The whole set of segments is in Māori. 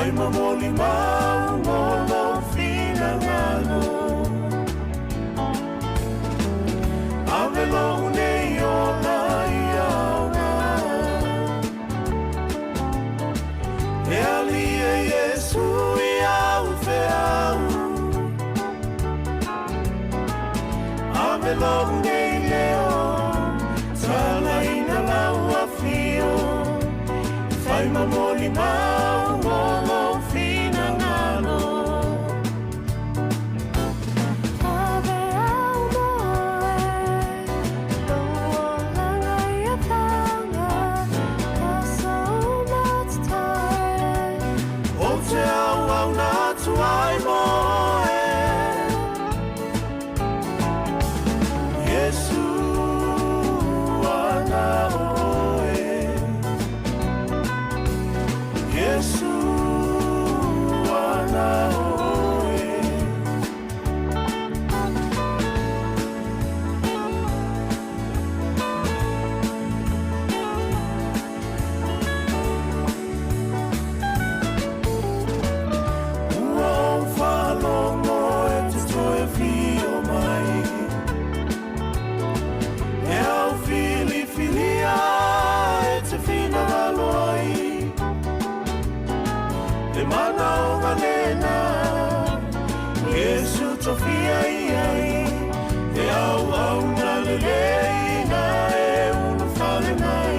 Fai mamoli mau ngolo fina ngalo Avelo unei ola iauna E alia Yesu iau feau Avelo unei leo Tala ina lau afio Fai mamoli mau ngolo fina ngalo Ave au moe Loa langa ia panga Kaso matatae O te au au na tuai moe Yesu ana oe Yesu ana oe Ua o whalongo e te toe whio mai E au fili filia e te whina waloi E mana o galena Yesu tofia iai E au au na leleina e unu whale mai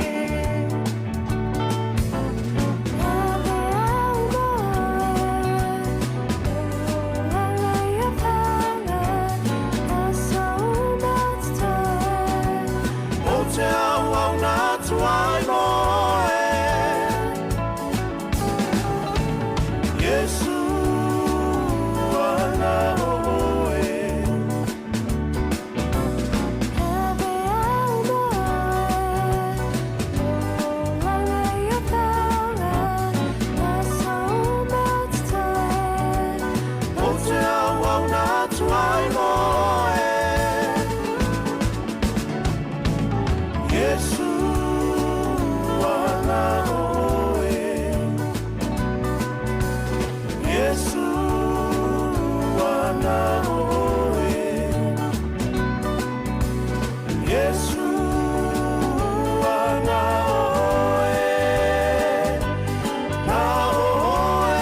Ave au moe Loa langa ia panga Kaso matatae O te au au na tuai moe Yesu ana oe Ave au moe Loa langa ia panga Kaso matatae O te au au na tuai moe Yesu ana oe Yesu ana oe Yesu ana oe Na oe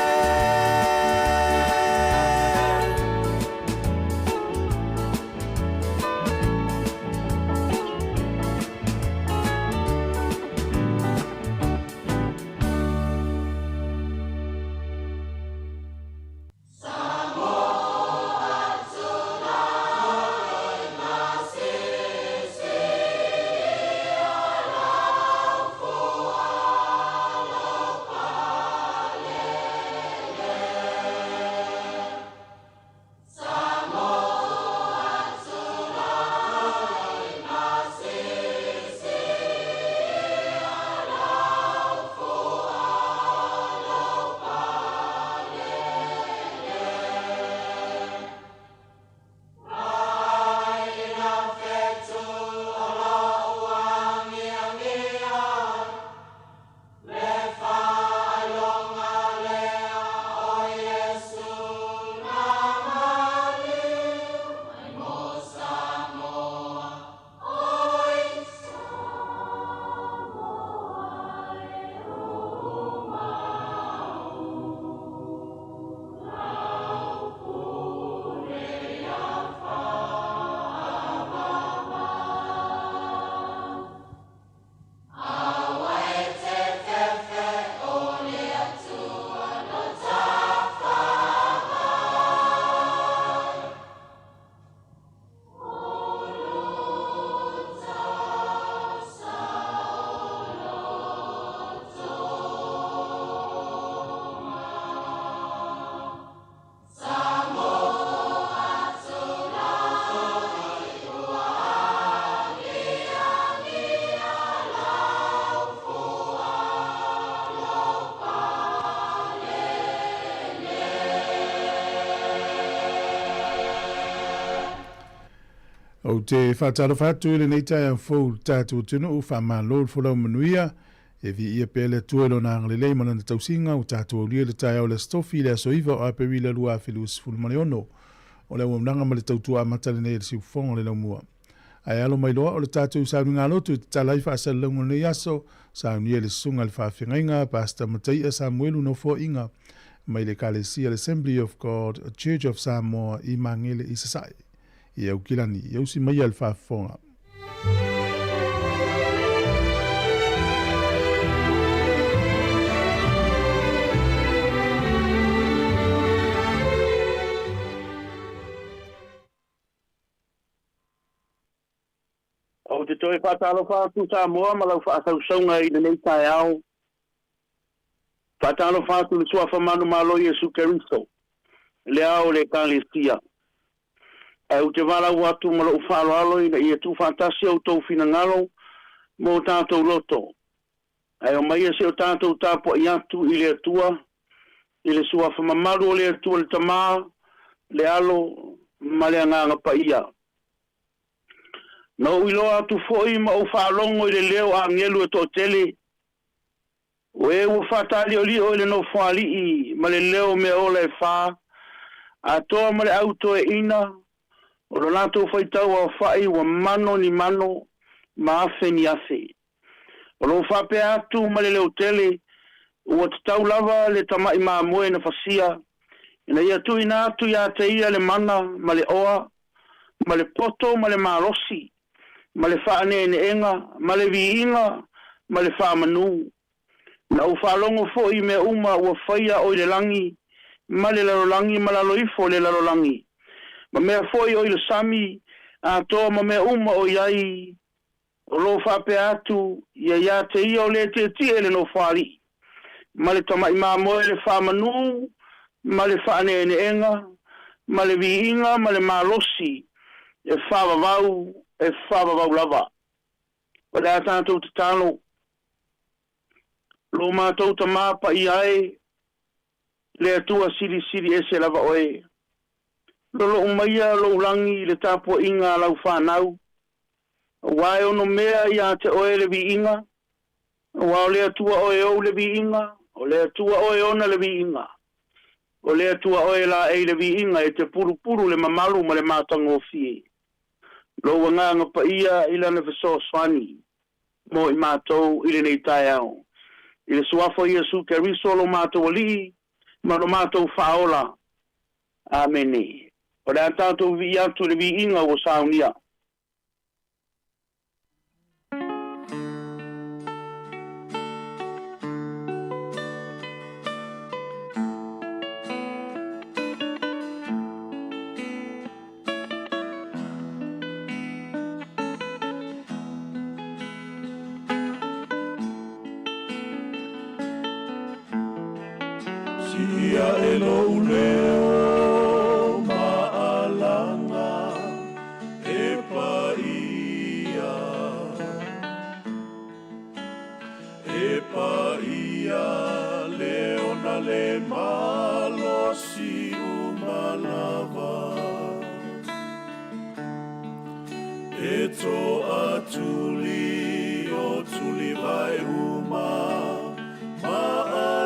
O te whātaro whātu ele nei tai au fōu tātou tunu o whamalo fulau manuia E vi ia pele tuelo na ngalele mana na tausinga o tātou au lia le tai au le stofi le asoiva o apewi le lua filu sifulu maleono. O le uamnanga ma le tautua amatale nei le siufonga le laumua. Ai alo mai loa o le tātou sauni ngā lotu te talai whaasal launga nei aso, sauni le sunga le whaafengainga, pasta Matai Samuelu no fo inga, mai le Kalesia Assembly of God, a Church of Samoa i mangele i sasai. I au kilani, i au si mai al whaafonga. O te toi whātalo whātu Samoa, ma lau whātausaunga i nei tai au. Whātalo whātu le sua whamanu malo Iesu Keristo. Le au le Kalesia. E u te walau atu ma lau whāloalo i na ia tu whātasi au tau whina ngalo mō tātou loto. E o mai se o tātou tāpua i atu i le atua, i le sua whamamaru o le atua le tamā, le alo, ma le anganga pa ia. No ilo atu foi ma o whaalongo i le leo a ngelu e tō tele. O e u whatali o li o le no whaali i ma le leo me o le wha. A toa ma le auto e ina. O lo nato whaitau a whai wa mano ni mano ma afe ni afe. O lo whape atu ma le leo tele. Ua te tau lava le tamai ma moe na whasia. Ina ia tu ina atu ia te ia le mana ma le oa. Ma le poto ma le marosi. Ma le whaane ne enga, ma le viinga, ma le whaamanu. Na u whaalongo fo i me uma ua whaia o le langi, ma le larolangi, ma laloifo le larolangi. Ma mea fo i o le sami, a toa ma mea uma o iai, o lo whape atu, ia te ia o le te tia le no whaari. Ma le tamai maa moe le whaamanu, ma le whaane ne enga, ma le viinga, ma le malosi, e whaavavau, e whaavavau lava. O le tātou te tālo. Lo mātou ta māpa i ae. Le atua siri e se lava oe. Lo umaia lo ulangi le tāpua inga lau whanau. Wae ono mea i a te oe le vi inga. Wa o le atua oe o le vi inga. O le atua oe ona le vi inga. O le atua oe la e le vi inga e te puru le mamalu ma le mātango fie. Lo wanganga pa ia ilana viso swani. Mo i mātou ili nei tai au. Ile suafo Iesu Keristo lo mātou ali. Ma lo mātou whaola. Amene. O le tātou vi atu le vi inga o saunia. Ia e lo leo maalanga e paia leona le malosi umalava e to atuli o tuli vai uma maalanga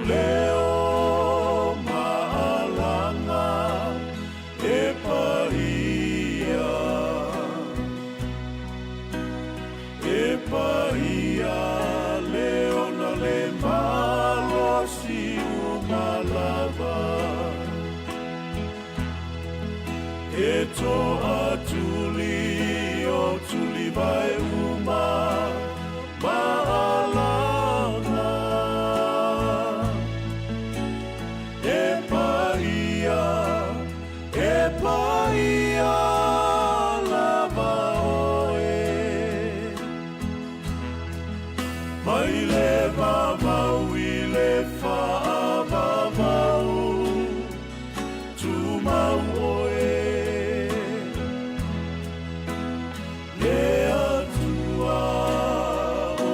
leo maalanga e paia leona le malosi umalava e to atuli o tuli vai uma Le atua o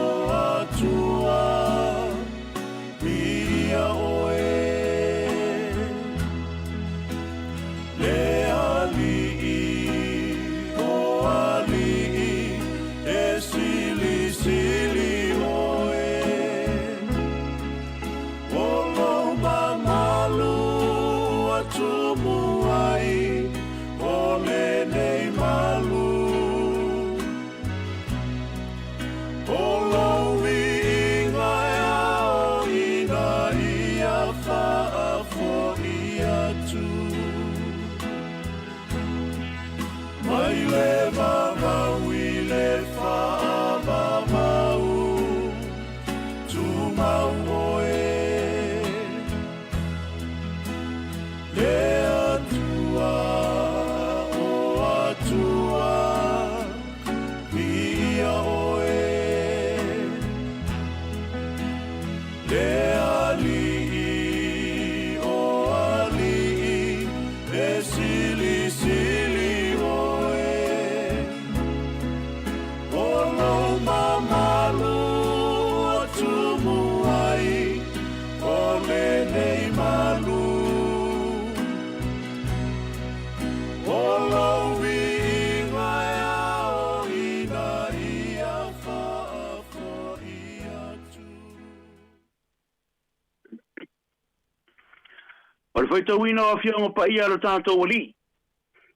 le faitauina o afionga pa ia lo tātou wali.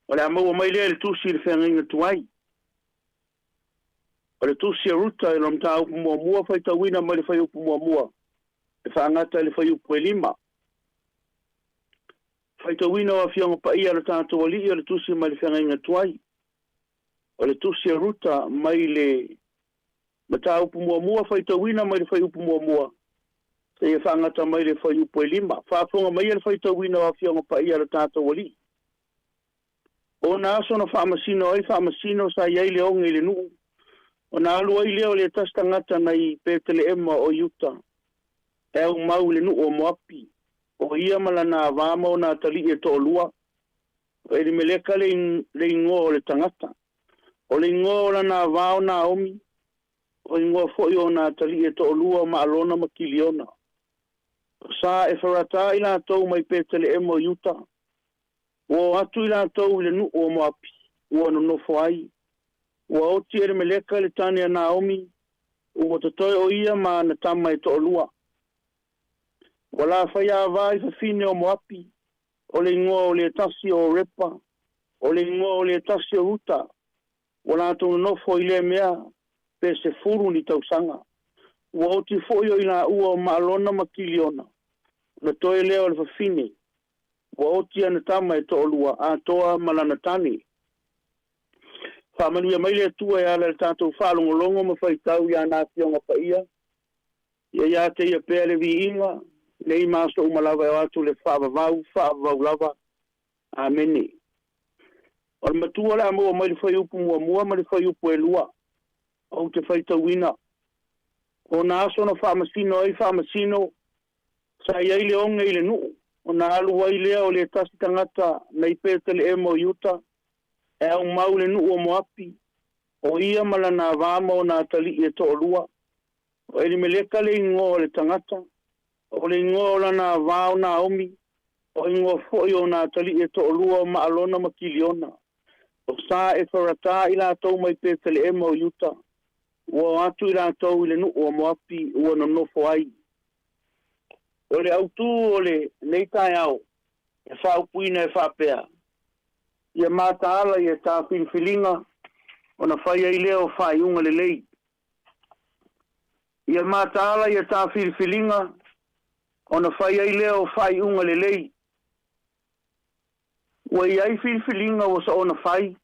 O le amaua mai lea le tusi le whengainga tuai. O le tusi a ruta e lom tā upu mua mua faitauina mai le whai upu mua mua. E whaangata le whai upu e lima. Faitauina o afionga pa ia lo tātou wali o le tusi mai le whengainga tuai. O le tusi a ruta mai le mata upu mua mua faitauina mai le whai upu mua mua. Se e whangata mai le whai upu e lima. Whaafonga mai le faitauina o afionga pa ia lo tātou wali. O nā aso na whaamasino ai whaamasino sa iai le onge le nuu. O nā alu ai leo le tastangata nei Petele Emma o Utah. E au mau le nuu o Moapi. O ia malana vama o nā tali e to lua. O e le meleka le ingo o le tangata. O le ingo o lana vao na omi. O ingo foi o nā tali e to lua ma alona ma kiliona. O sa e wharata i nā tau mai Petele Emma o Utah. O atu i lātou le nuu o Moapi, ua no nofo ai. Ua oti ere meleka le tane a Naomi, ua tatoi o ia ma na tama e to lua. Ua la whai a vai whawhine o Moapi, o le ingoa o le tasi o Repa, o le ingoa o le tasi o Ruta. Ua lātou no nofo i le mea, pe se furu ni tausanga. Ua oti foi o i la ua o maalona ma kiliona. Na toi leo le whawhine. Wa oti ana tama e to'olua a toa malana tani. Whamanuia mai le tua e ala le tātou whaalongolongo ma whaitau ia nā fionga pa ia. Ia te ia pēle vi inga, nei māso umalawa e atu le whaavavau lava. Amene. O le matua le amua mai le whaiupu mua ma le whaiupu e lua. O te whaitau ina. O nā aso na whaamasino ai whaamasino, sa iai le onge i le nuu. O nā alu wai lea o le tasi tangata nei Petele Emma o Utah, e au mau le nuu o Moapi, o ia malana vama o nā tali e to lua, o e li meleka le ingo o le tangata, o le ingo o lana vao na omi, o ingo foi o nā tali e to lua o maalona ma kiliona, o sa e wharata i la tau mai Petele Emma o Utah, o atu i la tau i le nuu o Moapi, ua no nofo ai. O le autu o le nei tai au, e whaupuina e whapea. Ia mata ala i e tā whilwhilinga, o na whai ai leo whai unga le lei. Ia mata ala i e tā whilwhilinga, o na whai ai leo whai unga le lei. Ua iai whilwhilinga o sa o na whai.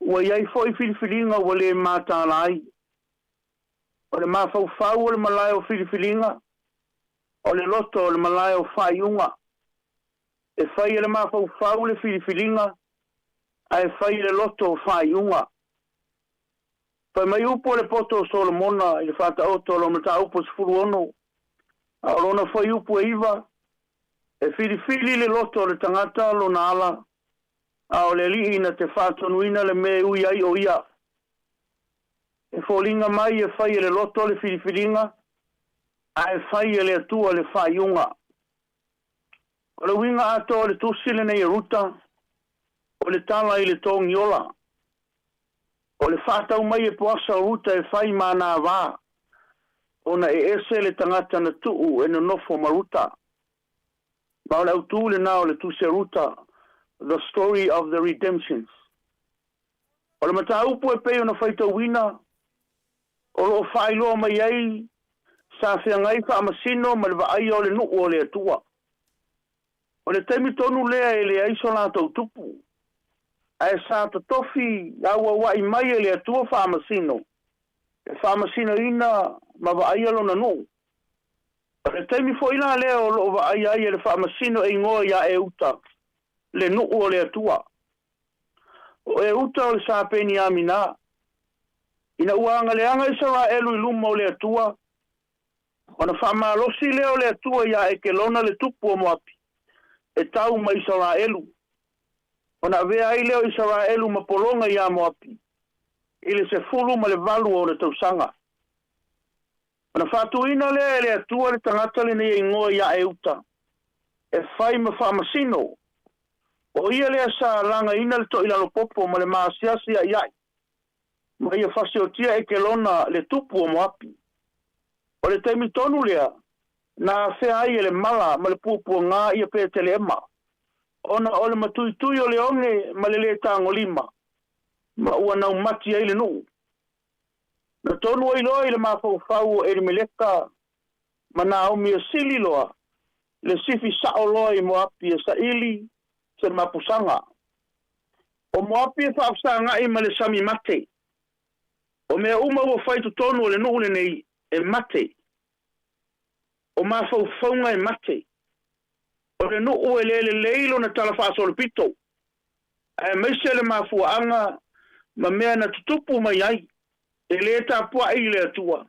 Ua iai foi whilwhilinga o le mata ala ai. O le mawhau o le malai o whilwhilinga, o le loto o le malai o whai unga. E whai ele mawhau le whilwhilinga, a e whai le loto o whai unga. Whai mai upo le poto o Solomona, i le whata oto lo mata upo sifuru ono. A orona whai upo e iwa, e whilwhili le loto o le tangata lo na ala, a o le li ina te whatonuina le me ui ai o ia. E wholinga mai e whai le loto le whilwhilinga, a e whai le atua le whai unga. O le winga ato o le tusile nei ruta, o le tala i le tongi ola. O le whatau mai e poasa ruta e whai mana wā. O na e ese le tangata na tuu e no nofo maruta. Ma o le autu le na o le tuse ruta, the story of the redemptions. O le mata upu e peo na whaita wina, o lo whai loa mai ai, sa whiangai whaamasino ma le vaai o le nuu o le atua. O le taimi tonu lea e le aiso lātou tupu. A e sa ta tofi aua wai mai e le atua whaamasino. E whaamasino ina ma vaai alo na nuu. O le taimi fo ina lea o lo vaai ai e le whaamasino e ingoa ia e uta. Le nuu o le atua. O e uta o le sa peni amina. Ina uanga le anga isa elu i luma o le atua. Ona whamalosi leo le atua ia e ke lona le tupu o Moapi. E tau ma Israelu. Ona vea ai leo Israelu ma polonga ia Moapi. Ile se fulu ma le valu o le tausanga. Ona whatuina le atua le tangata le nei ingoa ia e uta. E whai ma whamasino. O ia lea sa langa ina le to ila lo popo ma le maasiasi a iai. Ma ia whasiotia e ke lona le tupu o Moapi. O le taimi tonu lea, na fea ai ele mala ma le pupu ngā ia pe tele ema. Ona ole matui o le onge ma le tango lima. Ma ua nau mati ai le nuu. Na tonu ai loa i le mafau o Elimeleka ma na omi o sili loa. Le sifi sao loa i Moapi e sa ili se mapusanga. O Moapi e whaafsanga i ma le sami mate. O mea uma ua whaitu tonu o le nuu le nei e mate. O mafau faunga e mate. O le nuu e le leilo na talafaso le pito. E meise le mafuanga ma mea na tutupu mai ai. E le tāpua i le atua.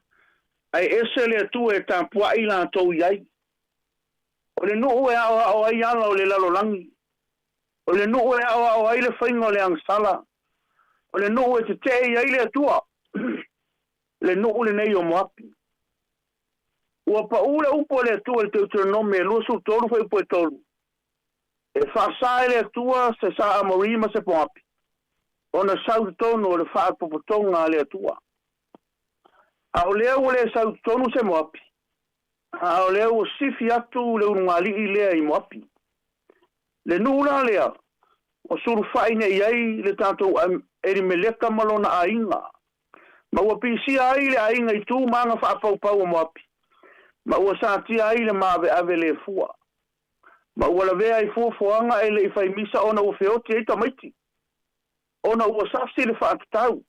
Ai ese le atua e tāpua i la tau i ai. O le nuu e ao ai ala o le lalolangi. O le nuu e ao ai le whainga o le angsala. O le nuu e te te i ai le atua. Le nuu le nei o Moapi. Ua pa ule upo le atua le Deuteronome e luasu tolu fai upo e tolu. E whaasai le atua se sa amorima se Moapi. Ona sau tonu o le whaapopotonga le atua. A o lea le sau tonu se Moapi. A o lea o sifi atu le unungali i lea i Moapi. Le nula lea, o suru whaine i ai le tātou Elimeleka malona a inga. Ma ua pisia ai le a inga i tū manga whaapau o Moapi. Ma ua sātia ai le mawe ave le fua. Ma ua la vea i fuafuanga e le i whai misa ona ua whioti e tamaiti. Ona ua safsi le whaatutau.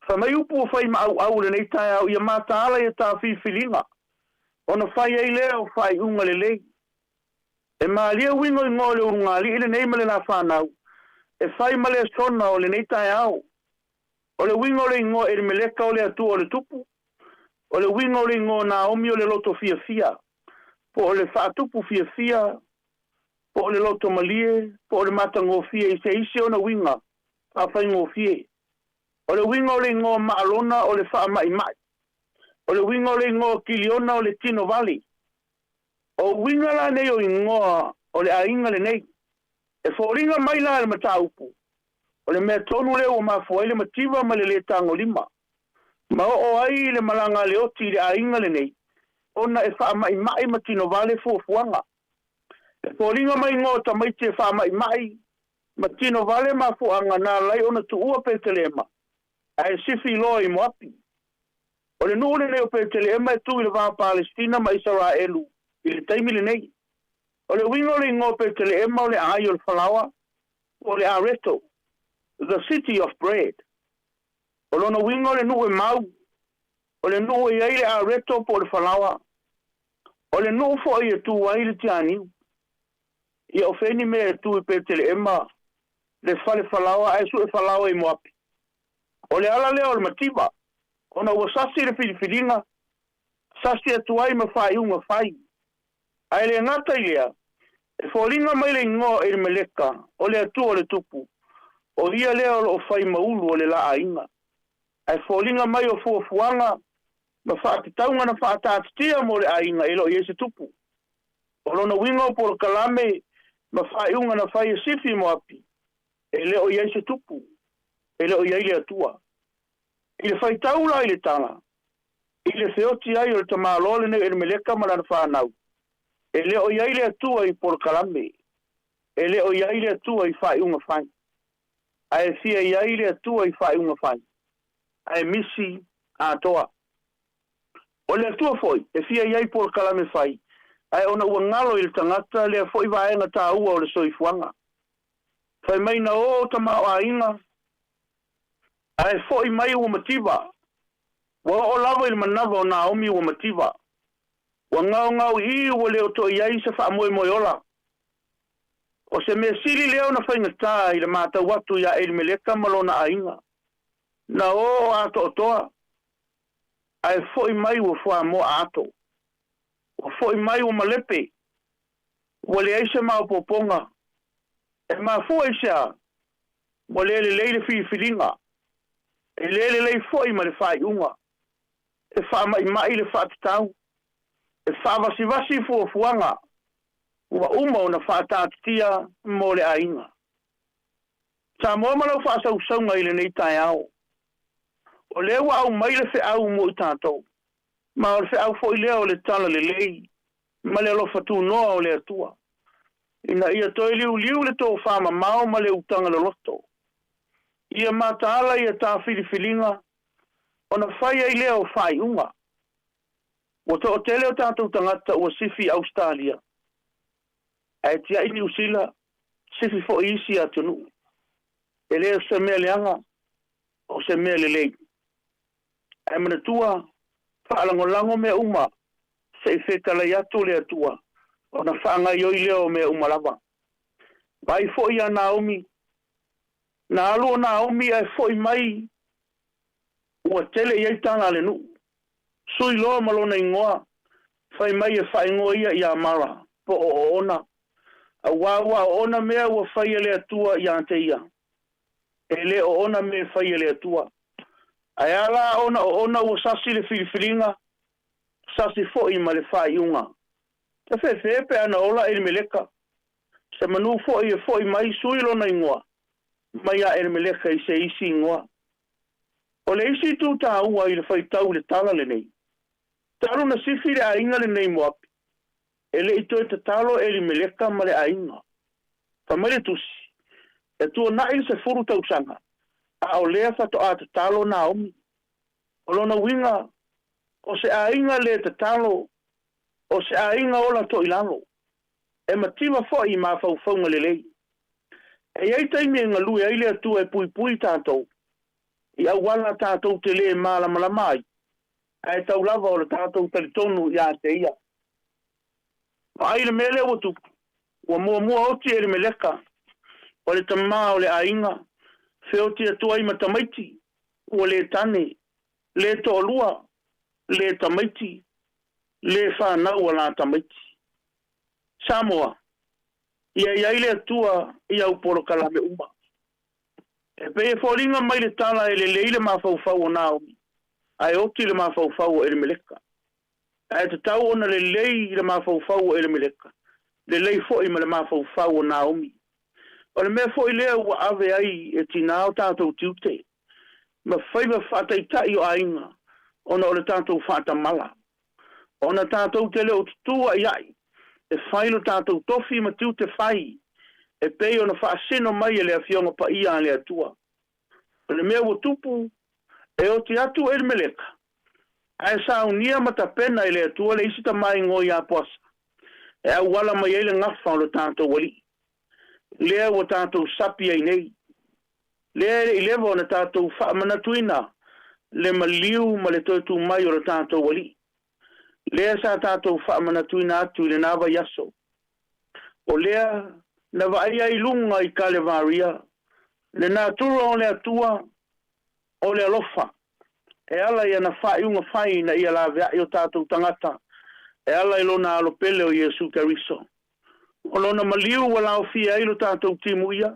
Whamai upu o whai au le nei tai au ia mātāla i tā whiwhilinga. Ona whai ei lea o whai unga le lei. E maalia wingo i ngō le urungali i le nei male nā whanau. E whai male sona o le nei tai au. O le wingo le ngō Elimeleka o le atua o le tupu. O le wingo le ngō Naomi o le loto fia fia. Po o le whaatupu fia fia. Po o le loto malie. Po o le matango fia i se isi o na winga. Awhai ngō fie. O le wingo le ngō maalona o le wha mai mai. O le wingo le ngō Kiliona o le Tino Valley. O winga la nei o ingoa o le ainga le nei. E whoringa mai la le mataupu. O le mea tonu leo o mafua le mativa ma le tango lima. Ma o ai le malanga le oti le ainga le nei. Ona e wha mai mai ma Tino Valley fuafuanga. E whoringa mai ngō tamaiti e wha mai mai. Ma Tino Valley mafuanga nā lai ona tuua Petelema. Ai sifi loa i Moapi. O le nuu le nei o Petelema e tu i le vā Palestina ma Israelu. I le taimi le nei. O le wingo le ngō Petelema o le ai o le whalawa. O le Areto. The city of bread. O lona wingo le nuu e mau. O le nuu e ai le Areto po le whalawa. O le nuu fo i e tu ai le tianiu. I o wheni me e tu i Petelema. Le whale whalawa e su e whalawa i Moapi. O le ala leo le mativa. Ona ua sasi le whiriwhiringa. Sasi atu ai ma whai unga whai. Ai le ngata i lea. E whoringa mai le ngō Elimeleka. O le atu o le tupu. O ia lea o whai maulu o le la ainga. Ai whoringa mai o fuafuanga. Ma whaatitaunga na whaatatitia mo le ainga elo i ese tupu. O lona winga o por kalame. Ma whai unga na whai sifi Moapi. E leo i ese tupu. E leo i le atua. I le whaitaula i le tanga. I le whioti ai o le tamalole ne Elimeleka malana whanau. E leo i le atua i por kalame. E leo i le atua i whai unga whai. Ai fia i le atua i whai unga whai. Ai misi a toa. O le atua foi. E fia i por kalame whai. Ai ona ua ngalo i le tangata le foi vaenga tā ua o le soifuanga. Whai mai na o tamao a inga. Ai foi mai ua mativa. Wa o lava il manava o Naomi ua mativa. Wa ngau i ua leo to iai se wha moe moe ola. O se mea sili leo na whaingata i le mata watu ia Elimeleka malona a inga. Na o ato o toa. Ai foi mai ua wha mo ato. Wa foi mai ua malepe. Wa le aise mao poponga. E ma fua isa. Wa le leile whiwhiringa. E lei foi ma le whai unga. E wha mai le whaatitau. E wha vasi fuafuanga. Ua uma o na whaatatitia mo le ainga. Ta moa malau whaasaunga i le nei tai au. O le ua au mai le whe au mo i tātou. Ma o le au fo i lea o le tala le lei. Ma le alofa tu noa o le atua. Ina ia toi liu le tō whama mao ma le utanga le loto. Ia mataala ia tā whiriwhiringa. Ona whaia i lea o whai unga. O to o tele o tātou tangata ua sifi Australia. E tia i New Zealand, sifi fo isi atunu. E leo se mea leanga, o se mea le lei. E mana tua, whaalangolango mea uma, se i whetala i atu le atua, o na whaanga i oi leo mea uma lava. Vai fo i a Naomi, na alu o Naomi e fo i mai, ua tele i eitanga le nu. Sui loa malona ingoa, whai mai e whai ingoa ia i a mara, po o ona. A wawa o ona mea ua whai le atua i ante ia. E le o ona mea whai le atua. Ai ala ona o ona ua sasi le whiriwhiringa, sasi fo i ma le whai unga. Te whewhepe ana ola e meleka. Se manu fo i mai sui lona ingoa, mai a e meleka i se isi ingoa. O le isi tu tā ua i le whaitau le tala le nei. Talo na sifi le ainga le nei moapi. E le ito e te talo e li meleka ma le ainga. Ta mele tusi. E tua nai se furu tau sanga. A o lea fato a te talo na omi. O lona winga. O se ainga le te talo. O se ainga ola to ilano. E matima fo i ma faufaunga le lei. E ei taimi e ngalui ai le atua e pui pui tātou. I au wala tātou te le malama mai. Ai tau lava o le tātou talitonu i a te ia. Ma ai le mele o tu. Ua mua oti e le meleka. O le tamā o le ainga. Whioti atua i matamaiti. Ua le tane. Le tōlua. Le tamaiti. Le whanau a la tamaiti. Samoa. Ia i le atua i au poro kalame uma. E pe e fōringa mai le tala e le leile mawhauwhau o Naomi. Ai oti le mawhauwhau e le meleka. Ai te tau ona le lei le mawhauwhau e le meleka. Le lei fōi ma le mawhauwhau o Naomi. O le mea fōi lea ua ave ai e tina o tātou tiute. Ma whaiva whataitai o ainga. Ona o le tātou whatamala. Ona tātou te leo tutua i ai. E whailo tātou tofi ma tiute whai. E pei ona whaasino mai e lea fionga pa ia lea tua. O le mea ua tupu. E o te atu e meleka. Ai sa unia mata pena e lea tua le isita mai ngoi a poasa. E au wala mai ele ngafa o le tātou wali. Lea ua tātou sapi ai nei. Lea i lewa o na tātou whaamanatuina. Le maliu ma le toitu mai o le tātou wali. Lea sa tātou whaamanatuina atu i le nawa yaso. O lea na vai ai lunga i Kalevaria. Le natura o le atua o le alofa. E ala ia na whaiunga whai na ia la vea i o tātou tangata. E ala i lona alopele o Yesu Kariso. O lona maliu wa lao fia i lo tātou timu ia.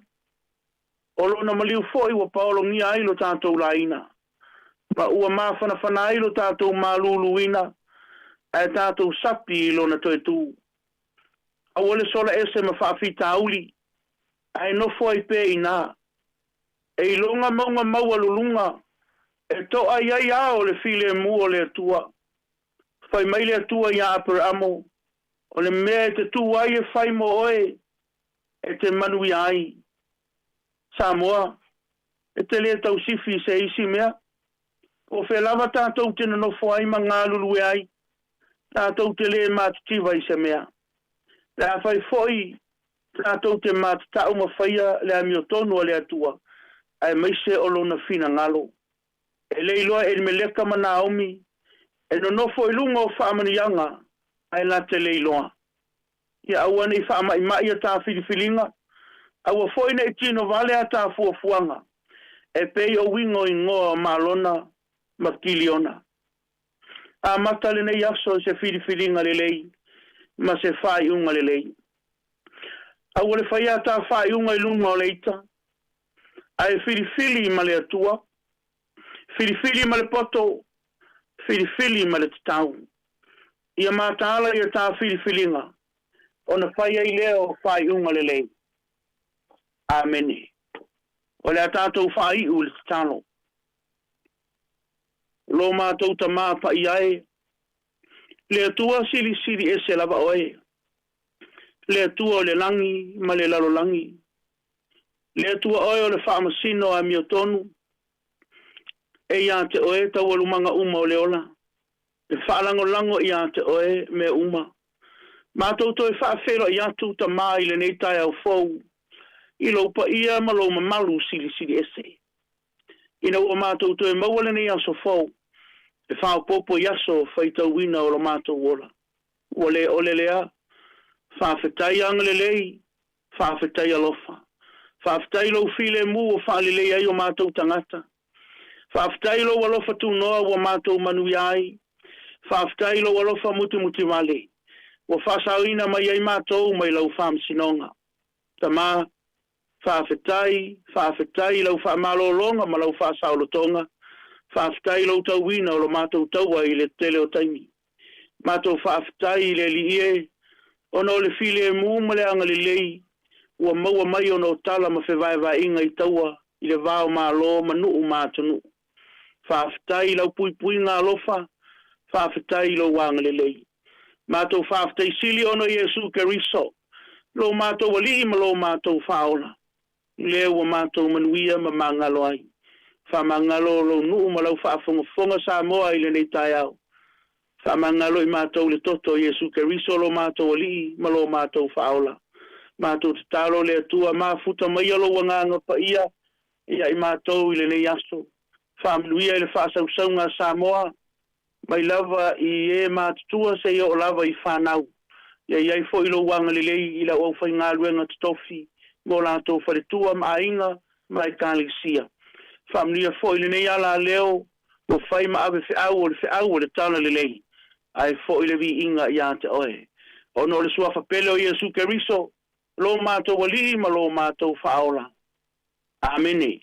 O lona maliu foi wa paolo ngia i lo tātou laina. Ma ua mawhana i lo tātou maluluina. E tātou sapi i lona toi tū. A wale sola ese ma whaafita auli. Ai no foi pe ina. E ilonga maunga maua lulunga. E to ai ai ao le file mua le atua. Fai mai le atua ia apere amo. O le mea te tu ai e fai mo oe. E te manui ai. Samoa. E te lea tau sifi se isi mea. O fe lava tātou tena no fai ma ngā lulu ai. Tātou te lea mātutiva i se mea. Le a fai foi. Tātou te mātutau ma faia le amiotonu a le atua. Ai maise o lona fina ngalo. E leiloa e meleka ma Naomi. E no nofo i lunga o whaamanianga. Ai la te leiloa. Ia aua nei whaamai a tā whiriwhiringa. Aua foi nei tino vale a tā fuafuanga. E pei o wingo i ngoa malona ma kiliona. A matale nei aso se whiriwhiringa le lei. Ma se whai unga le lei. Aua le whai a tā whai unga i lunga o leita. Ai whiriwhiri ma le atua. Whiriwhiri ma le poto. Whiriwhiri ma le tatau. Ia mātāla ia tā whiriwhiringa. O na whai ai leo whai unga le lei. Amene. O le a tātou whai u le tatalo. Lo mātou ta māpa i ai. Le atua sili e se lava oe. Le atua o le langi, ma le lalo langi. Le atua oe o le whaamasino a miotonu. E ia te oe tau alumanga uma o le ola. E whaalango ia te oe me uma. Mātou toi whaafero i atu ta mai le nei tai au fau. I lo pa ia ma lo mamalu sili ese. Ina ua mātou toi mawale nei aso fau. E whao popo yaso whaitau wina o lo mātou wola. Ua le ole lea. Whaafetai angale lei. Whaafetai alofa. Whaafetai lo file mu o whaalelei ai o mātou tangata. Whaafetai lo alofa tu noa o mātou manui ai. Whaafetai lo alofa muti wale. Wa whasawina mai ai mātou mai lau whaamsinonga. Ta mā, whaafetai lau whaamalolonga ma lau whaasaulotonga. Whaafetai lau tau wina o lo mātou taua i le tele o taimi. Mātou whaafetai le li ie, ono le file mu ma le anga le lei, ua maua mai ono tala ma whewaiwa inga i taua, i le vāo mā lo ma nuu mātonu. Whaafetai lau pui ngā lofa, whaafetai lau wanga le lei. Mātou whaafetai sili ono Iesu Keriso. Lo mātou wali ma lo mātou whaola. Leo wa mātou manuia ma mangalo ai. Wha mangalo lo nuu ma lau whaafonga Samoa i le nei tai au. Wha mangalo i mātou le toto Iesu Keriso lo mātou wali ma lo mātou whaola. Mātou te talo le atua mafuta mai alo wanganga pa ia. Ia i mātou i le nei aso. Wha manuia i le whaasaunga Samoa. Mai lava i e mātua se i o lava i whanau. Ia iai fo ilo wanga lelei ila au whai ngā luenga tofi. Mō lātou wharetua ma ainga mai kālisia. Whamnia fo ili nei ala leo. Mō whai ma awe whiau o le tāna lelei. Ai fo ili vi inga i ante oe. Ono le sua whapele o Iesu Keriso. Lo mātou wali ma lo mātou whaola. Amene.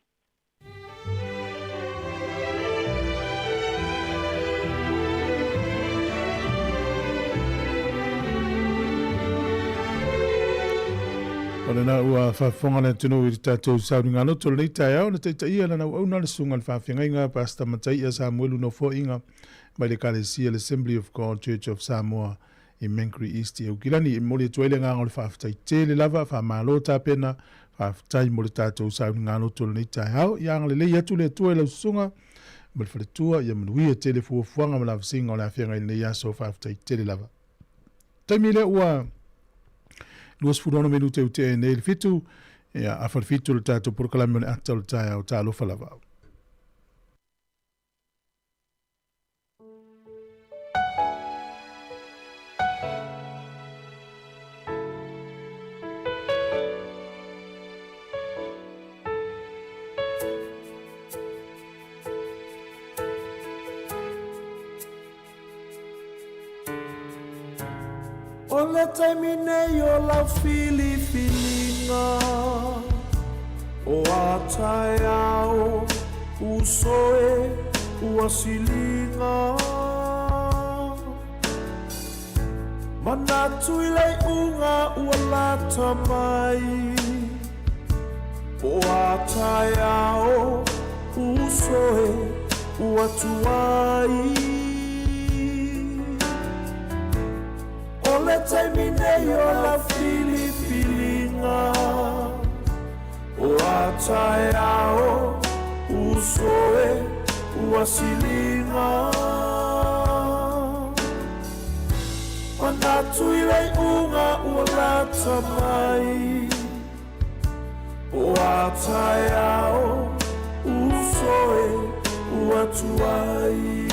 Ona na ua whafonga na tino i tātou sauringa no tolo nei tai au na teita ia lana au na le sunga le whawhinga pasta matai a Samuelu no fo inga mai le Kalesia le Assembly of God Church of Samoa i Menkri East i Ukilani i mole tuele ngā ngole whawhitai te le lava whamalo tā pena whawhitai mole tātou sauringa no tolo nei tai au i angale lei atu le tuele lau sunga mole wharetua i amanuia te le fuafuanga ma la whasinga o le awhianga i le yaso whawhitai te le lava. Taimi le ua Luas furono menu te ute e nei fitu, ia a fitu le tātou porokalami o le ata o le tai au tā lofa lavau. O le taimine o lau filifilinga O a tai au usoe ua silinga Manatu i lei unga ua lata mai O a tai au usoe ua tuai Le taimine o la filifilinga O a tai ao usoe ua silinga Manatu i lei unga ua lata mai O a tai ao usoe ua tuai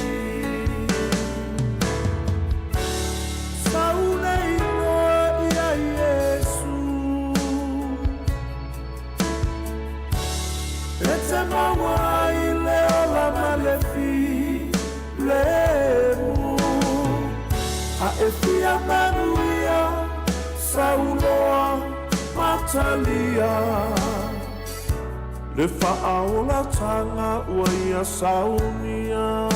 Mawa i leo la malefi lemu A e fia manuia sauloa matalia Le faaola tanga ua ia saunia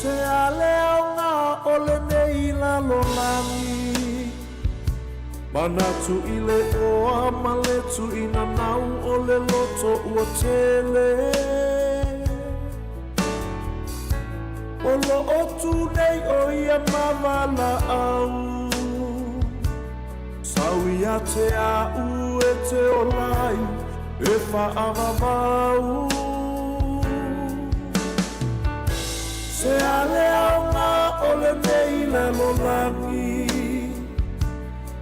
Se lalolani Manatu ile oa maletu ina nau o le loto ua tele Olo otu nei o ia mawala au Sawi a te au e te olai e whaavavau Se ale au ngā ole nei le lolangi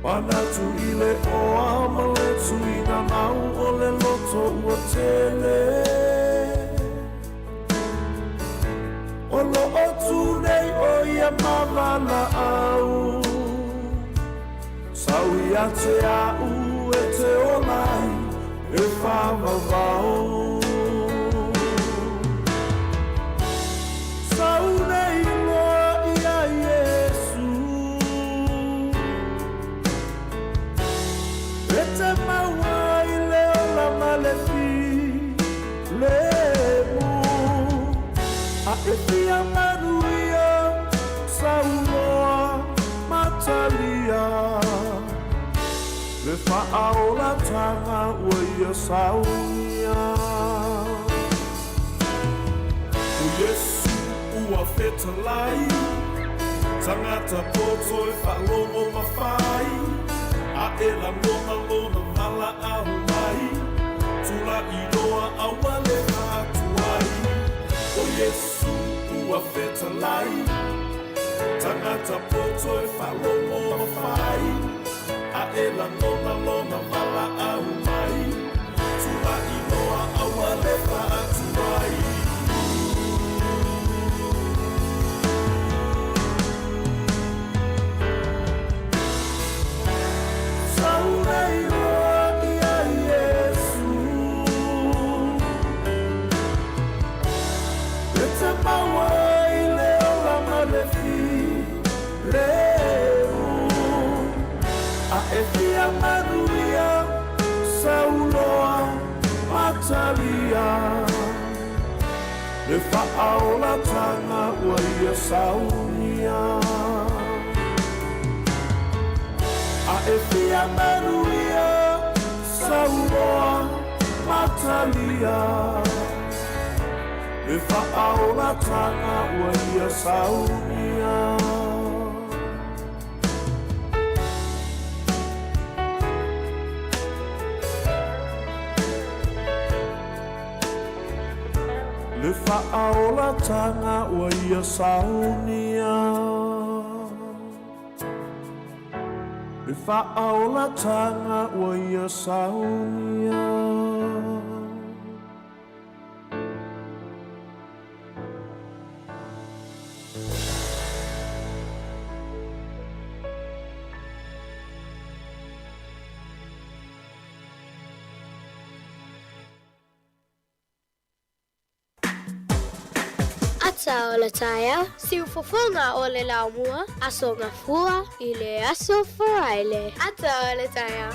Manatu ile oa maletu ina nau o le loto ua tele Olo otu nei o ia mawala au Sawi a te au e te olai e whamavau Sau nei loa ia Iesu E te maua i leo la malefi lemu A e fia manuia sau loa matalia Le whaaola tanga ua ia saunia O Yesu ua whetalai Tangata poto e whalomo mawhai A e la lona mala au mai Tula i roa aua le hatuai O Yesu ua whetalai Tangata poto e whalomo mawhai A e la lona mala au mai Tula i roa aua le hatuai Maria, Sauloa, Matalia Le whaaola tanga ua ia saunia A e fia Maria, Sauloa, Matalia Le whaaola tanga ua ia saunia Le whaaola tanga ua ia saunia Le whaaola tanga ua ia saunia Ata o le taia, siu fofonga o le laumua, aso ngafua i le aso foraile. Ata o le taia.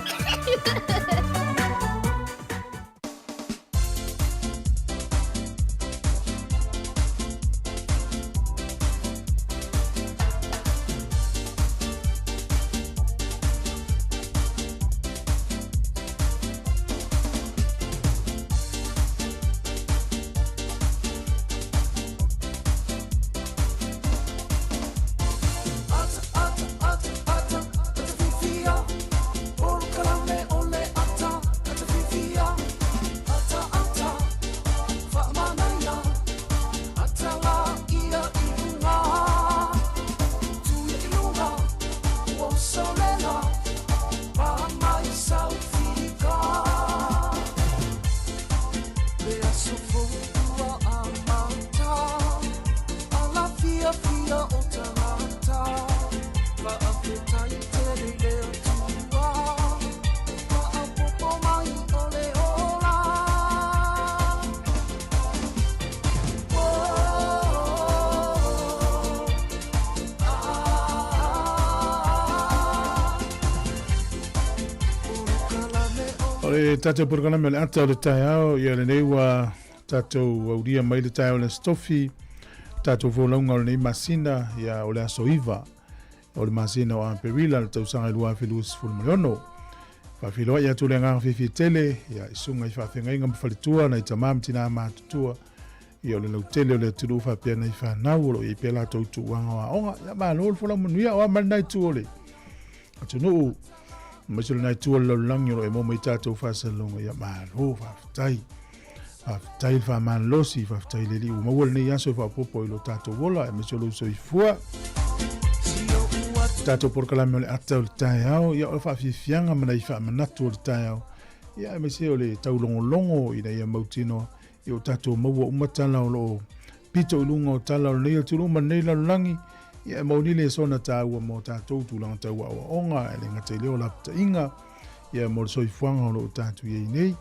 le tatou porogana me le ata o le taeao ia lenei ua tatou auria mai le taeao le stofi tatou folaunga o lenei masina ia o le aso iva o le masina o Amperila le tausanga lua filus fulmiono. Whawhiloa ia tule ngā whiwhi tele, ia isunga I whawhenga inga mwhalitua na I tamam tina mātutua. Ia o le lau tele o le tulu whapea na I whanau o I pela tautu wanga wa onga. Ia maa lol fula manuia o amanai tuole. Atu nuu, masilo nai tuole lau langi o e momo I tātou whasalonga. Ia maa lol whaftai. Whaftai whaman losi, whaftai le li u mawal ni aso whapopo I lo tātou wola. E masilo so I fua. Tātou porkalame o le ata o le tae au, ia o whawhiwhianga mana I whamanatu o le tae au. Ia me se o le taulongolongo I na ia mautino, I o tātou maua umatala o lo pito ilunga o tala o neil tuluma neila langi, ia maunile sona tāua mo tātou tūlanga tāua o onga, e le ngata leo lapta inga, ia mo le soifuanga o lo tātou iei nei,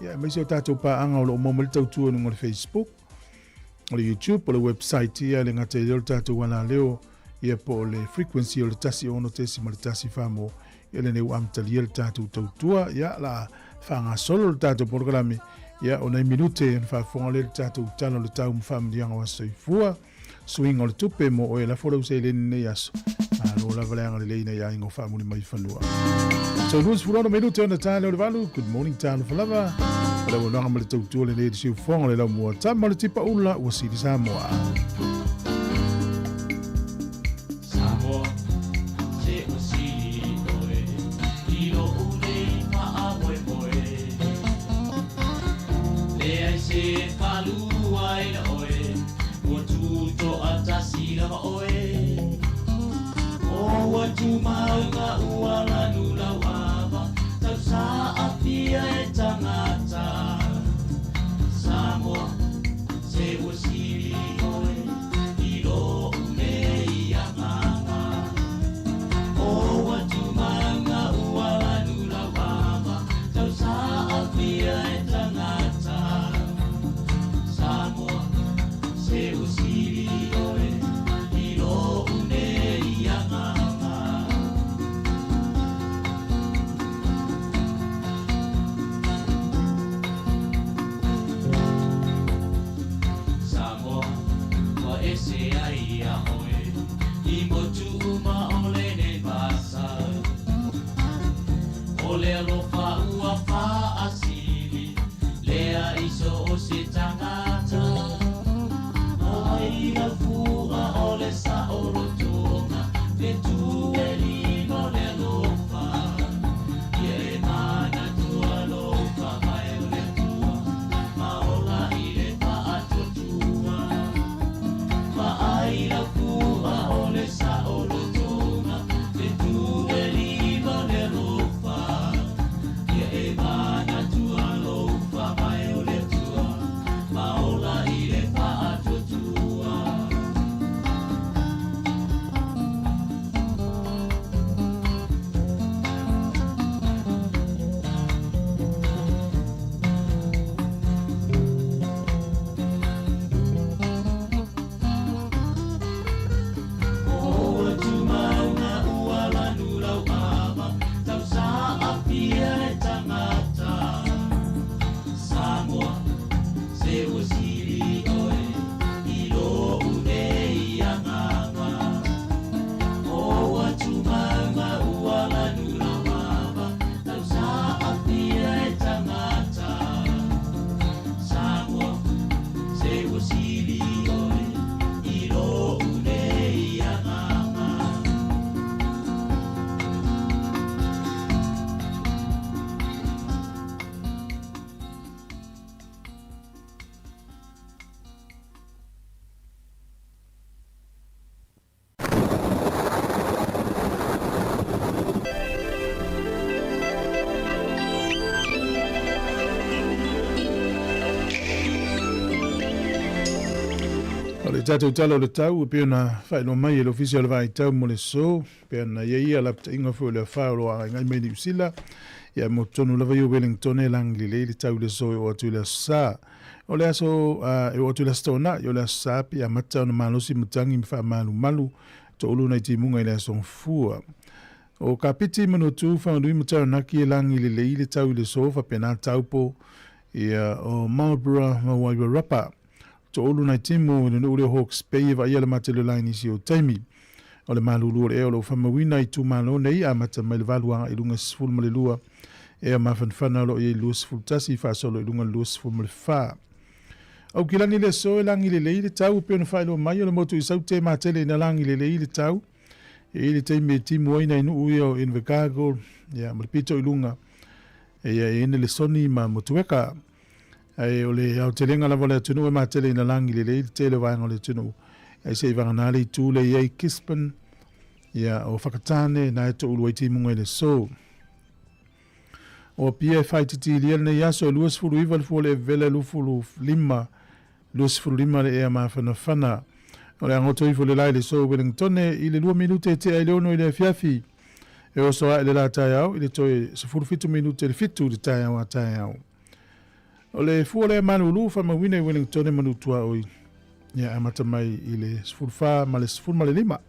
ia me se o tātou paanga o lo momali tautua nunga le Facebook, o le YouTube, o le website, ia le ngata leo tātou wana leo, ia po le frequency o le tasi ono tesi ma le tasi whamo ia le neu amtali le tātou tautua ia la whanga solo le tātou porkalame ia o nei minute en whafonga le tātou talo le tau mwhamdianga wa soifua swing o le tupe mo o e la fora usai le nei aso lo la valeanga le leina ia ingo whamuni mai whanua so luas furono minute o na tāle o le valu good morning tāle whalava ora wananga ma le tautua le nei de siu fonga le lau mua tama le tipa ula ua siri Samoa Tumaunga uala nula waba tau sa apia e tangata Samoa se wasiri oe ilo unei amanga O watumaunga uala nula waba tau sa apia e tangata Samoa se wasiri oe ilo unei amanga Tātou talo le tau, pe ona whaino mai e l'ofisi ala vai tau mo le so, pe ona ia lapta inga fu le whaoro a ngai mai ni usila, ia mo tonu lava i Wellington e lang li le tau le so e o atu le sa. O le aso e o atu le stona, i o le sa pi a mata ona malosi mutangi mi wha malu, to ulu nei ti munga i le aso fua. O ka piti mano tu whanui mutau naki e lang li le tau le so, fa pena taupo, ia o Marlborough Mawaiwa Rapa. To olu nai timu ina ule Hawke's Bay va ia le matele laini si o taimi. o le malulu e o lo whamawina I tu malo nei a mata mai le valuanga I lunga sifuru ma le lua e a mawhanwhana lo I lua sifuru tasi whaasolo I lunga lua sifuru ma le wha. Au ki lani le so e langi le le tau pe ona whaelo mai o le motu I sau te matele ina langi le le tau e le te me timu oina inu ui o Invercargill ya malipito I lunga e ene le soni ma motueka e o le au te lenga lava le atunu e matele ina langi le te le vanga le atunu e se I vanganale I tū le iei Kispen ya o whakatane na e to ulu ti munga I le so o pia e whaititi lia ne yaso luas furu iwa le fule vele lufulu lima luas furu lima le ea mawhana whana o le angoto ifu le lai le so Wellingtone I le 2 minute te ai leono I le fiafi e o soa le la tai au I le toi se furu fitu minute le fitu le tai au a tai au o le fua le manu lufa mawine Wellingtone manutua oi ya amata mai I le sfuru fa ma le sfuru ma le lima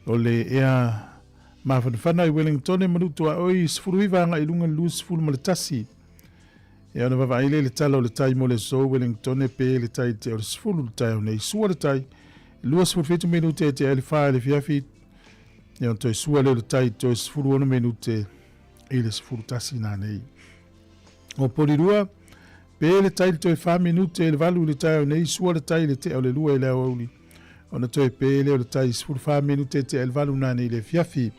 o le ea mawhanwhana I Wellingtone manutua oi sfuru iwanga I lunga lu sfuru ma le tasi e ona wawaile le tala o le tai mo le so Wellingtone pe le tai te o le sfuru le tai o nei sua le tai lua sfuru fitu minute te ele wha le fiafi e on toi sua le tai toi sfuru ono minute I le sfuru tasi na nei o polirua pe le tai toi wha minute le valu le tai o nei sua le tai le te o le lua I le auli ona toi pe le o le tai sfuru wha minute te ele valu na nei le fiafi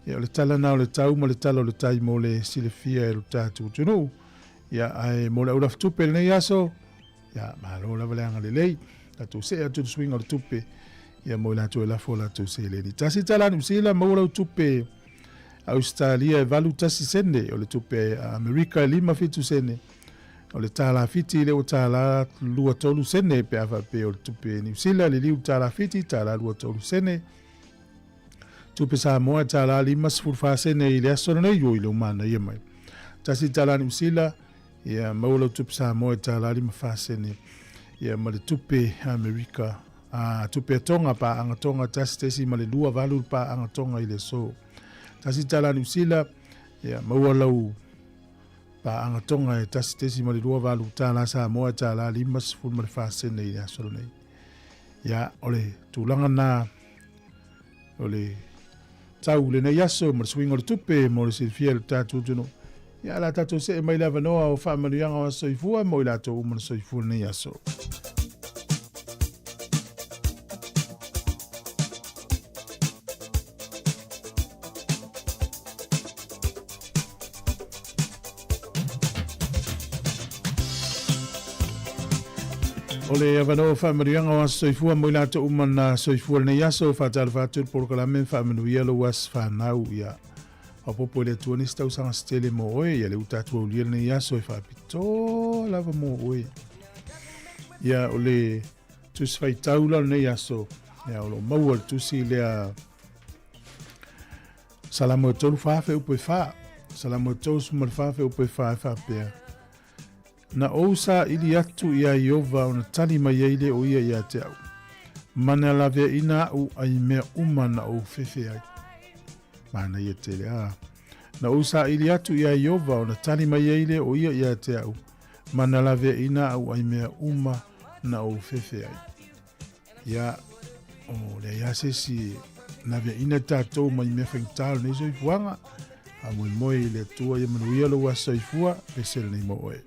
e o le tala na o le tau ma le tala o le tai mo le silefia e lo tatu tunu ya ai mo le uraf tupe le nei aso ya malo la valanga le lei tatu se atu swing o le tupe ya mo la tu la fola tu se le ni tasi tala ni sila mo la tupe Australia e valu tasi sende o le tupe Amerika 5 fitu sene o le tala fiti le o tala lua tolu sene pe ava pe o le tupe New Zealand le liu tala fiti tala lua tolu sene tupe Samoa tala 5 sene I le aso nei yo I le umana ia mai tasi tala New Zealand ia maula tupe Samoa tala 5 sene ia ma le tupe Amerika tupe tonga pa anga tonga tasi tesi ma le lua valu pa anga tonga I le so tasi tala New Zealand ia maua lau pa anga tonga e tasi tesi ma le lua valu tala Samoa tala 5 sene I le aso nei ia ole tulanga na ole tau le nei aso ma le swing o le tupe mo le silfia le tatu tuno ia la tatu se mai lava noa o wha manuianga o soifua mo I la to umana soifua nei aso ole avano fa marianga wa soifua mo la to umana soifua nei aso fa tal fa tur por kala men fa manuia lo was fa nau ia o popo le tuani stau sanga stele mo oe ia le utatu o lia nei aso e fa pito lava mo oe ia ole tus fai taula nei aso ia o lo maua tusi lea salamo tolu fa fe upo fa salamo tolu sumar fa fe upo fa pea na ousa ili atu ia Iova o na tali mai eile o ia ia te au. Mana lave ina au ai mea umana o fefe ai. Mana ia te lea. Na ousa ili atu ia Iova o na tali mai eile o ia te au. Mana lave ina au ai mea umana o fefe ai. Ia o le ia sesi lave ina tātou mai mea whaingtalo nei soifuanga. A moi le tua ia manuia lo wa soifua pesel nei mo oe.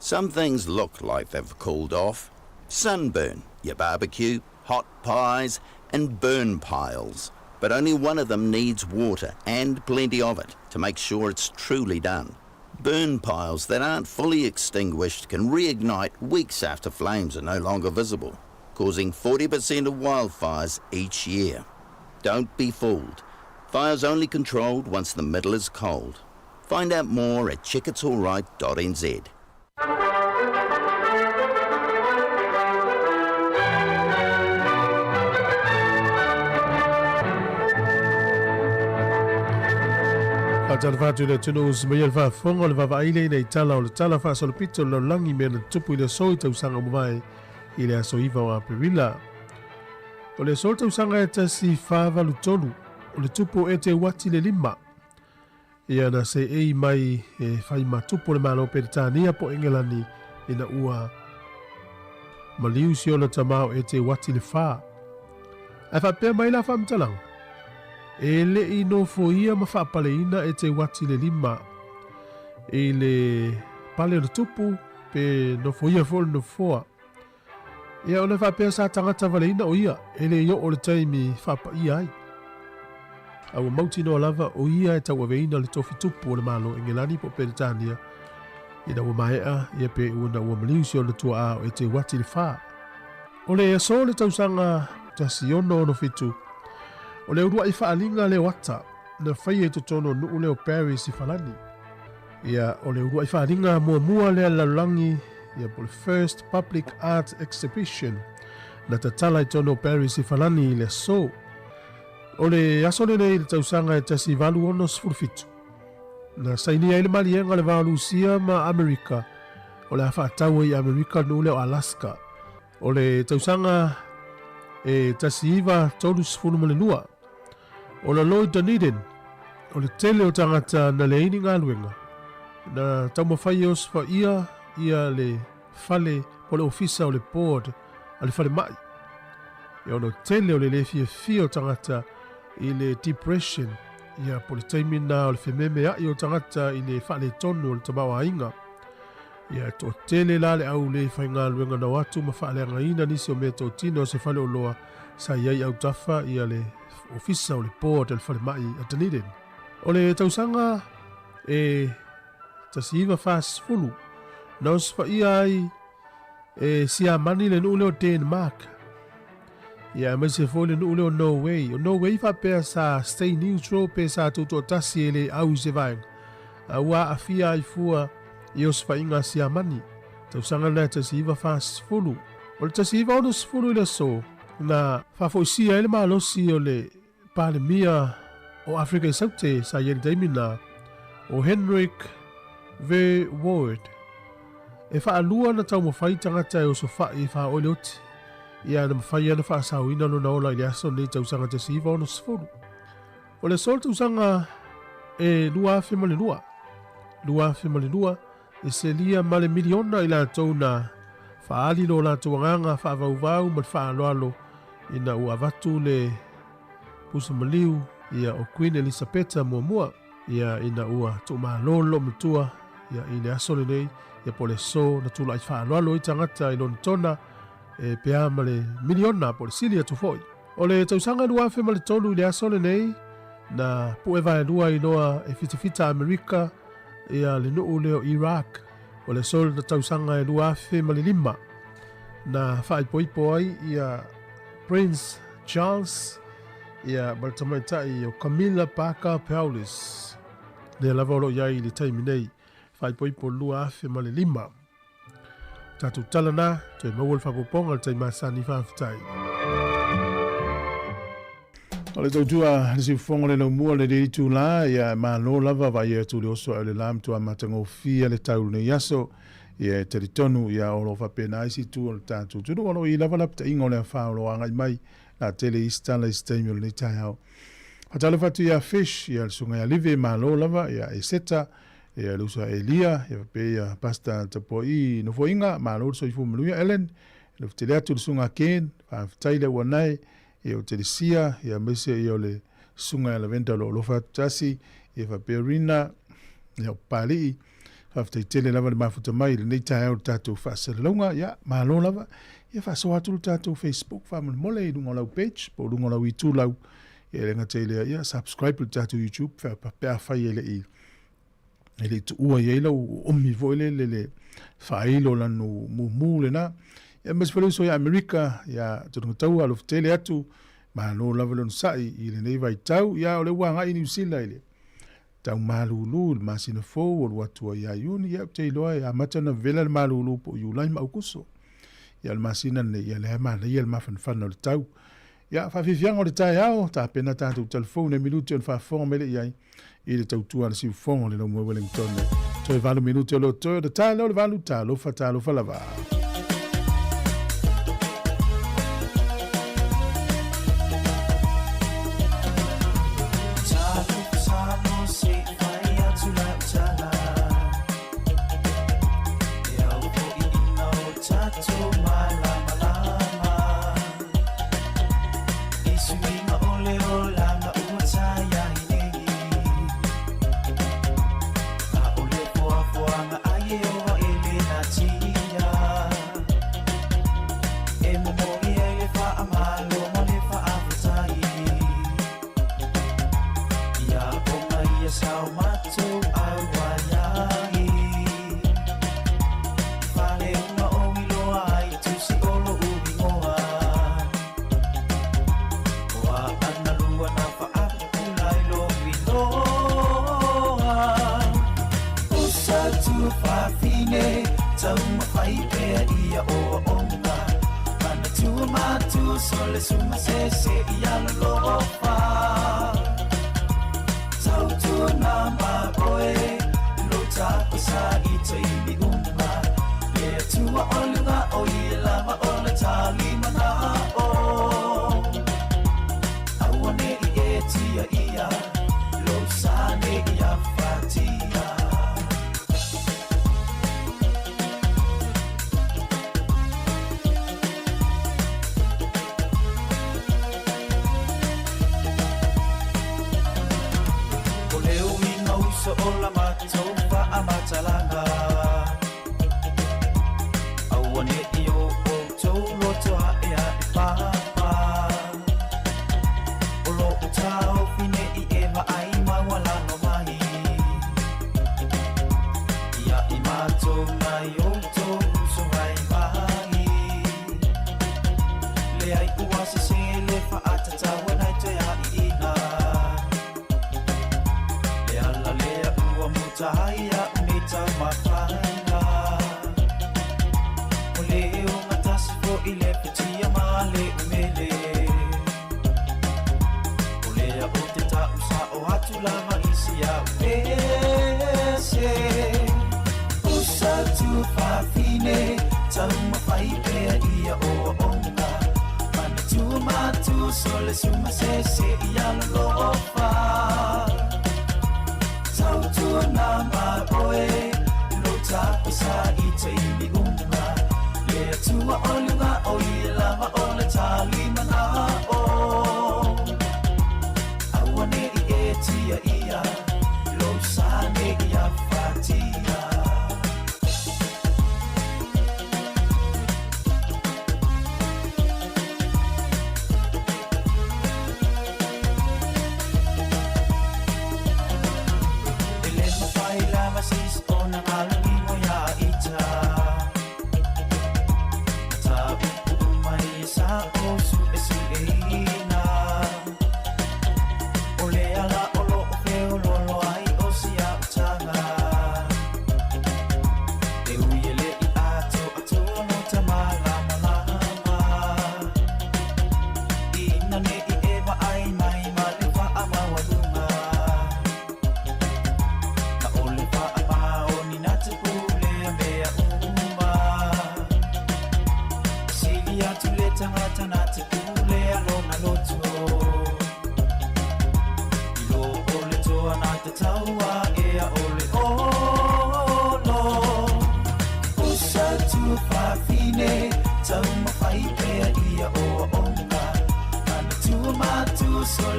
Some things look like they've cooled off. Sunburn, your barbecue, hot pies, and burn piles. But only one of them needs water, and plenty of it, to make sure it's truly done. Burn piles that aren't fully extinguished can reignite weeks after flames are no longer visible, causing 40% of wildfires each year. Don't be fooled. Fire's only controlled once the middle is cold. Find out more at checkitsallright.nz. Atalfatu le tunu smayal fa fongo le va ile nei tala o le tala fa solo pito lo langi me le tupu ile soi tau sanga mai ile aso iva wa pewila. O le soi tau sanga e tasi fava lutonu o le tupu e te wati le lima. Ia na se ei mai e fai matupu le malo peritania po Engelani ina ua maliu si ona tamao e te wati le fa. Ai fa pe mai la fa mtalang. E le ino foia ma whaapaleina e te wati le lima. E le pale o le tupu pe no foia fol no foa. Ia ona whaapea sa tangata valeina o ia. E le io o le taimi whaapa ia ai. Awa mauti no lava o ia e tau aveina le tofi tupu o le malo Engelani po Peritania. Ina ua maea ia pe una ua maliusi o le tua a o e te wati le wha. O le aso le tausanga tasi ono no fitu. O le urua I whaalinga le wata na whai e totono nuu leo Paris I Falani. Ia o le urua I whaalinga mua le lalangi ia po le first public art exhibition na tatala I tono Paris I Falani le so. O le aso le nei le tausanga e tasi valu ono sfurfitu. Na saini ai le malienga le valu sia ma Amerika. O le hawhaataua I Amerika nuu leo Alaska. O le tausanga e tasi iwa tonu sfunu male lua. O la Lloyd Dunedin, o le tele o tangata na le ini ngaluenga. Na taumawhai o sfa ia le fale o le ofisa o le board a le fale mai. E ono tele o le fia o tangata I le depression ia po le taimina o le whememe ai o tangata I le fale tonu o le tabawa inga. Ia to tele la le au le whai ngaluenga na watu ma fale angaina nisi o mea tau tino o se fale o loa sa iai au tafa ia le ofisa o le board al fale mai a Dunedin. O le tausanga e tasiva fast fulu. Na osfa ia ai e sia mani le nule o Denmark. Ia mai se fo le nule o Norway. O Norway fa pea sa stay neutral pe sa tuto tasi e le au se vaeng. A ua a fia ai fua I osfa inga sia mani. Tausanga na tasiva fast fulu. O le tasiva o nos fulu le so. Na fafoisia ele malosi o le palemia o Afrika I Saute sa yeri daimina o Henrik V. Ward. E whaalua na tau mawhai tangata e o sofa I wha ole oti. Ia na mawhai ana wha asawina no na ola I le aso nei tausanga te siva ono sifuru. O le sol tausanga e lua afe male lua. Lua afe male lua e se lia male miliona I la tau na whaali lo la tuanganga whaavauvau ma whaaloalo ina ua vatu le pusa maliu ia o Queen Elizabetha mua ia ina ua tumalolo matua ia I le aso le nei ia po le so na tula I whaaloalo I tangata I lon tona e pea ma le miliona po le sili atu foi. O le tausanga lua afe ma le tolu I le aso le nei na pu e vai lua I noa e fitafita Amerika ia le nuu leo Iraq. O le sol na tausanga e lua afe ma le lima na whaipoipo ai ia Prince Charles ia Bartamaitai o Camilla Parker Powlis. Le lavolo iai le taimi nei whaipoipo lua afe ma le lima. Tatu talana te mawal whapoponga le taimasani whaafitai. O le tautua le siufonga le naumua le deitu la ia malo lava vai e tu le oso e le lam tua matango fia le taulu ne yaso ia te ritonu ia olo whapena isi tu o le tatu. Tunu ono I lava lapta inga o le whaolo angai mai na tele ista la istaimi o le tai hao. Hatale fatu ia fish ia le sunga ia live malo lava ia e seta ia le usa Elia ia pe ia pasta tapo I no foinga malo so I fu maluia Ellen le ftele atu le sunga ken whaftai le wanai ia o te sia ia mese ia le sunga ia la venta lo fatu tasi ia whaperina ia o pali Whaftai tele lava le mafuta mai, le nei tae au tātou whaasere launga, ia, mahalo lava, ia whaaso atu le tātou Facebook, whaamana mole i runga lau page, po runga lau i tū lau, ia renga te lea, ia, subscribe le tātou YouTube, whapapea whai ele i, ele tu ua i eilau, omi vo le whailo lanu mu le na, ia mas whalu so ia Amerika, ia tunga tau alo tele atu, mahalo lava lanu sai, i le nei vai tau, ia o le wanga i New Zealand ile, tau malulu le masina fo o watua ia yuni ia te loa ia matana vela le malulu po yulai ma ukuso ia le masina ne ia le ma ia le mafan le tau ia fa fifianga o le tai ao ta pena tatu telefone minuto on fa fon mele ia i le tau tua si fon le no mo Wellington to valu minuto lo to de tai lo valu ta lo fa lava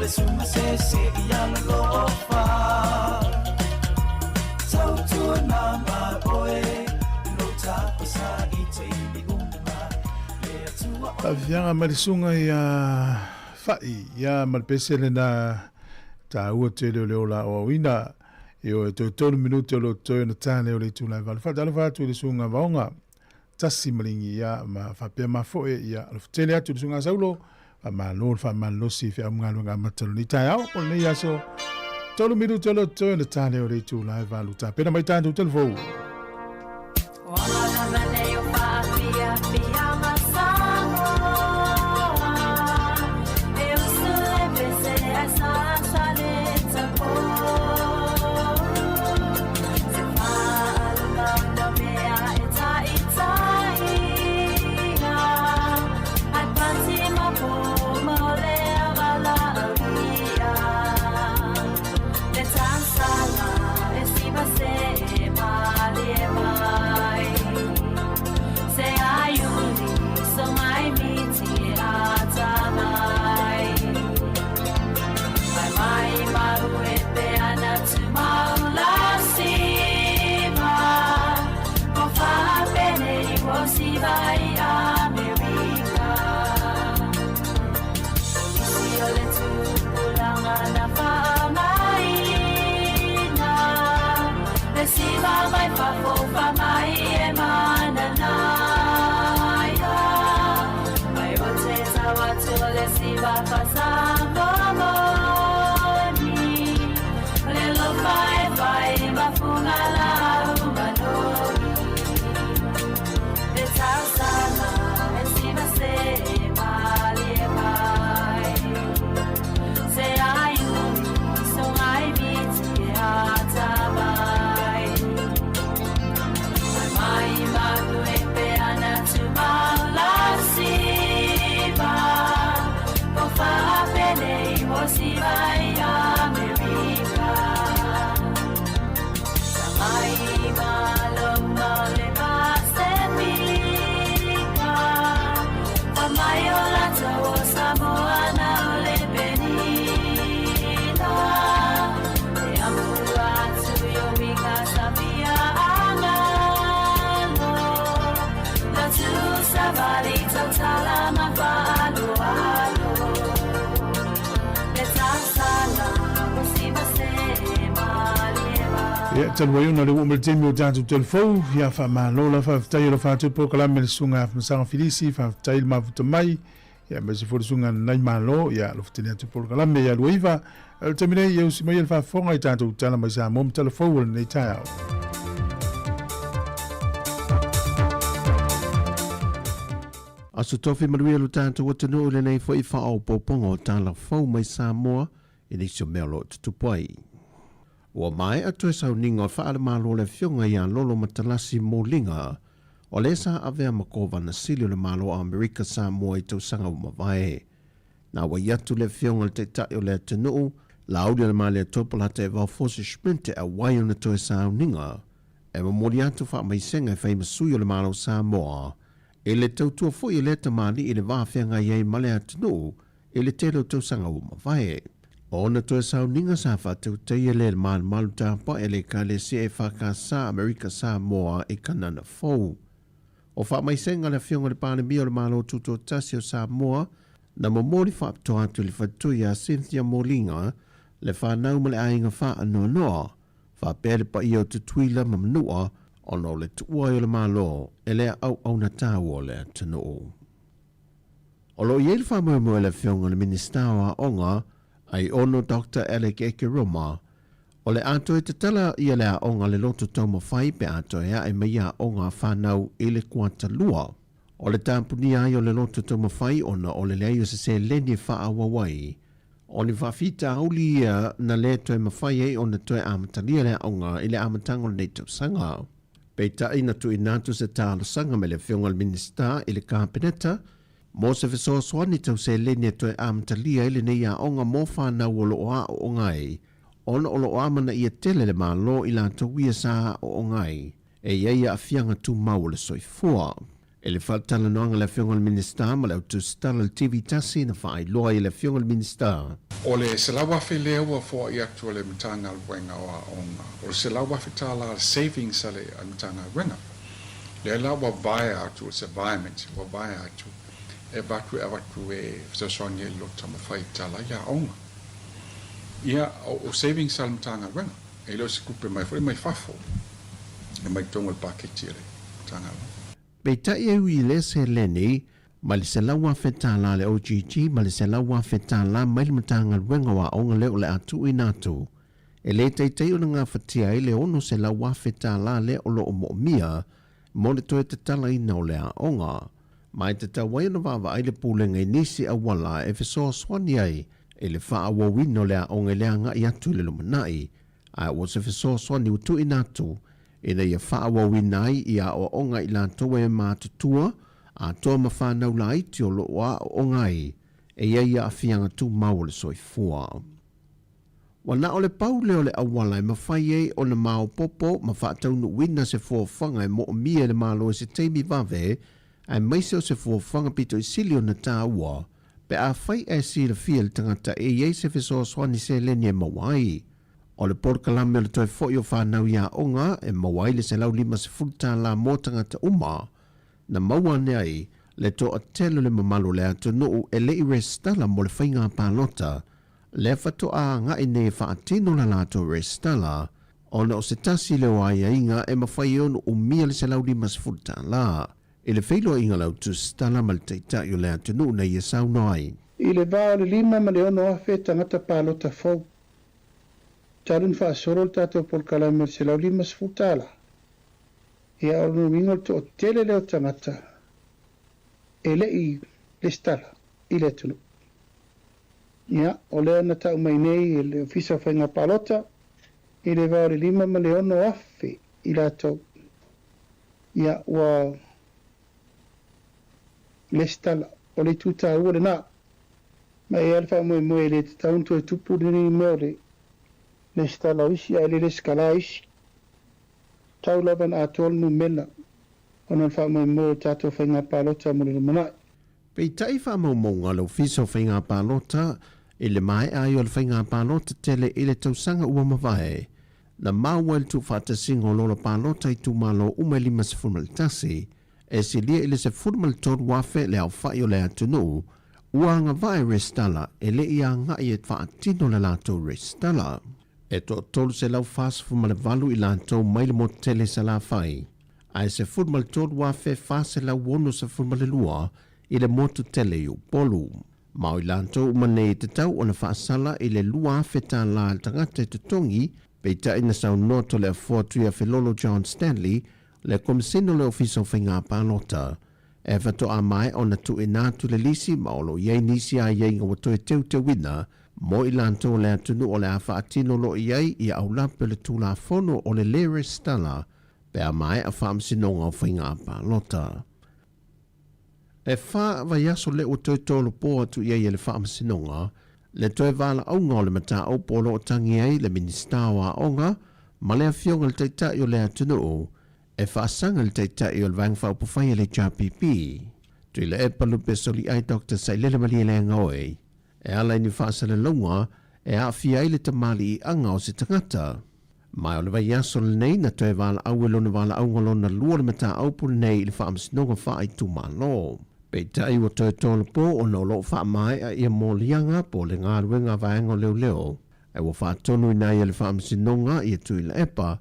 Suma se ia lofa tau tu na Avianga malisunga ya fai ya malpesele na ta ua tele leo la o wina yo to tolu minuto lo to na tane o le tula val fa dalo fa tu le sunga vaonga tasi malingi ya ma fa pe ma fo ya lo tele atu le sunga saulo ma lo fa ma lo si fa mga lo nga matalo ni ta ya o ne ya so tolu minuto lo to na tane o le tula val ta pe na mai tanto telefo Talwayuna le umel temi tanto telefo ya fa malola fa tayo fa tu proclame sunga fa filisi fa tayo ma mai ya mesi for sunga nai malo ya lo teni tu proclame ya luiva el termine ya usimayel fa fonga tanto tala ma sa mom telefo ne tayo aso tofi maruia lo tanto o tano le nei fo I fa o popongo tala fo mai sa moa ini so melo tu pai. Ua mai atu e sauninga o whaare malo le fionga ia lolo matalasi molinga o le sa avea makova na sili le malo a Amerika sa mua I tau sanga umawai. Na wa iatu le fionga le te tai o le atunuu, la audi le male topola te vau fosi sprinte a wai o na tu e sauninga, e mamori atu wha mai senga e whai masui o le malo sa mua, e le tautua fo I le tamali I le wawhianga iei male atunuu, e le telo tau sanga umawai. Ona to sauninga sa fatu te ele man maluta pa ele kale se e whakasa Amerika sa moa e kanana fau. O wha mai senga le fionga le pane mio le malo tuto tasio sa moa na momori wha apto atu le fatu ya Cynthia Molinga le whanau male ainga wha anua noa wha pere pa i o te tuila mamnua ono le tuua i le malo e lea au na tau o le atunuu. O lo i ele wha mua le fionga le ministawa onga ai ono Dr. Alec Ekeroma, o le ato e te tala ia lea onga le loto tau mawhai pe ato ea e meia onga whanau e le kuata lua. O le tāpuni ai o le loto tau mawhai ona o le leo se leni wha wawai. O ni whawhita auli ia na le toe mawhai e ona toe amatalia lea onga i le amatango nei tau sanga. Pei tai na tu inatu se tālo sanga me le whionga minista i le kāpeneta, mo se fesoa swani tau se lene toi amatalia ili nei a onga mo whanau o loa o ngai. Ona o loa mana ia tele le malo i la tawia sa o ngai. E iei a fianga tu mau le soifua. E le whatala noanga le whionga minista ma le autu stala le TV tasi na whai loa i le whionga minista. O le se lawa whi lea ua fua i atu le mtanga wenga o a onga. O se lawa whi tala savings ale a mtanga wenga. Le lawa vai atu, se environment, wa vai atu. e watu e fisosoni e lo tamawhai tala ia onga. Ia o savings sal mtanga wenga. E lo se kupe mai fwere mai fafo. E mai tonga paketi ele tanga wenga. Peitai e ui le se leni, ma le se laua whetala le OGG, ma le se laua whetala mai le matanga wenga wa onga leo le atu i natu. E le teitei o ngā whatia i le ono se laua whetala le o lo o mo mia, mo le toe te tala ina o le a onga. Mai te tawai na wawa ai le pūlenga i nisi a wala e fisoa swani ai, e le wha wawino le a onga le anga i atu le lumanai, a o se fisoa swani utu i natu, e na ia wha wawinai i a o onga i la toa e mātutua, a toa mawhanau la iti o loa o ngai, e ia a fianga tu mau le soifua. Wana o le pau leo le awala e mawhai e o na mao popo, ma whaataunu wina se fuawhanga e mo o mia le malo e se teimi vave, ai maise o se fuawhanga pito i sili o na tā ua, pe a whai e si le fia le tangata e iei se fiso swani se leni e mawai. O le porkalame o le toi fo o whanau ia onga, e mawai le se lau lima se fulta la mo tangata uma, na mawane ai, le to a telo le mamalo le ato nuu e le i restala mo le whainga pālota, le fato a nga i ne whaatino la lato restala, o na o se tasi leo ai a inga e mawhai onu umia le se lau lima se fulta la. I le whailo inga lau tu stala ma le teitai o le ato nuu na ia sau noi. I le vā le lima ma le ono afe tangata pālota fau. Tarun wha soro le tātou polkalame se lau lima se fulta la. Ia o wingo to o tele leo tangata. E le i le stala, i le tunu. Ia, o lea na tau mai nei e le ofisa whainga palota, i le vāre lima ma le ono afe i la tau. Ia, ua le stala, o le tuta ua le nā. Ma e alfa moe le taunto e tupu ni meo le stala isi, a le skala isi. Tau laban a tol nu mela, ona alfa moe tato whainga palota mo le manai. Pei tai wha maumonga le ofisa whainga palota, e le mai ai o le whainga pālota tele i le tausanga ua mawai. Na maua il tu whaatasinga o lola pālota i tu malo uma lima se fulmalitasi, e si lia i le se fulmalitor wafe le au whai o le atunu, ua anga vai restala e le ia ngai e whaatino le lato restala. E to tolu se lau fasa fulmale valu i lato mai le mo tele sa la whai. Ai se fulmalitor wafe fasa lau wono se fulmale lua i le motu tele i upolu. Mau i lanto umanei te tau o na whaasala i le lua wheta la tangata te tongi, pei ta ina sau noto le afuatuia Filolo John Stanley, le komisino le ofiso whainga pālota. E whato a mai o na tu e nātu le lisi maolo iei nisi a iei ngā watoe teu te wina, mo i lanto le atunu o le a whaatino lo iei i au lape le tūla fono o le lere stala, pe a mai a whaamsinonga o whainga pālota. E wha vai aso le o toi tolo po atu iei e le wha amasinonga, le toi wala aunga o le mata au polo o tangi ei le ministawa onga, ma le a fionga le teitai o le atunu, e wha asanga le teitai o le vangwha upufai le JPP. Tui le e palupe soli ai Dr. Sailele Malia le angoe, e ala ini wha asale lunga, e a fia i le tamali i anga o se tangata. Mai o le vai aso le nei na toi wala au e lona wala aunga lona lua le mata au pulu nei i le wha amasinonga wha ai tu malo. Pei tai wa toi tolo po o no lo wha mai a ia mo lianga po le ngā ruenga vaenga leo leo. E wa wha tonu ina ia le wha amasinonga ia tui la epa,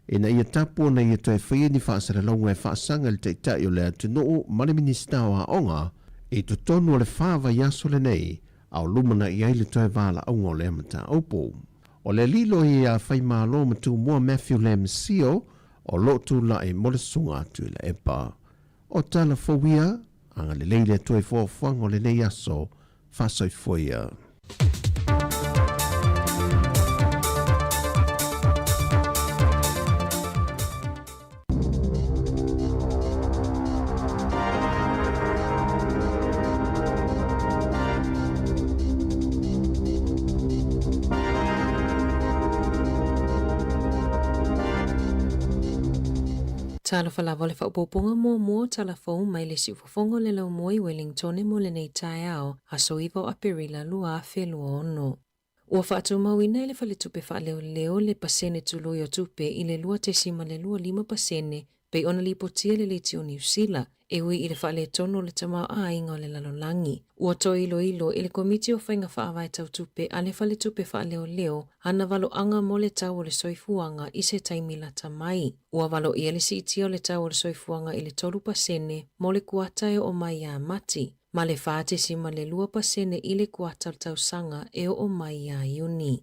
ina ia tapu na ia toi whaia ni wha asara longa e wha asanga le teitai o le atunuu ma le ministawa onga, e tu tonu o le wha vai aso le nei, au lumana ia le toi wala aunga o le amata aupo. O le lilo ia whai malo matu mua Matthew Lemsio, o lo tu la e mo le sunga tui la epa. O tala fawia, anga le leile toi fōwhanga o le nei aso, whasoi foia. Tala falava le whaupoponga mua tala fau mai le siufafongo le lau moi Wellington mo le nei tae ao a soiva o aperila lua a whelua ono. Ua whaatu mawina le whale tupe whaleo leo le pasene tuloi o tupe i le lua tesima le lua 5 pasene pe ona li potia le leitio New Zealand e ui i le wha le tono le tamau a inga o le lalolangi. Ua toi ilo i le komiti o whainga whaawai tau tupe a le whale tupe wha leo ana valo anga mo le tau o le soifuanga i se taimila tamai. Ua valo i le siiti o le tau o le soifuanga i le 3% mo le kuatai o mai a mati. Ma le whaate si ma le 2% i le kuata tau sanga e o mai a iuni.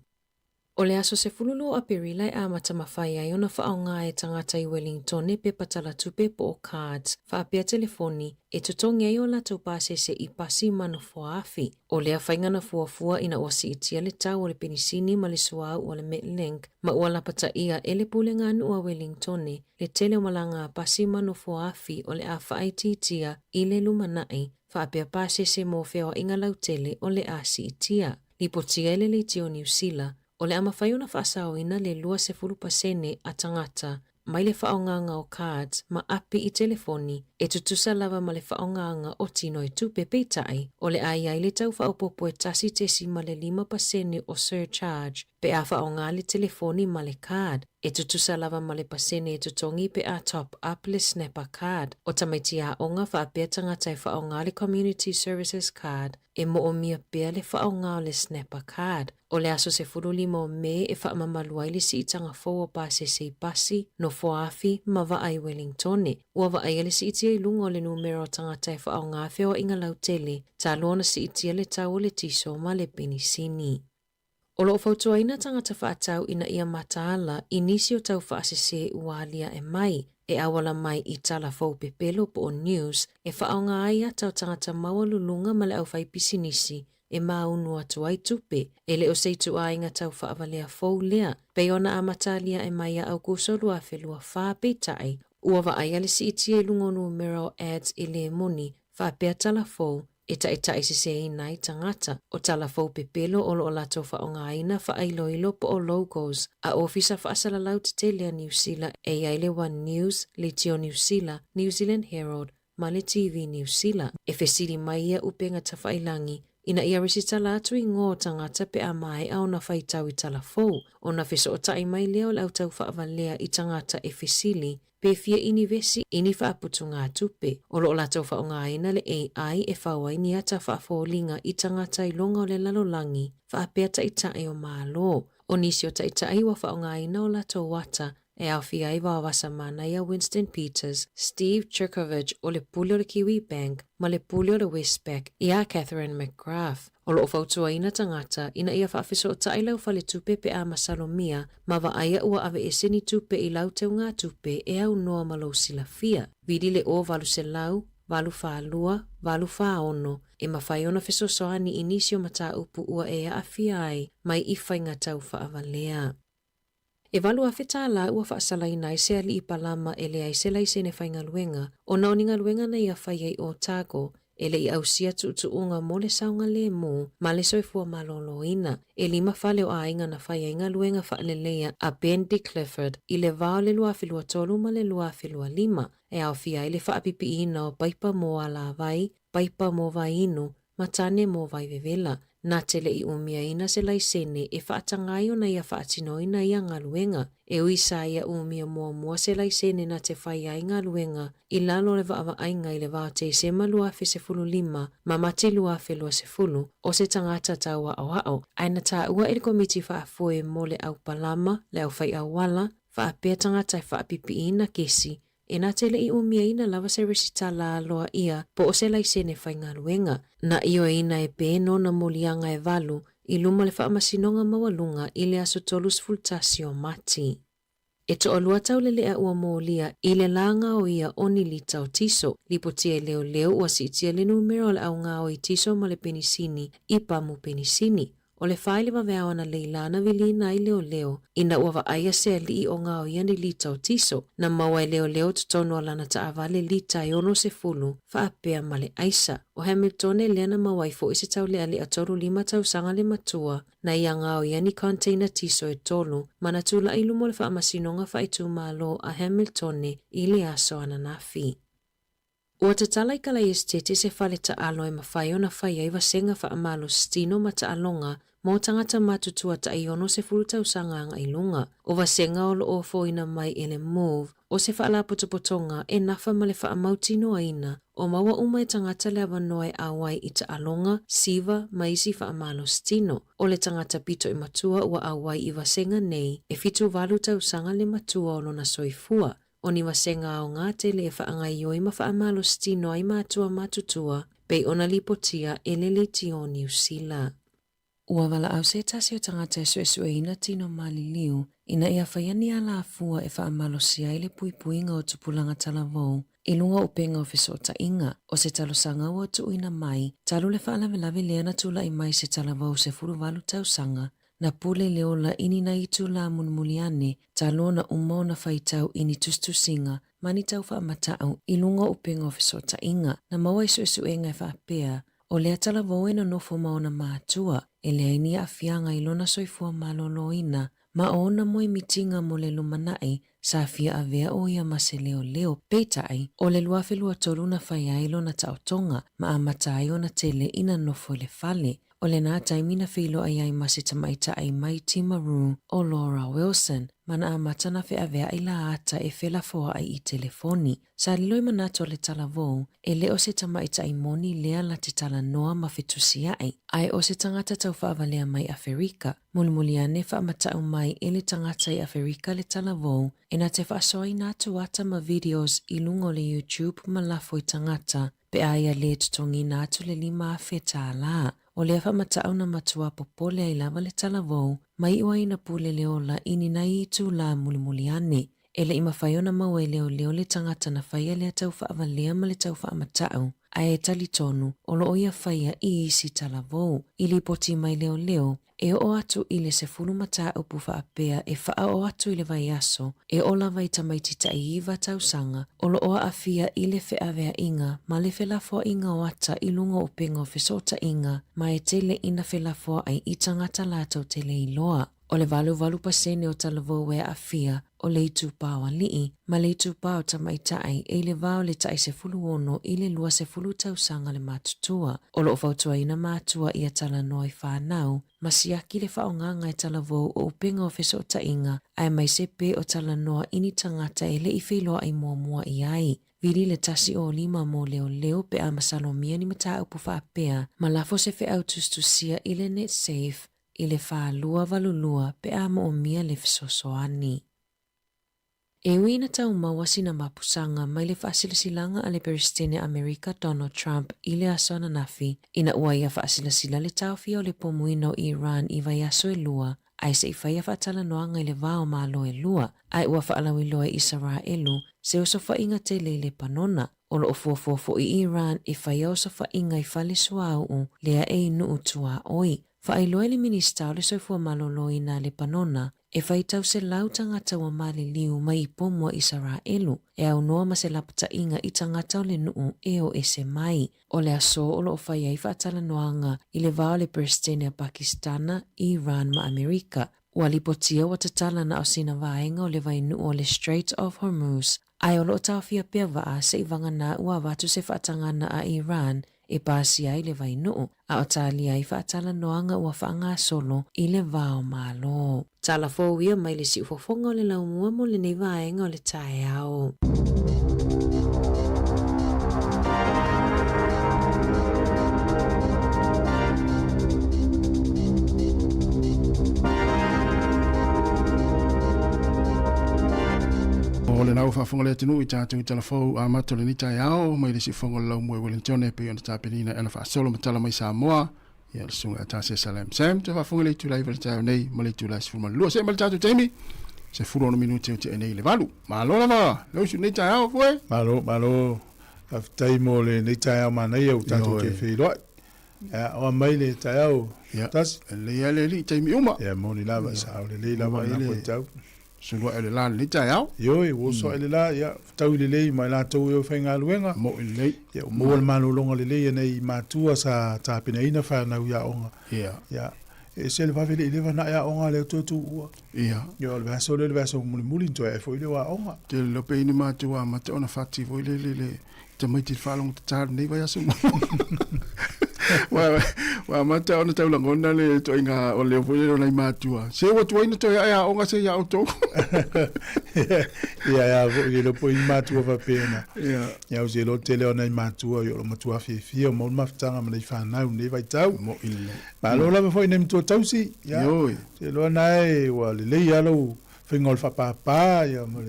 O le aso se fululu a perilai a matamawhai ai ona whaonga e tangata i Wellington e pe patala tupe po o cards, whaapea telefoni, e tutongi ai o la tau pase se i pasi manu foafi. O lea whaingana fuafua ina ua si itia le tau o le penisini ma le suau o le Metlink, ma ua lapata ia e le pulenga anu a Wellington le tele o malanga a pasi manu foafi o le a whaititia i le lumanai, whaapea pase se mo feo inga lautele o le a si itia. Lipotia ele le tio New Zealand, o le amawhaiona whaasauina le 20% a tangata mai le whaonganga o cards ma api i telefoni e tutusa lava ma le whaonganga o tino i tupe peitai o le ai le tau whaopopo e tasi tesi ma le 5% o surcharge pe a whaonga le telefoni ma le card e tutusa lava ma le pasene e tutongi pe a top up le snapper card o tamaiti a onga whaapea tangata i whaonga le community services card e mo o mia pea le whaonga o le snapper card. O le aso se furuli mo me e whaamamaluai le si itanga fōa pase se pasi no foafi ma va ai Wellington. Ua va ai le si itia i lunga o le numero tangata e whaonga feo inga lautele ta luona si itia le tau le tiso ma le penisini. O lo fautua ina tangata whaatau ina ia mataala inisi o tau whaasese ualia e mai. E awala mai i tala fau pepelo po o news e whaonga ai a tau tangata mawalulunga ma le au whai pisinisi e maunu atu ai tupe e le o seitu a inga tau whaavalea fau lea pe ona a matalia e mai a au kusolua whelua wha peitai ua wa ai ale si itia i lungo numero ads i le moni wha pea tala fau e tai se se nai tangata o tala fau pepelo o lo lato whaonga aina wha ailoilo po o logos a ofisa wha asala lau te telea New Zealand e aile One News, le tio New Zealand, New Zealand Herald, ma le TV New Zealand. E fesiri mai ia upenga ta whailangi ina ia resi tala atu i ngō tangata pe a mai au na whaitau i tala fau o na feso o tai mai leo lau tau whaavalea i tangata e fesili pe fia inivesi ini whaaputunga tupe. O lo lato whaonga aina le AI e whawai ni ata whaafolinga i tangata i longa o le lalolangi whaapea taitai o malo. O nisi o taitai wa whaonga aina o lato wata e au fia i wawasa mana ia Winston Peters, Steve Cherkovich o le puli o le Kiwi Bank ma le puli o le Westpac ia Catherine McGrath. O lo fautua ina tangata ina ia whaafiso o tailau whale tupe pe a masalomia ma wa aia ua ave eseni tupe i lau teo ngā tupe e au noa malo sila fia. Vidi le o valu se lau, valu whaalua, valu whaono e mawhaiona fiso soani inisio mata upu ua e a fia ai mai i whainga tau whaavalea. E valu a whetala ua whaasalaina i se ali i palama e le ai se lai sene whainga luenga o naoninga luenga na ia whaiei o Tago e le i au sia tuutuunga mo le saunga le mo ma le soifua maloloina e 5 whale o ainga na whaiei ngā luenga whaalelea a Ben D. Clifford i le vao le lua whilua tolu ma le lua whilua 5 e au fia i le whaapipi ina o paipa mo ala vai, paipa mo vai inu, matane mo vai vevela. Nā tele i umia ina se lai sene e whaatangai o na ia whaatinoina ia ngā luenga. E uisa ia umia mua se lai sene na te whai ai ngā luenga i lalo le wa ainga i le wā te se malua fe se fulu 5 ma mati lua fe lua se fulu o se tangata taua au au. Aina tā ua e le komiti whaafoe mo le au palama, le au whai au wala, whaapea tangata e whaapipi ina kesi. E nā tele i umia ina lava se resita la aloa ia po o se lai sene whai ngā luenga. Na io ina e pēno na molianga e valu i luma le whaamasinonga mawalunga i le aso tolus fultasio mati. E to olua tau le lea ua molia i le langa o ia oni li tau tiso, lipotia leo ua si itia le numero le au ngā o i tiso ma le penisini i pamu penisini. O le whaile waweawa na leilana vilina i leo, ina ua wa aia se li o ngā o iani li tau tiso, na maua leo tutono alana ta avale li tai ono se fulu, whaapea ma le aisa. O Hamilton e leana mawaifo i se tau le ali a toru 5 tau sanga le matua, na ia ngā o iani container tiso e tolu, mana tula ilu mo le whaamasinonga whaitu malo a Hamilton i le aso ananafi. Ua te tala i kala estete se whale ta alo e mawhai o na whai eiwa senga wha amalo stino ma ta alonga mo tangata matutua ta iono se fulu tausanga anga ilunga. O vasenga o lo ofo ina mai ele move, o se faala potopotonga e nafa male faa mautino aina, o maua umai tangata le avanoai awai ita alonga, siva, maisi faa malo stino, o le tangata pito i matua ua awai i vasenga nei, e fitu valu tausanga le matua o lona soifua, o ni vasenga au ngate le e faa ngai oi ma faa malo stino ai matua matutua, pei ona lipotia e lele tio New Zealand. Ua wala au se tasi o tangata e sue ina tino maliliu, ina ia whaiani ala afua e wha amalo sia ile puipuinga o tupulanga talavou, ilunga upenga o fesota inga, o se talosanga ua tu ina mai, talu le wha alavelave leana tula i mai se talavou se furu valu tausanga, na pule leola ini na itu la munmuliane, talo na umau na whaitau ini tustusinga, mani tau wha amatau, ilunga upenga o fesota inga, na maua sue ngai wha apea, o lea talavou e no nofo maona maatua, e lea ini a fianga ilona soifua maloloina, ma ona moe mitinga mo le lumanai, sa fia avea o ia mase leo peitai, o le luafelua tolu na whaiai lona taotonga, ma amatai o na tele ina nofo le fale, o le nā taimina whilo ai ai mase tamaita ai mai Timaru o Laura Wilson, mana amata na whea vea i la ata e whela foa ai I telefoni. Sa liloi manato le talavou, e le o se tamaita ai moni lea la te tala noa ma fetusia ai o se tangata tau whaavalea mai Afrika. Mulmuliane wha amata mai e le tangata i Afrika le talavou, e na te whaasoi nā tuata ma videos I lungo le YouTube ma lafo I tangata, pe aia le tutongi nā tu le lima a wheta la. O lea whamatau na matua popole ai lava le talavou, mai iwa ina pule leola ini na I tu la mulimuliane. Ele ima whaiona maue leo le tangata na whaia lea tau whaavalea ma le tau whaamatau, a e tali tonu, o lo oia whaia I isi talavou. Ili poti mai leo, e o atu I le se fulu mata upu whaapea e wha o atu I le vai aso, e o la vai tamaiti ta iiva tausanga, o lo oa afia I le wheawea inga, ma le whelafua inga o ata I lunga upenga o whesota inga, ma e tele ina whelafua ai I tangata latau tele iloa. O le valu pasene o talavou wea afia, o le itu pāwa lii, ma le itu pāo tamaitai e le vao le tai se fulu ono I le lua se fulu tausanga le matutua. O lo fautua ina matua I a tala noi whanau, ma siaki le whaonganga e talavou o upenga o whesota inga, ai mai sepe o tala noa ini tangata e le I whiloa ai mua I ai. Viri le tasi o lima mo leo pe a masalomia ni mata upu whaapea, ma lafo se whe au tustusia I le net safe, I le whaalua valulua pe a mo o mia le fisosoani. E wina tau mawasi na mapusanga mai le whaasilasilanga a le Peristene Amerika Donald Trump I le aso na nafi, ina ua ia whaasilasila le tauwhia o le pomuino Iran I vai aso e lua, ai se I whaia whaatala noanga I le vao malo e lua, ai ua whaalawi loa Israelu, se osofa inga te le panona, o lo ofuafofo I Iran I whaia osofa inga I whale suau lea e inu utua oi. Whaailoa le minista o le soifua maloloi na le panona, e whaitau se lau tangata wa mali liu mai I pomua Israelu, e au noa ma se lapata inga I tangata o le nuu e o ese mai. O le aso o lo whaia I whaatala noanga I le vao le Peristene Pakistana, Iran ma Amerika. Ua lipotia wa tatala na o sina vaenga o le vai nuu o le Strait of Hormuz. Ai o lo tawhia pia waa se I vangana ua watu se whaatangana a Iran, e pasi ai le vai nuu, a o tali ai whaatala noanga ua whaanga solo I le vao malo. Tala fōwia mai le si ufofonga o le laumua mo le nei vaenga o le tae ao. O le nau whafonga le tinu I tātou I talafou a mato le nitai ao, mai le si whafonga lau mwe Wellington e pe ona tāpenina ena whaasolo matala mai Samoa, ia le sunga a tāse Salam Sam, te whafonga le tūlai vale tāo nei, ma le tūlai sifurma lua, se ma le tātou teimi, se furu ono minute o te enei le valu. Malo lava, lau su nitai ao koe? Malo, aftai mo le nitai ao manai au tātou ke whiroi. O mai le tai ao, tas? Le li teimi uma. Ia moni lava, sao le lava na koe tau. Sulu ele la le tai ao. Yo, wo so ele la ya tau le mai la tau yo fenga luenga. Mo le. Ya mo le manu longa le nei matua sa tapina ina fa na ya onga. Ya. E se le va vele le va na ya onga le tu. Ya. Yo le va so muli to e fo ile wa onga. Te lo pe ni matua ma te ona fati fo le te mai te falong te tar nei va ya so. Wa mata ona tau langona le to inga o le fo le na matua. Se wa tu ina to ya o nga se ya o to. Ya le po matua va pena. Ya o se lo tele ona matua yo lo matua fi mo mafutanga ma le fa na ne vai tau mo ile. Ba lo la fo ina mto tau si. Ya. Se lo na e wa le ya lo fingol fa pa ya mo.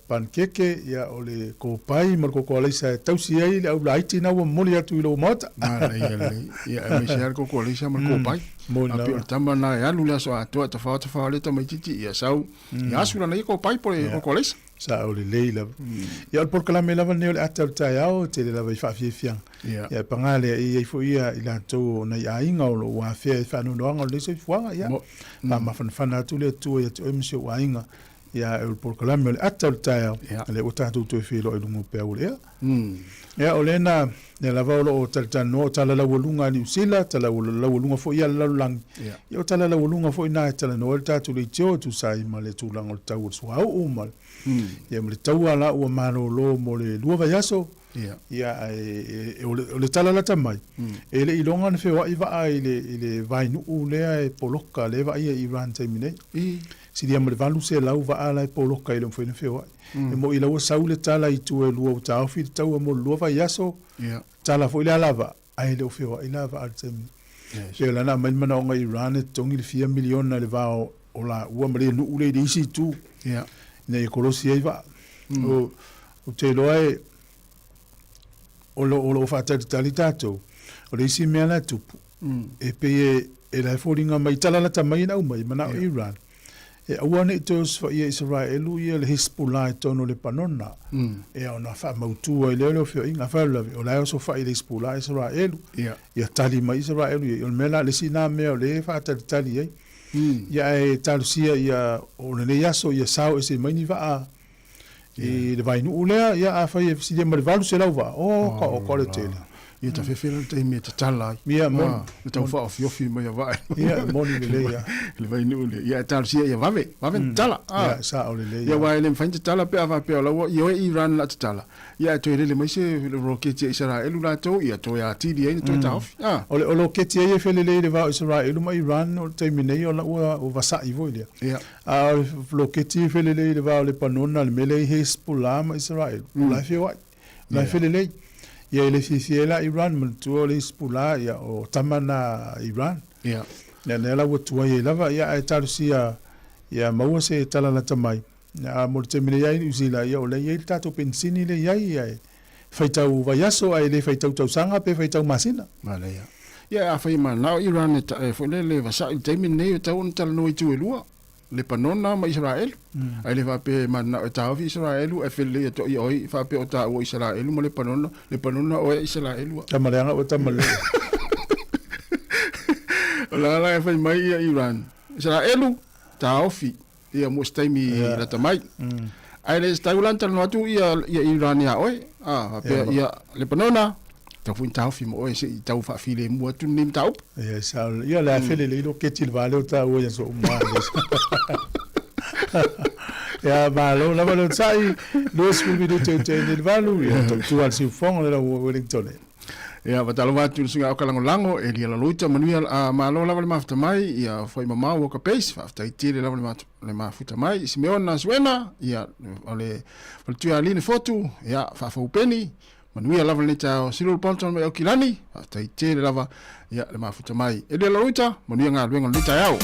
Pankeke ya o le kopai ma ko le sa tau si ai le au laiti na mo le atu lo mota. Ya me share ko le sa ma kopai. Mo na tama na ya lu la so atu ta fa le ta mai titi ya sau. Ya sura na ko pai por ko le sa o le leila. Ya por kala me lava ne le atu ta ya o te le lava fa fiang. Ya pangale i fo ia ila to na ya inga o wa fa no ngo le se fuanga ya. Ma fan tu le tu ya to mse wa inga. Ya el por kalame le atal taia le o tatu to filo e lungo pe ole ya olena ne lava o talta no tala la wolunga ni sila tala la wolunga fo ya la lang ya tala la wolunga fo ina tala no tatu le tio tu sai ma le tu lang o tau so au mal ya me tau ala o mano lo mo le luva yaso ya o le tala la tamai ele ilonga ne fe wa iva ile vai nu le poloka le va ia Iran termine si dia mo valu se lau va ala polo kai lo foi no feo e mo ila o saule tala i tu e lua ta ofi tau mo lua va yaso tala foi la lava ai le feo ila va altem se la na men mana nga Iran e tongi 4 million na le va o la o mo le nu le disi tu ne kolosi ai va o te lo ai o lo fa tali tato o le si me ala tu e pe e la foringa mai tala la tamai na mai mana Iran e awane tos fa ia Israel ia le Hezbollah tono le panona e ona fa mautua ile le fio inga fa la o la so fa ile Hezbollah Israel ia tali mai Israel ia mela le sina me le fa tali ai ia e talusia ia o le yaso ia sao ese mai ni va e le vai nu le ia a fa ia si de mal se la va o ko le tele ia ta fefela te me te tala ia mo ta fa of yofi mai vai ia mo ni le ia le vai nu le ia ta sia ia vave tala ia sa o le ia vai le fain te tala pe ava pe la ia Iran la tala ia to le mai se le rocket Israel la to ia to ya ti dia to ta of o le rocket ia fele le va Israel mai Iran o termine o la o va sa i volia ia a rocket fele le va le panona le mele Hezbollah mai Israel la fe wa la fele le ia le fiela Iran tu le Hezbollah ia o tamana Iran ia na la wotua ia lava ia e talusia ia mau se tala la tamai na mo te mine ia usila ia o le ia tato pensini le ia faitau vaiaso ai le faitau tau sanga pe faitau masina mala ia a fai ma na Iran e fo le va sa te mine tau on tala no tu elua le panona ma Israel ai le va pe ma na tau Israel e fele to i oi fa pe o ta o Israel mo le panona o Israel tamalanga o tamale la fai mai Iran Israel tau fi ia mo stai mi la tamai ai le stai ulan no atu ia Iran ia oi pe ia le panona ta fu tau fi mo se tau fa fi le mo tu nim tau ia sa ia la fele le ke til vale ta o ya so ma ya malo la valo sai dos minutos te il valo ya tu al si fong la Wellington ia batalo watu singa o kalango e lia la luita manuia a malo la vale mafta mai ia foi mama o ka pace fa tai tire la vale le mafuta mai Simeona Suena ia ole tu ali ne foto ia fa fa upeni manuia lava le tau Cyril Ponton me o kilani tai tele lava ia le mafuta mai e le luita manuia nga luenga le tau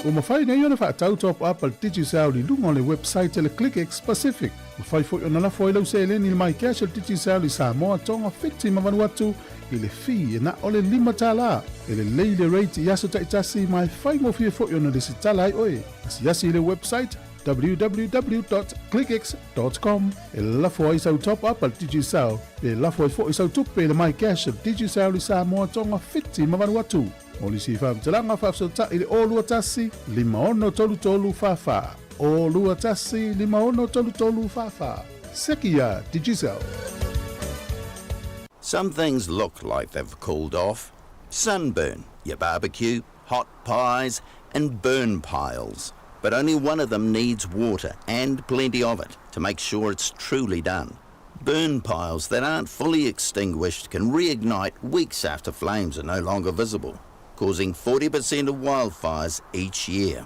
O mawhai nei ona whaatau top up al DigiSaul li lunga le website le ClickX Pacific. Mawhai fo i ona la fo i lau se le ni le mai cash al DigiSaul li Samoa tonga fiti mawanu atu i le fi e na o le 5 tala. E le lei le rate i aso taitasi mai whai mo fie fo i ona le si tala ai oe. Asi asi le website www.clickx.com. E la fo i sau top up al DigiSaul. E la fo i fo i sau tupe le mai cash al DigiSaul li Samoa tonga fiti mawanu atu. O li si whaamtalanga whaafsota i le o lua tasi, 5 tolu whawha. O lua tasi, 5 tolu whawha. Sekia DigiSaul. Some things look like they've cooled off. Sunburn, your barbecue, hot pies, and burn piles. But only one of them needs water, and plenty of it, to make sure it's truly done. Burn piles that aren't fully extinguished can reignite weeks after flames are no longer visible, causing 40% of wildfires each year.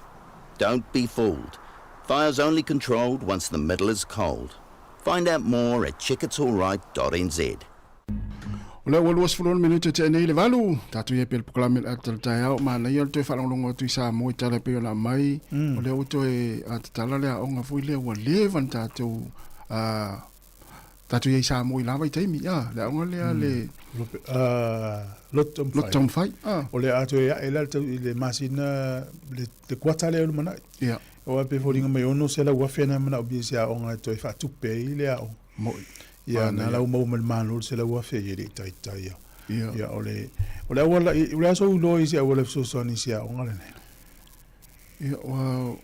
Don't be fooled. Fire's only controlled once the middle is cold. Find out more at checkitsallright.nz. Ola wal was fulon minute te nei le valu tatu ye pel proklamen atal taiao ma na yel te falongo tu sa mo tala pe la mai ole o to e atala le onga fuile wa levan tatu tatu ye sa mo la vai taimi ya le onga le lotom fai ole ato ya ela le masina le kwatale o mana ya o pe folinga mai ono se la wa fena mana obisia onga to fa tupe ile a mo ya na la mo manu se la wa fe ye tai tai ya ole wala so lo isi a wala so so ni sia onga le ya wa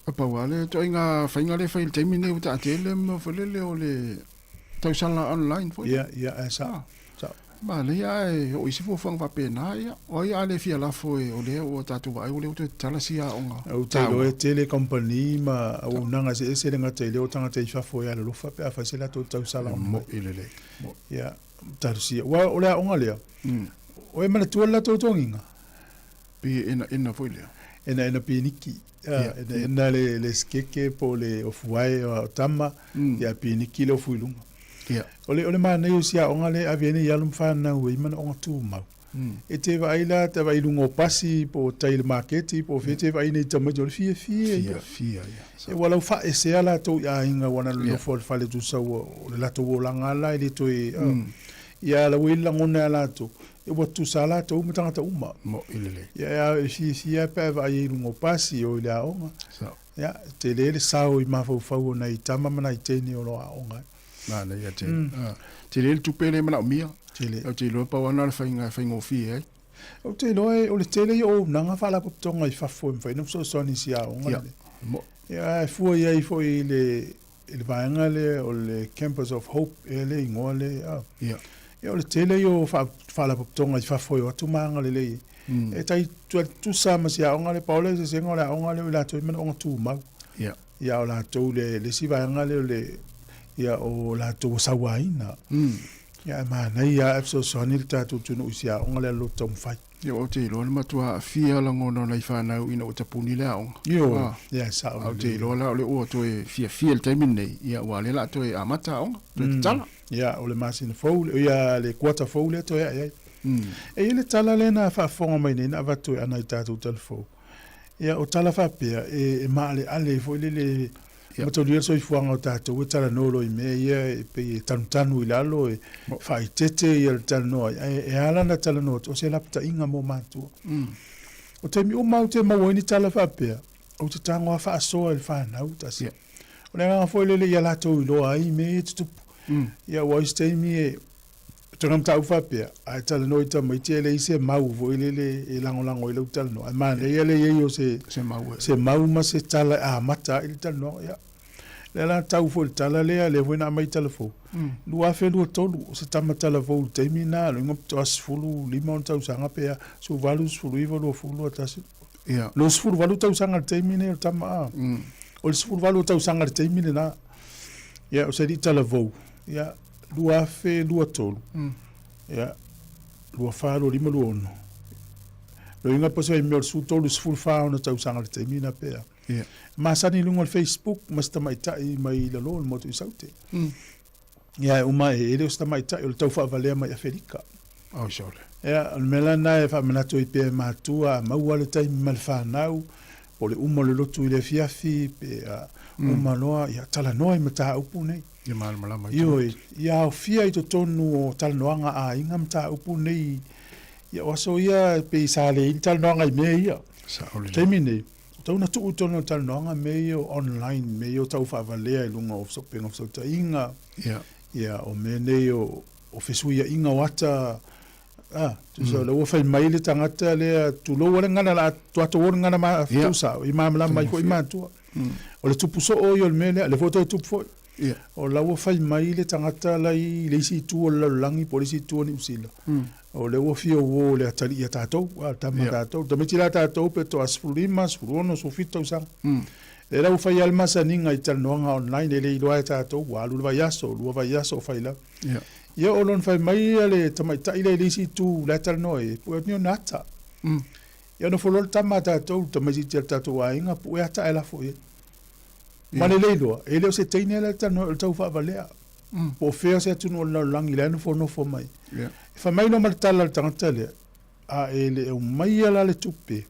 apa wale to inga fainga le fail termine uta tele mo folele ole tau sala online fo ya esa ma le ya o isi fo fang va pena ya o ya le fia la fo ole o tatu vai ole o tala sia onga o te lo tele company ma o nanga se lenga tele o tanga te fa fo ya lo fa pe fa se la to tau sala mo ilele ya tatu sia wa ole onga le o e mana tu la to tonginga pi ina fo ile ina piniki ina le skeke po le ofuai o tama ya piniki lo fuilunga ole ma nei sia onga le aviene ya lum fa na we man onga tu ma e te vai la te vai lungo pasi po tail market po fete vai nei tama jol fie ya e wala fa e se ala to ya inga wana lo fo fa le tu sa o le la to la ngala ile to ya la we la ngona la to e wa tu sala to mutanga ta uma mo ilele ya si ya pe vai lungo pasi o ile onga ya te le sa o ma fo fa o nei tama mana i teni o lo onga na le ya te le tu pele mana mia o te lo pa wana fainga fi o te lo o le tele o nanga fala po tonga I fa fo no so ni sia onga ya fu ya I fo ile vaanga le o le Campus of Hope ele ngole ya o le tele yo fala po tonga I fa fo o tu manga le e tai tu sa ma sia onga le paule se ngola onga le la to mana onga tu ma ya o la to le si vaanga le ya o la to sawaina ya ma na ya so sonil ta tu tu usia onga lo tom fai yo o te lo ma tua fia la ngono na fa na ina o tapuni le on yo ya sa o te lo la le o to e fia el termine ya wa le la to e amata on tala ya o le masin fo ya le quarter fo le to ya e ile tala le na fa fo mai ni na va to ana ta tu telefo ya o tala fa pe e ma ale fo le ma to dio so I fuanga o tato o tala no lo I me ia pe tanu I lalo e fai tete I el tala no e ala na tala no o se lapta inga mo matu o te mi o mau te mau ni tala fa pe o te tango fa so el fa na uta si o le nga fo le ia lato I lo ai me tu ia wa stay mi e tangam tau fa pe a tala no ita mai te le se mau vo le e lango le tala no ma le ia le yo se mau ma se tala a mata il tala no ia le la tau fo tala le wena mai telefo lua fe lu tolu se tama telefo termina lo ngop tos fulu limon tau sanga pe so valus fulu ivo lo fulu tas ya lo fulu valu tau sanga termina tama o fulu valu tau sanga termina na ya o se di telefo ya lua fe lu tolu ya lua fa lo limo lo no lo inga poso I mel su tolu fulu fa ona tau sanga termina pe ma sani lungo Facebook masta mai tai mai la lo mo tu saute ya uma e ele sta mai tai o tau fa valea mai Afrika Au sole. Ia, mela na e whamanatu i pe mātua, maua le taimi ma le whanau, o le uma le lotu i le fiafi, pe uma noa, ia tala noa i mata upu nei. Ia malama. Ioi, ia o fia i to tonu o tala noanga a inga mata upu nei, ia waso ia pe i sale i tala noanga i mea ia. Taimi nei, tau na tuu tono tala noanga mea o online, mea o tau whavalea i lunga o sopeng o sauta inga. Ia, o mea nei o fesuia inga wata, so le wafai mai le tangata le tu lo wala ngana la tu ato wala ngana ma tusa i mamla mai ko i matua o le tupu so o yo le mele le foto tupu fo o la wafai mai le tangata la i le si tu o la langi polisi tu ni usila o le wafi o wo le atali ya tato a tama tato to metila tato pe to asfulima sfurono sufito sa le la wafai al masaninga i tal noanga online le lo tato wa lu va yaso faila ia o lon fai mai ale tamaita ile lisi tu latal noi po ni nata ia no folol tamata to tamaiti tata wa inga po ata ela fo ia male leilo ele se tene la tan no tau fa valea po feo se tu no lang ile no fo mai fa mai no martala tangata le a ele o mai ala le tupe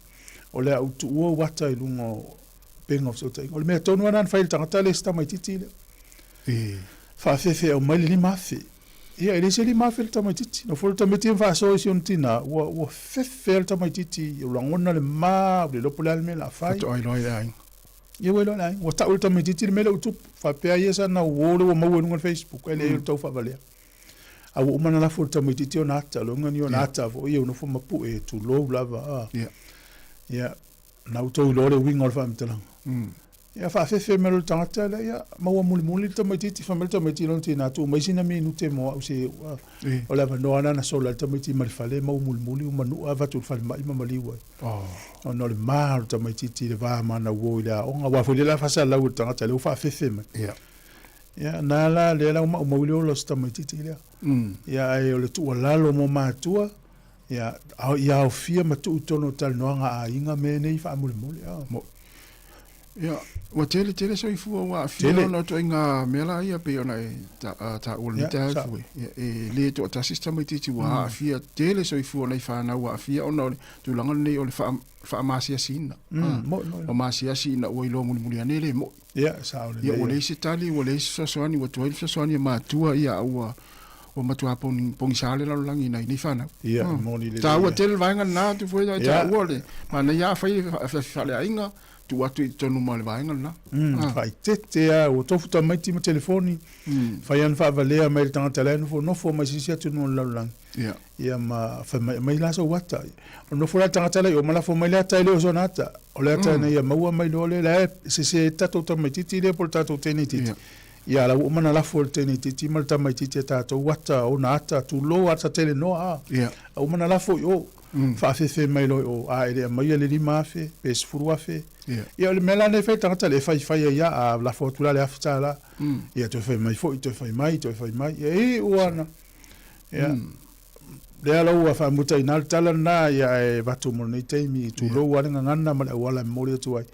o le au tu o wata ilungo pengo so tai o le me tonu anan fai tangata le sta mai titile fa fe o mai li mafi ia ele se li mafel tamaititi no fol tamiti fa so si ontina wo fefel tamaititi o langona le ma le lopolal me la fai to ai loi ai ia we loi wo ta ul tamaititi me le utup fa pe ia sa na wo le mo no Facebook ele to fa valea a wo mana la fol tamaititi o nata lo ngani o nata vo ia no fo mapu e tu lo lava ia na uto lo le wingol fa mtelang ia fa fe me lo tangata la ia maua muli tamaititi fa mel tamaiti lon tina tu mai sina me nute mo au se o la no ana na sola tamaiti mal fale mau muli o manu ava tu fal mai mali wa o no le mar tamaiti le va mana wo ila o nga wa fo la fa sa la u tangata le fa fe me ia na la le la mo mo lo tamaiti le ia ai o le tu la lo mo matua ia o fia matu tono tal no nga inga me nei fa muli mo ia wa tele so ifu wa fia no to inga mela ia pe ona ta ulita fu e le to ta system iti wa fia tele so ifu ona fa na wa fia ona tu langa nei o le fa masia sina o masia sina o ilo muli anele mo ia sa ia o le sitali o le so ani wa to le so ani ma tua ia o matua pong sale la langi nei ni fana ia moni le ta wa tele vanga na tu foi ta o le mana ia fa le inga tu atu i tonu male vaenga na. Fai tete a o tofu ta maiti ma telefoni. Fai an fa valea mai tangata lea no fo mai sisi atu no laulang. Ia ma fa mai la so wata. No fo la tangata lea o mala fo mai lea tai leo zonata. O lea tai na ia maua mai lo le se tato ta mai titi lea pol tato tene titi. Ia la o mana la fo tene titi mal ta mai titi tato wata o na ata tu lo ata tele no a. O mana la fo yo. Fa fe mai lo o a ele mai le li mafe pe sfuru afe ia le mela ne fe tangata le fai ia a la foto la le afta la ia to fe mai fo to fe mai e uana ia le ala ua fa muta ina tala na ia e vatu mo nei teimi tu lo wala ngana ma wala mo le tu ai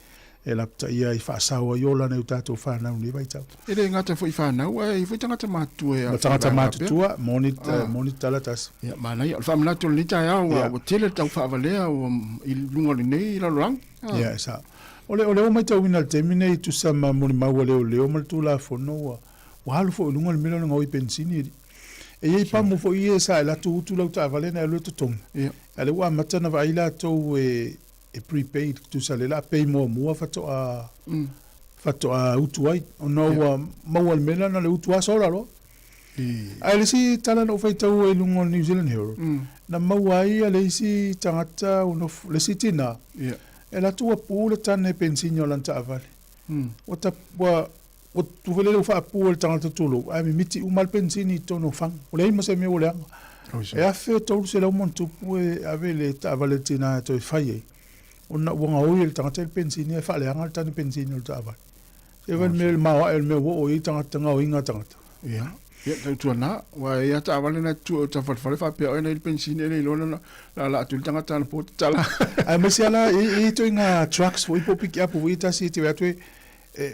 e la pta ia i fa sawa yola ne utato fa na ni vai tau ele ngata fo i fa na e fo tangata matu e tangata matu tua monita la tas ia mana ia fa mna to lita ia o tele tau fa valea o i lunga nei la lang ia sa ole o mai tau ina terminate tu sama mo ma wale o mal tu la fo no wa halu fo lunga le melo ngoi pensini e ia pa mo fo ia sa la tu la ta valena lo to tong ale wa matana va ila to e prepaid tu sale la pay mo fato a utuai o no mawal mela na le utua sola lo ai si tala no fai tau e lungo New Zealand hero na mawai ale si tangata no le sitina e la tua pula tane pensinyo lan ta avale o ta o tu vele fa pula tangata tulo ai miti umal pensini to no fang o le mo se me o le e a fe to se lo montu pu avele ta avale tina to fai ona wanga oil tangata pensini fa le anga tane pensini ta avale e van mel ma el me wo i tangata nga inga tangata ia tu na wa ia ta vale na tu ta fa pe ona il pensini le lona la tu tangata na pot tala ai mesiala i to inga trucks wo ipo pick up wo ita si te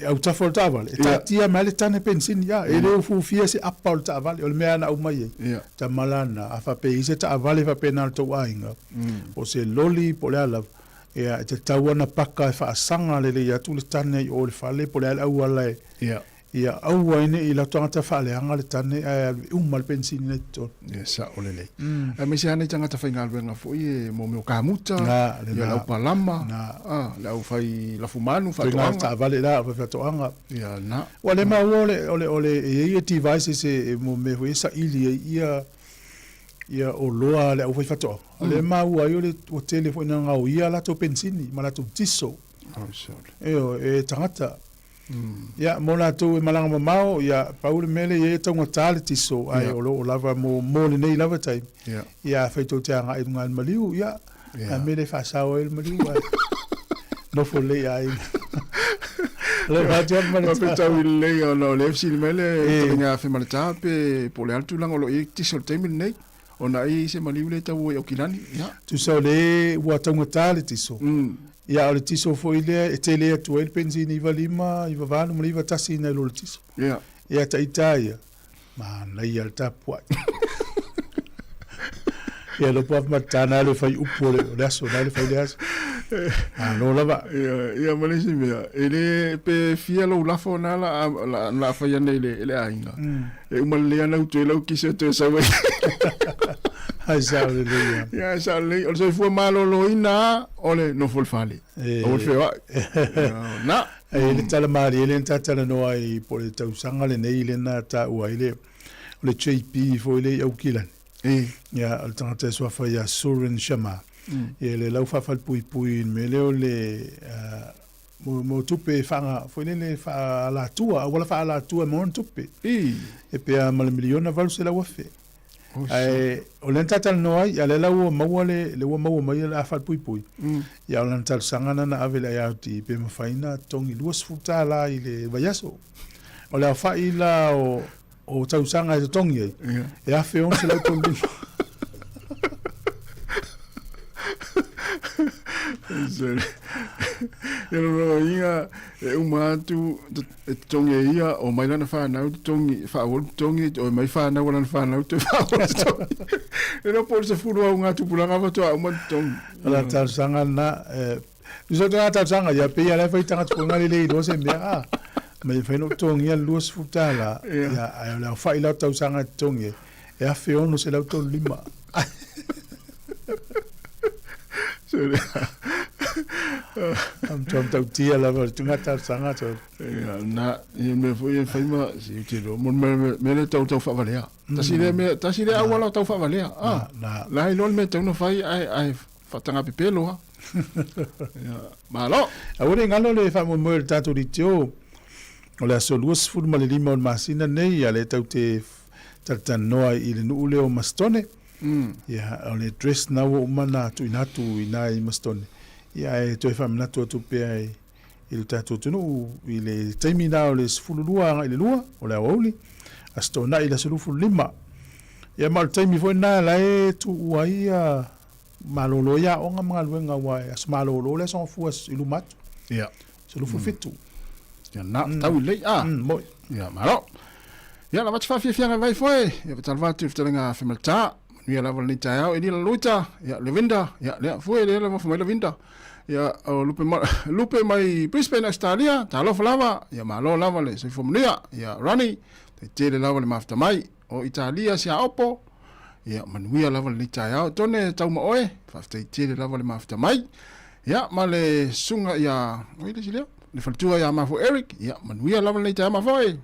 au tafol tavale tia male tane pensin ya ele ufu fia se apal tavale o le mea na umai ta malana afa pe ise tavale fa penal to ainga o se loli po le ala ia te tawana paka fa sanga le ya tu le tane o le fale po le ala wala ia au ine i la tangata fale anga le tane umal pensin ne to sa o le me se ana tangata fa inga wenga fo i mo me kamuta ya la palama la u fai la fumanu fa to vale la fa to anga ya na wale ma ole e devices e mo me ho isa ili ia o loa le u fai fa to le ma u ayo le o telefone nga o ia la to pensini ma la to tiso e tangata ya mona to e malanga mamao ya Paul mele ye tonga tale tiso ai o lava mo le nei lava tai ya feito te anga i ngal maliu ya mele fa sa o el maliu no fo le ai le va te mal pe ta le o le fsi mele nga fe mal ta pe po le altu lango lo i tiso te min nei ona i se maliu le ta o kilani ya tu so le wa tonga tale tiso ia o le tiso fo ile e tele atu el pensini iva lima iva vanu mo iva tasi na lo tiso ia ta itaia ma na ia le tapua ia lo pa matana le fai upo le aso na le fai le aso no lava ia ma le simia ele pe fia lo la fo na la fai ane le ainga e uma le ana utu lo kise te sa we ai sa le ya sa le o se fu malo lo ina ole no fol fale o fe wa na le tala mari le tala no ai po le tau sanga le nei le na ta u ai le JP fo le au kilan ya al tangata so fa ya Surin Shama le lau fa fal pui me le mo tupe fanga fo le fa la tua wala fa la tua mo tupe e pe a mal miliona val se la wafe ai o le tata no ai ya le lau mawale le wo mai la fa pui ya o le tata sangana na avela ya ti pe mafaina tongi luas futa la ile vayaso o le fa ila o tau sanga e tongi e a fe on se la tongi Yo ia e uma tu tongi ia o mai lana fa na tongi fa o tongi o mai fa na wala fa na tu fa o e no por se furu unha tu pulanga va to uma tongi la tal sanga na so ta sanga ya pe ya la fa tanga tu ngali le do se mea mai fa no tongi ya lus futala ya la fa ila ta sanga tongi e a fe on se la to lima am tau tia la tunga ta sanga to na me foi faima si tiro mon me le tau fa valea ta si le awala tau fa valea na la i lol me tau no fai ai fatanga pepelo ya malo awore ngalo le fa mo ta to ritio o le solus fu ma le lima on masina nei ale tau te tartanoa i le nu le o mastone ya ole dress na wo mana tu ina i mastone ya e to fam na to pe ai il tato tunu ile termina o le fululua ile lua o le oli astona ile sulufu lima ya mal taimi fo na la e tu waia malolo ya o nga mga luenga wa as malolo le son fu as ilumat ya sulufu fitu ya na tau le mo ya malo ya la vatfa fia vai foi ya talva tu ftelenga femelta ya la volni tao e la luta ya levinda ya le foi le la foi levinda ya lupe mai Brisbane Australia ta lo lava ya malo lava le se fomnia ya rani te le lava le mafta mai o Italia sia opo ya manuia lava le tao tone tau mo oe fa te le lava le mafta mai ya male sunga ya oile silia le faltua ya ma fo Eric ya manuia lava le tao ma foi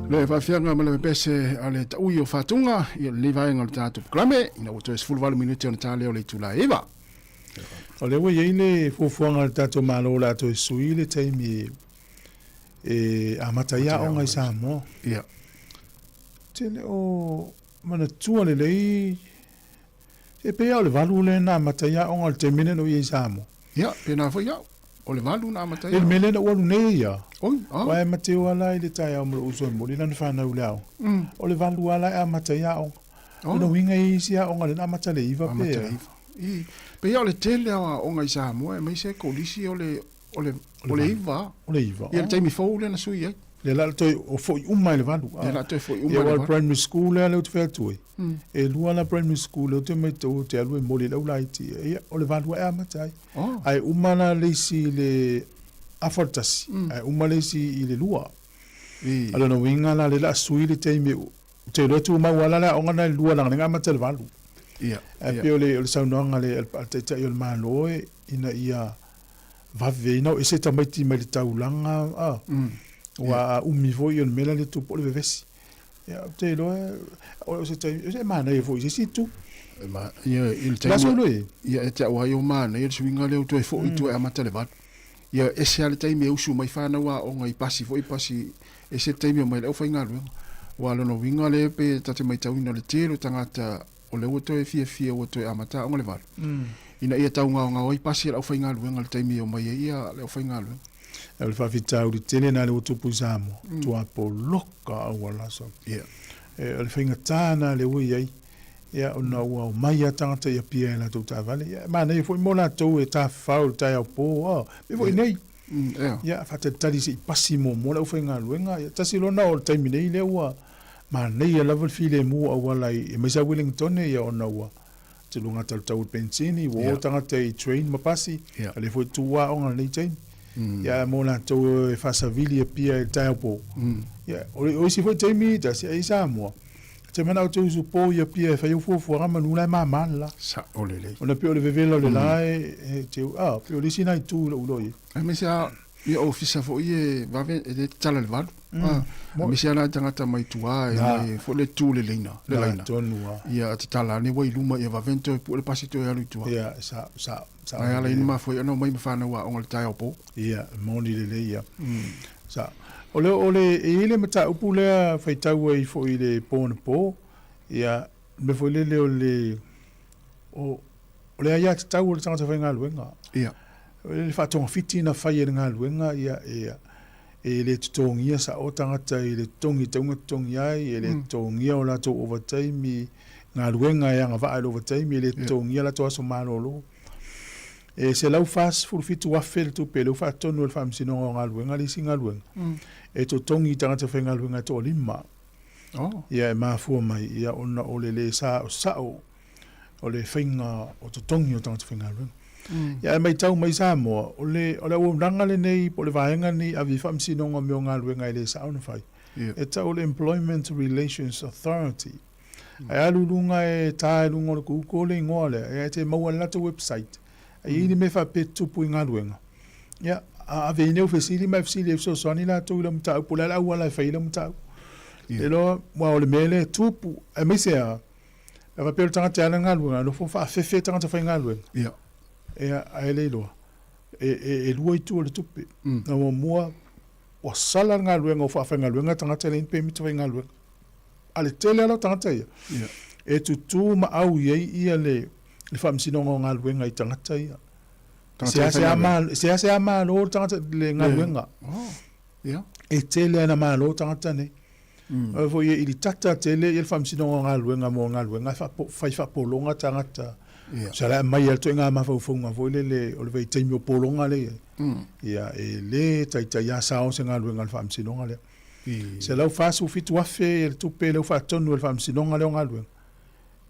Le whawhianga ma le pese a le taui o whatunga i le vaenga le tātou klame ina o toes fulwalu minuti o na tāleo le tula ewa. O le wei le fufuanga le tātou malo la to sui le taimi a mataya o ngai Samoa. Ia. Tele o mana tua le lei e pe o le valu le na mataya o ngai te mine no i Samoa. Ia, pe na fo ia. O le valu na mataya. E mele na walu nei ia. Oi, Wa e mateo ala i le tai au mo uso mo le na whana uleau. O le valu ala e a mataya o. O na winga i sia o ngai na matale iwa pe. Pe ia o le tele awa o ngai Samoa e mai se kolisi o le iwa. O le iwa. Ia le taimi fau le na sui ai. Le la toi o foi umai le valu. Le la toi foi umai le le valu. valu. Primary school le le te tui. E lua la primary school le te me to te alue mo le lau laiti. E o le valu e amatai. Ai umana le si le afortasi. Ai umana le si i le lua. Ala no winga la le la sui le te me te lo tu ma wala la onga na lua la nga amatai le valu. Ia. E pe o le saunanga le te te o le maloe ina ia vave ina e se tamaiti mai le taulanga wa umi voi on mela le tupo le vevesi ya te lo o se mana e voi se tu ma ia il la solo ia te wa yo mana ia swinga le to fo to e mata le vat ia e se ale taimi usu mai fana wa o ngai pasi foi pasi e se taimi mai le fa ngalu wa lo no winga le pe tate mai tawina le telo tangata o le to e fia o to e amata o le vat ina ia tau nga oi pasi le fa ngalu ngal taimi o mai ia le fa ngalu el fa fitau di tele na le tupu Samoa tu apo loka wala so el finga tana le wi ai ya ona wa mai atanga ya pia na tu ta vale ya ma nei foi mona tu e ta faul ta ya po me foi nei ya fa te tali si pasimo mona u finga luenga ya tasi lona o time nei le wa ma nei level file mu o wala e me sa Wellington ya ona wa te lunga tau pensini wo tanga te train ma pasi ale foi tu wa on nei time ya mona to e fasa vili e pia e taipo ya o si foi temi ta si ai Samoa te mana o tu po ya pia e fai fo rama nula ma mala sa olele ona pe o le vevelo le lai e te pe o le sina tu lo lo e me sa ia ofisa fo ie va e tala le valu me sa na tanga mai tua e fo le tu le leina ia te tala ne wai luma ia va vento po le pasito ia lu tua ia sa ai ala ina ma foi ana mai me fana wa on le tai opo ia moni le ia sa ole ele mata upu le fai tau ai fo ile po ia me fo le ole ia tau le tanga fai ngaluenga ia le fa tonga fitina fai ngaluenga ia ele tongia sa o tangata ele tongi ai ele tongia o la to overtime ngaluenga ia nga va overtime ele tongia la to so malolo e se lau fas fulfitu wa fel tu pelo fa tonu el fam sino ngaluenga li singaluenga e to tongi tangata fai ngaluenga to lima ia ma fu mai ia ona ole le sa o le finga o to tongi o tangata fai ngaluenga ia mai tau mai Samoa ole o ndanga le nei po le vaenga ni avi fam sino ngomio ngaluenga le sa ona fai e tau le Employment Relations Authority ai alulunga e tai lunga ku ko le ngole e te mau la to website ai ni me fa pe tupu ngaluenga ya a vene o fesili mai fesili so so ni la to le mta po la wala fa ile mta e lo wa o le mele tupu e me se a va pe tanga tana ngaluenga no fo fa fe tanga fa ngaluenga ya e ai le lo e luai tu le tupu na mo mua o sala ngaluenga o fa ngaluenga tanga tele pe mi to ngaluenga ale tele ala tanga tele e tu ma au ia le fam sino ngaluenga i tanga tele se ama lo tanga le ngaluenga ya e tele na ma lo tanga ne fo ye ili tata tele il fam sino ngaluenga mo ngaluenga fa polonga tanga sala mai alto nga ma fo funga vo le o le vai temio polonga le ia e le tai ya sao se ngaluenga al fam sino ngale se lau fa su fitu afe el tu pele fa tonu el fam sino ngale ngaluenga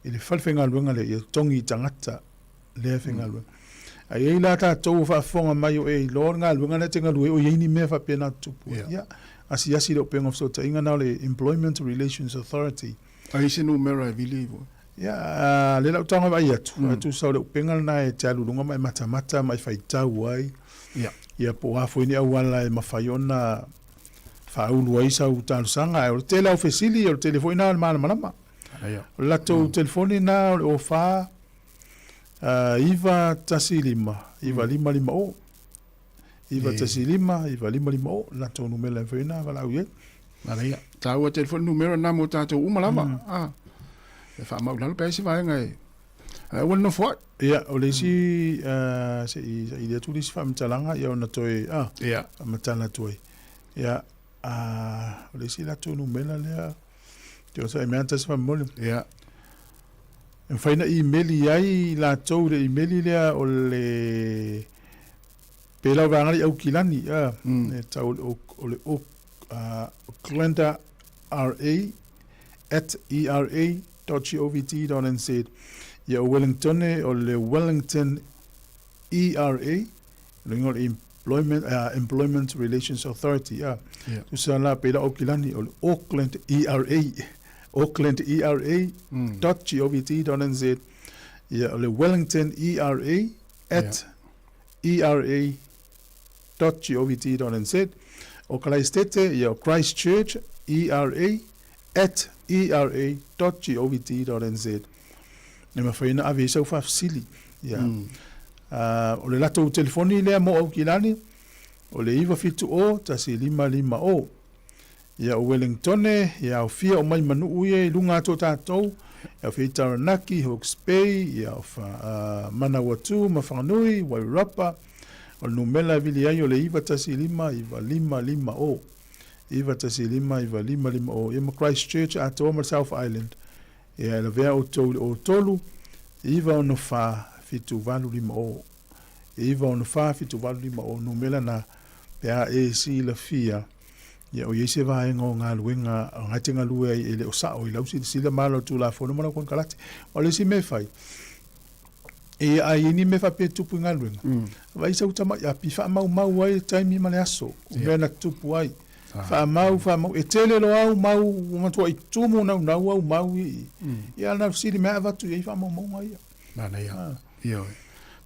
ele fal fe ngaluenga le ye tongi tangata le fe ngaluenga ai la ta to fa fonga mai o e lo ngaluenga le tenga lu o ye ni me fa pena tupu ia asi lo pengo so inga na le Employment Relations Authority ai se numero believe ya le la tanga vai tu sa le penga na e talu lunga mai mata mai fai tau ai ia po afo ni awala e mafaiona faulu ai sa utalsanga o tele au fesili o telefoni na malama la to telefoni na o fa iva tasilima iva lima o iva tasilima iva lima o la to numela fena vala uye Maria ta o telefoni numero na mo ta to umalama e fa mau la pesi vai ngai won no fo ia o le si se i le tulis fa mtalanga ia ona toe ia matala toe ia o le si la to numela le te sa me antes fa mole ia en faina email ai la to le email le o le pela vanga au kilani e ta o le Glenda ra@era.govt.nz ia Wellington o le Wellington ERA le Employment Relations Authority tusa la pela o kilani o le Auckland ERA.govt.nz ia o le Wellington ERA@era.govt.nz o Christchurch ia Christchurch ERA@era.govt.nz ne mafaina ave sau fa fasili ia o le lato telefoni le mo au kilani o le iva fitu o tasi lima o ia o Wellington ia o fia o mai manu uye lunga to tatou ia o fia Taranaki Hawke's Bay ia o fa Manawatu Mawhanganui Wairapa o numela vili ai o le iva tasi lima o iva tasi lima o ia Christchurch ato o South Island ia la vea o tolu iva o no fa fitu valu lima o iva o no fa fitu valu lima o numela na pea e si la fia ia o yese va ngo nga luenga ngati nga lue ele o sa o lausi si la malo tu la fono mana kon kalati o le si me fai e ai ni me fa pe tupu nga luenga vai sa utama ya pi fa mau ai time male aso vena tupu ai fa mau e tele lo au mau mo to i tumu na au mau ia na si me ava tu i fa mau ai na ia io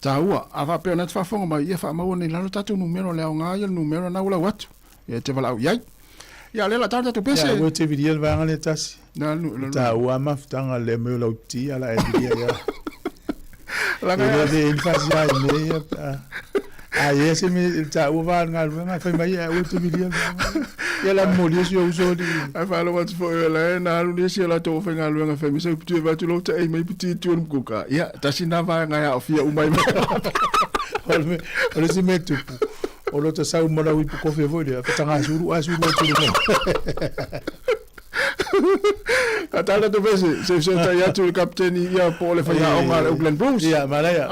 taua ava pe na fa fonga mai ia fa mau ni la tatu numero le nga ia numero na ula watu ia te vala ia ia le la tata tu pese ia te vidia va nga le tasi na taua maftanga le me lo ti ala e vidia ia la nga de infasia ne ai ese me taua va nga fa mai ia te vidia ia la molia si uso di ai fa lo watu fo la na lu ni si la to fa nga lu nga fa mi se tu va tu lo te mai piti tu ku ka ia tasi na va nga ya ofia umai o le si me tu o lo te sau mara ui puko fe voi le fatanga suru asu no tu no atala to vese se ta ya tu kapteni ia po le fa ya o ngale Auckland Blues ia malaya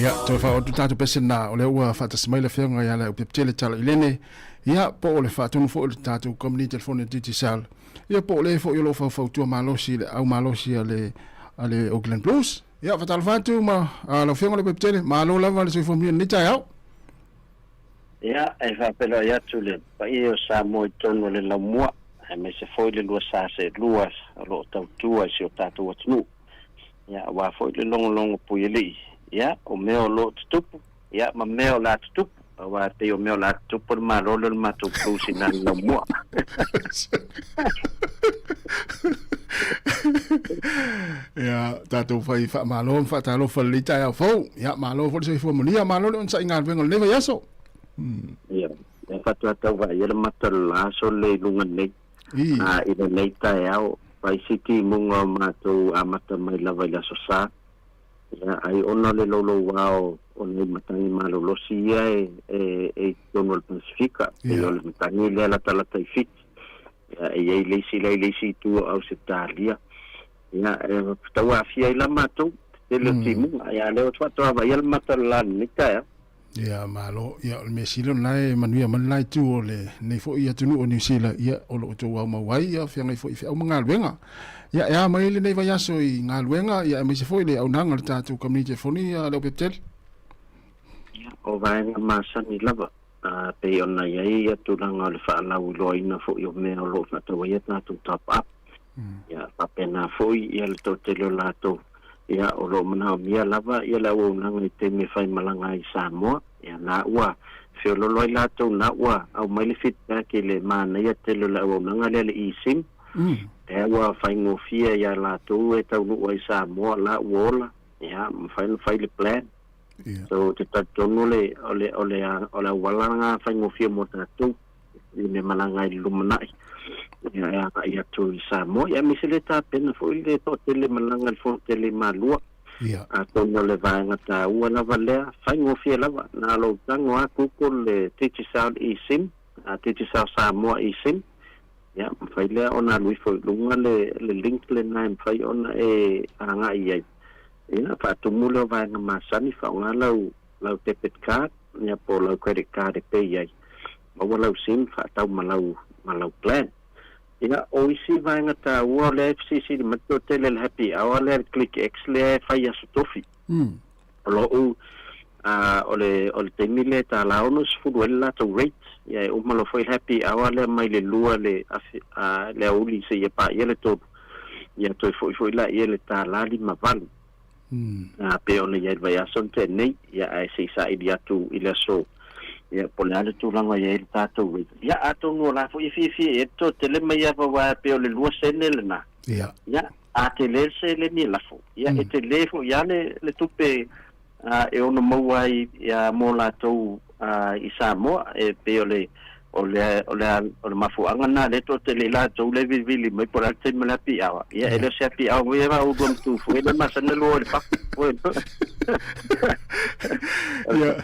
ia to fa o tatu pese na o le ua fa tasmaila fenga ia le upetele tala ilene ia po o le fa tonu fo le tatu community telephone digital ia po le fo yo lo fa tu malosi le au malosi ale Auckland Blues ia fa talfatu ma lo fenga le upetele malo lava le fo mi ni tai au ia e fa pelo ia tu le pa io sa mo tonu le la mo e me se foi le lua sa se lua lo tau tua si o tatu o tunu ia wa foi le longo puili ia o meo lo tupu ia ma meo la tupu wa te o meo la tupu ma rolo ma tu cruisi na no mo ia tatu fai fa malo fa talo fa lita ia fo ia malo fo se fo monia malo on sa ingal vengo neva yaso ia e fa tu va ia ma la so le lunga nei ina nei ta ia vai siti mungo ma tu amata mai lava la so sa ia ai ona le lolo wao o nei matangi malolosi ia e tono le Pasifika e o le matangi le la tala tai fit e ia leisi tu au se talia ia tawa fia ila matou te le timu ia le o twa va ia le matalan ni ka ia malo ia me silo nai manuia manai tu ole nei fo ia tunu o New Zealand ia o lo to wa mai ia fia ngai fo i au manga luenga ia mai le nei vai aso i nga luenga ia me se fo ile au nanga le tatu community foni ia le petel o vai nga masani lava pe ona ia tu langa le fa la uloina fo i o me o lo na to ia tatu top up ia pa pena fo ia le to te lo lato ia o lo mana mia lava ia la o nanga te me fai malanga i Samoa ia na ua fio lo loi lato na ua au mai le fit ke le mana ia te lo la o nanga le isim e ua fai ngofia ia lato e tau no i Samoa la uola ia fai le plan so te tatono le ole walanga fai ngofia mo tatu i me malanga i lumanai ia tu Samoa ia misele ta pena fo ile to tele malanga fo tele malua a tono le vanga ta ua na valea fai ngofia lava na lo tango aku ko le Titi Sound isim a Titi Sound Samoa isim ia fai le ona lui fo lunga le link le nine fai ona e anga ia ia fa tumulo vanga masani fa ona lau debit card ia po lau credit card pe ia ma lau sim fa tau malau plan ia o isi vanga ta ua le FCC di mato tele le happy hour le click X le fai asu tofi lo ole temile ta la onus fuduela to rate ia o malo foi happy hour le mai le lua le uli se ia pa ia le to ia to foi la ia le ta la li maval pe ona ia vai ason te nei ia ai se sa idia tu ile so ia polale tu langa ia il tato ia ato no la fo fi e to tele mai ava wa pe o le lua senele na ia a tele se le ni la fo ia e tele fo ia le tupe e ono mo ai ia mo la to i Samoa e pe o le mafuanga na le to tele la to le vili mai por al tema la pi awa ia ele se pi awa ia va o dom tu fo ele masana lo le pa ia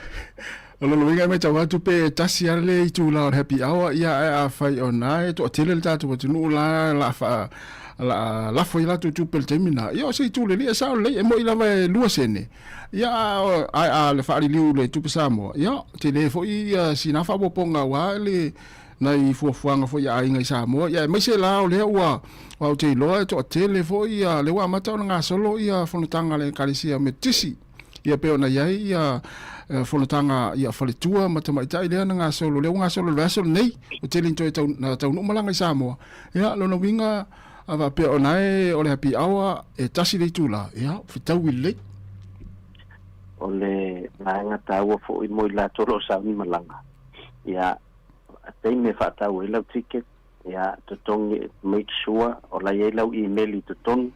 Olo winga me tawa tu pe tasi ale i tu la happy hour ia a fai ona e to tele le tatu tu no la fa la foi la tu pe termina ia se tu le sa le mo ila vai lua sene ia a le fa liu le tu Samoa ia tele fo ia sina fa boponga wa le na i fuanga fo ia inga Samoa ia me se la o le wa o te lo to tele fo ia le wa mata nga solo ia fo tanga le kalisia me tisi ia pe ona ia fonatanga ia faletua matamaita ile nga solo le nga solo le solo nei o telin to tau no malanga Samoa ia lo no winga ava pe onai o le happy hour e tasi le tula ia fitau ile o le nga tau fo i mo la toro sa ni malanga ia te me fa tau ile ticket ia to tong make sure o la ia lau email to tong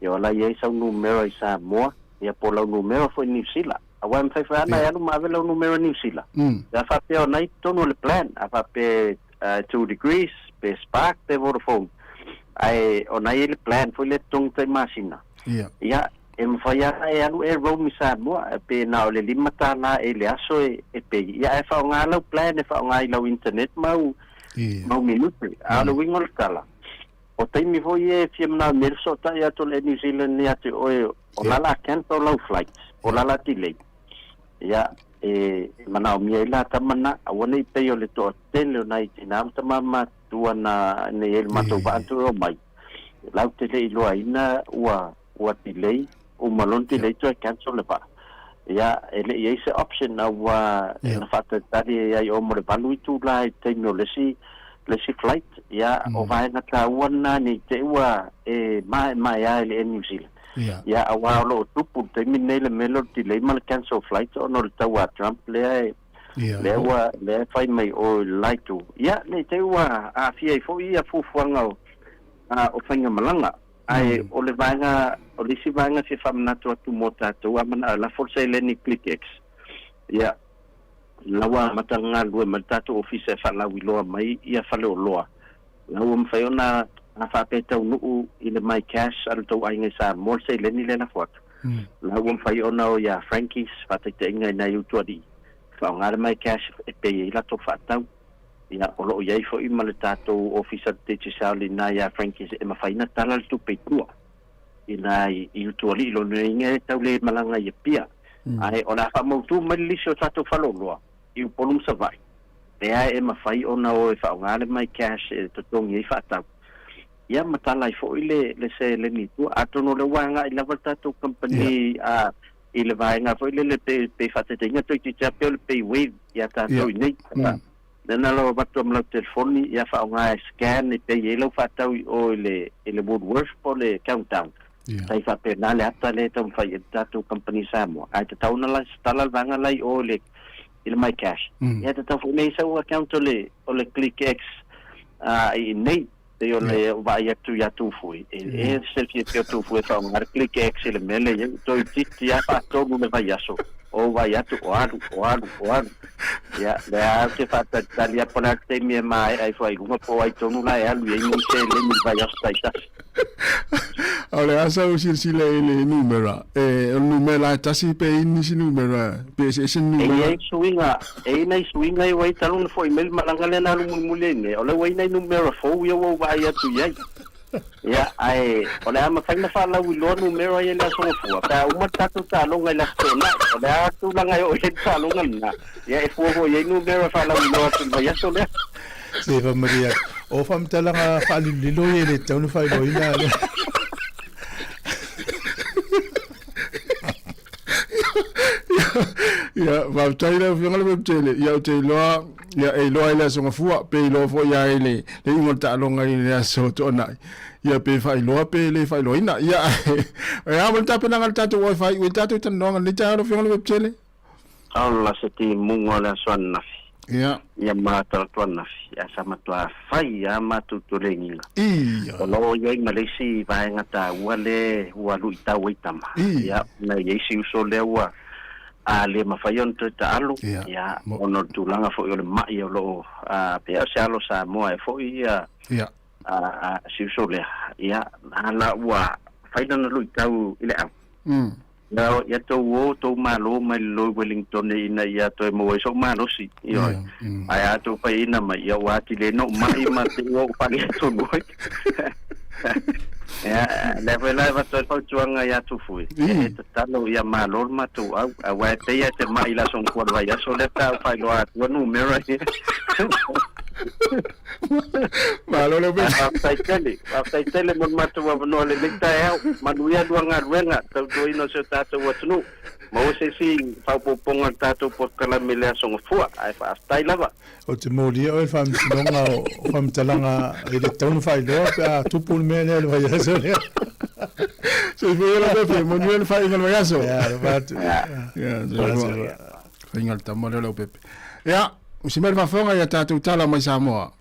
ia la ia sa numero i Samoa ia po la numero fo New Zealand awan fai ana ya no mavela numero New Zealand da fa pe ona tono le plan fa pe 2 degrees pe spark pe Vodafone ai ona le plan foi le tong te masina ia em fa ya no e roam Samoa pe na le limata na e le aso e pe ia fa nga lo plan fa nga lo internet mau minuto alo wingol kala o te mi foi e fiamna merso ta ya to le New Zealand ya te o la cancel low flights o la delay ia mana o mia ila tamana awani pe o le to tele nai tinam tamama tuana ne el mato ba tu o mai lau tele ilo aina wa delay o malon delay to cancel le ba ia ele ia se option na wa na fata tadi ai o mo le balu tu la te no le si flight ia o vai na ta wana ni te wa mai ai le New Zealand ia awa lo tupu te minele melody le mal cancel flight on o tawa Trump le fai mai o laitu ia le te wa a fia fo ia fu fuanga o fanga malanga ai o le vanga o le si vanga se famna to tu mota to mana la forza le ni click X ia lawa matanga lu matato office fa la wilo mai ia fa le loa lawa mfaiona na fa peta no ile mai cash al to ai ngai sa mol se le ni le na foto la ua fai ona o ia Frankie's whataiteinga ina iu tuari whaongare mai cash e pe i lato whatau ia o loo iai fo i ma le tātou ofisa te tisali na ia Frankie's e mawhaina tala le tupe tua ina iu tuari ilo nuinga e tau le malanga i pia ai o la whamautu mai lisi o tātou whaloloa iu polum savai pea e mawhai ona o e whaongare mai cash e totongi i whatau ia matala i fo i le se le ni tu atono le wanga i lava tātou company i le vaenga fo i le pe whatetenga toi ti tape o le pe wave ia tātou i nei nena lo batu am lau telefoni ia whaonga scan i pe i lau whatau o i le Woodworth po le countdown tai whape nā le ata le tau mwhai e tātou company Samoa ai te tauna la stala vanga lai o le i le my cash ia te tau fo nei sau account o le ClickX i nei te o le vai atu ya tu fui e selfie te tu fui fa un ClickX le mele to titi ya pa to no vai aso o vai atu o alu ya le a te fa talia pona te mi mai ai foi uma po ai to no la ya lu e ni se le mi vai aso taita ole asa usir sile le numero o numero tasi pe ini si numero pe se numero e nei swinga e wai talun foi mel malanga le na lu mulene ole wai nei numero fo yo vai atu ya ya ai ole ama faina fala wi lo numero ye la so fu ta uma tatu ta lo ngai la tona ole atu la ngai o he ta lo ngai ya e fo ye numero fala wi lo tu vai aso le se va maria o fam talanga fali lilo ye le tonu fai lo ina ya va taila fianga le tele ya te loa ya e loa ile so ngafua pe lo fo ya ile le ngota lo ngai le so tona ya pe fai loa pe le fai lo ina ya ya mo ta pena ngal tatu wifi we tatu tan no ngal ta lo fianga le tele alla se ti mungo la sonna ya ma ta tona ya sama tua fai ya ma tu lenginga lo yo i malesi vai ngata wale walu ita waitama ya na yesi so lewa le mafayon te talo ya ono tulanga fo yo le mai lo pe se alo sa mo e fo ya si so le ya ala wa faida no luitau ile au na ya to malo mai lo Wellington ina ya to mo so malo si yo ai to pa ina mai ya wa ti le no mai ma te o pa le to no ya le va to chuanga ya tu fui talo ya malo ma tu a wa te ya te mai la son kwa va ya so le ta fa lo a tu numero malo le after tele mon matu wa no le dikta ya manuia duanga ruenga to ino se tato watnu mo se si fa poponga tato por kala mele so ngfua ai fa after lava o te moli o fam sinonga o fam talanga e le tonu fai do a tu pul mele le vai so le so foi la pepe manuel fai ngal vai so ya va fai ngal tamole lo pepe ya usimel mafonga ya tatu tala mai Samoa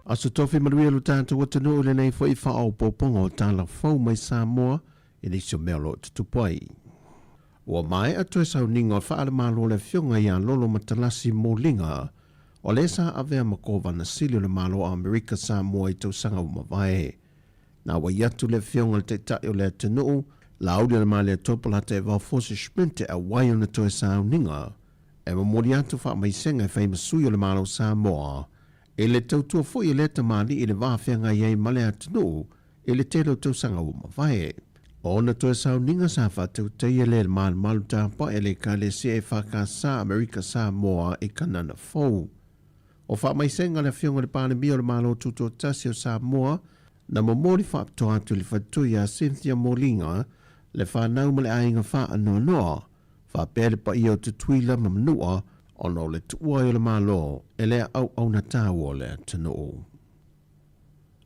Aso tofi manuia lo tātou watano le nei fo i whao popongo tāla fau mai Samoa e ni so melo tutupai. Ua mai atu e sau ninga o whaare malo le fionga i a lolo matalasi mō linga o le sa avea makova na sili le malo a Amerika Samoa i tau sanga umawai. Na wa iatu le fionga le te tai o le atanu la audi le male topala te wau fosi sprinte a wai o na toe sau ninga e mamori atu wha mai senga e whai masui o le malo Samoa e le tautua fo i le tamani i le wāwhianga iei male atanu e le telo tau sanga umawai. O na toe sau ninga sa whatau teia le man malu tāpa e le ka le se e whakasa Amerika Samoa e kanana fau. O wha mai senga le fionga le pāne mia o le malo tuto tasi o Samoa na mamori whaapto atu le whatui a Cynthia Molinga le whanau ma le ainga wha anoa noa wha pēle pa i o te tuila mamnua ono le tuua i le malo e le au na tāu o le atanu.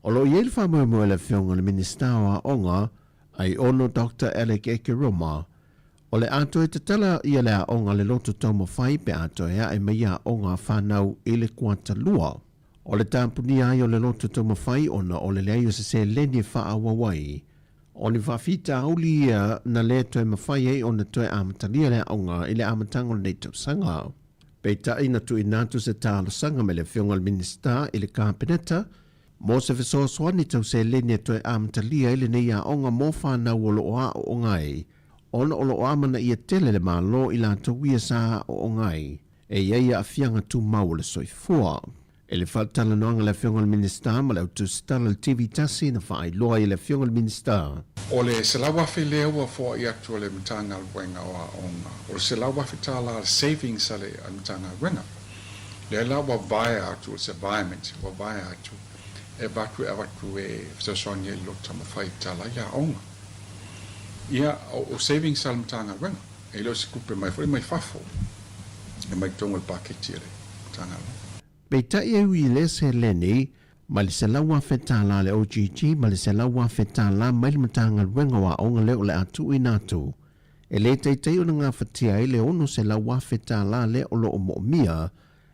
O lo i ele whamau le fionga le ministawa onga ai ono Dr. Alec Ekeroma o le ato e te tala i le onga le loto taumo whai pe ato e ai mai a onga whanau i le kuata lua. O le tāpuni ai o le loto taumo whai ona o le leio se leni wha awawai. O ni whawhita auli ia na le toe mawhai ei o na toe amatalia le onga i le amatanga o nei tau sanga. Peita ina tu inatu se tāla sanga me le fionga minista i le kāpeneta, mo se feso swani tau se lene toi amtalia ili nei a onga mo whanau o loa o ngai, ona o loa mana ia tele le malo i la tawia sa o ngai, e ia a fianga tu mau le soifua. E le whaatala noanga le fionga minista ma le autu stala le TV tasi na whaai loa i le fionga minista. O le se lawa fi lea ua fo i atu le mtanga wenga o a onga. O le se lawa fi tala savings ale a mtanga wenga. Le lawa vaya atu, se environment, wa vaya atu. E batu e watu e fsasonye lo tama fai tala ya onga. Ia o savings ale mtanga wenga. E lo se kupe mai fo mai fafo. E mai tonga paketi ele mtanga wenga. Peitai e ui le se leni, ma le se lawa whetala le OGG, ma le se lawa whetala mai le matanga wenga wa onga leo le atu i natu. E le teitei o ngā whatia i le ono se lawa whetala le o lo o mo mia,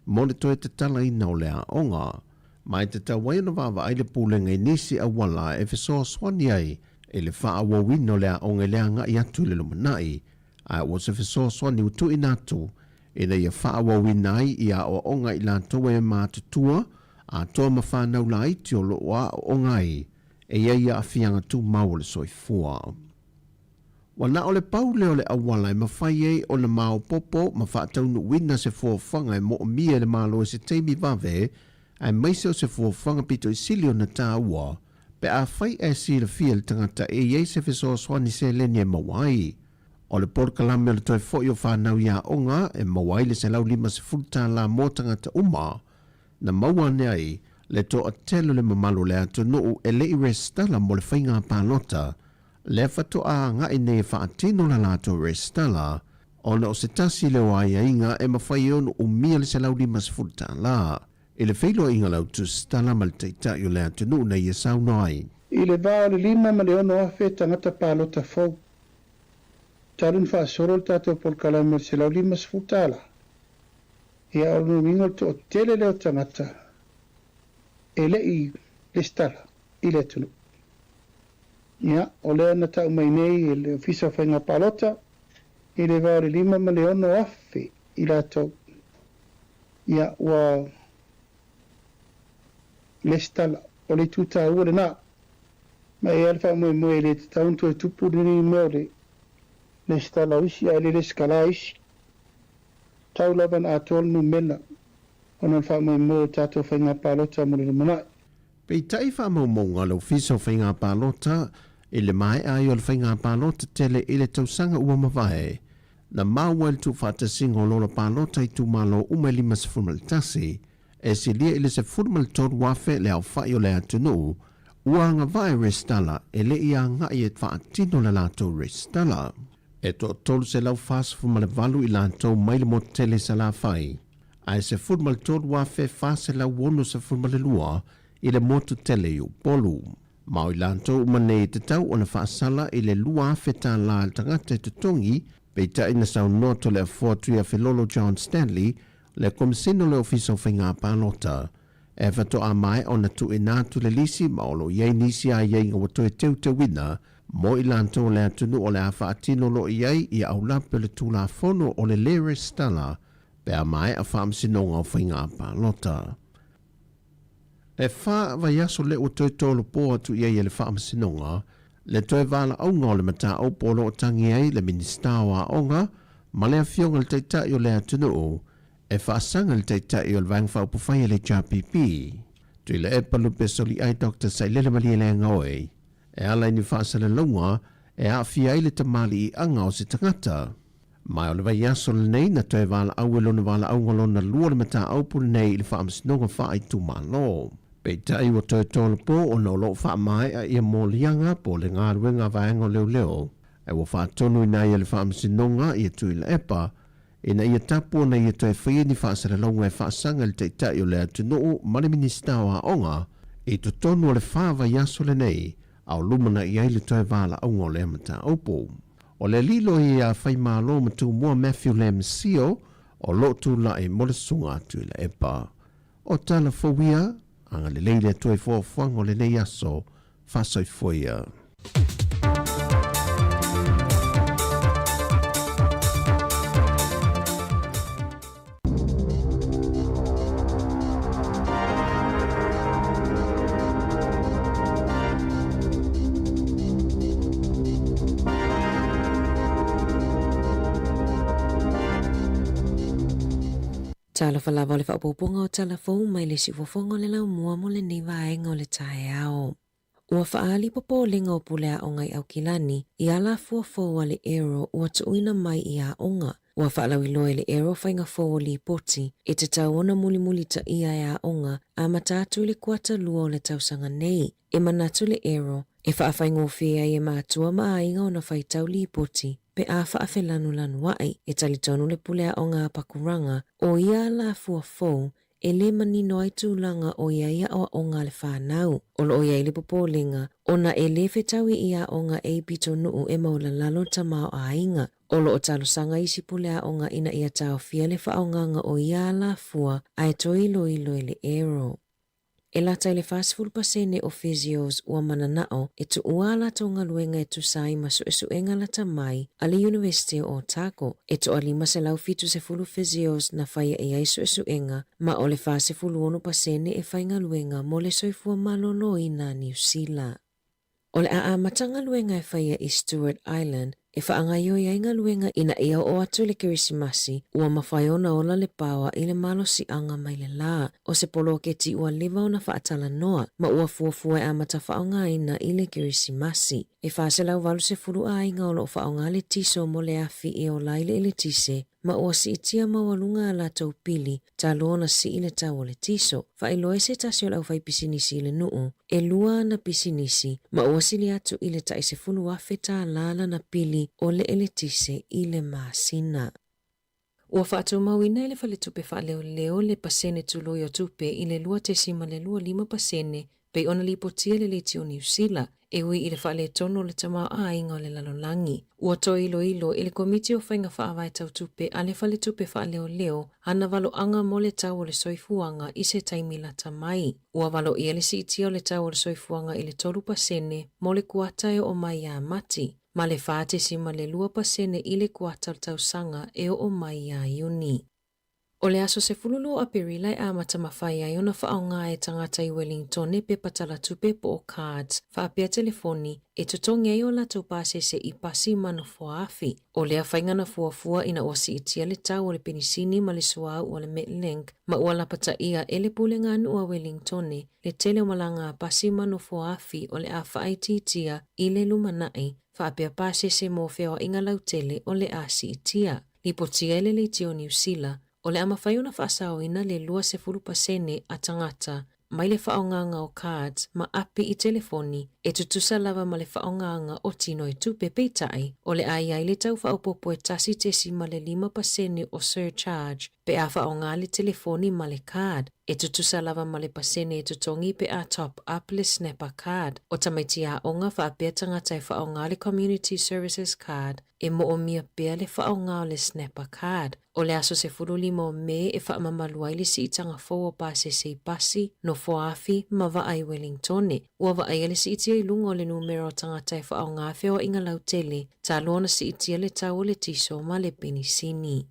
mo le toe te tala i nau le a onga. Ma e te tawai na wawa ai le pūlenga i nisi a wala e fesoa swani ai, e le wha awa wino le a onga le anga i atu le lumanai, a o se fesoa swani utu i natu, ina ia whaawa winai ia o onga i la toa e mātutua, a toa mawhanau la iti o loa o ongai, e ia a fianga tu mau le soifua. Wana o le pau leo le awala e mawhai e o na mao popo, ma whaataunu wina se fuafanga e mo mia le malo e se teimi vave, ai maise o se fuafanga pito i silio na tā ua, pe a whai e si le fia le tangata e iei se fesoa swani se leni e mawai. O le porkalame o le toi fo o whanau ia onga e mawai le se lau lima se fulta la motanga ta uma. Na mawane ai le to a telo le mamalo le ato nuu e le i restala mo le whainga pālota. Le fato a nga i ne whaatino la lato restala. O na o se tasi le wai a inga e mawhai onu umia le se lau lima se fulta la. I le whailo inga lau tu stala mal teita i o le ato nuu na i e sau noi. I le vao le lima ma le ono afe tangata pālota fau. Tarun fa sorol tato por kalame se lau lima sfutala. Ia o mingo to tele leo tangata. Ele i le stala, i le tunu. Ia, o lea na tau mai nei le ofisa whainga palota, i le vare lima ma le ono afe i la tau. Ia, wa le stala, o le tuta ure na. Ma e alfa moe le taunto e tupu nini meo le stala isi ai le skala isi tau laban a tol nu mena ona fa mo tato whainga palota mo le mana Pei tai wha maumonga lau fiso whainga palota i le mai ai o le whainga palota tele i le tausanga ua mawai na maua le tu whata singo lola palota i tu malo uma lima se fumaltasi e si lia i le se fumaltot wafe le au whai o le atunu ua nga vai restala e le ia nga i e whaatino le lato restala. E to tolu se lau fasa fumale valu i lantou mai le motele sa la fai. Ai se fumale tolu wafe fasa lau wonu se fumale lua i le motu tele i upolu. Mau i lantou umane i te tau ona faasala i le lua feta la tangata i tutongi pe ta ina sau noto le afuatui a Filolo John Stanley le komisino le ofiso whainga palota. E fato a mai ona tu inatu le lisi maolo iei nisi a iei ngawato e teu te wina mo i lantou le atunu o le a whaatino lo iei i au lape le tula fono o le lere stala pe a mai a whaamsinonga o whainga palota. E wha vaiaso le o toi tolo po atu iei e le whaamsinonga le toi vala aunga o le mata au polo o tangi ei le minister wa onga ma le a fionga le teitai o le atunu e whaasanga le teitai o le vangwha upufai le JPP. Tui le e palupe soli ai Dr. Sailele Malia le ngaoi. E ala ni whaasale launga e a fia ile tamali i anga o se tangata. Mai o le vai aso le nei na toe wala au e lona wala au ngalona lua le mata au pule nei ili whaamsinonga wha i tu malo. Pei tai wa toe tole po o no lo wha mai a ia mo lianga po le ngā ruenga vaenga leo leo. E wa wha tonu ina ia le whaamsinonga i tu ila epa ina ia tapu na ia toe whaia ni whaasale launga e whaasanga le teitai o le atunuu male minister wa onga i to tonu o le whaava i aso le nei au lumana i aile toe wala aunga o le amata aupo. O le lilo i a whai malo matu mua Matthew Lemsio o lo tu la e mole sunga atu i la epa. O tala fawia, anga le leile toe fōwhang o le nei aso, whasoi fwia. Tala falava le whaapoponga o talafou mai le siufofonga le lau mua mo le nei vaenga o le tae ao. Ua whaali popolinga o pulea o ngai au kilani, i ala fuafou le ero ua tuuina mai i a onga. Ua whaalau iloe le ero whainga fō li poti, e te tauona muli ta ia e a onga, a matatu le kuata lua o le tausanga nei. E manatu le ero, e whaafai fia i e mātua maa inga o na whaitau li poti, pe a whaafe lanu wai, e talitonu le pulea o ngā pakuranga, o ia la fuafou, e le manino ai tūlanga o ia o onga le whanau. Olo o ia le popolinga, ona e le whetaui ia onga e pito nuu e maula lalo tamao a inga. Olo o talo sanga isi pulea onga ina ia tau fia le whaonganga o ia la fua ai toi ilo le ero. E lata le fasfulpasene o physios ua mananao e tu uala tonga luenga e tu sai masu e suenga lata mai ale University o Otago. E tu alima se lau fitu se fulu physios na faya e aisu e suenga ma o le fase fulu ono pasene e fainga luenga mo le soifua malolo ina New Zealand. O le a matanga luenga e faya i Stewart Island e whaangaio i ainga luenga ina ia o atu le kirisimasi ua mawhaiona ola le pawa i le malo si anga mai le la. O se polo ke ti ua liva o na whaatala noa ma ua fuafua e amata whaonga ina i le kirisimasi. E whaase lau walu se furu a inga o lo whaonga le tiso mo le afi e o laile le tise ma ua si itia mawalunga a la tau pili ta loona si i le tau o le tiso. Whailoe se tasi o lau whai pisinisi i le nuu e lua na pisinisi ma ua sili atu i le tai se fulu afe ta lala na pili o le eletise i le masina. Ua whaatu mawina i le whaletupe whaaleo le pasene tuloi o tupe i le lua tesima le lua 5% pei ona li potia le leti o New Zealand e ui i le whaale tono le tamau a inga o le lalolangi. Ua to ilo i le komiti o whainga whaawai tau tupe a le whaletupe whaaleo ana valo anga mo le tau o le soifuanga i se taimila tamai. Ua valo i le si itia o le tau o le soifuanga i le 3% mo le kuatai o mai a mati. Ma le whaate sima le 2% i le kuata tau sanga e o mai a iuni. O le aso se fululu a perilai a matamawhai ai ona whaonga e tangata i Wellington e pe patala tupe po o cards, whaapea telefoni, e tutongi ai o la tau pase se i pasi mano foafi. O lea whaingana fuafua ina osi itia le tau o le penisini ma le suau o le Metlink, ma ua lapata ia e le pulenga anu a Wellington le tele o malanga a pasi mano foafi o le a whaititia i le lumanai, whaapea pase se mo feo inga lautele o le asi itia. Lipotia ele le tio New Zealand, o le amawhaiona whaasao ina le 20% a tangata mai le whaonganga o cards ma api i telefoni e tutusa lava ma le whaonganga o tino i tupe peitai o le ai le tau whaopopo e tasi tesi ma le 5% o surcharge pe a whaonga le telefoni ma le card e tutusa lava ma le pasene e tutongi pe a top up le snapper card o tamaiti a onga whaapea tangata e whaonga le community services card e mo o mia pea le whaonga o le snapper card. O le aso se furuli mo me e whaamamaluai le si itanga fō o pase se pasi no foafi ma wa ai Wellington. Ua wa ai le si itia i lunga o le numero tangata e whaonga feo inga lautele ta lona si itia le tau o le tiso ma le penisini.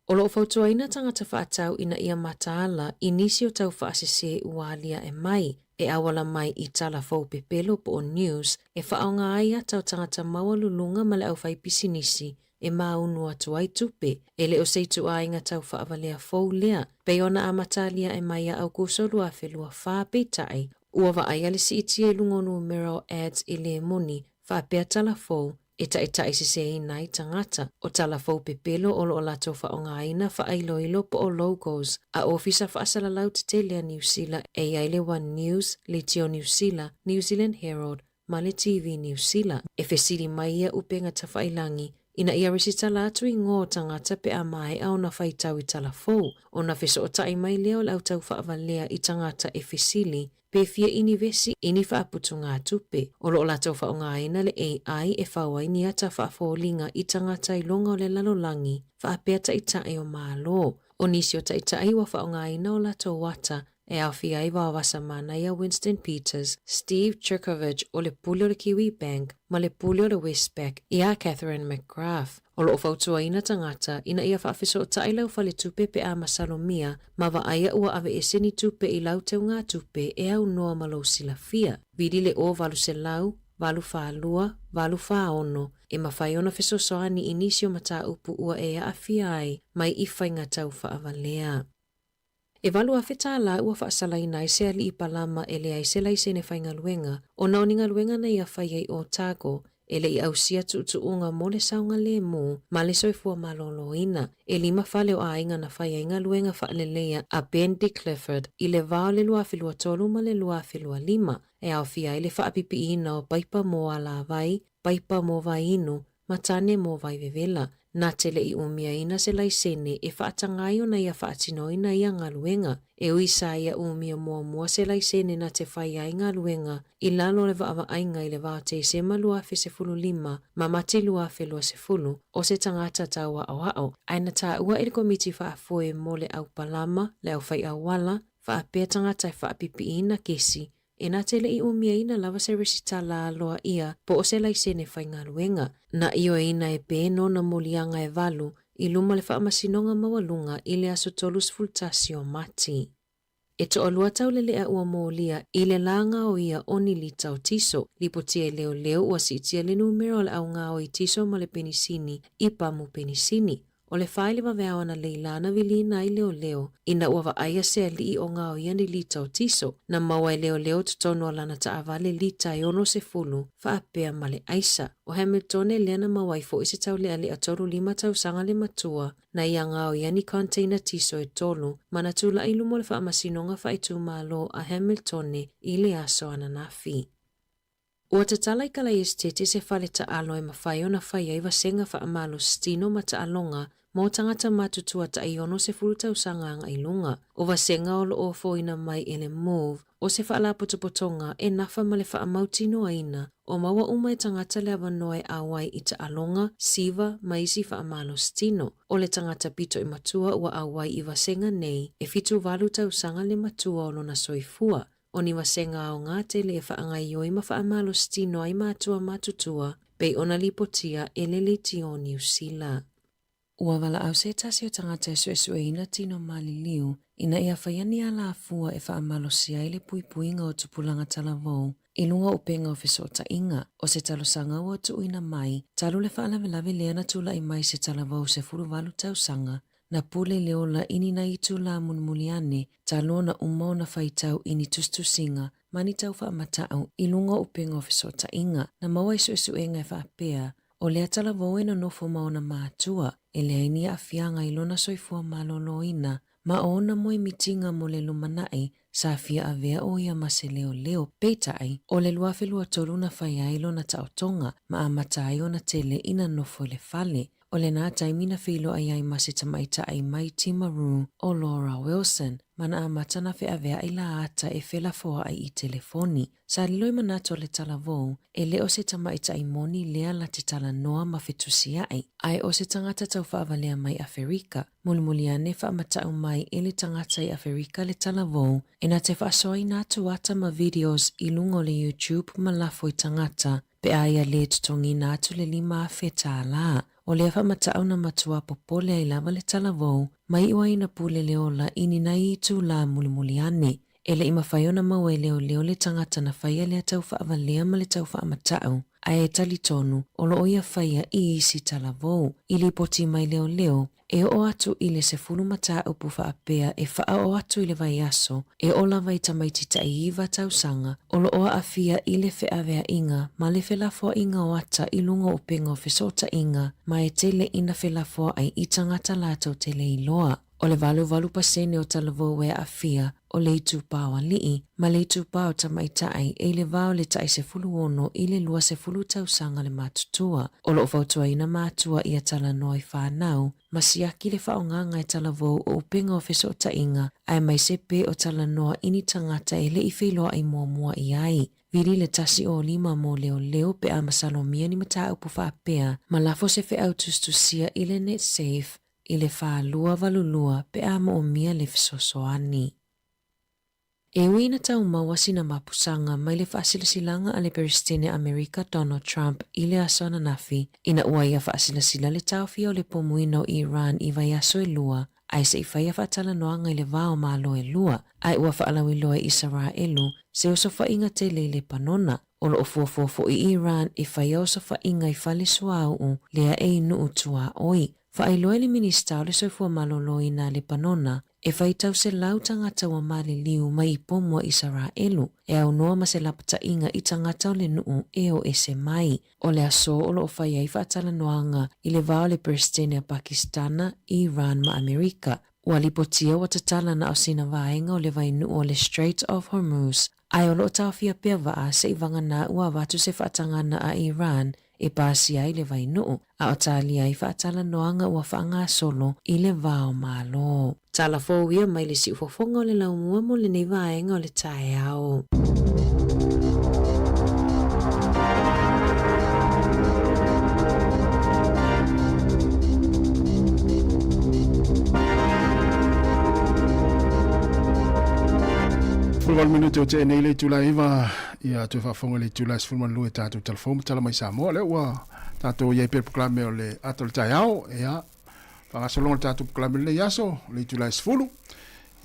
O lo fautua ina tangata whaatau ina ia mataala inisi o tau whaasese ualia e mai. E awala mai i tala fau pepelo po o news e whaonga ai a tau tangata mawalulunga ma le au whai pisinisi e maunu atu ai tupe. E le o seitu a inga tau whaavalea fau lea. Pe ona a matalia e mai a au kusolu a whelua whaa peitai. Ua wa ai ale si itia lungo numero ads i le moni whaapea tala fau e ta se inai tangata o tala fau pepelo o lo lato whaonga aina whaailoilo po o logos a ofisa whaasala lau te telea New Zealand e aile One News, le tio New Zealand, New Zealand Herald, ma le TV New Zealand. E whesiri mai ia upenga ta whailangi ina ia risita latu i ngō tangata pe a mai au na whaitau i tala fau o na wheso o tai mai leo lau tau whaavalea i tangata e whesili pe fia inivesi ini whaaputu ngā tupe. O lo lato whaonga aina le AI e whawai ni ata whaafolinga i tangata i longa o le lalolangi whaapea taitai o mālo. O nisi o taitai wa whaonga aina o lato wata e au fia i wawasa mana ia Winston Peters, Steve Cherkovich o le puli o le Kiwi Bank ma le puli o le Westpac i a Catherine McGrath. O lo fautua ina tangata ina ia whaafiso o tailau whale tupe pe a masalomia ma wa aia ua ave e seni tupe i lau teu ngā tupe e au noa malo silafia. Vidi le o valu se lau, valu whaalua, valu whaono e mawhaiona wheso soani inisio mata upu ua e a awhia ai mai i whainga tau whaavalea. E walu a wheta la ua whaasalaina i se ali I palama e le ai se lai sene whaingaluenga o na oningaluenga na ia whai ai o Tago e le I au sia tuutuunga mo le saunga le mo ma le soifua maloloina e 5 fale o ainga na whai ai ngaluenga whaalelea a Ben D. Clifford I le vao le lua filua tolu ma le lua filua 5 e au fia I le whaapipi ina o paipa mo ala vai, paipa mo vai inu, matane mo vai vevela. Na tele I umia ina se lai sene e whaatangai o na ia whaatinoina ia ngaluenga. E uisa ia umia mua se lai sene na te whai ai ngaluenga I lalo le vaava ainga I le vao te se malua fe se fulu 5 ma mati lua fe lua se fulu o se tangata taua au hao. Aina ta ua I le komiti whaafoe mo le au palama, le au whai au wala, whaapea tangata I whaapipi ina kesi. E nā tele I umia ina lava se resita la aloa ia po o se lai sene whai ngaluenga. Na io ina e pēno na molianga e valu I luma le whaamasinonga mawalunga I le aso tolus fultasio mati. E to o lua tau le lea ua molia I le langa o ia oni li tau tiso, lipotia leo ua sitia le numero le au ngā o I tiso ma le penisini I pamu penisini. O le whaile waweawa na leilana vilina I leo ina ua waaia se li o ngā o iani li tau tiso na maua I leo tutono lana ta avale li taiono se fulu whaapea male aisa. O Hamilton e leana mawai fo isi tau le ali atoru 5 tau sanga le matua na ia ngā o iani container tiso e tolu mana tula I lumo le whaamasinonga whaitu malo a Hamilton I le aso ananafi. Ua te tala I kala estete se whale ta alo e mawhai o na whai aiwa senga wha amalo stino ma ta alonga mo tangata matutua ta iono se furutau sanga ang ilunga. O wasenga o lo ofo ina mai ele move o se wha la potopotonga e nafa ma le wha amautino aina o maua umai tangata le awanoe awai I ta alonga, siva, maisi wha amalo stino. O le tangata pito I matua ua awai I wasenga nei e fitu walu tau sanga le matua o lona soifua. O ni wasenga o ngā tele e whaangai oi ma whaamalo stino ai mātua matutua, pei ona lipotia e lele tio New Zealand. Ua wala au se tasi o tangata e suesue ina tino mali liu, ina ia whaiani ala afua e whaamalo sia ile puipuinga o tupulanga talavou, ilunga upenga o fesota inga, o se talosanga o tu ina mai, talu le whaalavelave leana tula I mai se talavou se furuvalu tausanga, na pule leola ini na itu la munmuliane, talo na umau na whaitau ini tustusinga, mani tau whaamatau ilunga upenga o fesota inga, na maua isu enga e whaapea, o lea talavou e na nofo maona mātua, e lea ini a fianga ilona soifua maloloina, ma ona moe mitinga mo le lumanai, sa fia avea o ia mase leo peitai, o le luafelua tolu na whaiailo na taotonga, ma amatai o na tele ina nofo le fale, o le nā taimina whilo ai mase tamaita ai mai Timaru o Laura Wilson, mana amata na wheawea I la ata e whelafoa ai I telefoni. Sa liloi manato le talavou, e leo se tamaita ai moni lea la te tala noa ma whetusia ai. Ai o se tangata tau whaavalea mai Afrika, mulmuliane whaamatau mai e le tangata I Afrika le talavou, e na te whaasoa I nā tuata ma videos I lungo le YouTube ma lafo I tangata, pe aia le tutongi nātu le 5 wheta la. O lea whamatau na matua popole ai lava le talavou, mai iwa ina pule leola ini na I tu la mulimuliane. Ele ima whaiona maue leo le tangata na whaia lea tau whaavalea ma le tau whaamatau, ai e tali tonu, o lo oia whaia I isi talavou, ili poti mai leo, e o atu I le se fulu mata upu whaapea e wha o atu I le vai aso, e o la vai tamaitita I iwa tau sanga, o lo oa afia I le wheawea inga, ma le whelafo inga o ata I lungo upenga o whesota inga, ma e tele ina whelafo ai I tangata lātou tele I loa. O le valu pasene o talavou e afia, o le itu pāwa lii, ma le itu pāo tamaitai e le vao le tai se fulu ono I le lua se fulu tausanga le matutua. O lo ufautua ina matua I a tala noi whanau, ma siaki le whaonganga e talavou o upenga o whesota inga, ai mai sepe o tala noa ini tangata e le I whiloa I mua I ai. Viri le tasi o 5 mo leo pe a masalomia ni mata upu whaapea, ma lafo se whe autustusia I le net safe, I le whaalua valulua pe ama o mia le fisosoani. E wina tau mawasi na mapusanga mai le whaasilasilanga a le Peristene Amerika Donald Trump I le aso na nafi, ina ua ia whaasilasila le taufia o le pomuina o Iran I vai aso e lua, ai se I whaia whaatala noanga I le vao malo e lua, ai ua whaalawi loa Israelu, se osofa inga te le panona, o lo ofuofofo I Iran I whaia osofa inga I whale suau lea e inu utua oi, Whaailoa le minista o le soifua malolo ina le panona, e whaitau se lau tangata wa mali liu mai I pomua Israelu, e au noa ma se lapata inga I tangata o le nuu e o ese mai, o le aso o lo o whai ai whaatala noanga I le vao le Palestina Pakistana, Iran ma Amerika, ua lipotia wa tatala na o sina vaenga o le vainu o le Strait of Hormuz, ai o lo tawhia pia waa se ivangana ua watu se whaatangana a Iran, e pasi ai le vainu, a o tali ai whaatala noanga ua whaanga solo I le vao malo. Tala fōwia mai le si ufofonga o le laumua mo le nei vaenga o le tae au. Fulwal minuto te nei le tula iwa ia te whafonga le tula sfulman lue tātou telefon tala mai Samoa le ua tātou iei per proklame o le atol tai au ia whangasolonga tātou proklame le yaso le tula sfulu.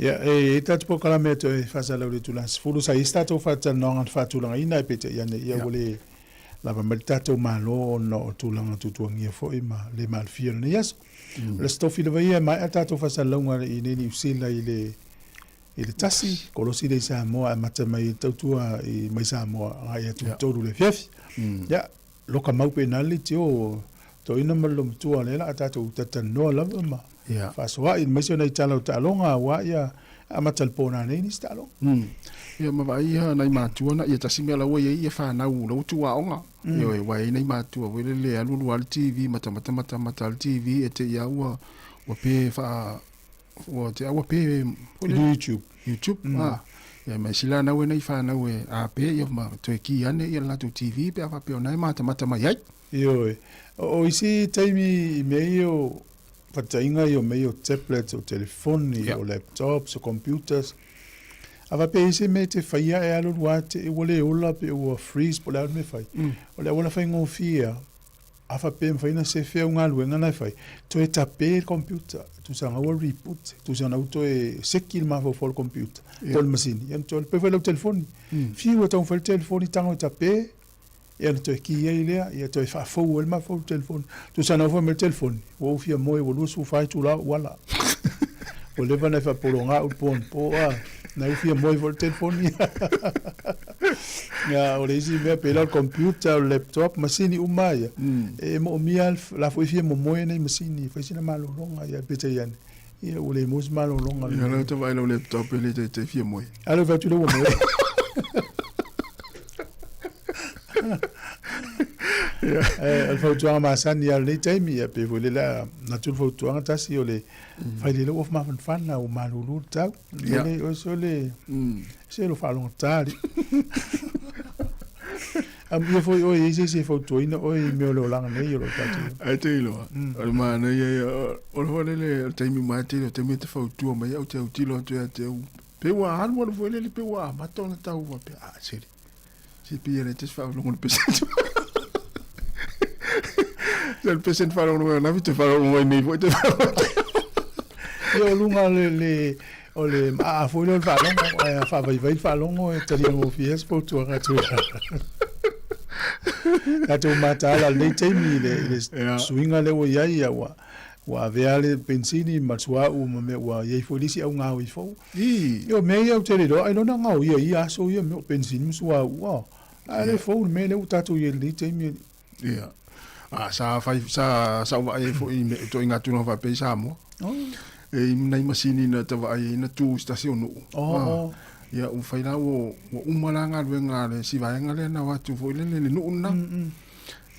Ia e tātou proklame to e whasalau le tula sfulu sa is tātou whatanonga whatulanga ina e pete iane ia wale lava mali tātou malo no tulanga tutuangia fo ima le malfia le yaso. Le stofi le vaia mai a tātou whasalonga I neni usila I le tasi, kolosi le Samoa, mata mai tautua I mai Samoa, ai atu toru le fiafi. Ia, loka maupe nali te o, to ina malo mtua lela, a tātou tatanoa lava ma. Whasoa, I maisio nei talau talonga, wa ia, a matalpona nei nis talonga. Ia mawa ia nei mātua na, ia tasi mea laua ia whanau, lau tua onga. Ia wai nei mātua, wele le alulu al TV, mata al TV, e te ia ua pe wha, o te awa pe YouTube ia mai sila na we nei fa na we a pe ia ma to ki ane ia la tu TV pe ava pe ona mata mai ai io o isi taimi meio patainga io meio tablets o telefoni o laptops o computers ava pe isi me te faia e alu wate e wole ola pe o freeze po la me fai o le wala fai ngofia ava pe faina se fe unga luenga na fai to e tape computer tu sanga o reboot tu sanga auto e sekil ma fo for computer tol machine yan tol pe fo telefoni fi o ton fo telefoni tango tape e to ki ile e to fa fo o ma fo telefoni tu sanga fo me telefoni o fi mo e volu su fai tu la wala o le vana fa polonga o pon po na u fi mo e fo telefoni ya o le si me pela computer laptop machine umaya e mo mial la fo fi mo mo nei machine fa sina malo longa ya pete yan e o le mos malo longa ya la to vai le laptop le te fi mo alo va tu le mo el fautuanga masani ya le taimi ya pe vole la natul fautuanga tasi o le fai le of ma fan na o malulu ta le o so le se lo fa longtari am yo foi o ese se fautuina o me lo langa ne yo lo tatu ai te lo o ma na ya o lo le taimi ma te te me te fautua ma ya o te utilo to ya te pe wa han mo lo le pe wa ma tona ta u pe a seri si pire te fa lo pe del present falo no na vite falo no nei voi te io lunga le o le a foi lo falo fa vai falo no e te ringo fies po tu ratu tu mata la le temi le swinga le o ia wa veale pensini matsua u me wa ye folisi au nga wi fo io me ia te ro ai no nga o ia so ia me pensini sua wa ale fo me le utatu ye le temi ia sa wa ai fo i to inga tu no va pe sa mo e nei masini na ta va ai na tu station no ia u faina o malanga luenga le si va nga le na wa tu fo le no na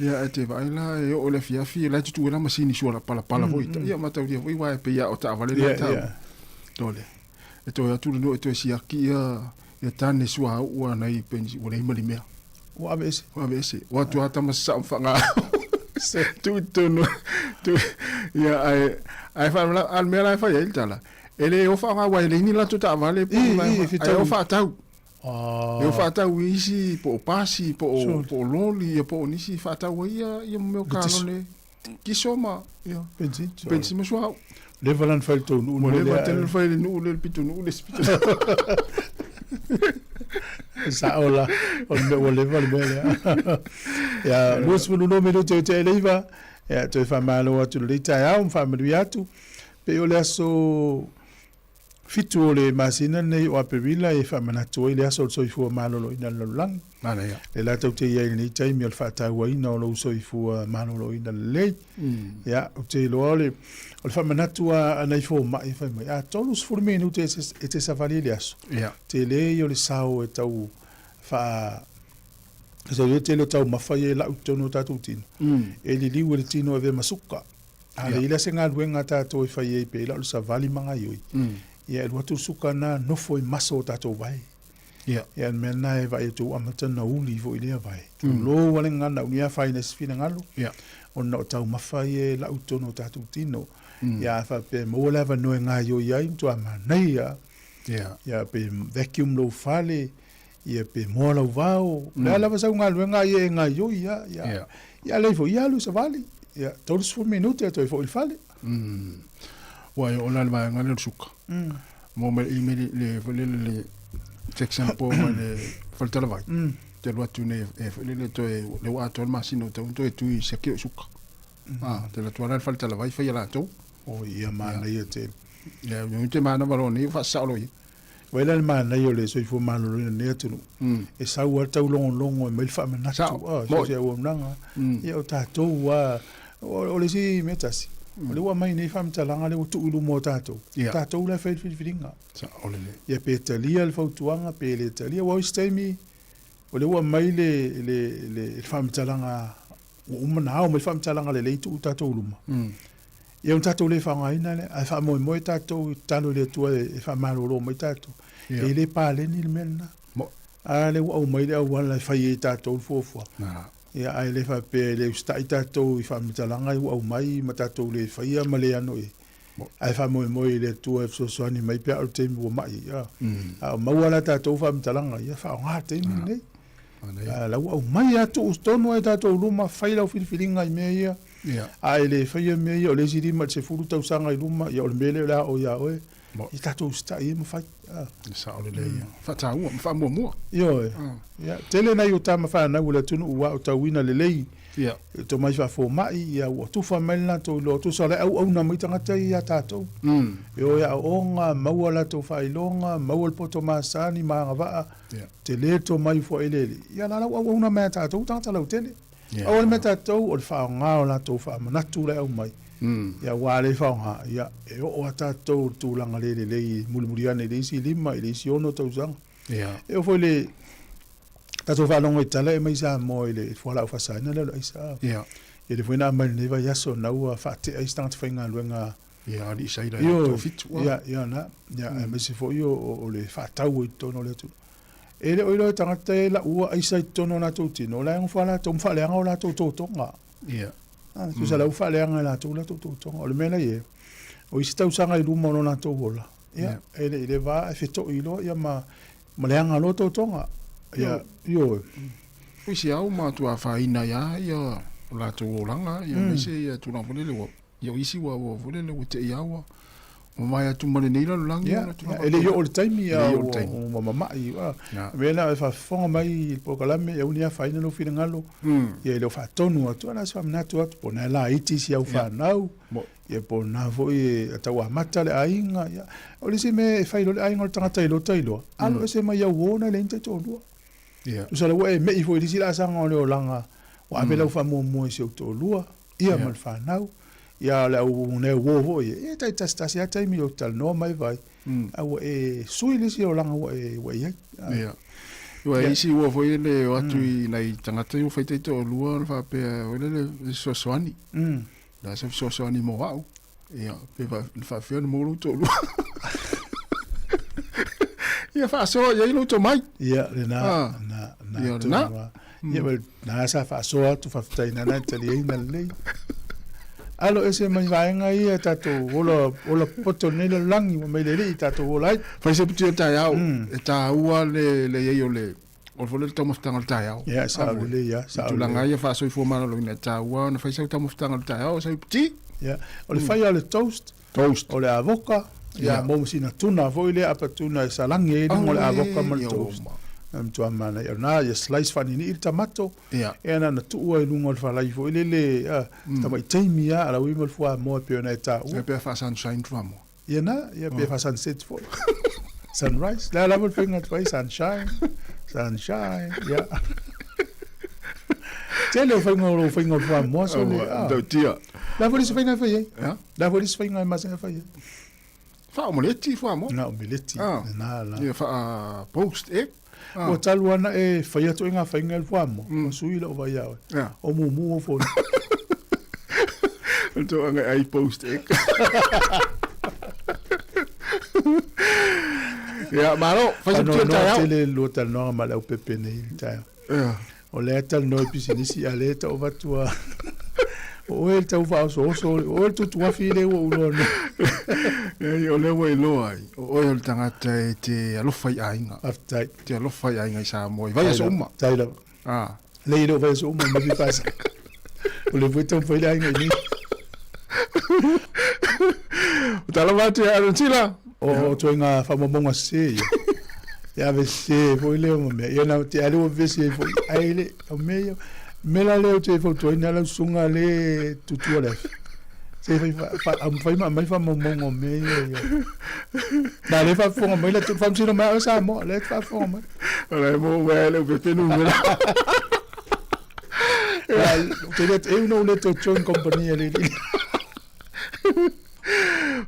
ia te va la e o le fia la tu la masini so la pala vo ia mata ia voi wa pe ia o ta va le ta tole e to ya tu no to si aki ia tane sua u na i pensi o le malimea wa vese wa tu ata masa fanga tu no tu ia ai fa al mera fa il tala ele o fa wa ele ni la tu ta vale o fa tau eu fa tau isi po pasi po loli po nisi fa tau ia meu caro le ki soma ia pensi mo sua le valan fa tu no le vatel fa no le pitu no le pitu sa ola o le val bele ya lus no me te leiva Ia toi fa malo atu le tai au fa malu atu. Pe o le aso fitu o le masina nei o apewila e fa manatu i le aso soifua malolo ina lalulangi. Mana ia. Le la tau te iai ni taimi o le whaatau ina o lo soifua malolo ina lei. Ia, o te loa o le whamanatu a nei fo mai whai mai. A tolu sifuri menu te e te safari le aso. Ia. Te le o le sao e tau wha... Sa le te lo tau mawhai e lau tono tatu tino. E li liu e le tino e ve masuka. A le ila se ngā luenga tātou e whai e pe lau le sa vali manga ioi. Ia e luatu suka na nofo e maso o tātou vai. Ia mea na e vai e tau amata na uli vo i lea vai. Tu lo wale ngana unia whai na sifina ngalo. O na o tau mawhai e lau tono tātou tino. Ia wha pe maua lewa noe ngā ioi ai mtu a manei ia. Ia pe vacuum lo fale. Ia pe moa lau vao. Lea lewa sau ngā luenga ia e ngā ioi ia. Ia leifo ia lu sa vali. Ia tau sifo minute ato e fo il fale. Wai o la vai ngana suka. Mo me email le section po le falta la vai. Te lo tu ne le to le wa to masino to tu se ke suka. Te la tu la falta la vai fa la to. O ia mana ia te. Ya no te mana valoni fa sa lo. Wela le mana ia le so fu mana lo ne tu. E sa wa tau longo e me fa mana tu. So se o nanga. Ia o ta to wa o le si metasi. Le wa mai nei fam talanga le tu ulu mo tato. Tato la fe filinga. Sa ole le. Ia pe talia le fautuanga pe le talia wa stemi. O le wa mai le fam talanga o mana o me fam talanga le tu tato uluma. Ia un tato le fa ngaina le a fa mo tato talo le tu e fa malo lo mo tato. E le pa le ni menna. A le wa mai le wa la fa ye tato fofo. Ia ai le fa pe le stai tato i fa mitalanga i au mai ma tato le fa ia ma le ano e. Ai fa mo le tu e so ani mai pe au te mo mai ia. A ma wala tato fa mitalanga ia fa nga te ni nei. La au mai atu stono e tato luma fa ila filinga i me ia. Ai le fa ia me ia o le siri ma se furu tau sanga i luma ia o le mele la o ia oe. I tato stai mo fa. Sa ole le ia. Fa ta u fa mo. Yo. Ya, tele na yo tama fa na wala tunu wa o tawina le lei. Ya. To mai fa fo mai ya o tu fa melna to lo tu sale au na mai tanga tai ya tato. Yo ya onga mawala to fa ilonga mawal poto masani ma ngava. Tele to mai fo elele. Ya la au na mai tato tanga la tele. Au mai tato o fa nga la to fa na tu le au mai. Ya wale fa nga ya e o tato tu langa le le mulmuriane le si lima le si ono to zang. Ya. E fo le tato fa longo itala e mai sa mo le fo la fa sa na le isa. Ya. E le fina mal ne va ya so na u fa te ai stant fa nga luenga. Ya di sai da to fit. Ya na. Ya me se fo yo o le fa tau to no le tu. E le oilo tangata la u ai sai to no na to ti no la fa la to fa le nga la to nga. Ya. Tu sa la u fa le nga la to o le mena ye. O ista usanga i luma no na to vola. Ya. E le va e feto ilo ya ma le nga lo to nga. Ya, yo. Isi au ma tu a faina ya la tu olanga ya me se ya tu na vole le yo isi wa vole le te ya wa o mai tu mane nei la lang ya ele yo all time ya o mama i wa me na fa fonga mai po kala me ya unia faina no fina ngalo ya le fa tonu atu na sa na tu atu pona la iti si au fa nau ya po na vo e tawa mata le ainga ya o le se me fa lo ainga tanga tailo alo se mai ya wona le inte to lo ya so le we me i fo disi la sanga o le olanga o abela fa mo se to lua ia mal fa nau ia le o ne wo e tai tasta sia tai mi o tal no mai vai au e sui le si olanga we ia ya yo e si wo foi le o atu i nei tangata yo fai to lua fa pe o le so soani la so soani mo au ia pe fa fe mo lu to lua ia fa so ia lu to mai ia le na ia wel na sa fa so tu fa tai na tali na le alo ese mai vai nga ia tato ola poto ne le langi mo mai le tato ola fa se puti ta ya ta ua le ia le o fole to mo stanga ta ya ia sa le ia sa tu langa ia fa so fo ma lo ina ta ua na fa se ta mo stanga ta ya o se puti ia o le fa ia le toast o le avoka ia mo sina tuna vo ile apa tuna sa langi mo le avoka mo toast tua mana ia na ia slice fani ni tomato e na tu o lungo al fala ifo ile tama taimi ya ala wi mal fo mo pe na ta o pe fa sunshine famo ia na ia pe fa sunset fo sunrise la mal finger twice sunshine ya tele finger fo mo so do tia la vo se finger fa ye la vo se finger ma se fa ye fa omelette fo mo na omelette na la ia fa post o taluana e faia to inga fainga el fuamo sui lo vai ao o mumu o fo to anga ai post ya malo faz o tio tá ele luta normal o pepe nei tá o leta no pisinisi aleta o vatua o el tau fa so o el tu tua file o no o le we lo ai o el tangata te alo fai ainga aftai te alo fai ainga sa mo vai so uma taila le do vai so uma me faz o le vuelta foi lá ainga ni o tala vate a tila o to nga fa mo bonga se ya ve se foi le mo me ya na te alo ve se foi ai le o meio mela leo te fo to ina la sunga le tutu le se fa am fa mai fa mo mo me na le fa fo mo le tu fam sino ma sa mo le fa fo mo le mo le pe nu me te le e uno le to chon compagnia le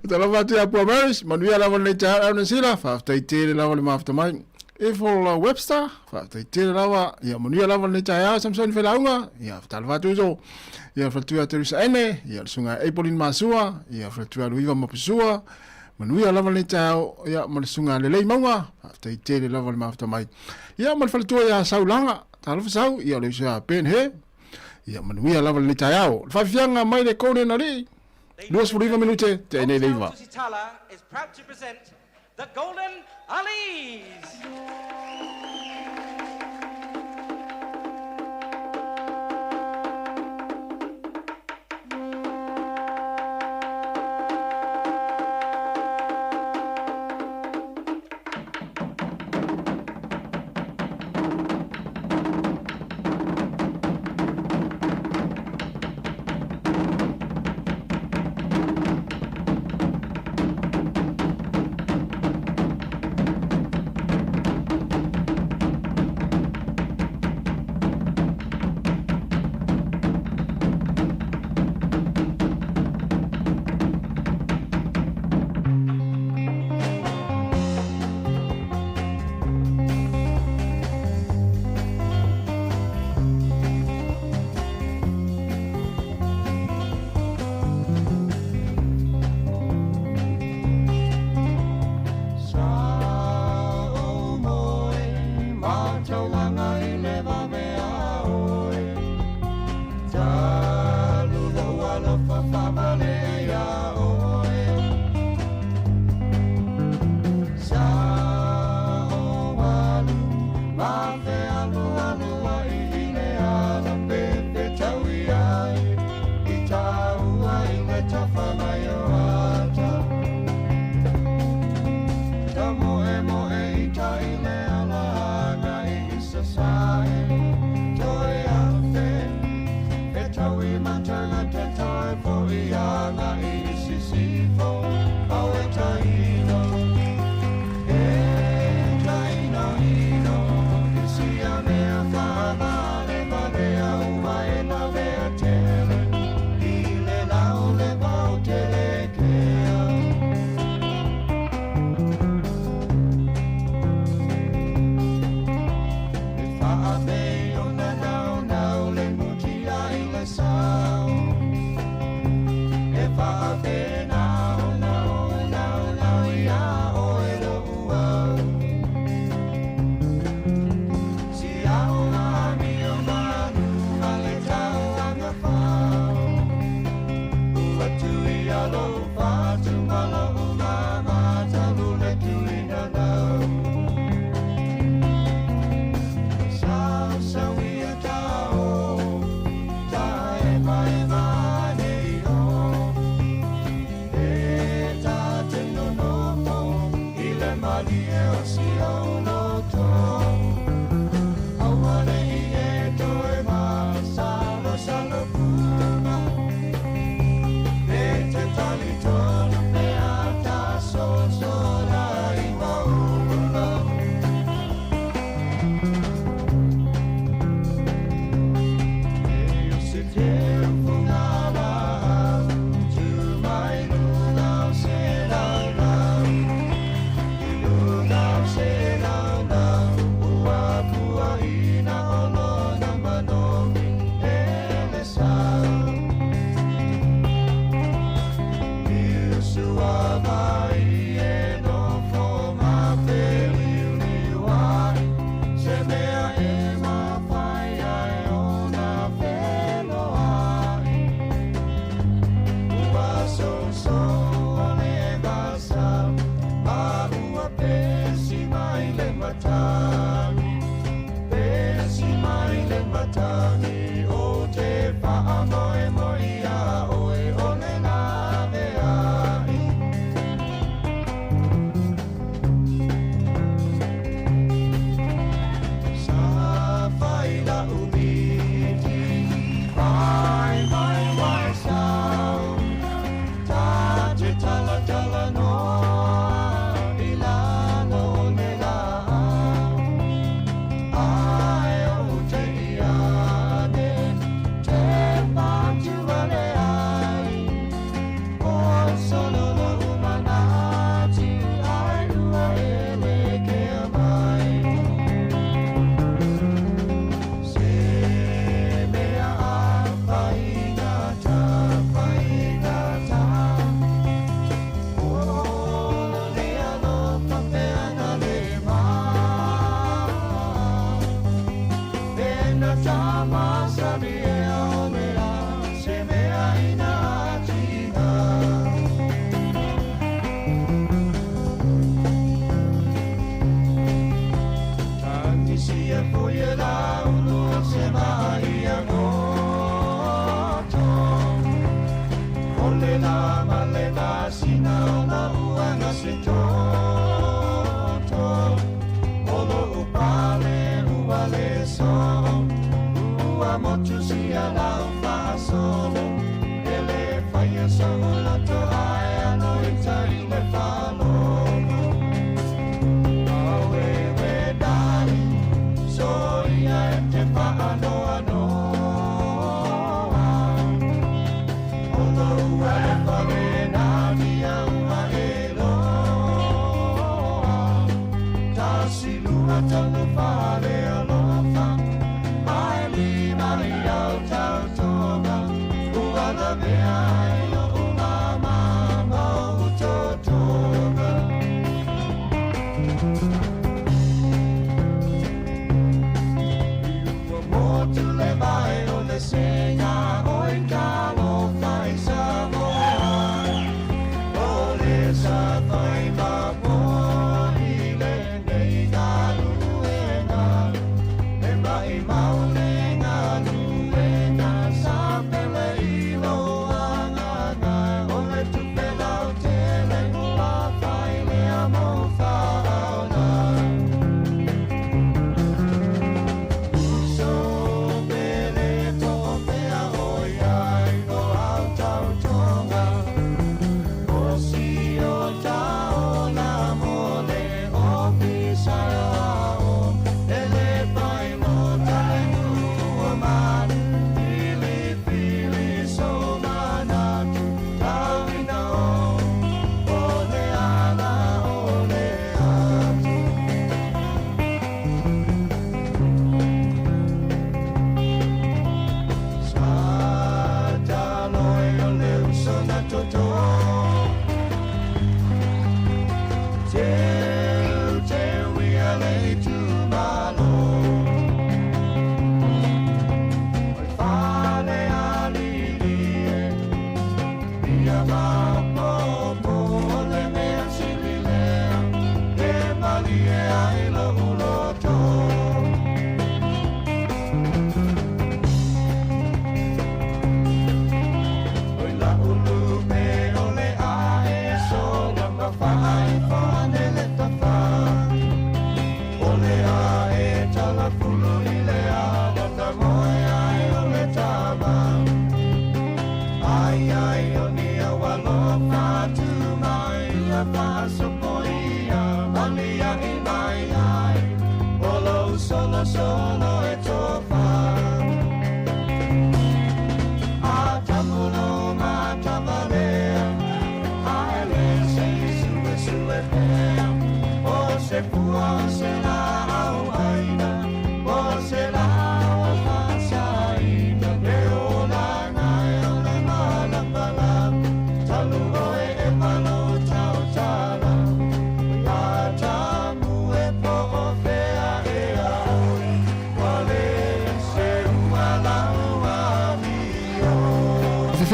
ta la vate a po mas manuia la le ta na sila fa ta te la le ma fa mai e for Webster fa te te lawa ia monia lava le taia Samson Felaunga ia talva tuzo ia fatua terisa ene ia sunga Epolin Masua ia fatua Luiva Mapusua monia lava le taia ia mo sunga le maunga fa te te lava le mafta mai ia mo fatua ia saulanga talva sau ia le sa pen he ia monia lava le taia fa fianga mai le kone na ri 2 minute te ne leiva is proud to present the Golden Alis.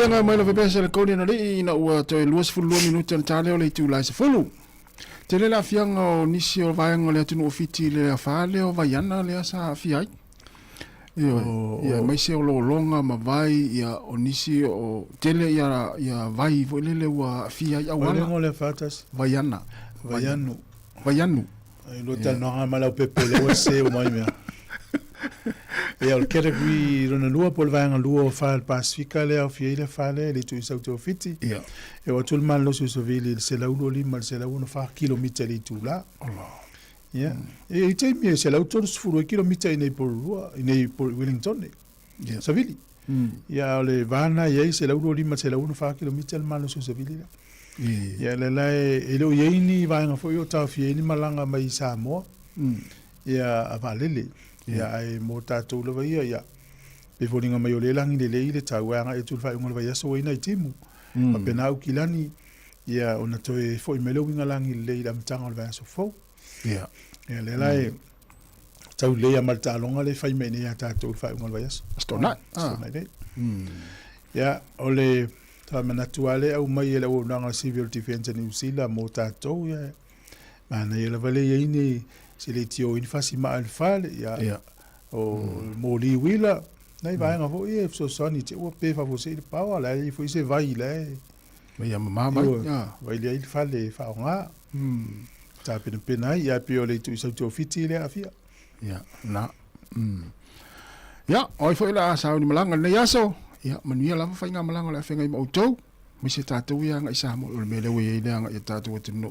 Fenga mai lo pesa le koni na ri na ua te luas fulu minuta na tale o le tu lai se fulu. Te le la fianga o nisi o vaenga le tunu ofiti le afale o vaiana le asa fiai. Ia mai se o longa ma vai ia o nisi o tele ia vai vo le ua fiai awala. Ole le fatas. Vaiana. Vaianu. Lo tal no ha mala pepe le se o mai mea. E al category rona lua pol vanga lua o fal pacifica le au fiele fale le tu sa to fiti. E o tul mal lo so vili se la ulo li mal se la uno fa kilometer li tu la. Yeah. E te mi se la auto sfuro kilometer nei por lua nei por Wellington. Sa vili. Ya le vana ye se la ulo li mal se la uno fa kilometer mal lo so vili la. Ya le la e lo ye ni vanga fo yo ta fiele malanga mai sa mo. Ya avalele. Ya ai mo tatou lava ia pe folinga mai o le langi le leile tauanga e tulfa unga lava ia so ina i timu ma pena au kilani ia ona toe foi melo winga langi le leile amtanga lava so fo ia le lai tau le ia malta longa le fai mene ia tatou fa unga lava ia stona ia ole ta manatuale au mai ele o nanga civil defense ni usila mo tatou ia mana ia lava le ia ini se le tio in fasi ma al fale ya o moli wila nei vai nga vo e so soni te o pe fa vo se pa wala e foi se vai le Ia mama. Vai le il fale fa nga. Ta pena ia pe o le tu sa tu fiti le afia. Ia na. Ia oi foi la sa ni malanga le yaso. Ia manuia la fa nga malanga la fenga i auto. Mi se tatu ia nga isa mo le mele we ile nga tatu te no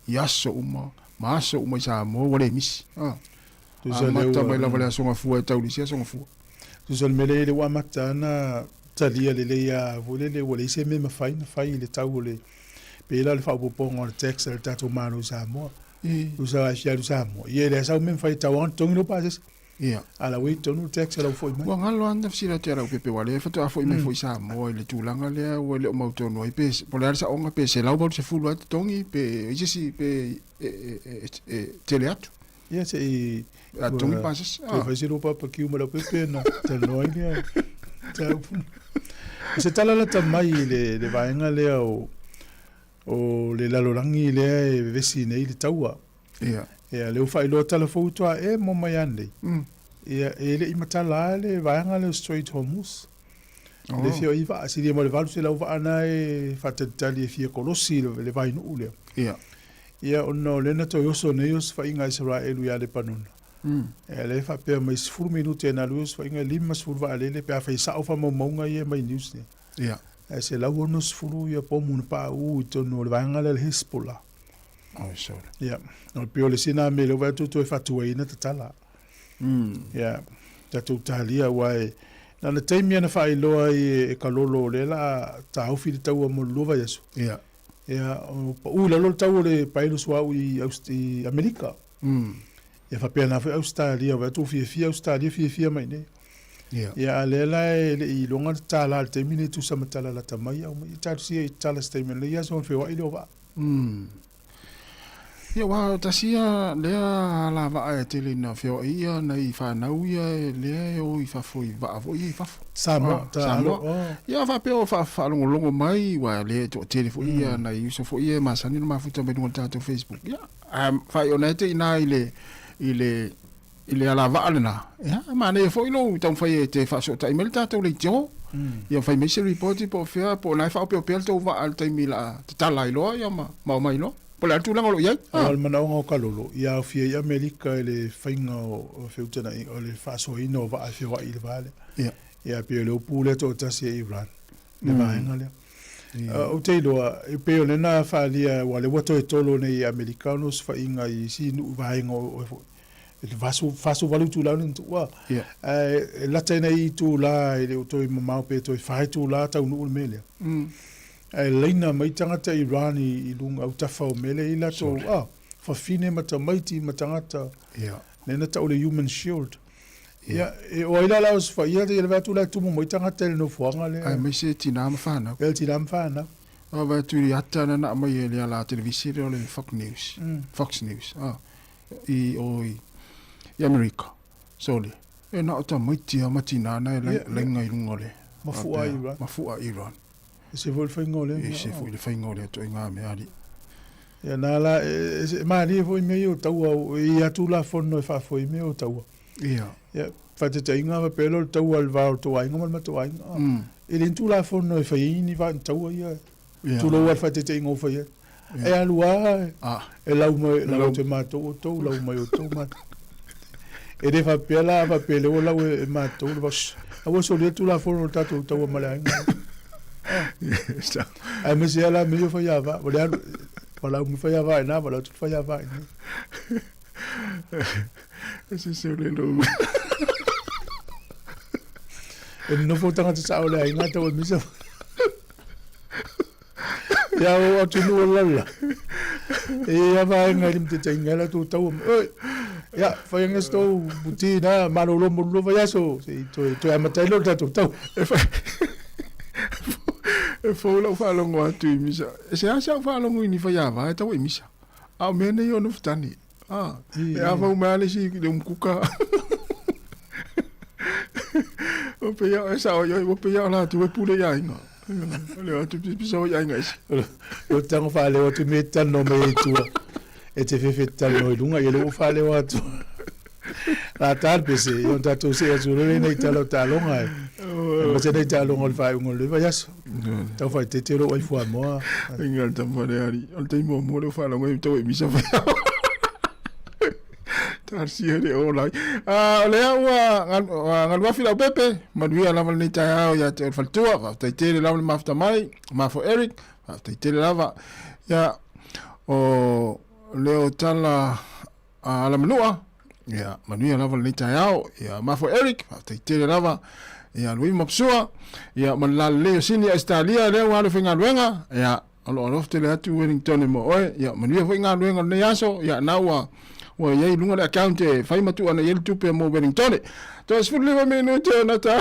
yaso uma. Maso uma isa mo wale mis. Tu sa le ta mai la vale so nga fu e tau lisia so nga fu. Tu sa le mele le wa matana talia le ya vole le wale se me fai le tau le pela le fa popongo le text le tatu manu sa mo. Tu sa ya tu sa mo. Ye le sa me fai tau an tongi no pases. Ia. Ala we tonu text la foi mai. Wa ngalo anda fsira tera pepe wale fa to foi mai foi sa mo le tulanga le o le mo to no pe polar sa onga pe se la bo se fulu at tongi pe isi pe teleatro. Ia se a tongi passes. Pe fa siro pa ki uma la pepe na te no ia. Se tala la tamai le vaenga le o le lalorangi le vesine i le taua. Ia. Ia le ufa ilo tala foutua e mo mai ane. Ia le imatala le vaenga le straight homus. Le fio iwa asiri mo le valu se la ufa ana e fatatali e fia kolosi le vainu ule. Ia. Ia ono le na to yoso ne yos fa inga Israelu ya le panuna. Ia le fa pe mai 10 minute na luos fa inga lima sfurva ale le pe fa isa ufa mo monga ye mai news ne. Ia. Se la wono sfuru ia po mun pa u to no le vaenga le Hezbollah. Oh, so. Ja, no pio le sina me lo va tutto e fatto ina tala. Ja, tatu talia wai. Na le taimi ana fai loa e kalolo le la tau fi tau mo lova yeso. Ja. Ja, o la lo tau le pailus wa i Amerika. Ja fa pena fa Australia va tu fi Australia fi mai ne. Ja. Ja, le la i longa tala le taimi ne tu sama tala la tamai au mai tatu si tala statement le ya so fe wa i lo va. Ia wa tasia lea la va e tele na feo ia na I fa nau ia lea o I fa foi va vo I fa Samo ia fa pe o fa longo mai wa le to tele fo ia na I so fo ia ma sani ma futa be no tato Facebook ia fa yo na te ina ile ala va na ia ma ne fo ilo tam fa te fa so ta email tato le jo ia fa me se report po fe po na fa pe to va al time la ta la ilo ia ma mai lo Pola tu lango lo ia. Al manao o kalolo. Ia fia ia Amerika ele fainga o feutana o le faso ino va a fia i le vale. Ia. Ia pe le pule to tasi e Iran. Le vaenga le. O te loa e pe le na fa lia wa le wato e tolo nei americanos fainga I si nu vaenga o le faso valu tu la ntu wa. Ia. La tena I tu la ele o to mamau pe to fa tu la ta unu mele. Leina mai tangata Iran I lunga au tafa o mele ila to fa fine mata maiti matangata nena ta ole human shield ia o ila la os fa ia de va tu la tu mo tangata no fuanga le ai me se tina mafana el tina mafana o va tu ri ata na mai ele la televisione ole Fox News I America sole e na ta maiti matina na lenga I lunga le mafua Iran se foi fingole se foi le fingole to inga me ali ya nala ma ni foi meio tau ia tu la fono fa foi meio tau ya fa te inga va pelo tau al va to inga mal to inga ele tu la fono fa ini va tau ia tu lo fa te inga fa ia e alua e la te mato to la mai to ma e de fa pela va pelo la mato va a wo so le tu la fono tatu tau mala ai me se ala me fa ya va wala me fa ya va na wala tu fa ya va ese se le lo e no fo tanga te sa ole ai ngata o me se ya o tu no la e ya va ngai te tenga la tu tau ya fa yang sto buti na manolo mo fa ya so to ya matelo ta tu tau e fo la fa longo atu I misa se asa fa longo ni fa ya va ta we misa a me ne yo no ftani e a fa ma le si de un kuka o pe ya esa o yo pe ya la tu we pule ya inga le atu pi so ya inga o tango fa le o tu meta no me tu e te fe no lunga ye le o fa le o tu la tarpe se yo ta tu se azuro ne ta lo ta longa Ma se nei talo ngol fai ngol le yaso. Tau fai te lo ai fua mo. Ingal tampa de ari. Al te mo le fa lo ngai to e misa fa. Tarsia de ola. Le ngal wa fila pepe, madua lava ni tai ya te faltua, va te te lava mafta mai, ma fo Eric, va te te lava ya o leo tala ala manua. Ya madua lava ni tai ya ma fo Eric, va te te lava ya lui mapsua, ya man le sini Australia le wa le finga luenga, ya alo te le atu Wellington mo oi, ya madua finga luenga ne yaso, ya nawa wa ye lunga le account e fai matu ana yel tupe mo Wellington. To es fulu me no te na ta.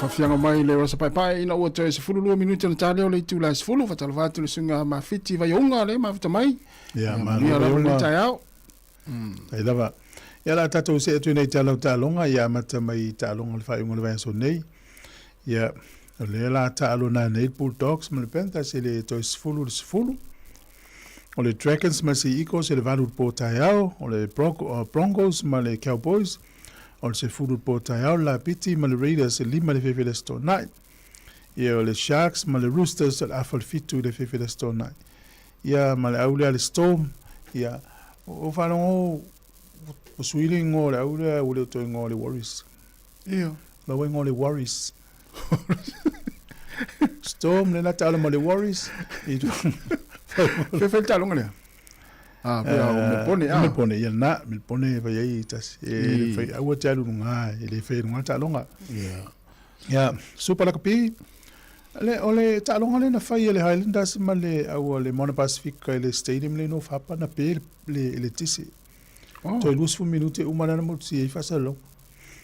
Fianga mai le wasa pai pai ina ua toe se fulu 2 minuti na tale o le tu la se fulu fatala vatu le sunga ma fiti vai unga le ma fita mai ya ma ya la le tai au ai lava ya la tato se tu nei talo talonga ya mata mai talonga le fai ngol vai so nei ya le la talo na nei bulldogs ma le penta se le toe se fulu o le dragons ma se iko se le valu po tai au o le broncos ma le cowboys o se fulu po taiao la piti ma le Raiders e lima le fefe le store night. Ia o le Sharks ma le Roosters al afal fitu le fefe le store night. Ia ma le aulea le Storm. Ia o whanongo o suili ngō le aulea o le toi ngō le Warriors. Ia. La wai ngō le Warriors. Storm le na tala ma le Warriors. Fefe le talonga lea. Ah, pea o me pone, ah. Me pone, ia na, me pone vai ai tas. E fai aua te alu nga, e le fai runga ta longa. Ia, super la kapi. Ole ta longa le na fai le Highlanders ma le au le Mona Pacific le stadium le no fapa na pe le tisi. Toi lus fu minute umana na mo si fa salo.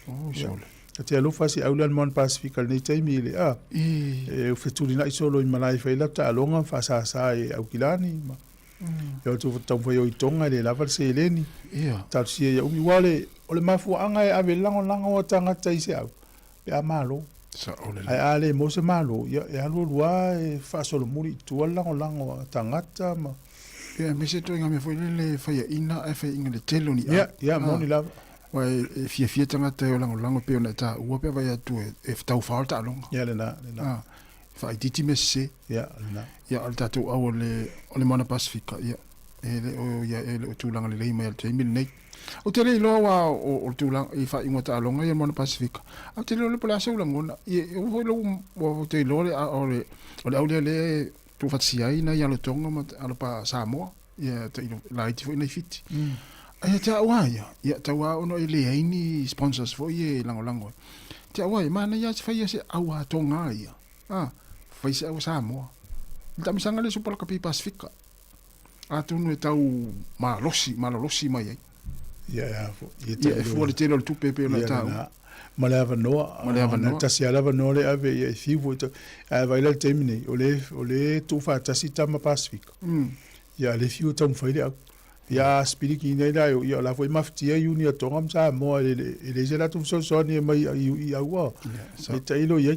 Oh, so. Te alo fasi au le Mona Pacific le taimi le a. E o fetuli na solo in malai fai la ta longa fa sa e au kilani ma. Yo tu tau foi o tonga le lava se leni. Ia. Ta si ya umi wale ole mafu anga e ave lango o tanga tai se au. Pe amalo. Sa ole. Ai ale mo se malo ya alu lua e fa solo muri tu lango tangata ma. Ia me se toinga me foi le fai ina e fai inga le telo ni. Ia mo ni lava. Wai fia tangata o lango pe ona ta ua pe vai atu e tau falta longa. Ia le na. Fai titi me se. Ia na. Ia al tatu au le Mona Pacifica ia. Ele o tūlanga le leima te mil nei. O te rei loa o tūlanga i wha ingo ta alonga i Mona Pacifica. A te rei le pala sa ulangona. O hoi lo o te lore o le aulea le tu whatsia na i alo tonga ma alo pa Samoa. Ia te ino laiti fo inai fiti. Ia te aua ia. Ia te aua ono i le haini sponsors fo i e lango. Te aua ia mana ia te whaia se aua tonga ia. Whai se aua Samoa. Ita misanga le supala kapi Pacifica. Atunu e tau malolosi mai ai. Ia e fu le telo tu pepe na tau. Ma le ava noa. Tasi ala ava noa le ave ia fivu. A vai le temine. O le tu fa tasi tama Pacifica. Ia le fiu tau mwhaile au. Ia spiriki nei la ia la foi maftia uni a tonga msa moa le zela tu so ni mai i aua. E tailo ia.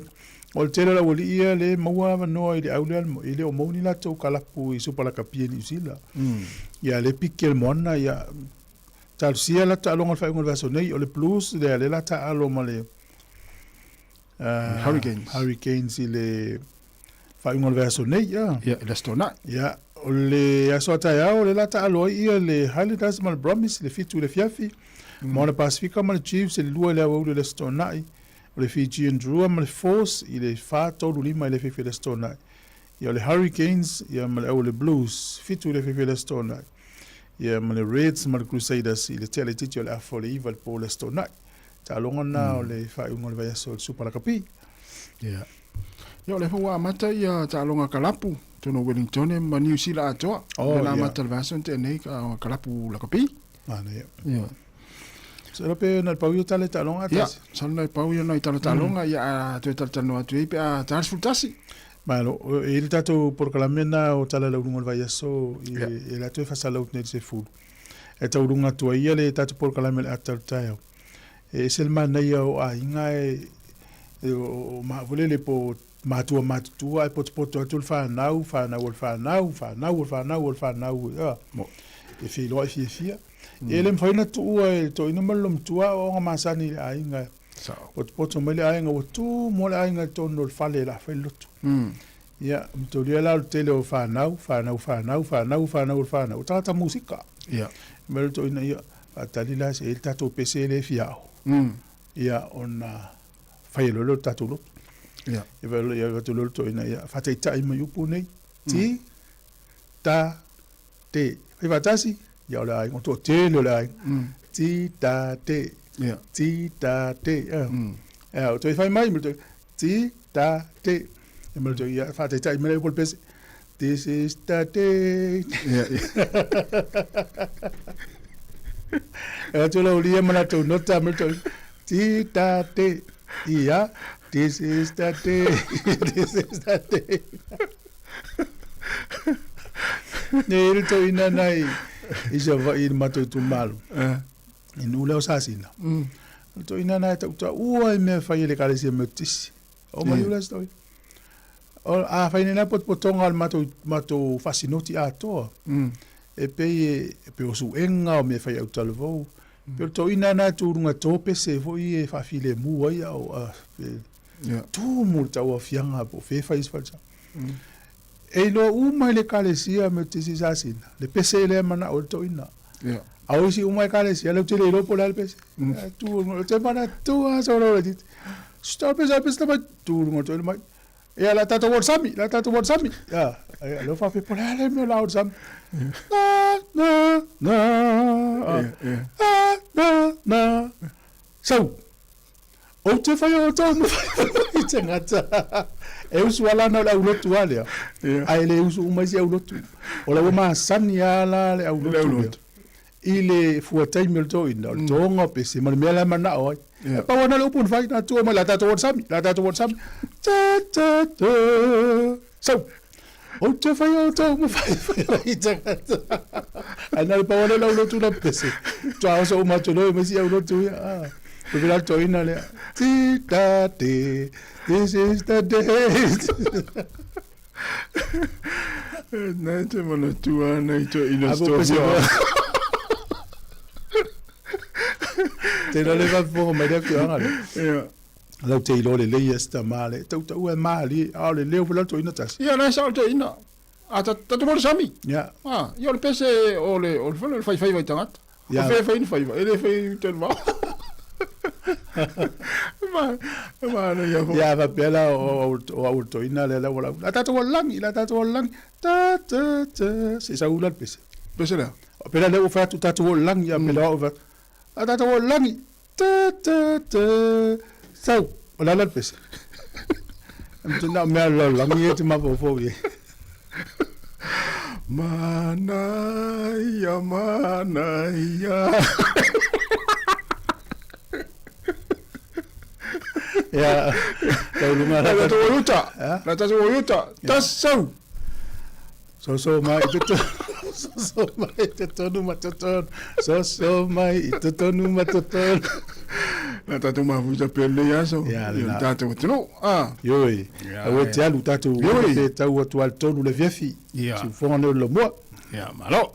O le tele la wali ia le maua manoa i le aulea i le o mauni la tau kalapu i supala kapia ni usila. Ia le piki el moana ia talusia la ta alonga whaingon vaso nei o le Blues le la ta alo ma le Hurricanes i le whaingon vaso nei ia. Ia le stona. Ia o le aso atai au le la ta alo ia le Highlanders ma le Brumbies le fitu le fiafi. Mona Pacifica ma le Chiefs le lua le au le stona i. O le Fijian Drua ma le Force i le wha tolu lima i le whiwhi le stonai. Ia le Hurricanes, ia ma le au le Blues, fitu i le whiwhi le stonai. Ia ma le Reds ma le Crusaders i le tele titi o le afo le iwa le po le stonai. Ta longa na o le wha iunga le vaiaso le supala kapi. Ia. Ia o le hua mata ia ta longa kalapu, tono Wellington ma New Zealand atoa. O la mata le vaso te nei ka kalapu la kapi. Mana ia. Ia. Sera pe na pau ta le talonga tasi. Ya, sana pau ia na talonga ia to taltano atu pe a transfutasi. Malo, il tato por calamena o tala la lunga vai so e la to fa sala ut se fu. E ta lunga tu ia le tato por calamena atal taio. E sel man ia o a inga o ma volele po matua e poto atul fa nau. E fi lo fi. Ele mfaina tuua to ina malum tua o nga masani ainga o poto mele ainga o tu mo la ainga to no fale la fa lutu ya mto la tele o fa nau o tata musika ya mele to ina ya atalila se el tato pc le fiao ya ona fa lo tato lo ya ya to lo to ina ya fa ta ima yupu nei ti ta te fa tasi ya la ai to te le la ti ta te o to fai mai mo ti ta te mo to ya fa te me le pes this is the day to lo li ma to no ta mo to ti ta te ya this is the day ne to ina nai isa va ir mato tu malu in ula osasina to ina na ta ua me fa ile kale se metis o mai ula sto o a fa ina pot potonga al mato fasinoti a to e pe o su enga o me fa au talvo pe to ina na tu runga tope se vo i fa file mu ia o tu multa o fianga po fe fa isfalsa e lo uma le kalesia me tisi asina le pese le mana o to ina au si uma kalesia le tele lo pola le pese tu te mana tu a solo le dit stop esa peste ba tu mo to mai Ia la tata won sami. Ia, lo fa pe pole ale me la sami. Na. So. O te fai o tau i te ngata. E usu ala na la ulotu alea. Ai le usu umaisi au lotu. O la wama sani ala le au lotu. I le fuatai me to ina. O tonga pe se mani mea mana oi. Pa wana le upun fai na tua ma la tata won sami. Ta. So. O te fai o tau ma fai i te ngata. Ana le pa wana la ulotu na pese. Tua oso umatolo umaisi au lotu ia. Bila toina le tita te this is the day. Na te mana tua na to ina story. Te no le va for me de fianga. Ja. Lau te lo le esta male. Tau e mali, a le leo bila toina tas. Ja, na sa toina. Ata tatu mo sami. Ja. Ah, yo le pese o le fai vai tangat. O fai. Ele fai ten ma. Ya va pela o toina le la wala. La tatu walangi. Ta. Se sa ulat pese. Pese la. Pela le o fa tatu walangi ya pela o fa. La tatu walangi. Ta. Sa wala la pese. Amtuna me la langi te ma fo ye. Mana ya. Ya, tau lunga la tatu yuta. Tas sau. So mai tonu matoton. La tatu ma futa pele ya so. Ya, tatu tunu. Yoi. Awe te alu tatu. Yoi. Tau atu al tonu le viefi. Si fonga le moa. Ya, malo.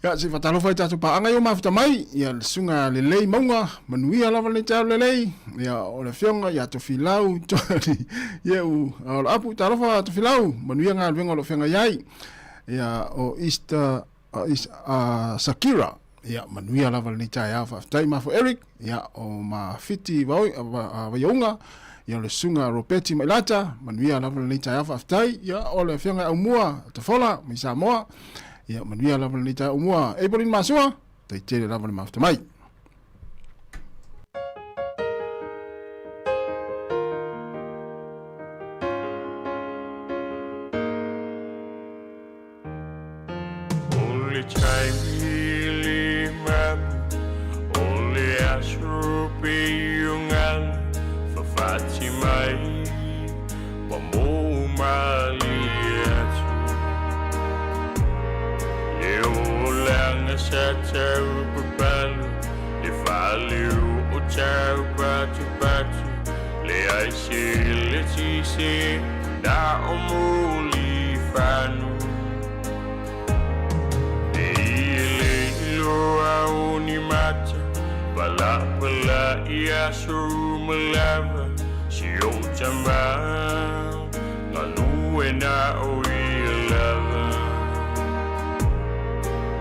Ya, si fatalo fai tatu pa anga yo mafuta mai. Ya, sunga le lei maunga. Manuia lava le tau le lei. Ya, o le fionga, ya to filau. Ya, o le apu talofa to filau. Manuia ngā luenga lo fionga yai. Ya, o Easter, Sakira. Ya, manuia lava le tai afa. Tai mafo Eric. Ya, o ma fiti vaionga. Ya, le sunga ropeti mailata. Manuia lava le tai afa. Tai, ya, o le fionga au mua. Tafola, misa moa. Ya, manuia lava le tai umua. Ebolin masua. Tai tere lava le mafta mai. Only Chinese man, only Ashrupi Yungan, for Fatimai, Bamu Maliat. You lang a shatter babal, if I live a child, batu, lay I see, let's see, that only fan. Auni mata Bala ia suru malava Si o jamba Ngalue na o lava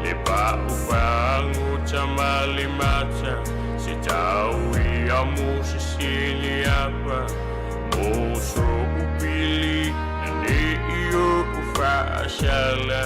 Le pa ufangu tamali mata Si taui amu sisili apa Moso upili Nane iyo ufa ashala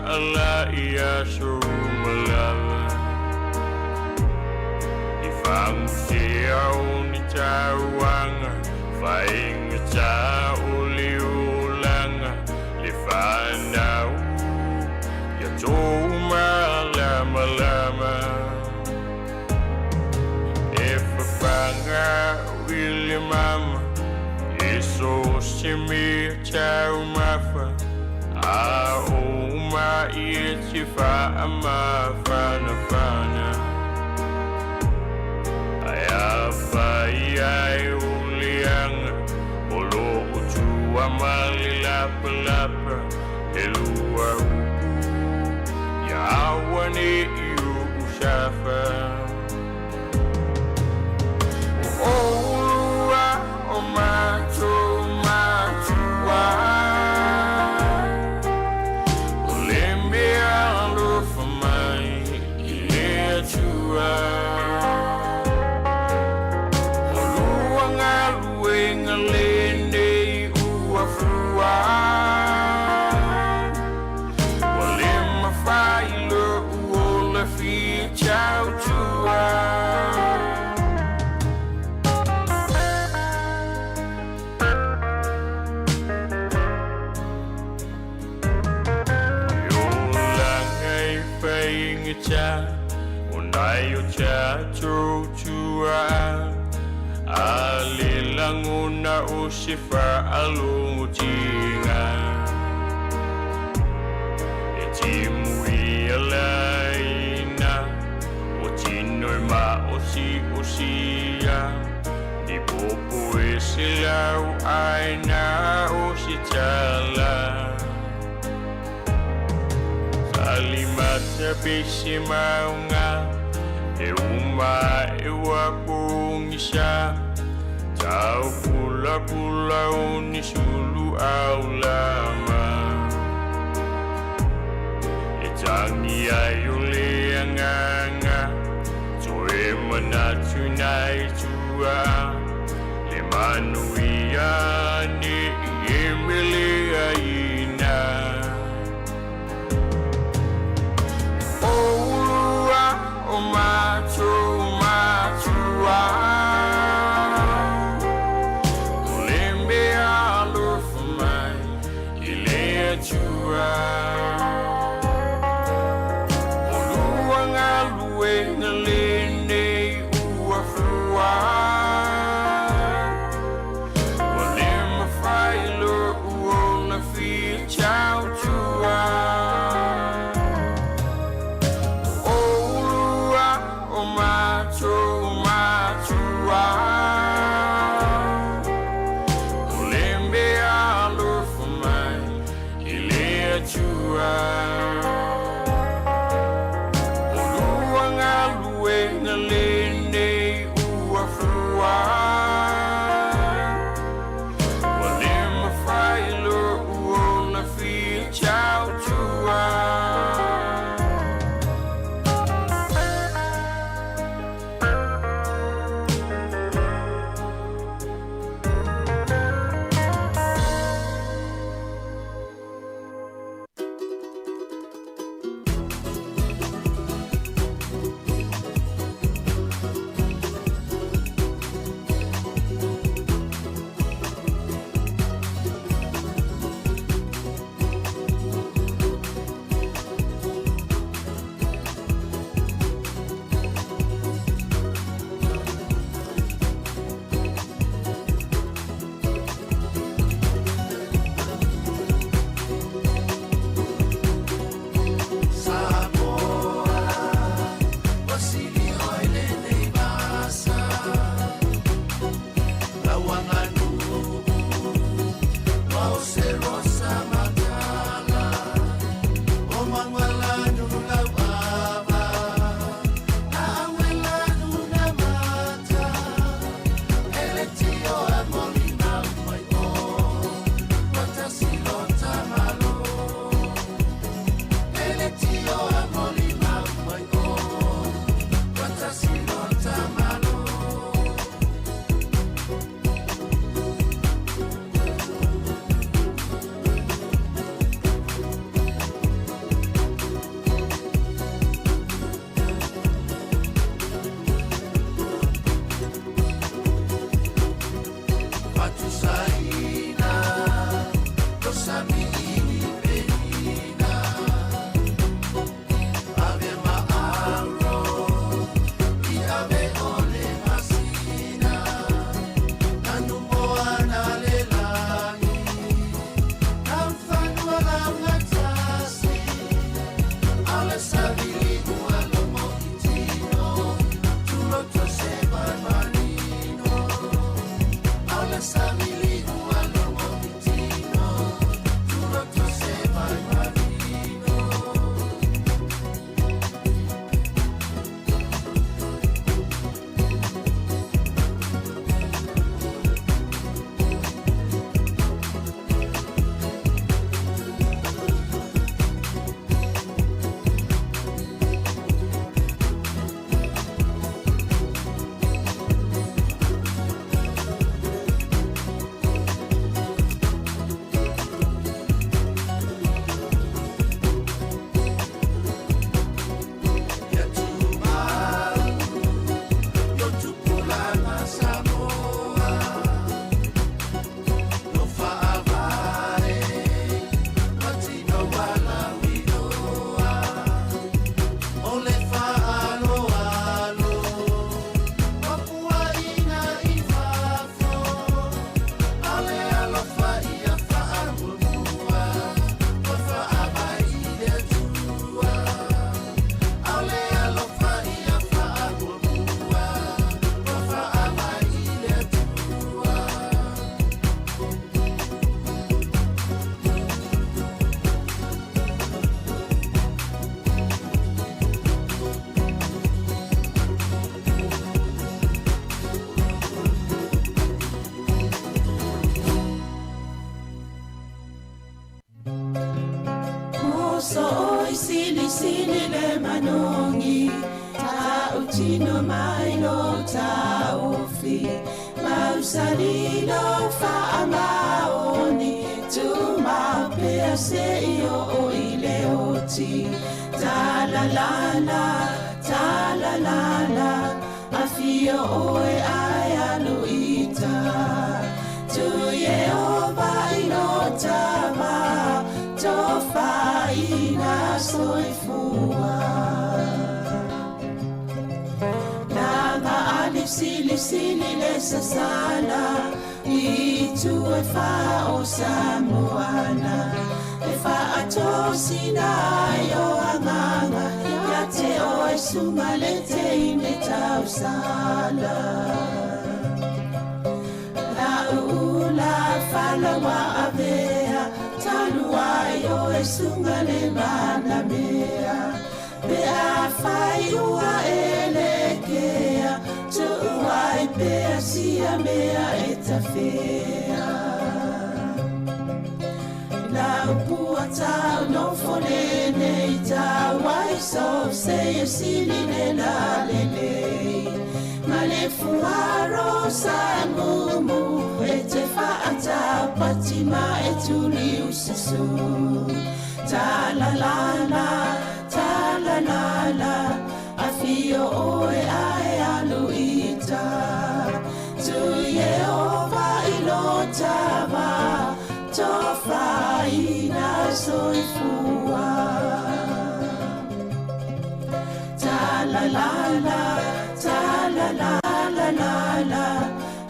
Allah ia sumalala Ifang siau ni tawanga Faing ta uli ulanga Lifanau Ya tuma lama le mama Eso se me chau mafa A uma I te fa ama fana fana Aya fai ai ulianga Olo utua mali lapa lapa Elua Ya awane iu ushafa Oulua o macho matua O lembe alofa mai I atua O luanga luenga lende uafua O lema failo uola fi chau tua cha unai o cha chua ali languna o sifa alutinga e timui alaina o tino ma o si di popo e silau aina o si chala Alimata bisi maunga E uma e wapungisha Tau pula pula unisulu aulama E tangi ayule anganga Toe manatu nai tua Le manuia ni emele aina O macho matua O lembe alofa mai I atua O luanga luenga lene uafua O lema failo uona fi chau manongi ta utino mai lo ta ofi mausalino fa amaoni tu ma pe se io o ile oti ta la la afio oe ai aluita tu Yehova inotama tofa ina soifua nanga alipsili lesa sana itu efa osamuana efa atosina yo anganga yate oe sumalete ineta usala la falawa avea talua yo esungale mana mea bea faiua elekea tuai bea sia mea etafea la puata no fonene ita wai so se siline la lele male fuaro samumu etefa ata patima etuli usisu talalala afio oe ai aluita tu Yehova ilotava tofa ina soifua talalala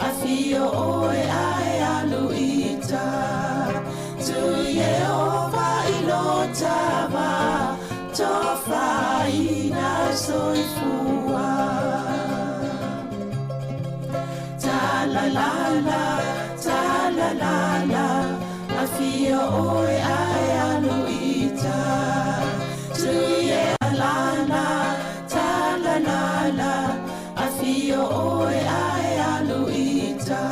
afio oe ai aluita tu Yehova ilotava tofa ina soifua talalala afio oe ai aluita tu Yehova talalala afio oe ai aluita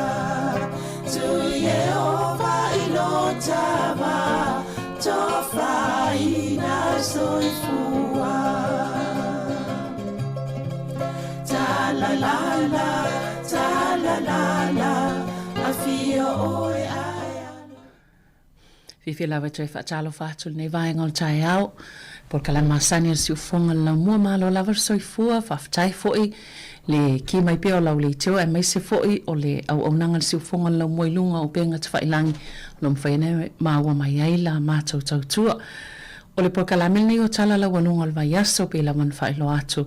tu Yehova ilotava tofa ina soifua talalala afio oe ai Fifi lava tui whaatalo whātul nei vaenga o tai au. Por kala masani al siu fonga la mua malo lava soifua whaftai foi le ki mai peo lau le teo e mai se foi o le au nanga al siu fonga la mua ilunga o penga te whailangi lo mwhaine maua mai aila mātou tautua. O le por kala milni o tala la walunga al vaiaso pe la man whailo atu.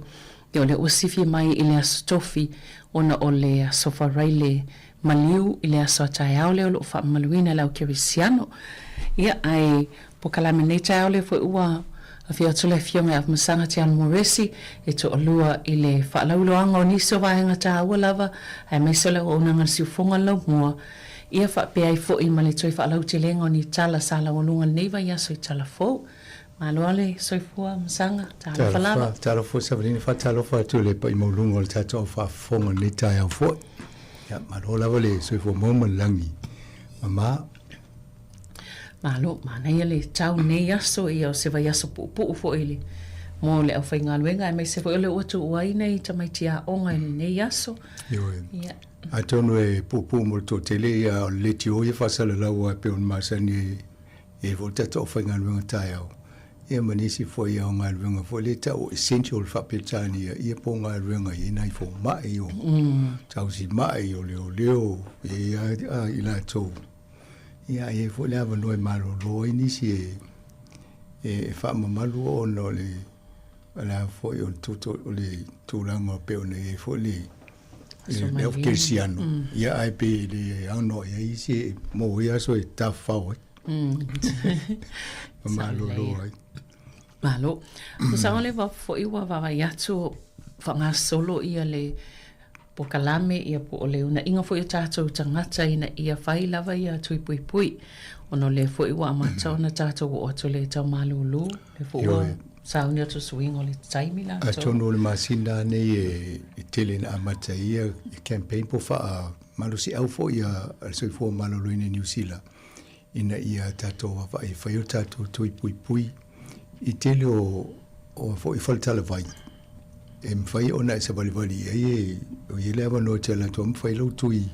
E o le usifi mai i le astofi ona o le sofa raile maliu i le aso atai au le o lo wha maluina lau kirisiano. Ia ai po kalame nei tai au le fo ua a fia tule fionga af masanga te almoresi e to olua i le whaalauloanga o niso vaenga ta ua lava ai meiso le o nanga siu fonga lau mua ia wha pe ai fo i male toi whaalau te lenga o ni tala sala o lunga neiva ia so i tala fo malo ale soifua masanga ta whalava tala fo sabrina fa tala fo tule pa i maulunga o le tato o wha fonga ni tai au fo ia malo lava le soifua moma langi mama malo mana ia le tau nei aso ia o se vai aso pupu fo ele mo le au whainga luenga e mai se fo ele uatu uai nei tamaitia onga ele nei aso ia a tonu e pupu mo to tele ia le tio ia fasala lau a pe un masani e vo tato o whainga luenga tai au ia manisi fo ia o ngā luenga fo le tau essential whapetani ia po ngā luenga i nai fo mai o tau si mai o leo ia ila tau ia e fo le ava noi malo lo inisi e fa mamalu o no le ala fo o tuto o le tulanga pe o ne fo le le ofkesiano ia ai pe le ano ia isi mo ia so e tafa o malo lo ai malo sa ole va fo iwa va yatu fa nga solo ia le po kalame ia po ole una inga fo ia tatou tangata ina ia fai lava ia tui pui pui ono le fo iwa amata ona tatou o ato le tau malulu le fo ua sauni atu swing o le taimila a tono le masina ne e tele na amata ia i campaign po fa malusi au fo ia al soi fo malulu ina New Zealand ina ia tatou wa fai fai o tatou tui pui pui i tele o o fo I falta vai e mfai ona se vali e o ye leva no tela to mfai lo tui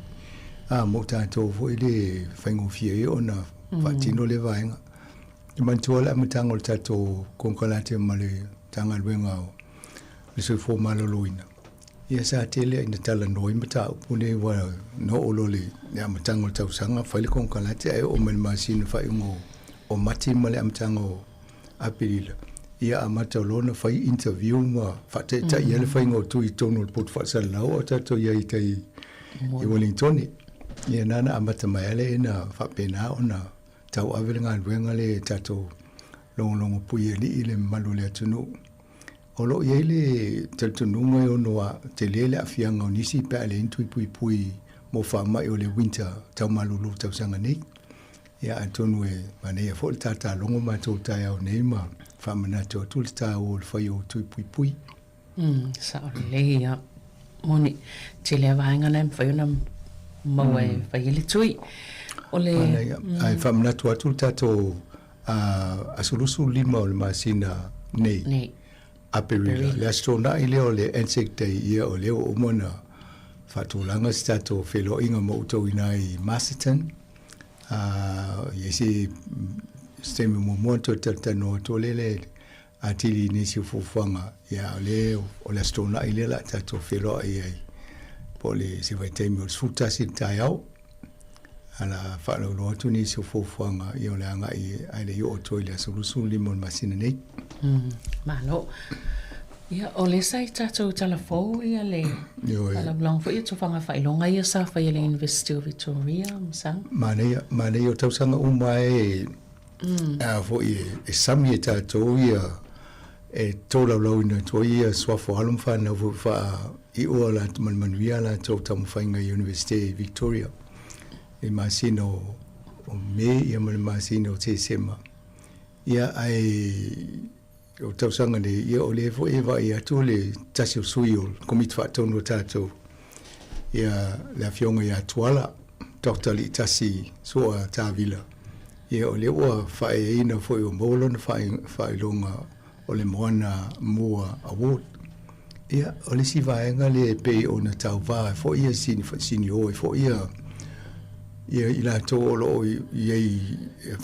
mo tatou foi le faigofia ia ona faatino le vaega I mantua le amataga o le tatou konkalate ma le tagaluega o le soifua malōlōina ia sa tele ina talanoi ma taupu nei ua no o lo le amataga o le tausaga fai le konkalate ae o ma le masina faaiuga o mati ma le amataga o apirila ia amata o lona fai interview ma faataʻitaʻi ia le faiga o tui tonu o le potu faasalalau o tatou ia I tai I Wellington ia nana amata mai ale ina faapena ona tau ave le galuega le tatou logologo pui alii le malu le atunuu o loo iai le talitonuga e ono te lē le a'afiaga o nisi pe a le intui puipui mo faamaʻi o le winter taumalulu tausaga nei ia atonu e maneia foʻi le tatalogo matou taeao nei ma faamanatu atu le tāua o le fai o tui puipui saʻolelei ia moni te le avaega lai mafai ona mau e fai le tui o le ai faamanatu atu le tatou asulusu lima o le masina nei aperila le astronaʻi lea o le Anzac Day ia o lea ua uma na faatulaga se tatou feloaʻiga ma outou ina I Masterton ia se stemi muamua toe talatanoa atu lele atili nisi o fuafuaga ia o le astronaʻi lea la tatou feloaʻi ai po le se vaitaimi o le sefulutasi le taeao ala whaalauro atu ni se fuafuaga ia o le agaʻi ai le io o toe le asolusu lima o le masina nei malo ia o le sai tatou talafou ia le talabulaga foʻi e tofaga faailoga ia sa faia le University of Victoria masaga manei o tausaga uma e foʻi e sami e tatou ia e tolaulauina atu ai ia suafo alo ma fanau foʻi faaiʻoa la manuia latou taumafaiga I University Victoria e masina o me ia ma le masina o tesema ia ai o tausaga le ia o le foʻi e vaai atu le tasi o sui o komiti faatonu o tatou ia le afioga iā tuala Dr. Li Tasi soa tavila ia o le ua faeaina foʻi o mau lona faailoga o le Moana Mua Award ia o le sivaega le pei ona tauvā foʻi ia sini o foʻi ia I latou o loo iai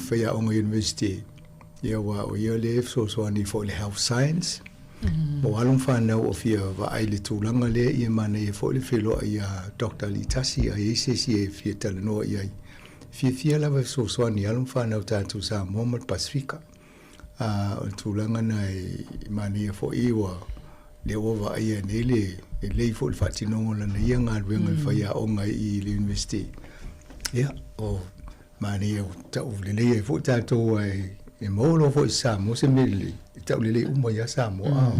faiaʻoga University ia ua o ia le fesoasoani foʻi le health science mo alo fanau o fia vaai le tulaga lea ia manaia foʻi le feloaʻi ia Dr. Li Tasi ai sesi e fia talanoa iai fia lava fesoasoani alo fanau tatou Samoa ma le Pasifika o le tulaga na manaia foʻi ua le ua vaaia nei e lei foʻi le faatinogo lana ia galuega le faiaʻoga I le University ia o manaia taʻulelei ai foʻi tatou e maolo foʻi Samoa se mele taʻulelei uma ia Samoa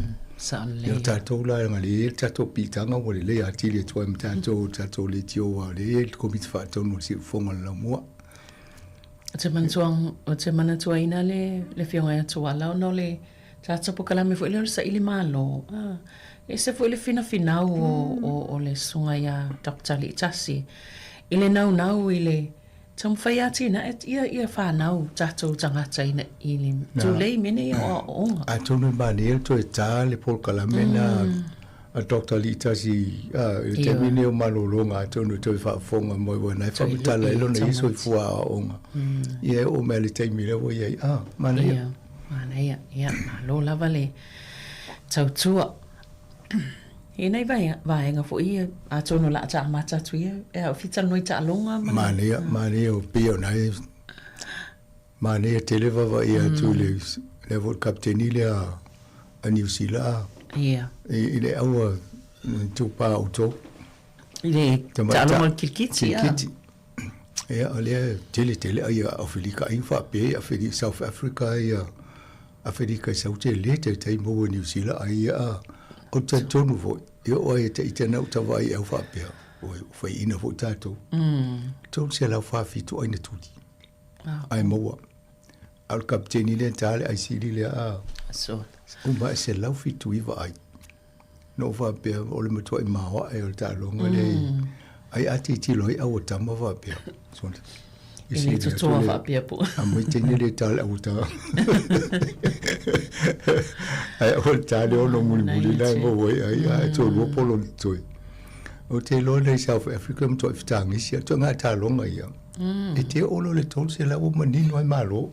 ia tatou laaga le tatou pitaga ua lelei atili atu ai ma tatou le tioa le komiti faatonu o le siʻufoga le laumua o te manatuaina le fioga atuala ona o le tatou pokalame foʻi le saʻi le malo e se foʻi le finafinau o le suga ia Dr. Li Tasi I le naunau I le taumawhai atina ia whanau tatou tangata I le tūlei mene ia o onga. A tonu manea to e tā le polkalame na a Dr. Li Tasi e te mine o malolonga a tonu to e whaafonga moi wana e whamitala ilo na iso I fua a onga. Ia o mea le teimi rewa iai manea. Manea, ia, malo lava le tautua. E nei vaenga foʻi a tono la ta mata tu ia e o fita noi ta longa mane o pio nai mane televa va ia tu le vol kapteni le a New Zealand ia ile au tu pa auto ile ta longa kikiti ia ale tele ia Afrika ai fa pe Afrika South Africa ia Afrika South le te mo New Zealand ai o te tonu foi eu o te itena uta vai au fa pe o foi ina fo tato to se la fa fitu ai na tuli ai mo al kapteni le tale ai sili le so uma se la fitu I vai no fa pe o le moto I ma wa ai o ta longa le ai ati ti loi au tama va pe so Ini tutua fa pia po. Amoi tene le tal au ta. Ai o ta le o no muli la ngo wai ai to lo polo toi. O te lo le South Africa to iftangi sia to nga ta longa ia. E te o lo le tol se la o mani no malo.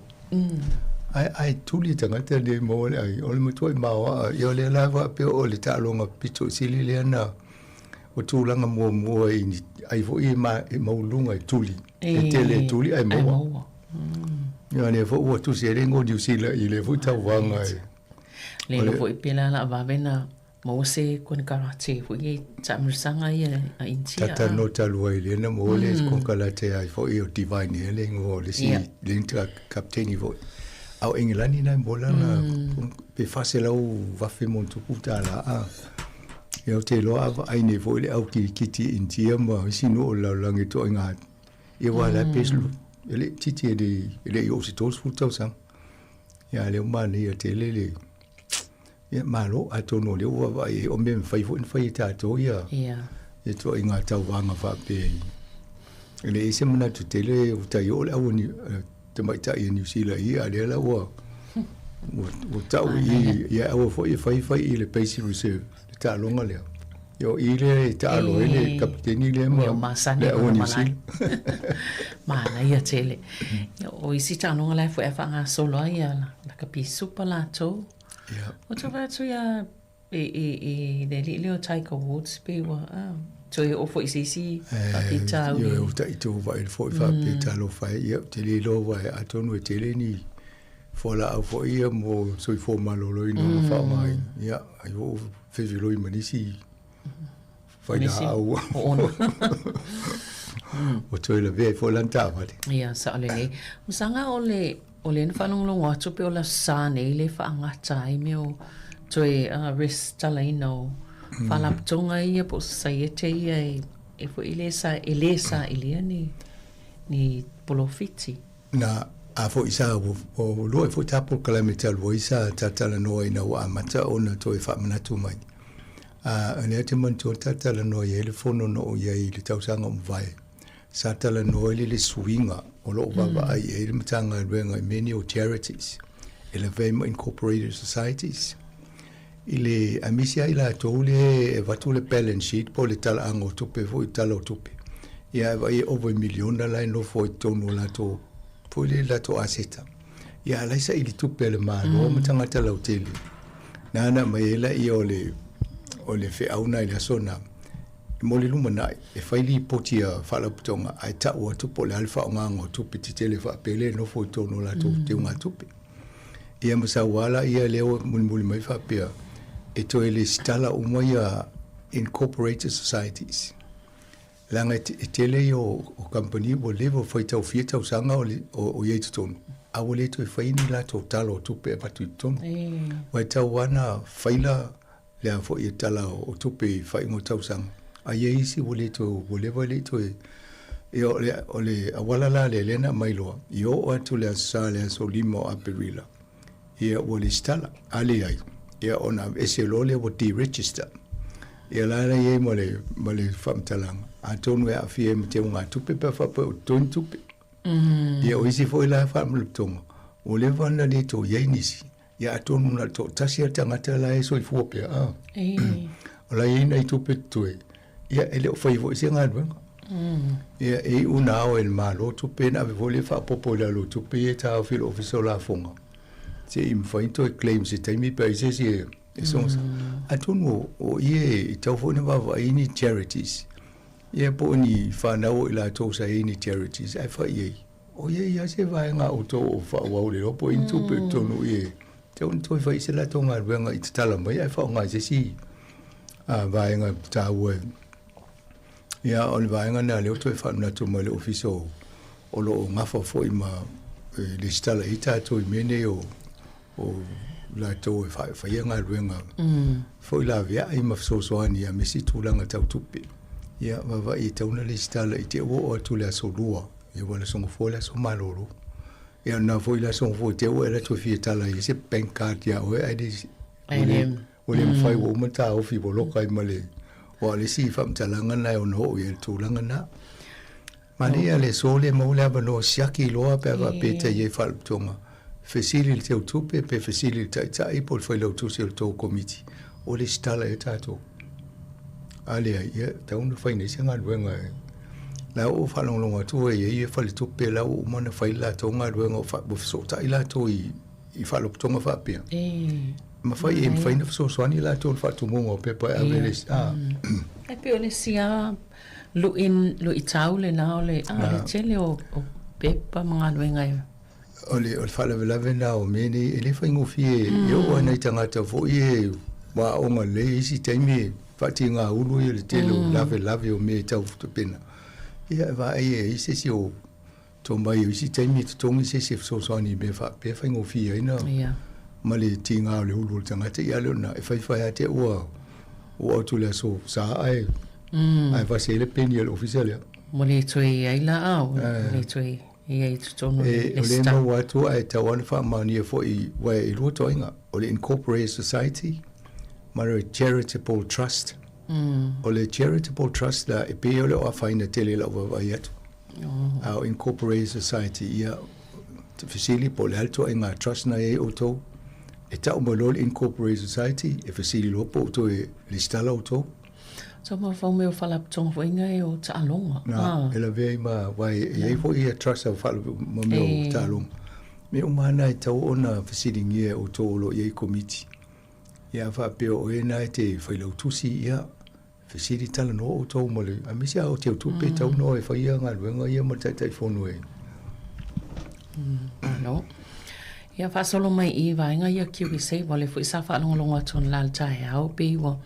Ai tuli tanga te le mo ai o le mutoi mawa i o le lava pe o le ta longa pito sili le na. O tūlanga mua ai fo i maulunga i tuli. E te le tuli ai maua. Ia ne fo ua tusi e rengo New Zealand i le fo tau wanga e. Le fo i pela la vavena maua se kone karate fo i tamirisanga i a intia. Tata no talua i le na mo le konkala te ai fo i o divine e le ngo le si le intra kapteni fo. Au Engilani nai mola na pe fase lau vafe montu puta la a. Ia te loa ava aine fo le au kiti intia ma sino o laulangi to inga. Ia wala peslu. Ele titi ele i osi tos futau sang. Ia le umane ia te le. Ia malo atono le ua vai o me fai fo in fai tato ia. Ia. Ia to inga tau wanga fa pe. Ele ise mana tu tele utai o le au ni te maita i New Zealand ia le la ua. O tau ia au fo i fai i le Base Reserve. Ta longa le. Yo ile ta lo ile kapteni le mo. Yo masani o malai. Mana ia tele. O isi ta longa le fo e fanga solo ia la kapi super la to. Ja. O to va to ia e de le o Taika Woods pe wa. To o fo isi kapita. Yo ta ito va il fo fa pita lo fa ia tele lo va atono tele ni. Fola au fo ia mo so i fo malolo no fa mai. Ja, ai fevilo i manisi fai au o toi la vei fo lanta vale ia sa le musanga ole na falong lo watu pe ola sa nei le fa ngata ai meu toi restalaino falap tonga ia po society ia e fo ilesa ilia ni polofiti na a fo isa o lo fo tapo calamity lo isa tatala no ina wa mata ona toi fa manatu mai ane te man to tatala no ye le fono no ye le tausanga vai satala no le swinga o lo baba ai e le matanga renga many charities ele vema incorporated societies ile amisia ila to le vatule balance sheet po le tala ango tupe fo tala tupe ia vai over $1 million no fo tono la to pole la to aseta ya la sa ili tupe le malo matanga tala hoteli nana mai la i ole fe auna ila sona mo le lumana e faili potia fala putonga ai ta o tupo le alfa ngango tupe titele fa pele no fo tono la to te nga tupe ia masa wala ia leo mulmul mai fa pia e to ele stala umoya incorporated societies langa tele yo o company bo levo foi tau fieta usanga o ye ton a wole to faini la total o tupe patu ton wa tau wana faila le fo ye tala o tupe fai mo tau sang a ye isi wole to yo le awala la le lena mailo yo o tu le sale so limo a perila ye wole stala ali ai ye ona eselo le wo di register ye la ye mole famtalang a tonu e a fie me te unga tupe pa fa pa ton tupe ia o isi foi la fa mo tonga o le vana le to ye nisi ia tonu na to tasia tangata la e so i fu pe o la ina i tupe tue ia ele o foi vo singa ben ia e una o el malo tupe na vo le fa popola lo tupe e ta fil officer la fonga se im foi to claim se taimi pa ise se sons a tonu o ie tau fo na va ini charities ia po ni fa na o la to sa ini charities ai fa ie o ie ia se vai nga o to fa wa le po into pe to no ie te un to fa ise la to nga venga i tala mai ai fa nga se si a vai nga ta we ia o vai nga na le to fa na to mo le ofiso o lo nga fa fo i ma le stala ita to i mene o la to fa ia nga venga fo la via i ma so ani a me si tu langa tau tupe ia va i tauna le stala i te o tu le so lua ia wala so fo la so malolo ia na fo la so fo te o la to fi tala i se bank card ia o ai di o le fai o mata o fi bolo kai male o le si fam talanga na o no ia tu langa na Mani ale sole mo le no siaki loa pe va pe te ye fal tonga. Fesili te utupe pe fesili ta i pol foi lo tu se to committee. O le stala e tato. Ale ia ta un fai ne singa luenga. La o fa long longa tu ye fal tu pe la o mana fai la tonga luenga fa bo so ta ila to i fa lo tonga fa pe. Ma fai e fai na so so ani la to fa tu mo pe pa avere E pe ole sia lo i taule na ole le tele o pepa mga luenga ole fala vela vena o meni ele fa ngofie yo ana tangata fo ye wa o ma le isi taimi fatinga ulu ye le tele lave o me tau to pena ia va ye isi si o to mai isi taimi to tongi se so so ni be fa ngofie ina ma le tinga le ulu tangata ia le na fa ya te o tu le so sa ai va se le peni le officiel mo le toi ai la au le toi ia tu tono le sta o tu ai ta wan fa mani fo I wa I lo toinga o le incorporated society mara charitable trust o le charitable trust la e pe o fa ina tele la va yet our incorporated society ia te fasili po le alto inga trust na e o to e ta o lo incorporated society e fasili lo po to e le stala o to so ma fa me o fala tong fo inga e o ta longa ela ve ma wai e fo ia trust o fala mo me o ta longa me o mana e tau ona fasili ngie o to lo ye committee ia fa pe o e na te fa lo tusi ia fasili tala no o to mo le a mi sia o te tu pe tau no e fa ia nga luenga ia mo tai fo no e no ia fa solo mai I va inga ia ki se vole fu sa fa longa ton la tai au pe wo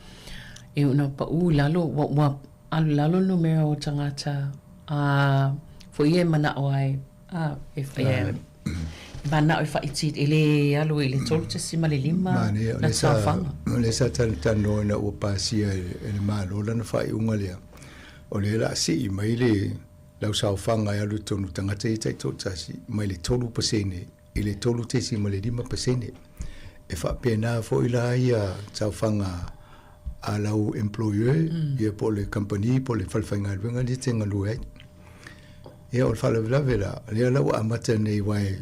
e una pa u lalo wa alu lalo numero tangata fo ie mana o ai bana o fa itit ele alu ele tolte sima le lima na sa fanga le sa tan no na o pasia ele malo la na fa unga le o le la si mai le la sa fanga ya lu tonu tangata tai to tasi mai le tolu pasene ele tolu te sima le lima pasene e fa pena fo ila ia sa fanga ala o employer ia po le company po le falfanga venga di tenga luai ia o fala vela le la o amata nei wai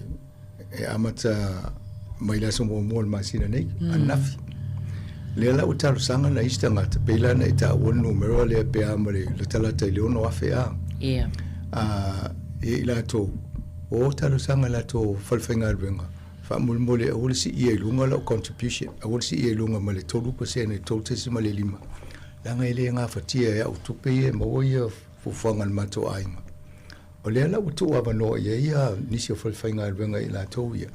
e amata mai la somo mo masina nei anafi le la o talo sanga na istanga te pela na ita o numero le pe amare le tala te le ono afea ia e la to o talo sanga la to falfanga venga fa mulmole o si ia lunga la contribution o si ia lunga male tolu pasene tolte si male lima la nga ile nga fatia ya utupe e mo ia fu fanga mato ainga o le la utu ava no ia nisi o falfanga venga ila to ia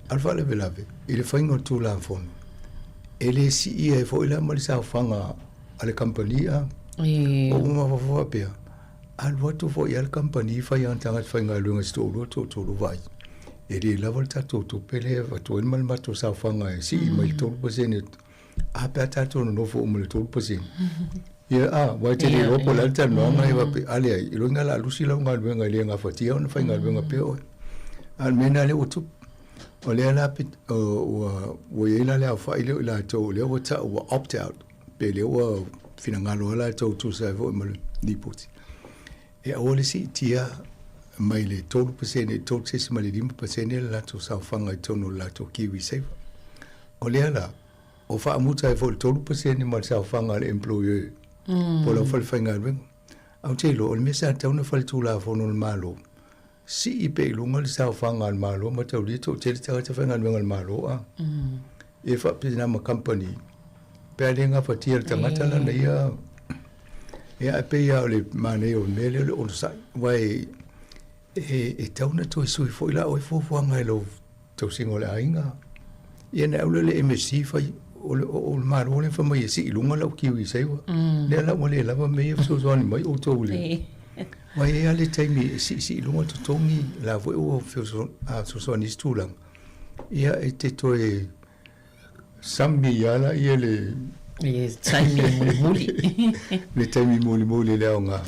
alfa le velave ile fainga tu la fon ele si ia fo ila male sa fanga ale compania o uma fo pe al watu fo ia company fa ia tanga fainga lunga sto to vai e la volta to pele to en mal mato sa fanga si mai to pasene a pata to no fo mo to pasene ia wa te ro po la ta no mai va ale I lo ngala lusi la ngal le nga fatia on fa ngal nga pe o al mena le utu o le la pit o ye la le fa ile la to le o ta o opt out pe le o fina ngalo la to sa vo mo ni puti e o le si tia mai le tolu pasene tolu se mai le 5% la to sa fanga tono la to kiwi save o le ala o fa muta e fo tolu pasene mai sa fanga le employer po la fal fanga ben au te lo le mesa ta una fal tu la fo no malo si I pe lo ngal sa fanga al malo ma to li to te ta fanga al malo e fa pe na ma company pe le nga fa tier ta ngata la ia pe ia le mane o mele o sa vai e tauna to sui foi la o fo anga lo to singo le ainga ia na le MSC fai o maro le fa mai si lunga la ki sai wa le la mo le la me so so ni mai o to le vai ale taimi si lunga to tongi la vo o so ni stulang ia e te to e sambi ala ia le taimi muli le taimi muli le nga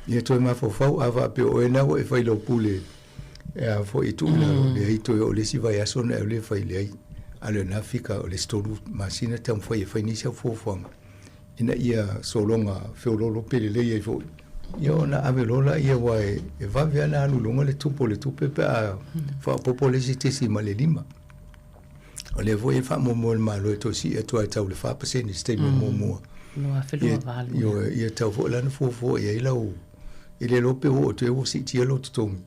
ia to ma fo ava pe o ena o e fai lo pule e fo I tu le to o le si vai aso na le fai le ale na fika o le storu masina tam fai ni sa fo ina ia so longa fe lo pele le ia fo Ia ona ave lola ia wai e vawe ana alulunga le tupe pe a whaapopo le si tesi ma le 5. O le voi e whaamomo le malo e tosi e tua e tau le 5% i stei momoa. Loa whelua valu. Ia tau fo lana fuafua ia ilau i le lope o te o si tia lo tutongi.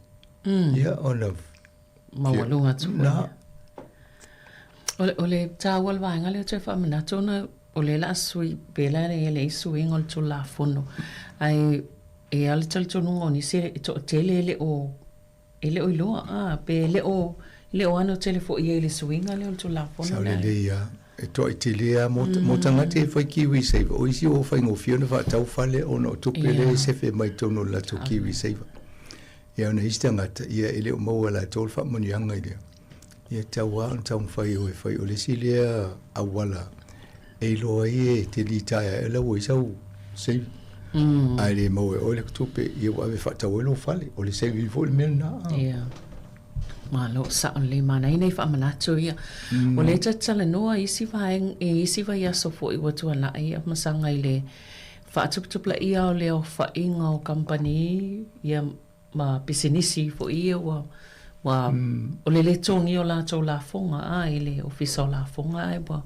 Ia ona mawalunga tu. Na. O le tāua le vaenga leo te whaamanato na o le la sui bela le isu ingo le tu la fono. Ai e ale tali tonu ngoni se to tele ele o iloa pe le o ano tele fo ia le suinga le tu la fono. Sa le ia e to itilia mo tanga te fai kiwi save o isi o fai ngofio na fa tau fale ono to pele se fe mai tono la to kiwi save. Ia na istanga ia ele o mo la tol fa mo nyanga ile. Ia tawa tau fai o le silia awala. E loa e te li taia e lau e sau save. Ai le mau e o le tupe ia wa ave whatau e lo fale o le save i fo le mena. Ia. Ma lo sa o le mana i nei whaamanatu ia. O le tatala noa isi vai aso fo i watua na ia masanga i le whaatuputupla ia o le o whainga o company ia ma pisinisi fo ia wa o le tongi o la tau la fonga i le ofisa o la fonga ai wa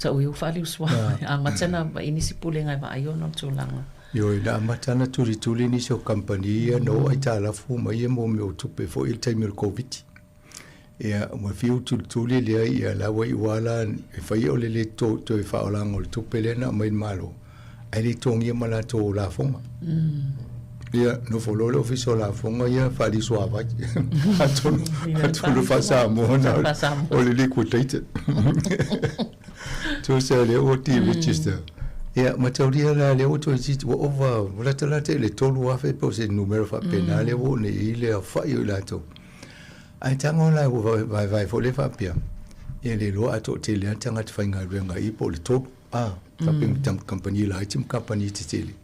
ta ui ufali uswa a matana inisi pule ngai wa ayo no tūlanga. Yo ina matana turi ni so company no ai ta la fu mai mo me o tupe fo il time el covid. Ia mo fiu tuli le ia la wai wala e fai o le to e fa ola ngol tupe le na mai malo. Ai le tongi mala to la fonga. Ia no fo lo office la fonga ia fa di so ava. Atonu fa sa mo na o le liquidated. Tu se le o ti register. Ia matauria la le o to sit o over volatile le tolu afe po se numero fa penale o ne ile a fa yo la to. Ai tango la vai fo le fa pia. Ia le lo ato te le tanga te fainga renga I po le tolu fa ping tam company la item company te tele.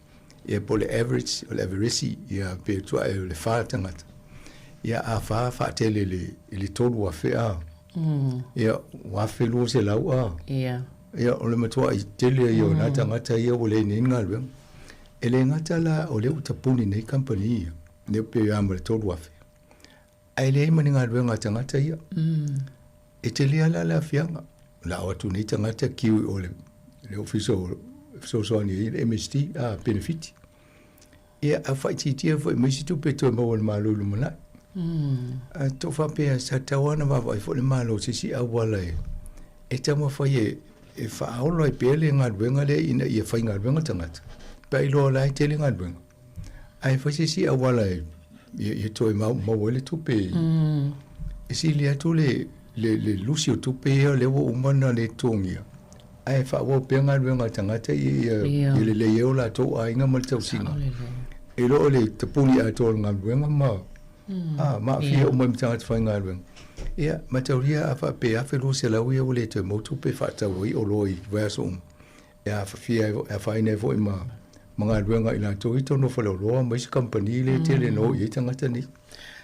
Ia po le average o le average ia pe to le fa tanga. Ia a fa tele le tolu afe Ia wa fe lo se la Ia. Ia o le matua I tele ia na tangata ia o le ninga lwe. Ele ngata la o le utapuni nei company ia. Ne pe ya mo tolu afe. Ai le maninga lwe ngata ia. E tele ala la fianga. La o tu nei tangata ki o le official so ni MST benefit. Ia a fa tia fo me situ pe to mo ma lo lumana. To fa pe sa tawana va fo le malo si awala e tamo fa e fa aulo e pele ngadwenga le ina e fa ngadwenga tangata pa ilo la tele ngadwenga ai fa si awala e to ma wele to pe e si le to le lucio to pe le wo umana le tongia ai fa wo pe ngadwenga tangata e le yo la to ai nga mal tau singa e lo le tapuni a to ngadwenga ma fi o mo tangata fa ngadwenga. Ia matauria a fa pe a fe lo se la ui o le te mo tu pe fa ta ui o loi verso ia fa fi a fa ine vo ma manga ruanga ina to ito no fa lo ma is company le tele no i tanga tani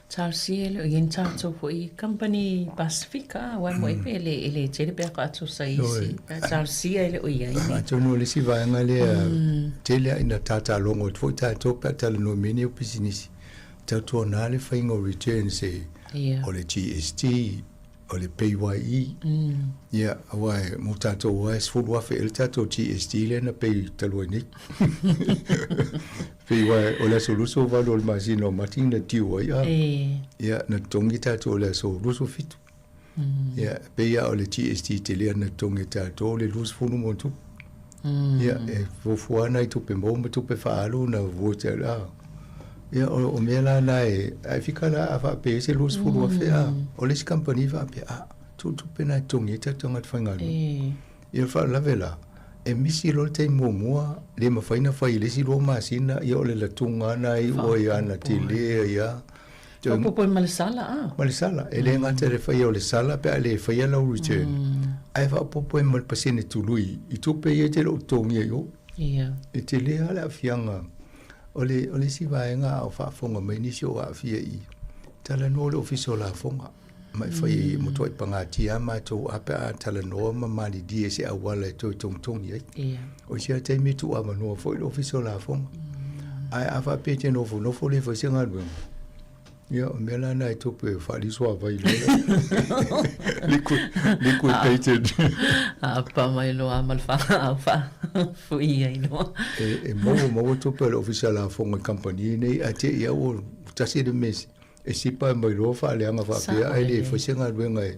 Charles ele yen chato fo I company Pacifica wa mo pe ele tele pe ka to sai si Charles ele o ia ma to no le si va nga le tele ina tata longo fo ta to pa tele no mini business ta to na le fa ngo return se o le GST, o le PYE. Ia, awai, mo tato wai sfulu afe el tato GST le na pei talua ni. PYE, o le soluso valo le masino matina tiwa ia. Ia, na tongi tato o le soluso fitu. Ia, peia o le GST te lea na tongi tato o le lus funu montu. Ia, e fofuana I tupe mo tupe faalu na vote la. Ia o mela na ai fika la fa pe se los fulu fa o les company va pe tu pena tongi ta tonga fanga ia fa la vela e misi lo te mo le ma faina fa ile si lo ma sina ia o le la tunga na I o ia na tele ia po malsala malsala ele ngata re fa ia le sala pe ale fa ia lo return ai fa po mal pasine tu lui I tu pe ia te lo tongi yo ia e tele ala fianga Ole si vaenga o fa fonga mai ni sio a fia I. Tala no le official la fonga. Mai fai mo toi panga tia ma to apa tala no ma mali die se awala to tong ye. O sia te mi tu ama no foi official la fonga. ai afa pete no fo le fo singa lu ya me la na to pe fa li so va ile liquid painted apa mai lo amal fa fu ia ilo mo to pe official a fo company nei ate ya o tasi de mes e si pa mai lo fa le anga fa pe ai le fo singa lu ngai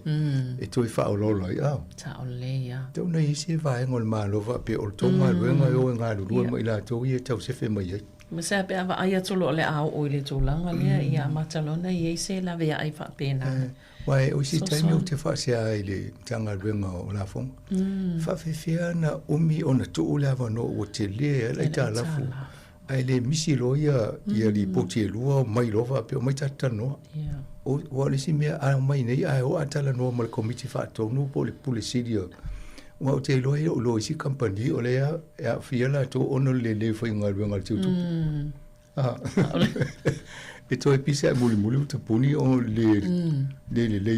e to fa o lo ya ta o le ya to nei si va ngol ma lo fa pe o to ma lu ngai o nga lu mai la to ye tau se fe mai Masa pe ava ai tolo le au o le tolanga le ia matalona i se la vea ai fa pena. Wai o si tai no te fa se ai le tanga wenga o la fong. Fa fe fia na umi ona tu la va no o te le la ta la fu. Ai le misi lo ia li poti lo mai lo va pe mai tata no. O wa le si me a mai nei ai o atala no mal committee fa to no po le polisidio. Wa te lo si company o le ya fia la to ono le foi ngal ngal tu e to pisa muli to puni o le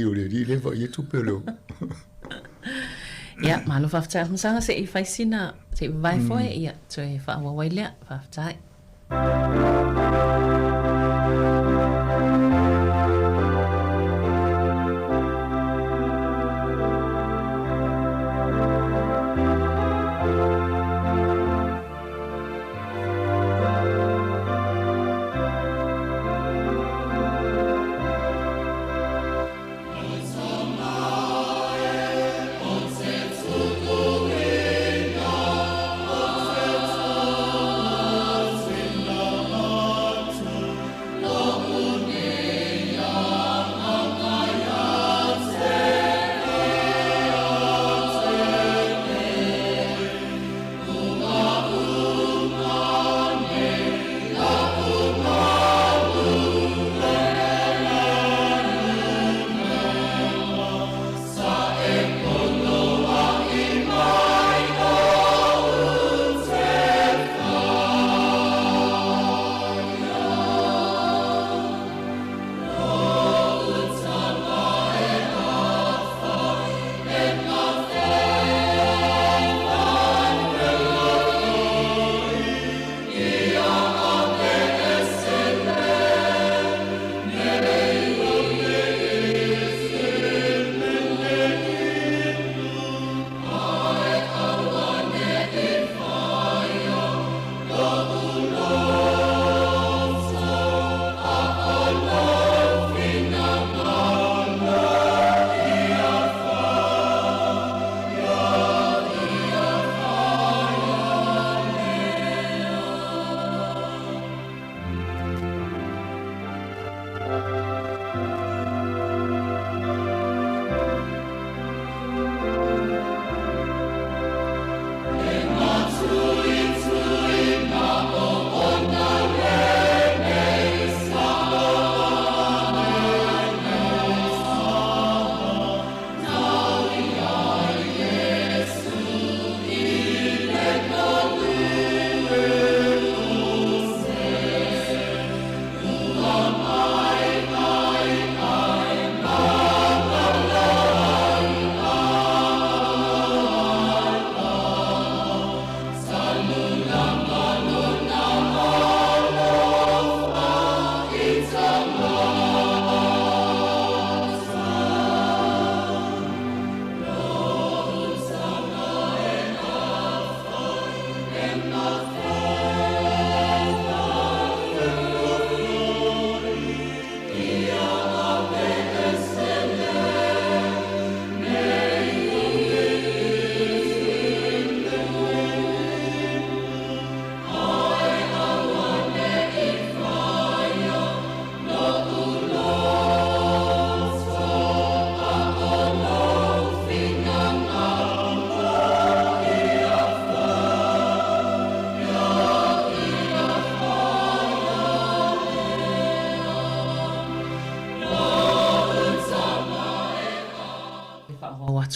o le va ye tu pelo ya malo fa ta sanga se i fai sina se vai foi ya to e fa wa wai le fa ta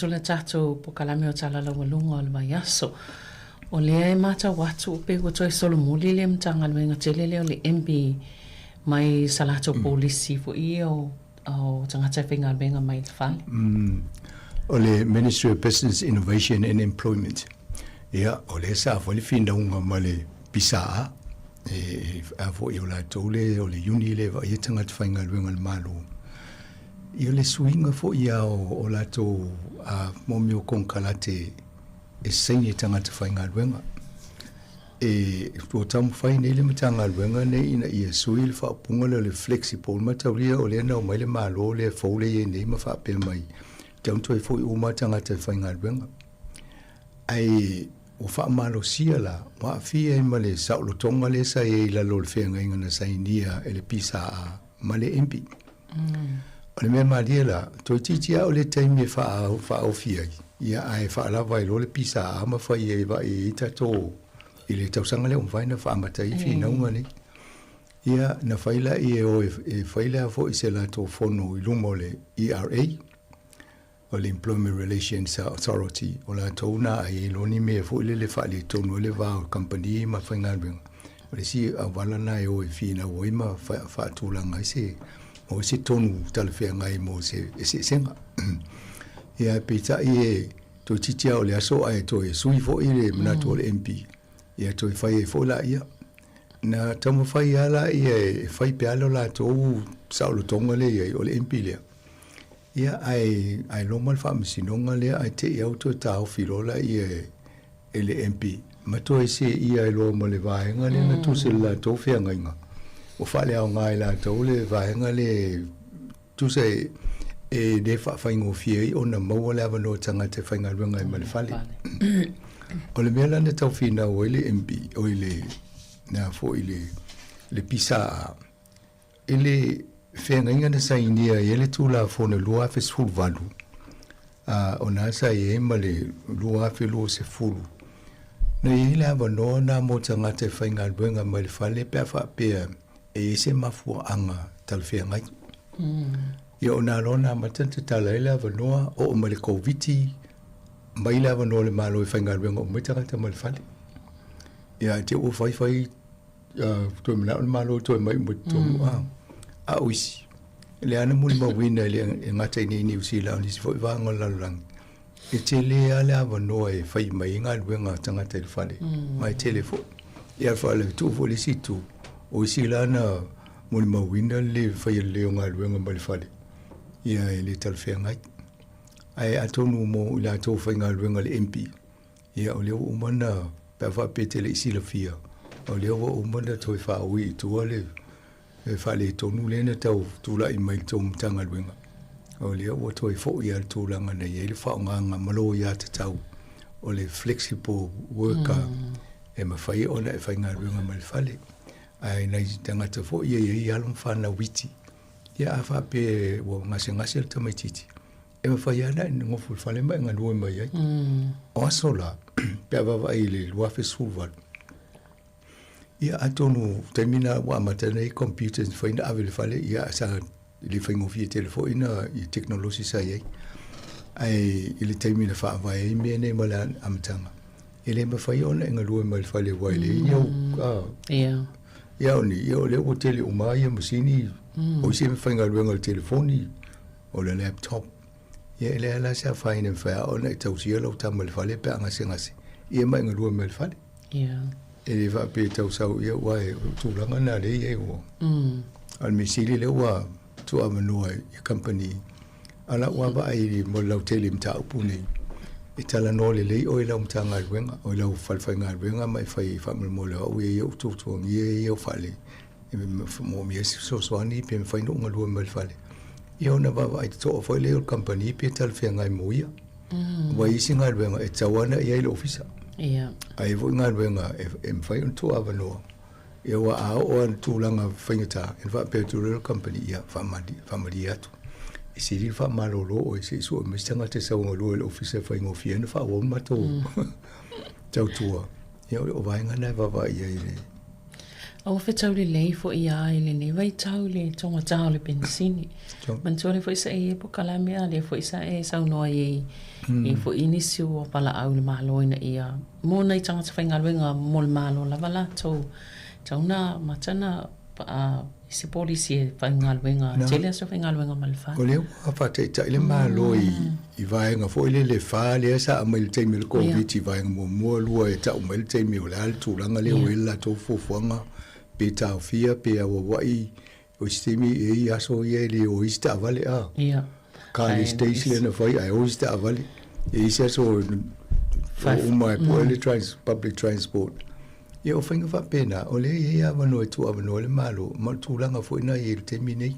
watu le tatou po kalame o tala la walunga o le mai aso. O le mata watu pe ko toi solo muli le mtanga le nga telele o le MP mai salato polisi fo io o tangata finga benga mai fa. O le Ministry of Business Innovation and Employment. Ia o le sa fo le finda unga male pisa a fo yo la tole o le uni le va ye tanga te fainga luenga le malo yo le swinga fo ia o la to a momio kon kalate e senye tanga te fainga luenga to tam fai nei le matanga luenga nei ina ia suil fa punga le flexible matauria o le na o mai le malo le fo le ye nei ma fa pe mai tam to fo o matanga te fainga luenga ai o fa malo sia la wa fia i male sa lo tonga le sa e la lo fe nga ngana sa india e le pisa male empi o le me maria la to titia o le taimi fa o fia ia ai fa la vai lo le pisa ma fa e va e tato ile tau sanga le vai na fa mata i fina ngani ia na faila i o e faila fo i se la to fono i lumole ERA o le Employment Relations Authority o la tona ai loni me fo le fa le tono le va company ma fainga ben o le si a vala na e o e fina o ma fa tu la ngai se o se tonu tal fe ngai mo se senga ia pita i to titia o le aso ai to e sui fo i le na to le MP ia to fai fo la ia na tamo fai ala ia fai pe ala la to saulo tonga le ia o le MP le ia ai lo mal fam sinonga le ai te ia to ta filola ia ele MP ma to ese ia lo mo le vaenga le na to se la to fe nga o fa le ngai la to le vaenga le tu se e de fa ngo fie o na mo le ava no tanga te fa nga ngai ma le fale o le mela na tau fina o ele MP o ele na fo ele le pisa ele fe nga na sa india ele tu la fo na lua fe sul valu ona sa e male lua fe lo se fulu na ile ava no na mo tanga te fa nga ma le fale pe fa pe e se mafu anga tal fe ngai yo na lona matante tala ile ava no o male covid mai lava no le malo e whainga ruenga o mai tangata mai whale. Ia te o whai to me le malo to mai mo to a uisi. Le ana muli ma wina le ngata ni New Zealand is foi vanga la lang. E te le ale ava no e whai mai ngā ruenga tangata i whale. Mai telefone. Ia whale tu fo le situ. O isi lana muli ma wina le whai leo ngā ruenga mai whale. Ia e le talwhea ngai. Ai atonu mo la to fainga ruenga le MP ia o le o mana pa fa pete le isi la fia o le o mana to fa wi to le fa le tonu le na tau tu la i mai to mtanga ruenga o le o to fo ia to la ngana ia le fa nga malo ia te tau o le flexible worker e ma fai ona e fainga ruenga mai fale ai nei tanga te fo ia alum fa na witi ia fa pe wo ngase te mai titi e ma fai ana ni ngofu fale mai nga lua mai ai o asola pe ava ile lua fe sulvat ia atonu termina wa matane computer fai na ave fale ia sa ile fai ngofi telefone ina i technology sa ai ile termina fa vai me ne mala amtanga ile ma fai ona nga lua mai fale wa ile ia oni ia le hotel o mai masini o se me fai nga lua telefone o le laptop ia le ala sa faina fa ona tau sia lo tamal fale pe anga singasi ia mai ngulu mel fale ia ele va pe tau sau ia wa tu langa na le ia o al misili le wa tu amano ia company ala wa ba ai mo lo telim ta upuni itala no le o ila mtanga wenga o ila falfa nga wenga mai fai fa mo lo o ia tu tu ia fale mo mi so ani pe fai no ngulu mel fale ia ona va ai to foi le company pe tal fe ngai moia wa isi ngai venga e tawana ia ile ofisa ia ai vo ngai venga e fai un to avano ia wa a o tu langa fingata e va pe tu le company ia family atu e si ri fa malolo o e si so me stanga te sa ngolo le ofisa fai ngo fiena fa o ma to tau tua ia o vai ngana va ia ile o fe tau le lei fo ia ile ne vai tau le tonga tau le pensini man tole fo isa e po kala mea le fo isa e sau no e fo inisio o pala au le malo ina ia mo nei tanga te whainga luenga mo le malo la wala tau na matana isi polisi e whainga luenga tele aso whainga luenga malfa o leo a te ile malo i vaenga fo ile le fa le sa amal te mil ko viti vaenga mo lua e tau mal te mil al tu langa le wela to fo fuanga pe tau fia pe a wai o sistemi e aso ye le o ista vale a ia Carly Station na foi ai o ista vale e isa so o mai public transport ia o whainga wha pena o le e awa no e tu awa no le malo ma tu langa foi na e te minei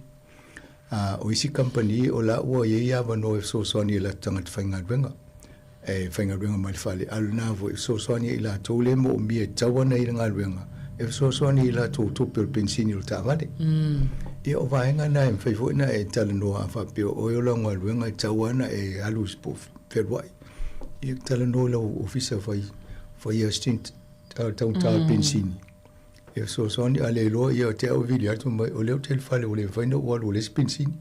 o isi company o la ua e awa no e so soani la tanga te whainga wenga e whainga wenga mai whale alu na vo e so soani i la tau le mo o mi e tawana i ngā wenga e so soani i la tau tupe o pensini o ta vale ia o vaenga na e mwhai foi na e tala noa a whapeo o e ola ngā wenga e tawana e alu spo wherwai ia tala noa la ofisa whai a stint tau pensini e so soani a le loa ia o te au vili atu mai o leo tel fale o le whaina o alu o le pensini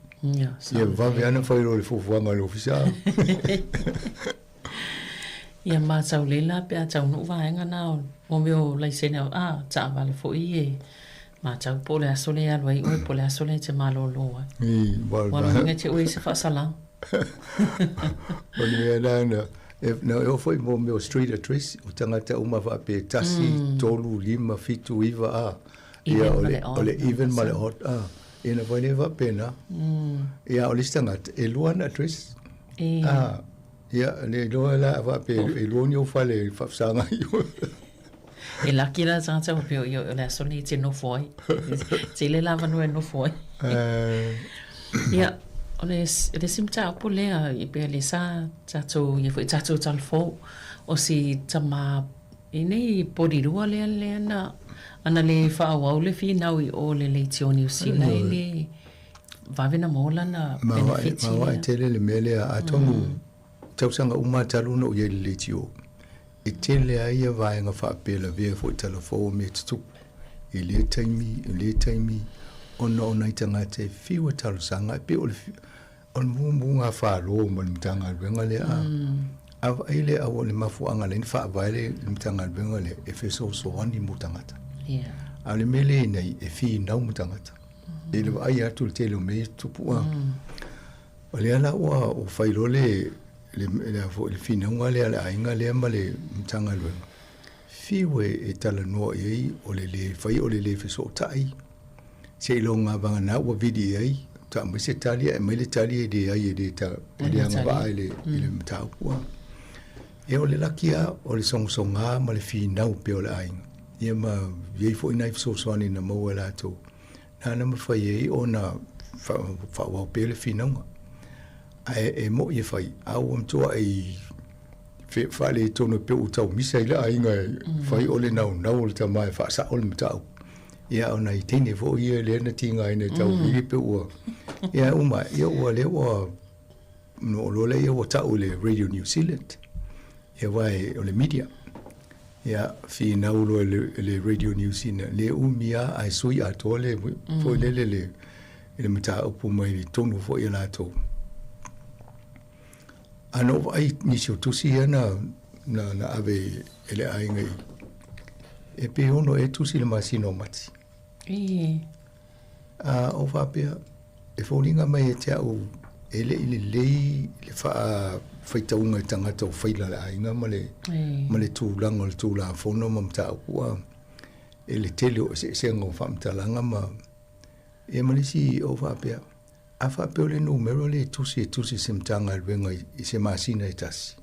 ia vave ana whai lo le fufuanga le ofisa ia mātau lela pe a tau no vaenga na o meo laisene a ta vale fo i mātau po le asole alu ai oi po le asole te maloloa wala nge te ui se whasala o ni mea nana na e ofoi mo meo street address o tangata uma wa pe tasi tolu lima fitu iwa a ia o le even ma le hot a ina vai ne va pena ia o lista ngat e luan address ia le loa la va pe e luan yo fale fafsanga yo e la kila tata o pio yo le asole te no foi te le lava no e no foi ia ole simta po lea i pe le sa tato i foi tato talfo o si tama nei podirua le na ana le fa wa le fi na o le leitioni si le va vena mola na benefit ma tele le mele a tongu tausanga uma talu no ye leitio e tele ai va nga fa pe la ve fo telefo me tu i le taimi ono na itanga te fi wa talu sanga pe on munga fa lo mo mtanga benga le a ile a wole mafu anga le fa vale mtanga benga le e fe so ani mutangata ale mele nei e fi na mutangata ile ai atu te lo me tu pu ole ala o fa le fi na ngale ala inga le male mtanga le fi we e tala no e ole le fa le fe so tai se lo nga banga na wa video ai ta mo se talia e mele talia de ai de ta de anga ba ile mtau wa e o le lakia o le songa ma le fi nau pe o le ai e ma ye fo ina so so ni na mo la to na ma fa ye o na fa wa pe le fi nau e mo ye fa a o mto ai fa le to no pe o tau mi se la ai nga fa o le nau le ta mai fa sa o le mtau ia ona i tene fo ia le na tinga ina tau i pe ua ia uma ia ua le ua no lo le ia tau le Radio New Zealand ia vai o le media ia fi na ulo le Radio New Zealand le umia ai sui a tole fo le mata upu mai le tonu fo ia la to ano ai ni so tusi na ave ele ai ngai e pe ono e tusi le masino mati o fapia e fōringa mai e te au ele le whaitaunga i tangata o whaila le ainga ma le tūlanga le tūla whono ma mta ua e le tele o se ngā whamtalanga ma e malisi o fapia a fapia o le numero le tusi se mtanga ruenga i se masina i tasi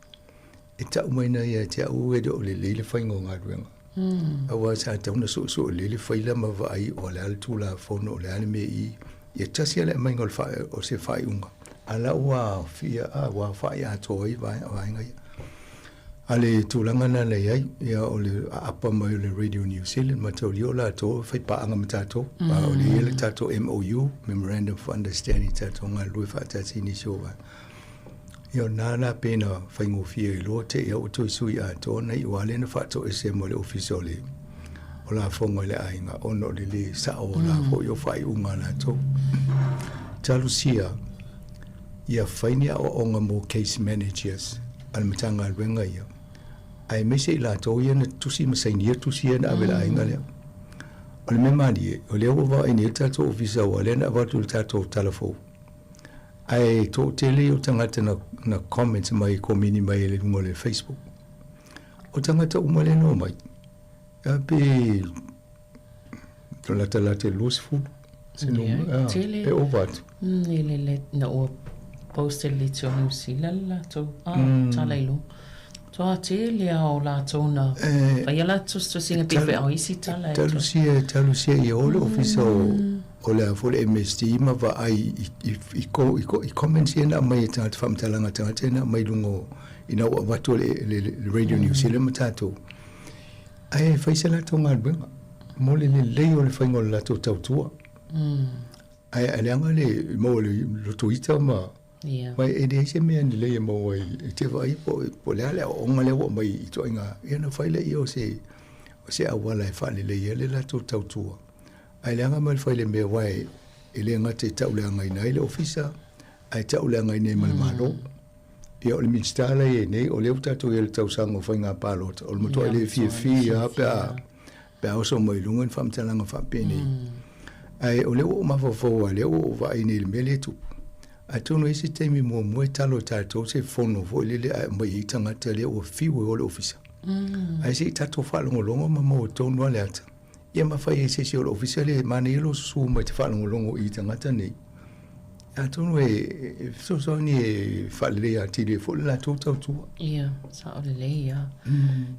e tau maina ia te au e o le leile whaingo ngā ruenga awa sa tauna so le faila ma vai o le altula fono le anime i tasi le mai ngol fa o se fai unga ala wa fia wa fai a toi vai ngai ale tulanga na le ai ia o le apa mai le Radio New Zealand ma to la to fai pa anga matato pa o le tato MOU Memorandum of Understanding tato nga lui fa tasi ni shova io nana pena faingo fia I lo te ia o toi sui a to nei wale na fato e se mo le officiale o la fonga le ainga ono le sa o la fo io fai unga na to talusia ia fainia o onga mo case managers al matanga wenga ia ai mese la to ia na tusi masainia tusi na avela ainga le o le memani o le o va ini tato ofisa wale na va tu tato telefo ai to tele o tangata na comments mai komini mai le ngole Facebook o tangata umale no mai ape la te lus fu. Sino e ovat. Le na o postel le tio New Zealand la to talailu. To atelia o la tona. Fa yala to singa pe o isi talai. Talusia e o le ofisa o le fo le MST ma va ai i comments na mai ta fam talanga ta tena mai lungo ina o watu le radio New Zealand matato. Ai fa sala to ngalbe mo le o le fa ngol la to tautua. Ai anga le mo le lotuita ma. Mai e de se me le mo ai te vai po le ale o ngale o mai to inga ina fa le io se awala e fa le le la to tautua. Ai le anga mal fa le me wai ele ngate ta ule anga ina ile ofisa ai ta ule anga ina mal malo. Ia o le minstala e nei o le utato e le tausango fa inga palota o le moto le fia pe o so mai lunga in fam talanga fa pene. Ai o le o mafofo le o va ina le mele tu. A tono ese temi mo talo tato se fono vo le mai tanga tele o fiwe o le ofisa. Ai se tato fa longo ma mo tono le ata. Ia ma fa ese se o le ofisa le manelo su ma te fa longo I tanga tane. A tono e so ni fa le ati le fo la tota tu. Ia, sa o le ia.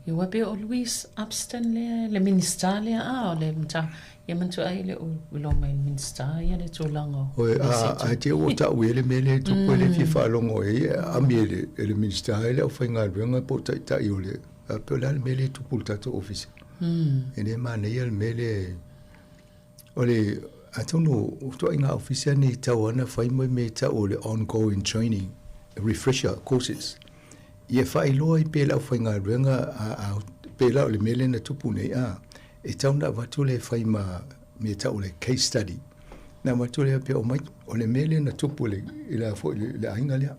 Ia wa be o Louis Upston le ministale o le mta. Ia man tu ai le o lo mai minister ia le tu lango. O a te o ta wele mele tu ko le fi fa longo e a mele le minister le o fa nga venga po ta I ole. A pe la mele tu po ta to office. E ne ma ne il mele ole a tono to inga office ni ta ona fa me ta ole ongoing training refresher courses. Ia fa I lo I pe la fa nga venga a pe la le mele na tu pu nei a. E tauna watule fai ma me taule case study. Na watule pe o mai o le mele na tupule ila fo le ainga lea.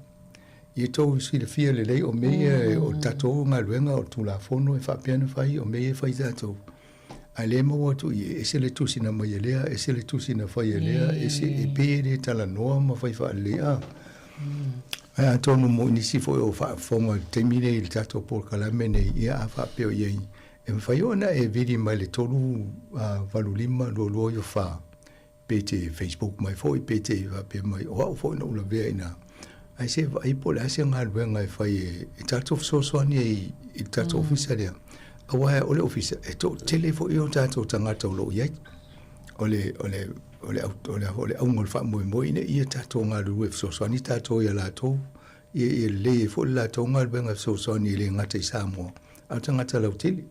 I tau si le fia le lei o mea o tato ngā luenga o tula fono e whapiana fai o mea fai tato. A le mo watu I ese le tusi na mai lea, ese le tusi na fai lea, ese e pere tala noa ma fai fa lea. Ai a tonu mo nisi fo o whaafonga te mire il tato por kalamene ia a whapeo iei. E fai ona e vidi mai le tolu valulima lo yo fa pete Facebook mai foi pete va pe mai o foi no la vea ina ai se vai po la se ngal venga fai e tato so ni e tato official awa ole official e to telefo io tato tanga to lo ye ole ungol fa mo ine ia tato ngal web so ni tato ya la to e le fo la to ngal venga so ni le ngate samo atanga tala utili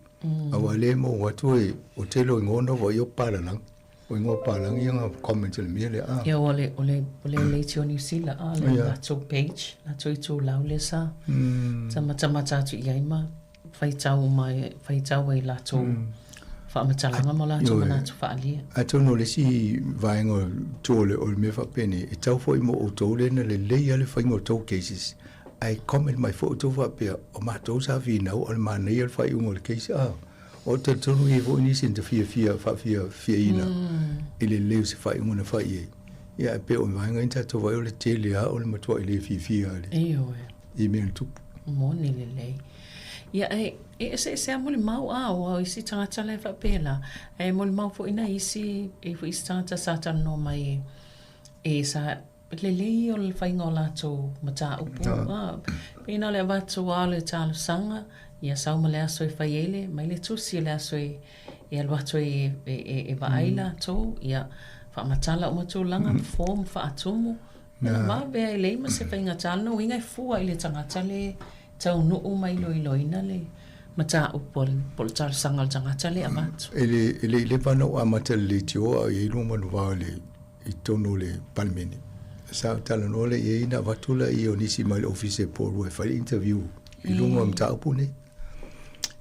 awale mo watu e hotelo ngono vo yo para lang o ngo para lang yang comment le mele a ya ole le tio New Zealand la to page la to laulesa tama tu yaima fai tau e la to fa matalanga mo la to mana tu fa ali atono le si vaingo tole o me fa pene e tau foi mo o tole na le le fai ngo to cases ai comment mai foto va pe o mato sa vina o ma nei fa un le case o te tonu e vo ni sin te fia ina ele le se fa un fa ye ya pe o mai ngai to va o le tele o le mato ele fia le e me tu mo ni le ya e se mo le mau o isi tanga le fa pela e mo le mau fo ina isi e fo istanta sa tan no mai e sa le o le whainga la tō mata upu. Pena le watu ale tālu sanga, ia sauma le aso e whaiele, mai le tusi le aso e alwatu e waaila tō, ia whaamatala o matu langa form whaatumu. Nā maa bea e leima se whainga tālu, inga e fua i le tangata le tau nuu mai loiloina le mata upu po le tālu sanga le tangata le amatu. Ele vana o amata le tio a ilu manuwa le i tono le palmeni. Sa tala nole e ina watula I o nisi mai office por we fai interview I lungo am tau pune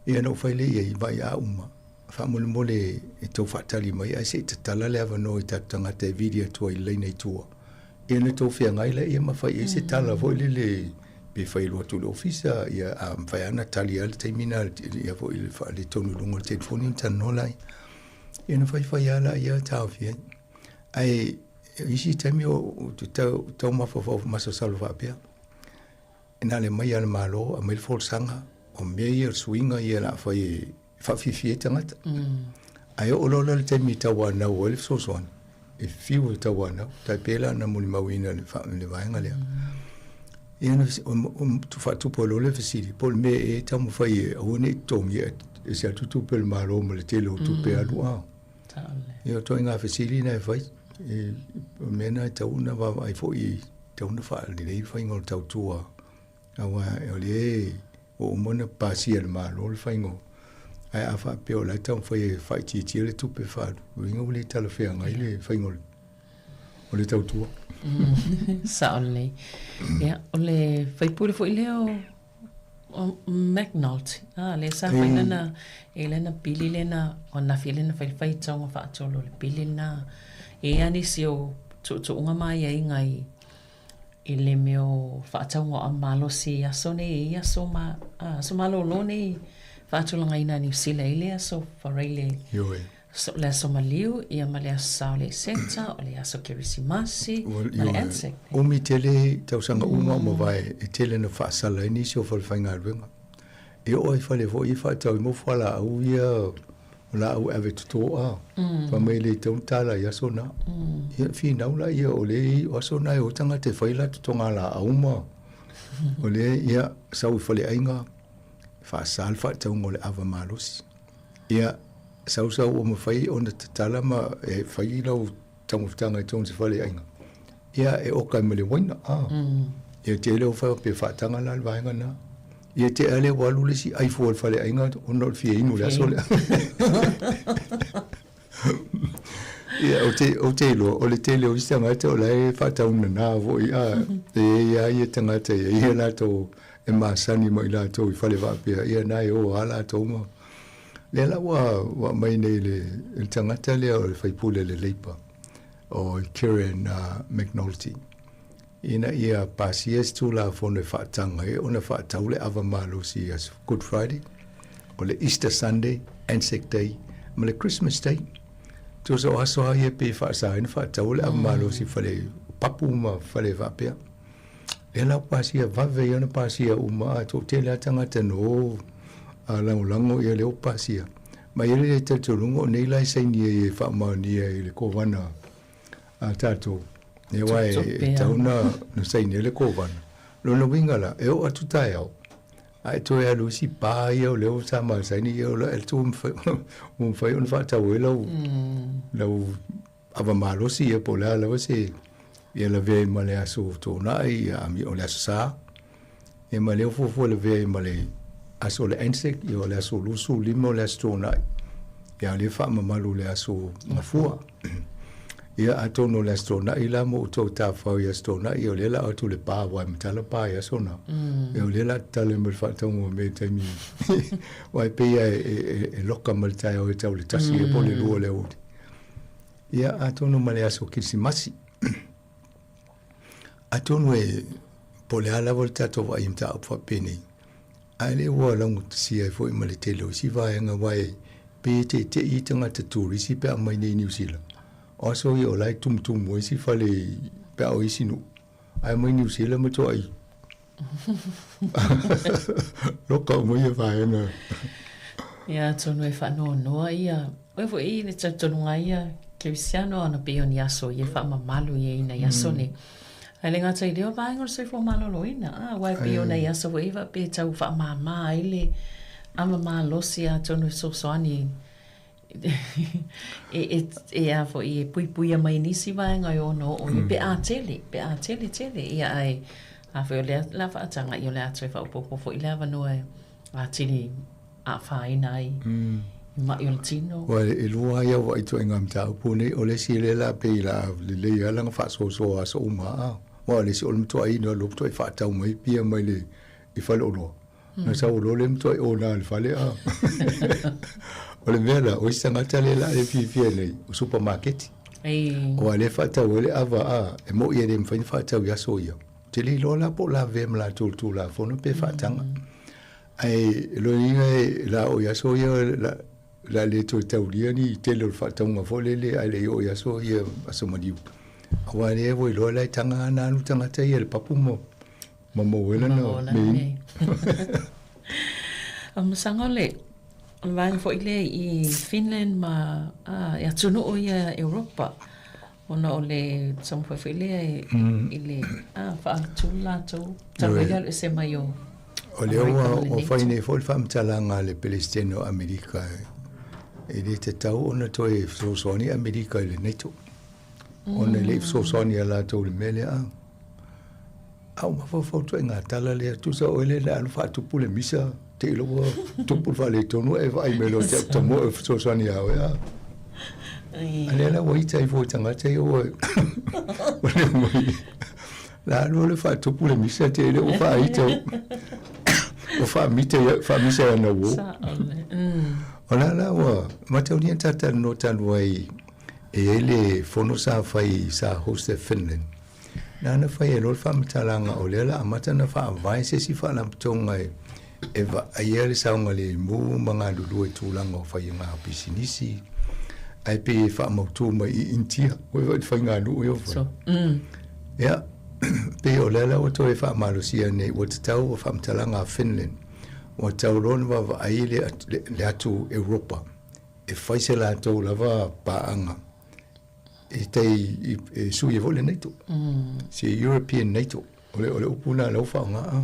e no fai le I vai a uma fa mole e to fatali mai ai se tala le ava no I tatanga te video to I le nei tua e ne to fia ngai le e ma fai se tala vo le pe fai lo to office ia am fai ana tali al terminal ia vo il fa le tonu lungo telefoni internolai e no fai ala ia tau fia ai isi temi o tau mafafau masa salva pia. Ina le mai ala malo a mail fol sanga o mea swinga I la fai fafifie tangata. Ai o lo le te mi tawana o le so so. E fiu tawana, tai pela na muli mawina le vainga le. Ia tu fa tu polo le fasili, pol me e tamu fai o ne tongi e se tu pel malo mo le telo tu pe alua. Ia to inga fasili na fai e mena tauna va ai foi tauna fa le fai ngol tau tua. Awa e le o mona pasia le malo le fai ngol. Ai a fa pe o la tau fai ti le tu pe fa. Winga uli tala fea ngai le fai ngol. O le tau tua. Sa ole. Ja, ole fai pure foi leo o McNulty. Le sa fai na elena pili lena o na filena fai tonga fa tolo le pili na e ani si o to unga mai ai ngai ele meo fa tonga a malo si aso ne ia so malo lo ne fa tolo ngai na ni sila ile aso farele. Yoe. So le Somaliu ia male sa le senta o le aso kirisimasi male ensek. O mi tele tausanga uma mo vai e tele na fa sala ni so fa fainga venga. E o i fa le vo i fa tau mo fa la au ia la au ave to a. Fa mai le tau tala ia sona. Ia fi na ula ia o le o sona o tanga te faila to ngala au ma. O le ia sa u fa le ainga fa sal fa tau ngole ava malos. Ia sau o mo fai ona tala ma e fai lau tamutanga tong se fale ainga. Ia e o kai mele waina ia te leo fai pe whaatanga la vainga na. Ia te ale walu le si ai fual fale ainga ona o fie inu le aso le. Ia o te lo o le te leo isi tangata o lai whaatauna na vo ia ia tangata ia la to e maasani mo i la to i fale wapea ia nai o ala to mo. Le la wa mai nei le tangata le o fai pule le leipa o Kieran McNulty. Ina ia pasies tu la fone whaatanga e ona whaatau le ava malo si as Good Friday o le Easter Sunday, Anzac Day, ma le Christmas Day. Tu so aso a ia pe whaasa ina whaatau le ava malo si fale papu ma fale whapea. Le la pasia vave ia na pasia uma to te le tangata no lango ia le opasia. Ma ele le tatulungo nei lai sai ni e fa ma ni e le kovana a tato. Ne wai tauna no sai ni le kovana. Lo no wingala e o atutai au. Ai to e lu si pa ia le o sama sai ni o le tu un fai un fa tau lo ava malo si e pola la se ia la ve male aso to nai a mi o le sa. E male o fo le ve male aso le ensek i o le aso lusu limo le aso nai. Ia le wha mamalu le aso mafua. Ia atono le aso nai la mo utou tawhau i aso nai i o le la atu le pā wai matala pā i aso na. I o le la tale me whatongo me taimi. Wai peia e loka maltai o e tau le tasi e pole lua le oti. Ia atono ma le aso kirisimasi. Atono e pole ala vol tato wa imta upwa penei. Ai le ua langu si ai fo i male telo si vaenga wai pe te i tanga te turi si pe a mai nei New Zealand. O so i o lai tum mo si fale pe a o isi nu. Ai mai New Zealand ma to ai. Loka o mai e vaenga. Ia tonu e whanua noa ia. Oe fo i ne tonu nga ia Kirisiano ana pe o ni aso i e wha mamalu i e ina i aso ne. Ai le ngata i leo vaenga o seifo malolo ina. Wai pe o na i aso wa iwa pe tau wha mama ile ama malosi a tonu sosoani. E a fo i pui a mai nisi vaenga i ono o i pe a tele ia ai a fo i lea la wha atanga i o lea tue wha upopo fo i lea vanua a tini a whaina ai. Ma i o tino. Wa e lua ia wa i tu engam tau pune o le si le la pe i la le ia langa wha so a so uma. Wa le si o le mtua i no lupto i wha tau mai pia mai le i whale o loa. Na sa o lo le mtua i o na le whale a. O le mea la o i sangata le la le fia nei o supermarket. O a le wha tau e le ava a e mo i e le mwhain wha tau i aso ia. Te li lo la po la vem la tū la fono pe wha tanga. Ai lo inga e la o i aso ia la le to taulia ni tele o whatonga folele ai le o ia so ia aso maniu. Awa le e lo lai tanga ana anu tanga tai e le papu mo. Mamo wela na me. Masanga le Vai fo ile I Finland ma ya tunu o ia Europa. Ona o le som fo ile ile fa tula to tawelia le se mai o. O le o faine fo fam talanga le Palestine o Amerika. E le te tau ona to e sosoni Amerika le NATO. Ona le sosoni ala to le mele a. Au ma fo to nga tala le tu sa o le na fa tu pule misa te lo tu pul fa le tonu e vai melo te to mo e sosoni a ya. Ale la wo tai fo tanga te o. La lo le fa tu pule misa te le o fa ito. O fa misa na wo. Ona la wa matauni tata no tanwai e ele fono sa fai sa host Finland. Na na fai lo fa mtalanga o lela amata na fa vai se si fa na tonga e va ayele sa ngale mu manga du e tulanga o fai nga pisinisi ai pe fa mo tu mai intia o fa nga du o fa. Ya pe o lela o to e fa malusia ne o tau o fa mtalanga Finland. O tauron va aile le atu Europa e faise la tau lava paanga e tei sui e vole NATO si European NATO ole upuna la ufa nga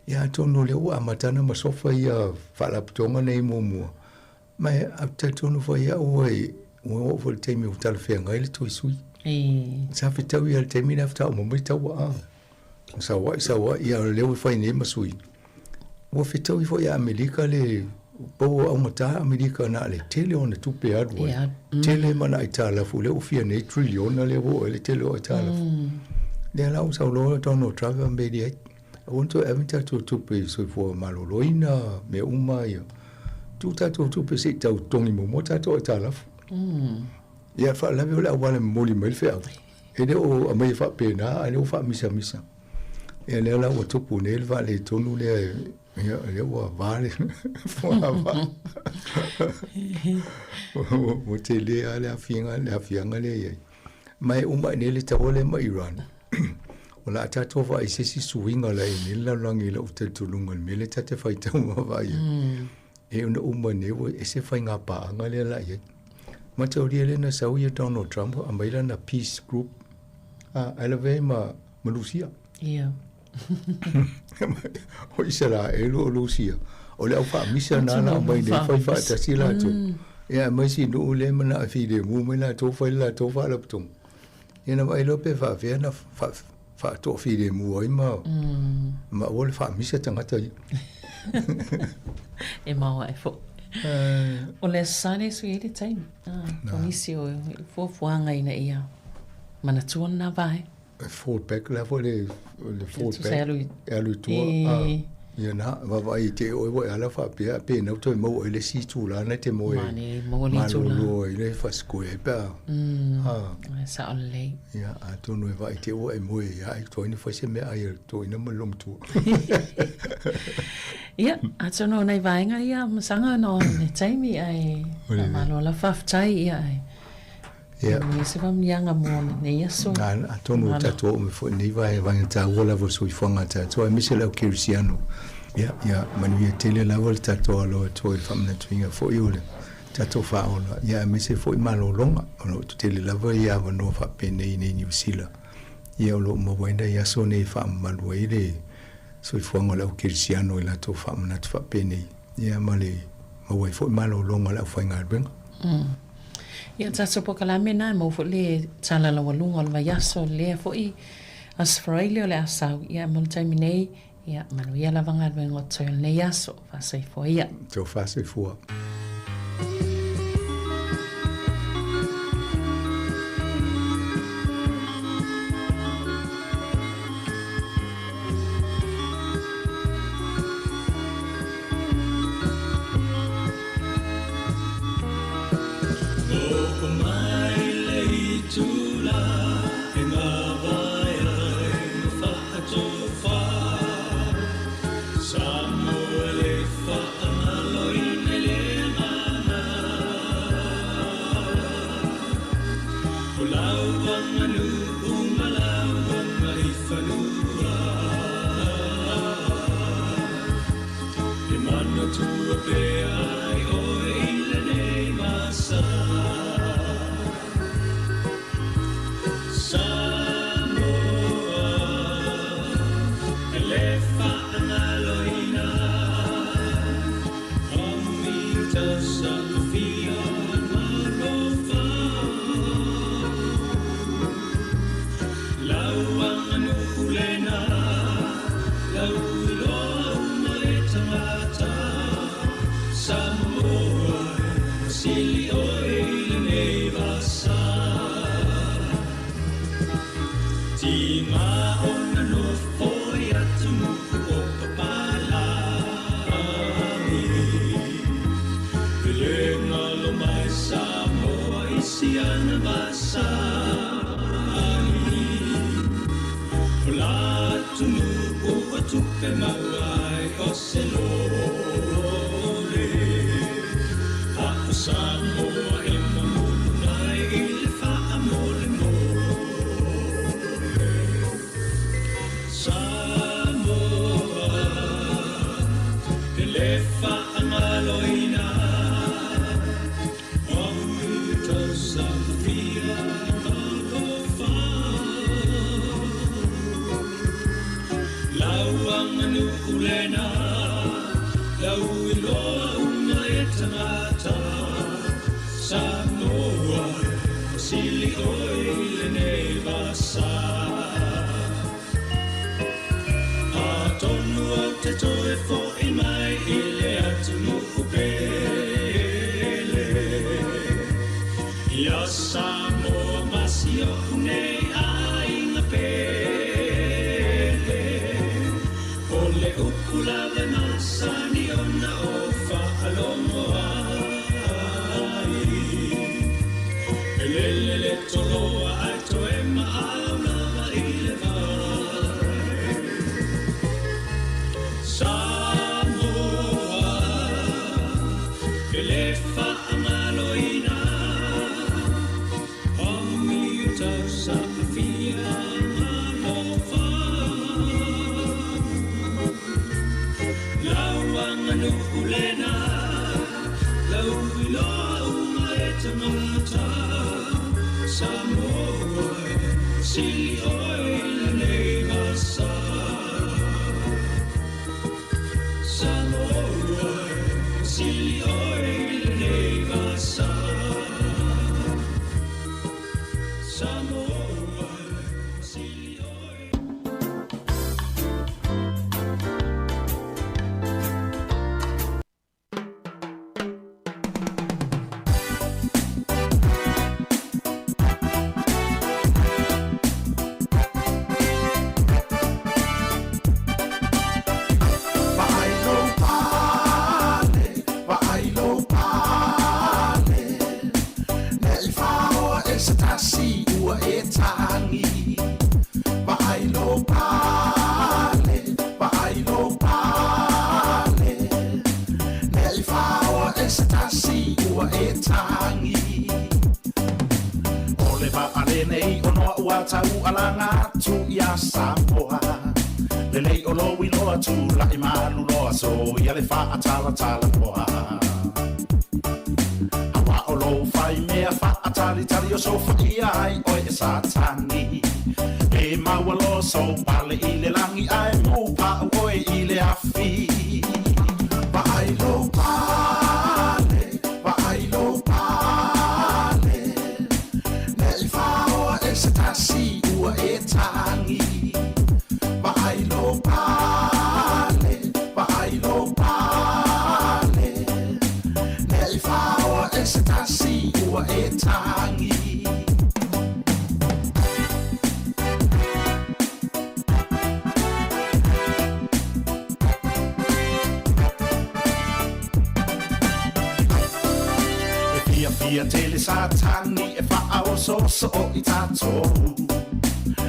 ya tono le u amatana masofa ia fala ptonga nei momu mai apta tono fa ya oi o vol temi utal fe nga ile to sui sa fitau ia temi afta mo mai tau sa wa ia le fa nei masui o fitau fo ya Amerika le po o mata Amerika na le tele ona tupe adu tele mana itala fu le ofia ne trillion le o le tele o itala le la usa lo tono travel media onto evita to tupe so fo maloloina me uma ya tu ta to tupe se ta tongi mo mota to itala ya fa la viola wala moli mel fe e de o mai fa pena ale o fa misa e le la o tupu ne va le tonu le le o vale fora o tele ale afianga le mai uma ne le tawole mai Iran ola tato va isisi suinga la ni la langi la utel tulunga mele tate fa itama va e una uma ne o ese fa nga pa ngale la ye matori le na sau ye Donald Trump amaila na peace group eleve ma Malusia o isera elo Lucia o le fa misa na mai de fa ta sila tu ya mai si no le mana fi de mu mena to fa la ptum ina mai lo pe fa ve na fa to fi de mu oi ma o le fa misa tanga ta e ma wa fo o le sane su ele time komisio fo fuanga ina ia mana tuana vai Ford back level le Ford back elu tu ya na va te o ala fa pe no to mo le si tu la na te mo mo tu la le fa sko e pa sa ole ya a to no va te o e mo ya to ni fa se me ai to ina mo lom tu ya a to no nei vai nga ya masanga no ne taimi ai ma lo la fa tai ai ya se va mianga mo ne yaso a tonu tato me fo ni vai ta wola vo so fonga ta to mi se la kirisiano ya manu ye tele la vol tato lo to fam na twinga fo yole tato fa ona ya mi se fo malo longa ono tele la vo ya vo no fa pene ni New Zealand ya lo mo wenda ya so ne fa malu ile so fonga la kirisiano la to fam na fa pene ya male mo we fo malo longa la fa ngalben ya tsa po kala mena mo fo le tsala la walunga la yaso le fo I Australia le asau ya multimine ya manu ya la vanga ben o tsel le yaso fa sai fo ya to fa sai fo to a siana masani la tunu o tupe mawai o selore a samo e mamulai il fa amore mo Samoa le fa amaloina Ulena lau iloa una e tangata Samoa sili oi le nei vasa A tonu o te toe fo i mai i le atu nuku pele Ia Samoa masi o nei a inga pele Ole ukula ve masani ona ofa alomo ai Elele toloa ato e maana wa ile vai Samoa ele fa amaloina Omi utau sa fia Ulena lau iloa uma e tamata Samoa sili oi nei masa Samoa sili oi nei masa Samoa sili oi Tau alanga tu ia Samoa Lelei o lo iloa tu lai malu loa so ia le fa atala tala poa Awa o lo fai mea fa atali tali o so fa ia ai oi e satani E maua lo so pale i le langi ai mu pa oi i le afi Pa ai lo pale Nei fao e satasi ua e tangi Bailo pale Nei fao e satasi ua e tangi Ia tele satani e faa o so o i tatou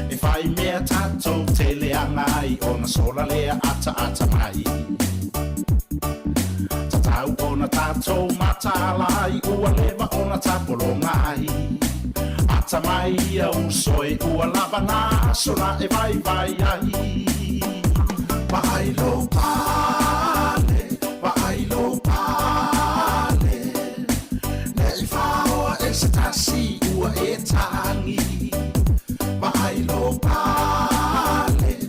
E fai mea tatou tele angai o na sola lea ata mai Tatau o na tatou matalai ua lewa o na tapolongai Ata mai ia usoi ua lava na sona e vai ai Bailo pale Satasi ua e tangi Bailo pale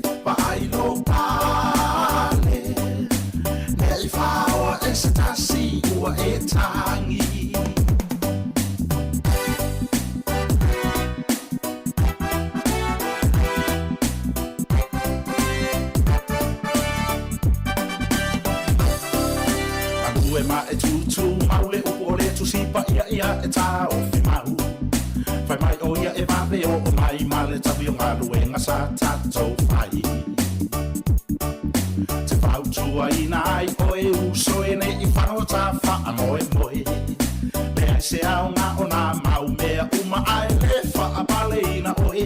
Nei fao e satasi ua e tangi Alue ma e tutu maule upole tu sipa ia e ta o fi mau Fai mai o ia e vape o mai male tabi o ngalu e ngasa tatou fai Te fau tua ina ai o e uso e ne i whanau ta wha moe se au ngā o nā mau mea uma ai le wha pale ina o e.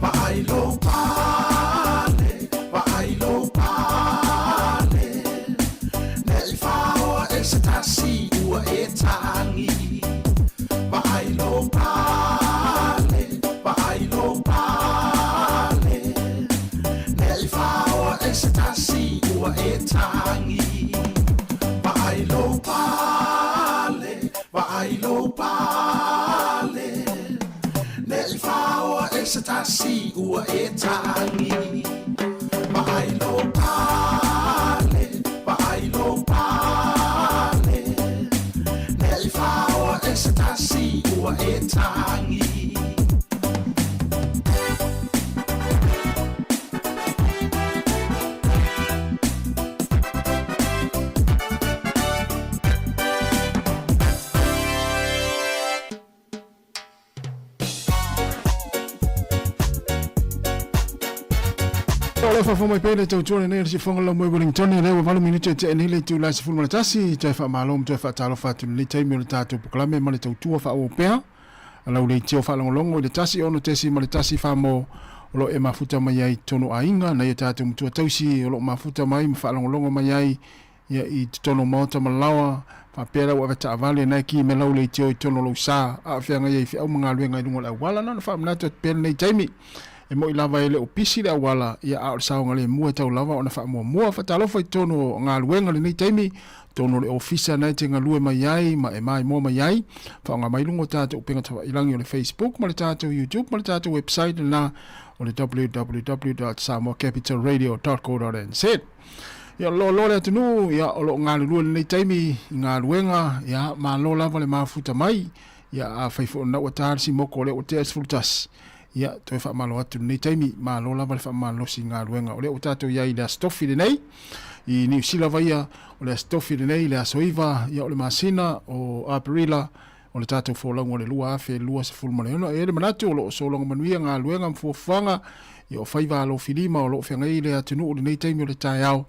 Pailo pale, pailo pale, ne I whaoa e se tasi ua e tangi. Pailo pale, pailo pale, ne I whaoa e se tasi ua e tangi. Pailo pale, pailo pale, ne I whaoa e se tasi ua e tangi. Pailo pale, pailo pale, ne I whaoa e se tasi ua e tangi. Ole fa mai pele tau tōne nei si whanga lau Wellington e lewa walu minute te enele tu lai se fulmana tasi te wha malom te wha talo wha tunu le teimi o le tātou pukalame ma le tau tua wha o pēa alau le teo wha longolongo i le tasi ono tesi ma le tasi wha mo o lo e mafuta mai ai tono a inga na ia tātou mtua tausi o lo mafuta mai ma wha longolongo mai ai ia i tono maota malawa wha pēra wa veta avale na ki me lau le teo i tono lau sā a whianga iai whiau mga luenga i rungo la wala na wha mnatu at pēra nei teimi e mo I lava ele o pisi le awala ia a o saonga le mua tau lava o na wha mua whatalofa I tono ngā luenga le nei teimi tono le ofisa nei te ngā lue mai ai ma e mai mo mai ai wha ngā mailungo tātou upenga tawa ilangi o le Facebook ma le tātou YouTube ma le tātou website na o le www.samoacapitalradio.co.nz ia lo le atunu ia o lo ngā lue le nei teimi ngā luenga ia ma lo lava le mafuta mai ia a whaifo na ua tārisi moko le o te asfultas ia toi wha malo atu nei taimi ma lo lava le wha malo si ngā ruenga o le o tātou ia I le astofi le nei I New Zealand ia o le astofi le nei le asoiva ia o le masina o Aparila o le tātou wholango le lua afe lua se fulmane ona e le manatu o lo solonga manuia ngā ruenga mfuafanga ia o whaiva alo filima o lo whianga I le atunu o le nei taimi o le tai au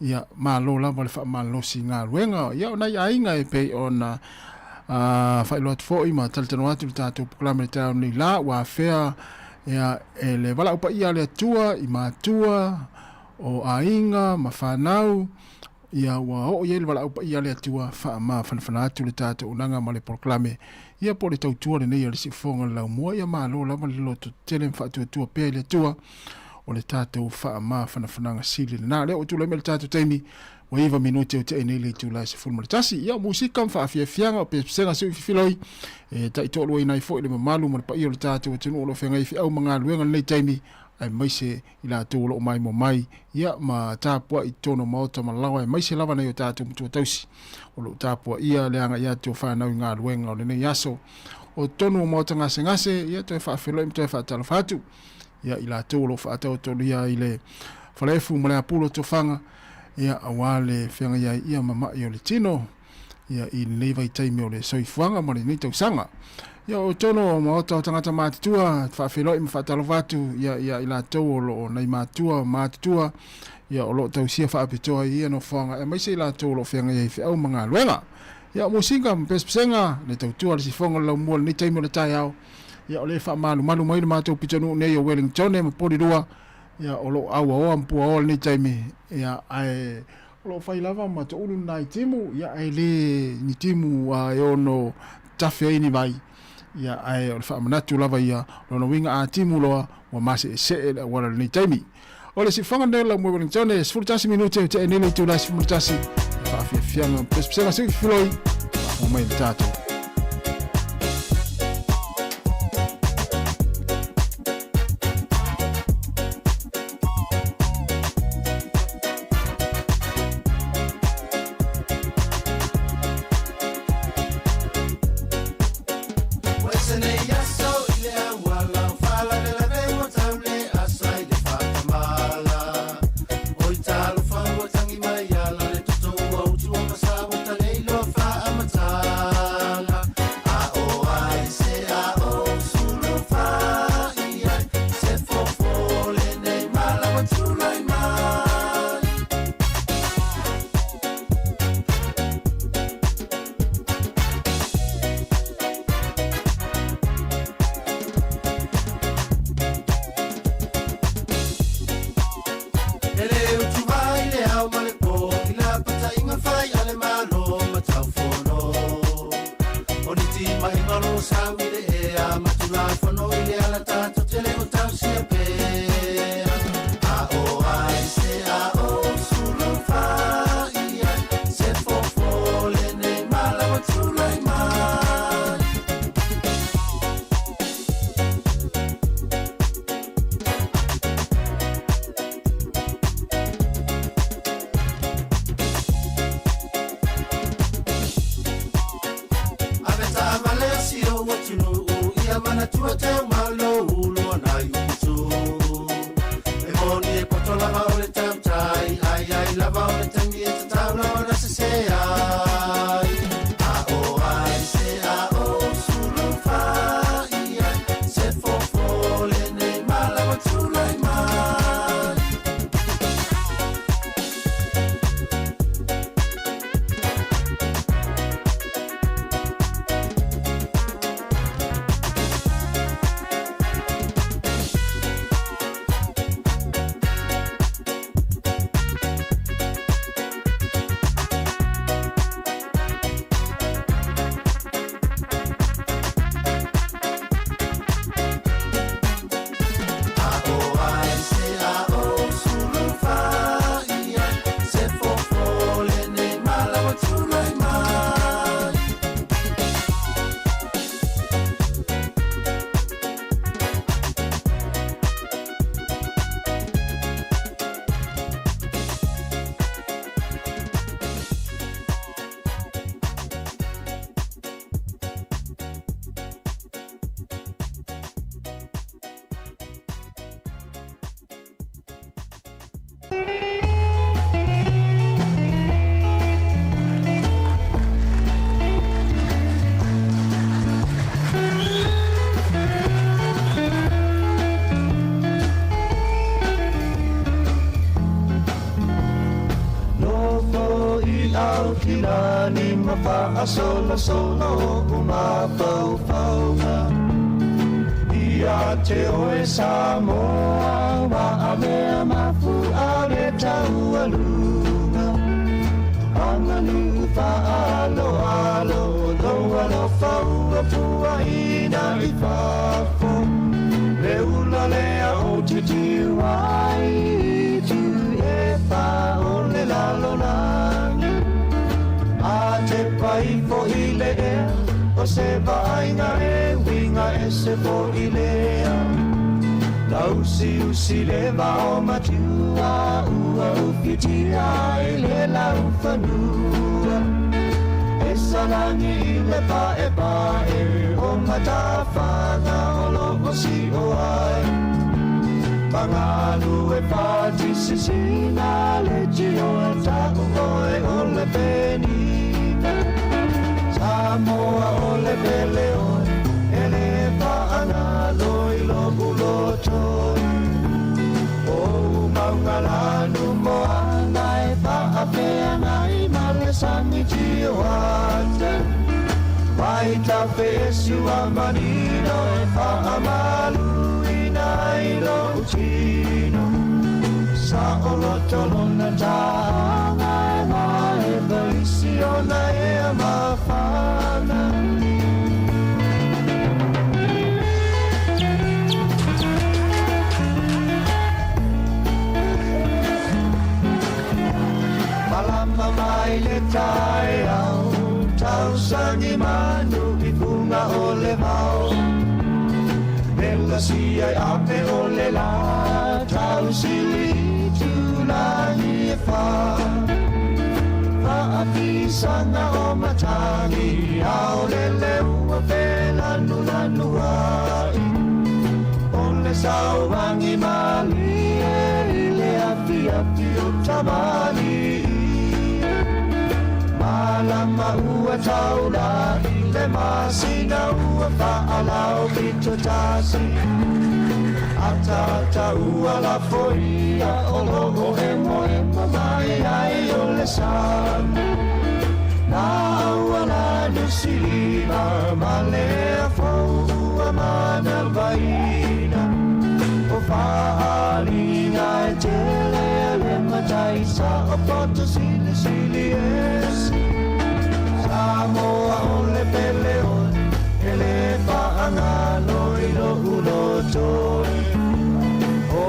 ia ma lo lava le wha malo si ngā ruenga ia o nei ainga e pei ona whailo atu fōi ma talitano atu le tātou puklame le tāu ni la wa whea ia e le wala upa ia le atua I mātua o ainga ma whanau ia wa o ia le wala upa ia le atua wha ma whanawhana atu le tātou unanga ma le puklame ia po le tautua le nei le si whonga lau mua ia ma lo lava le loto tele mwha atua pēr le atua o le tātou wha ma whanawhananga sili le nā leo tu le me le tātou teimi wa iwa minute o te enele tu lai se fulmare tasi ia musika mfa afia fianga o pesenga se filoi e ta ito lo ina fo le malu mo pa io le tatu o tunu lo fenga ifi au manga luenga nei taimi ai mai se ila tu lo mai mo mai ia ma tapua I tono maota malawa ai mai se lava nei o tatu mtu tausi o lo tapua ia le anga ia tu fa na nga luenga o le nei yaso o tonu maota ngase ia tu fa filoi mtu fa tala fatu ia ila tu lo fa tau to ia ile falefu mo le apulo to fanga ia awale whianga ia mama I o le tino ia I neiva I taimi o le soifuanga ma le nei tausanga ia o tono maota o tangata mātitua whawheloi ma whatalovatu ia I la tau o lo nei mātitua ia o lo tausia whaapitoa ia no whanga e maise I la tau o lo whianga ia I whiau mga luenga ia musinga mpespesenga le tautua le si whonga lau mua le nei taimi o le tai au ia o le wha malu mai le mātou pitonu nei o Wellington e ma porirua ia o lo aua mpua o ni taimi ia ai lo fai lava ma to ulu nai timu ia ai le ni timu a ono tafe ni vai ia ai o fa manatu lava ia lo no winga a timu lo wa mase se wala ni taimi o le si fanga de la mo Wellington e sfurtasi minute te nele tu la sfurtasi fa fianga pespesa se filoi o mai tato Tangi mai ala le tutu wa utu wa masawa talei lo fa amata Solo uma faufaunga Ia te oe Samoa Wa a mea mafu a re tau alunga Angalu fa alo alo Lo alo fau a pua ina I fafo Le ula lea o titi wai Tu e fa o le lalo langi A te pai fo I le ea O se vainga e winga e se fo I lea Lau si usi le vao matua Ua upitia I le lau whanua E salangi I le pae O matawhanga o loko si o ai Pangalu e pati sisina Le tio e taku oe o le peni Samoa o le pele oe, e le paana loi loku lotoi. O maunga lanu moana e paapea ngai male sangi tio ate. Waita pesu a manino e paamalu inai lo utino. Sa o lotolona taanga e mae baisi ona e amafana. Malama mai le tai au, tau sangi manu I kunga o le mau. Nella sia ape o le la, tau sili tu lani e fa. Sanga o matangi au lele ua pela nulanu ai o le sau wangi mali e le api api o tamali malama ua taula I le masina ua paalau pito tasi ata ua la foia o logo emo mai ai o le sana Nawala nusilima malea fau amana vaina O faalinga e tele le mataisa o poto sili sili esi Samoa o le pele o ele tōi O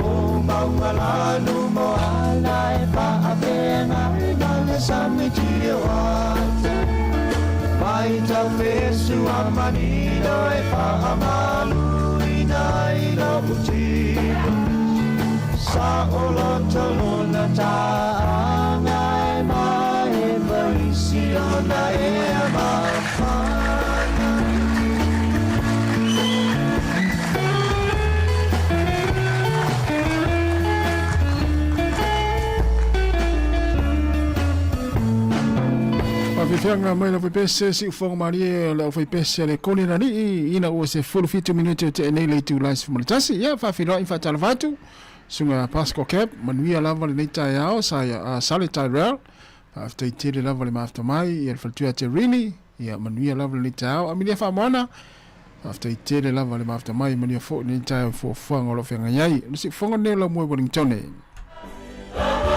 maumalanu mo ala e whaapenga I male samiti e wate Mai tau pesu a manino e whaamalu ina I lopu tiko Sa olo tolona taanga e mai e maisi ona e amapana Whawhiwhianga mai la whapese si uwhonga marie la whapese le kone na ni ina ua se 45 minute te enei le tu lais fumaritasi ia whawhiroa I whatala whatu sunga Pasco Cap manuia lava le nei tai ao sa Sally Tyrell after itele lava le mafta mai ia le whaltua te rini ia manuia lava le nei tai ao amilia whamoana after itele lava le mafta mai manuia fo nei tai ao fo whanga lo whenga iai nisi whonga ne la mue Wellington Yeah.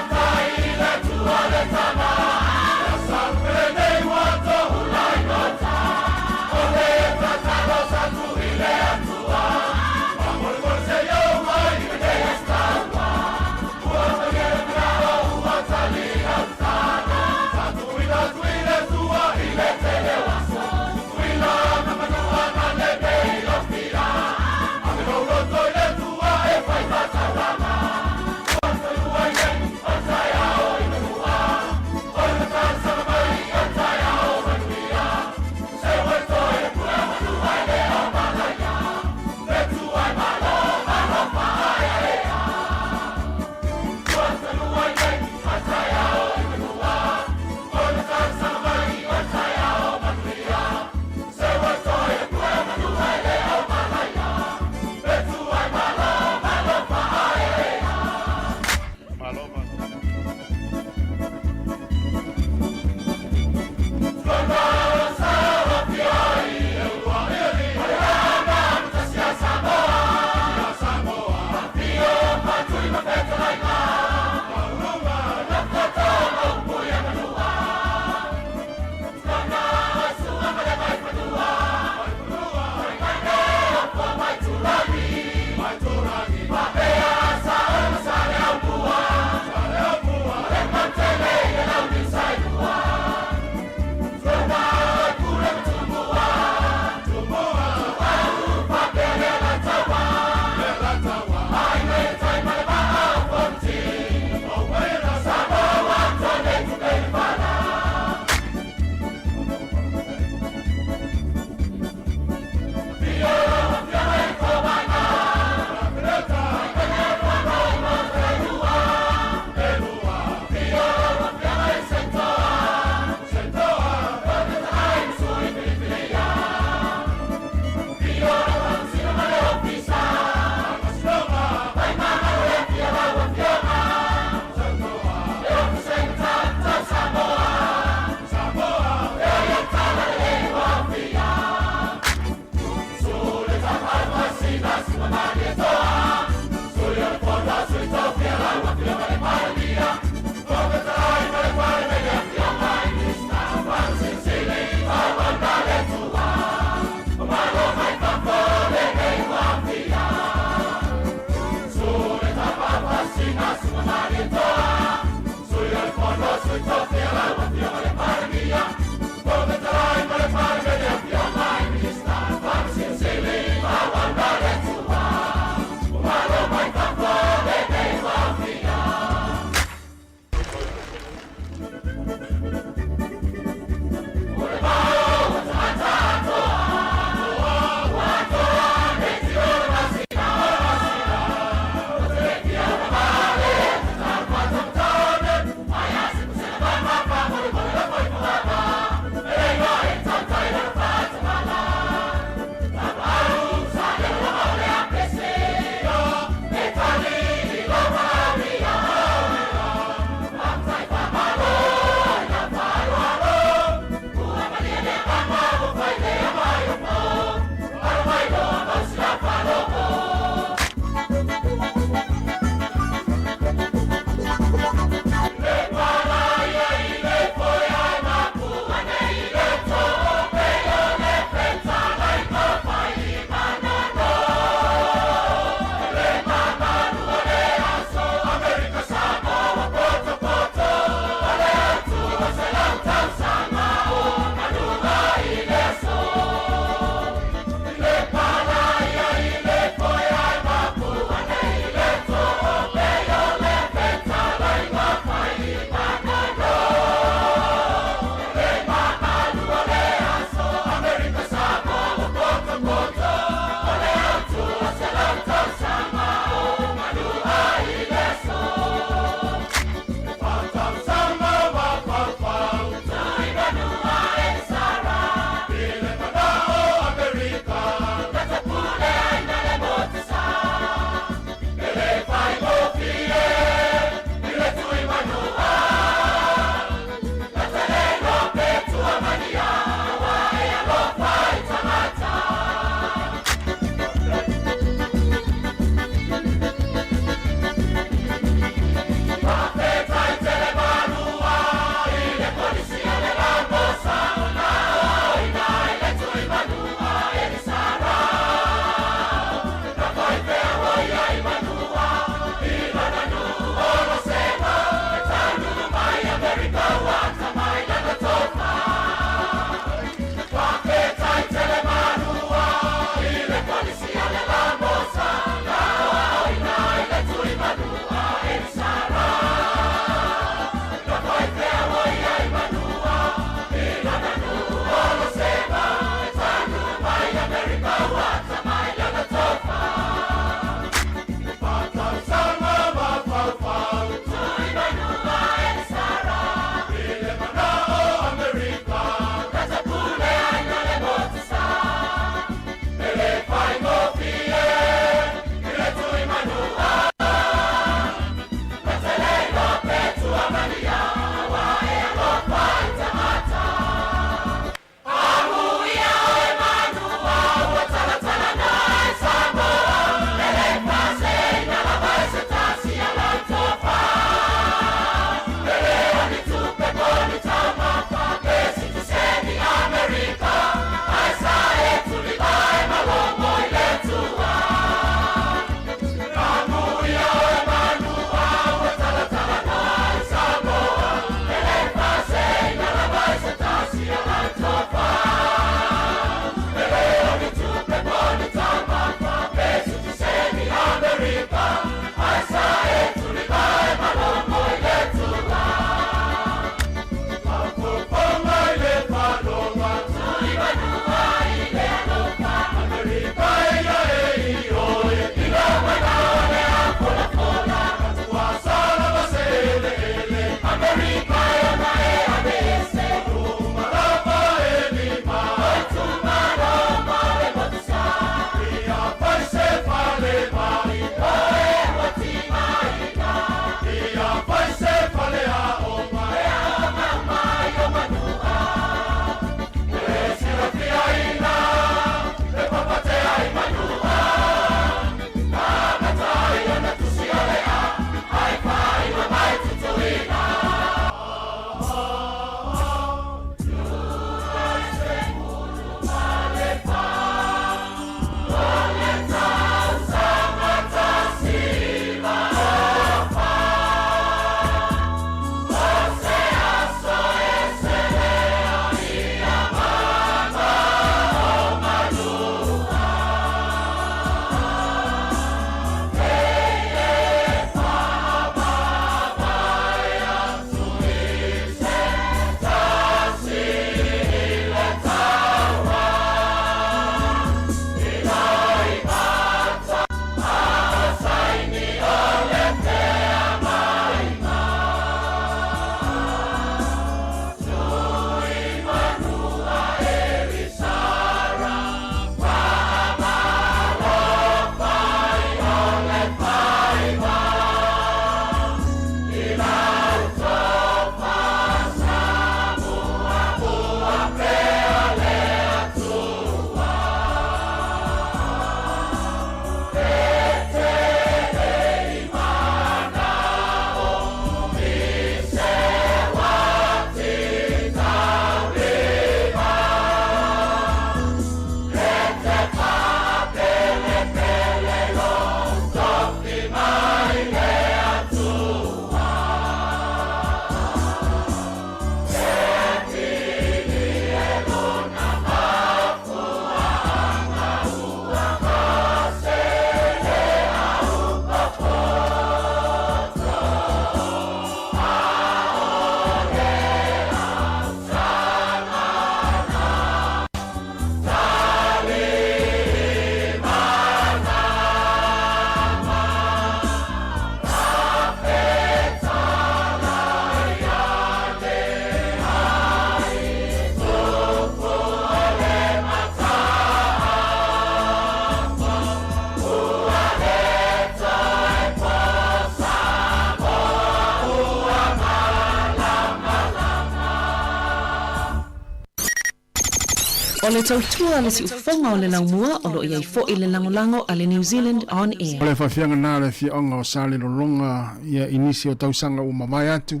O le tautua le si ufonga o le laumua o lo iai fo i le langolango a le New Zealand On Air. O le whawhianga nā le whionga o sāle longa ia inisi o tausanga o mamai atu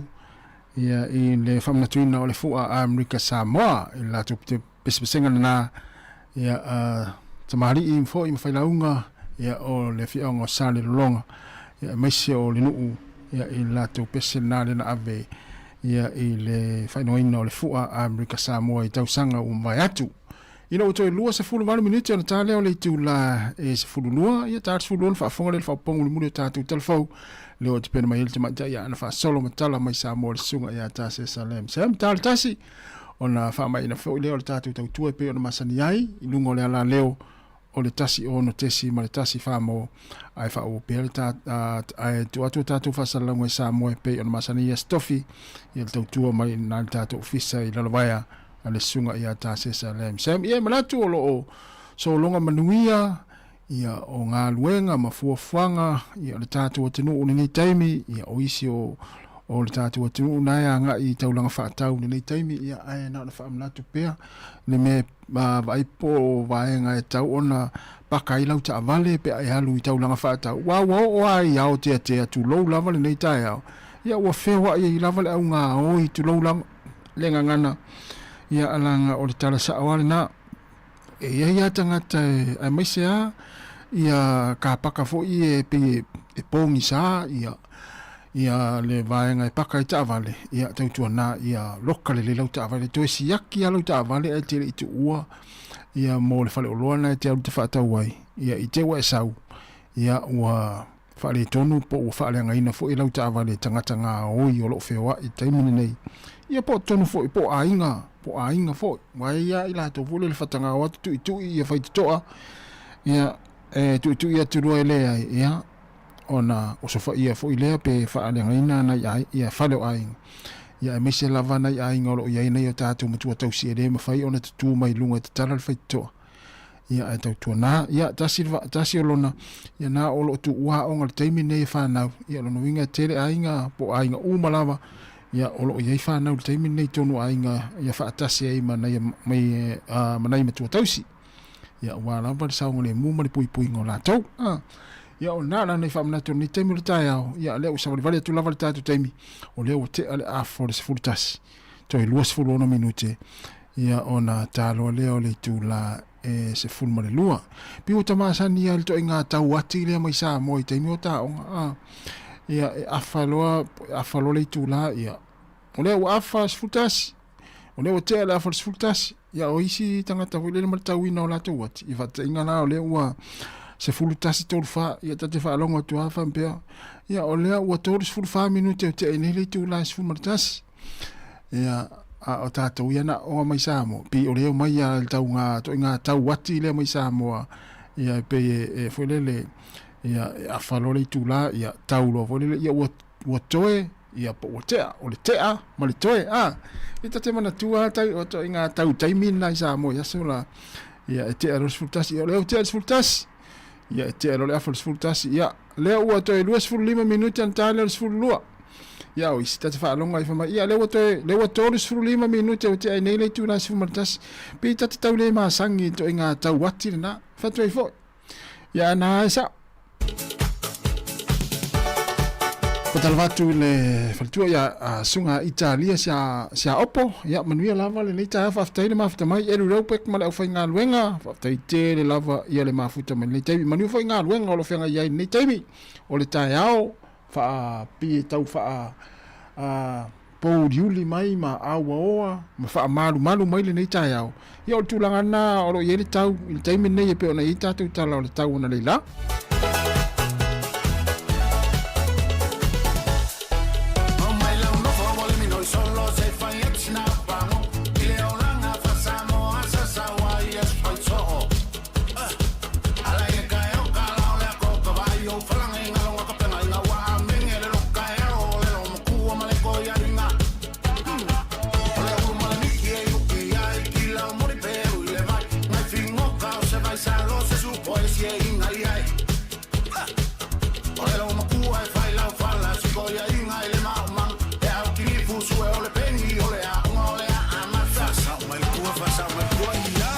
ia i le whamnatuina o le fua a Amerika Samoa i la te pesepesenga nā ia tamari i mfo i mawhailaunga ia o le whionga o sāle longa ia maise o le nuu ia i la te pese nā le na ave ia i le whainoina o le fua a Amerika Samoa i tausanga o mamai atu. Ina o toi lua se fulu malu minute ana tā leo le tu la e se fulu lua ia tā fulu lua na whaafonga le whaapongu le muri o tātou telefau leo te pena mai ele te maita ia ana whaasolo matala mai sa mo le sunga ia tā se salem se am tā le tasi o na whaamai ina whau leo le tātou tau tua pe o na masani ai i lungo le ala leo o le tasi o no tesi ma le tasi whaamo ai whao pe le ai tu atu tātou whaasalango i sa mo e pe o na masani ia stofi ia le tau tua mai nā le tātou ofisa i lalawaya ale sunga ia ta se salem sem ia manatu o lo so longa manuia ia o ngā luenga ma fuafanga ia le tatu o tenu nei taimi ia o isi o le tatu o tenu nai anga i taulanga whaatau nei taimi ia ai na wha manatu pea ne me vai po vaenga e tau ona paka i lau ta avale pe ai halu i taulanga whaatau wa ai au te tu lou lava le nei tai au ia ua whewa i lava le au ngā o i tu lou lava lenga ngana ia alanga o le tala sa awale na ia tangata ai maisea ia ka paka fo i e pongi sa ia le vaenga e paka i taavale ia tautua na ia lokale le lau taavale to si yaki a lau taavale e te i te ua ia mo le fale oloana e te au te whaatau ai ia i te wa e sau ia ua whale tonu po ua whale ngaina fo i lau taavale tangata ngā oi o lo whewa i taimini nei ia po tonu fo i po ainga fo mai ia ila to vole le fatanga o tu ia fai toa ia tu ia tu ro ele ia ona o so fa ia fo ile pe fa ale ngaina na ia falo ai ia me se lava na ia ngolo ia nei o tatu mutu tau si ele ma fai ona tu mai lunga te tala fai toa ia ai tu na ia tasi lona ia na o lo tu wa onga taimi nei fa na ia lo winga tele ainga po ainga umalava ia o lo ia fa na o taimi nei tonu ainga ia fa atasi ai mana ia mai mana ia tu tausi ia wala ba sa ngole mu mari pui ngola tau ia o na nei fa mana tu ni taimi tai au ia le o sa vale tu lava tatu taimi o le o te ale a for se fultas to i luas fulo no minute ia ona talo le o le tu la se ful mare lua pi o tamasa ni al to inga tau ati le mai sa mo i taimi o ta ia afalo le tu la ia o le o afa fultas o le o te ala afa fultas ia o isi tangata wile le martau ina o la tu ati i fata inga na o le ua se fultas to fa ia tate fa longo tu afa mpea ia o le ua to se ful fa minute o te ine le tu la se ful martas ia o tātou ia na o mai samo pi o leo mai a tau ngā to ngā tau wati le mai samo ia pe e folele ia a falole tu la ia tau lo folele ia o toe ia po o le tea ma le toe i tate mana tua tai o to ngā tau taimi na samo ia sola ia te a resultas ia leo te resultas ia te a le resultas ia leo o to 25 minutos antale resulua ia o isi tate whaalonga i whama ia lewa tōru suru 5 minute o te ai nei leitu nā sifu martas pi tate tau le maasangi to i ngā tau wati na whatu ai fo ia nā e sa o talawatu le whaltua ia sunga Italia sia opo ia manuia lava le nei tae whaftai le mafuta mai eru raupek ma le au whai ngā luenga whaftai te le lava ia le mafuta mai nei taimi manu whai ngā luenga o lo whenga iai nei taimi o le tae ao fa pi tau fa po diuli mai ma awa oa ma fa malu mai le nei tai au ia o tulanga na o ye le tau il taimi nei pe ona ita tu tala o le tau na leila Fasa mai kua ia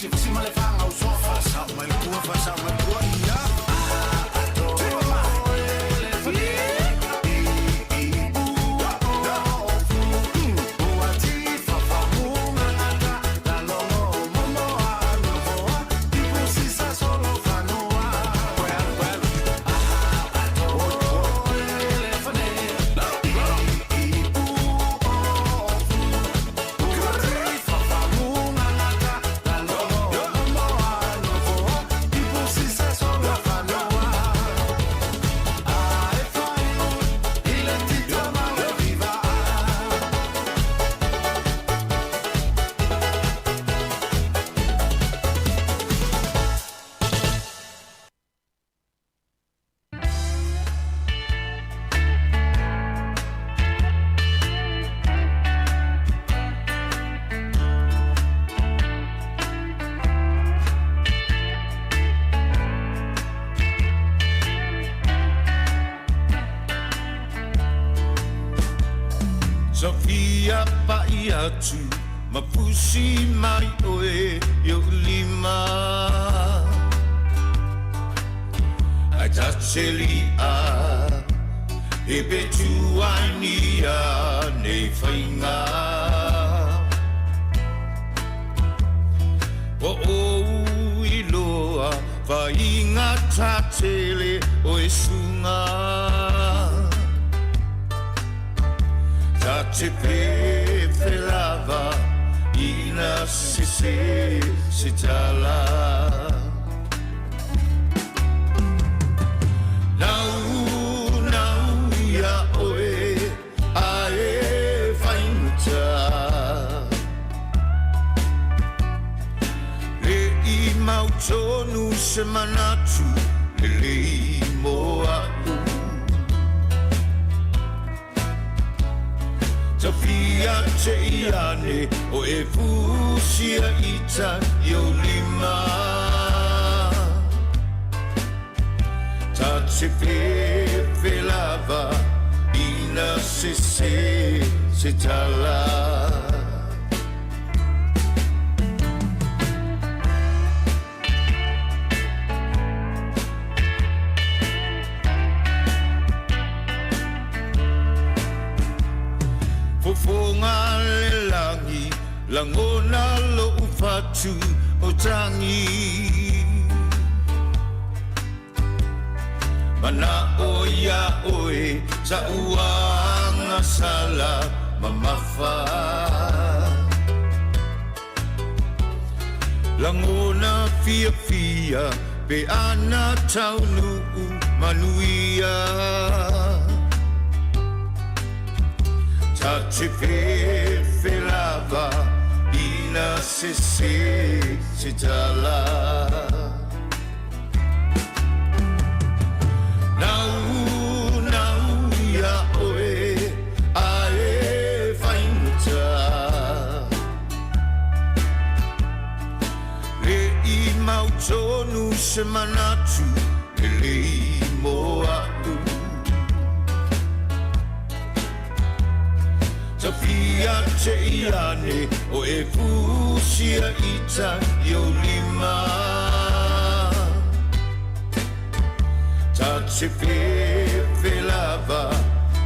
fasi ma le fanga usofa sa ma le tua fa sa ma tua ia Sofia Paiatu Mapusi mai oe yo lima Atacheli a Ebetu ania ne fainga O iloa Fainga tatele oe sunga Te pepe lava ina se tala Nau ia oe ae whainguta Le I mautonu se manatu le I moa Tafia te iane o e fusia ita yo lima Ta te pepe lava ina se tala Fofonga le langi, langona lo ufatu o tangi Mana oia oe, sa uanga sala mamafa Langona fia fia, pe ana taunu manuia Te pepe lava ina se tala Nau ia oe ae whainguta Le I mautonu se manatu le I moa Tafia te iane o e fusia ita yo lima Ta te pepe lava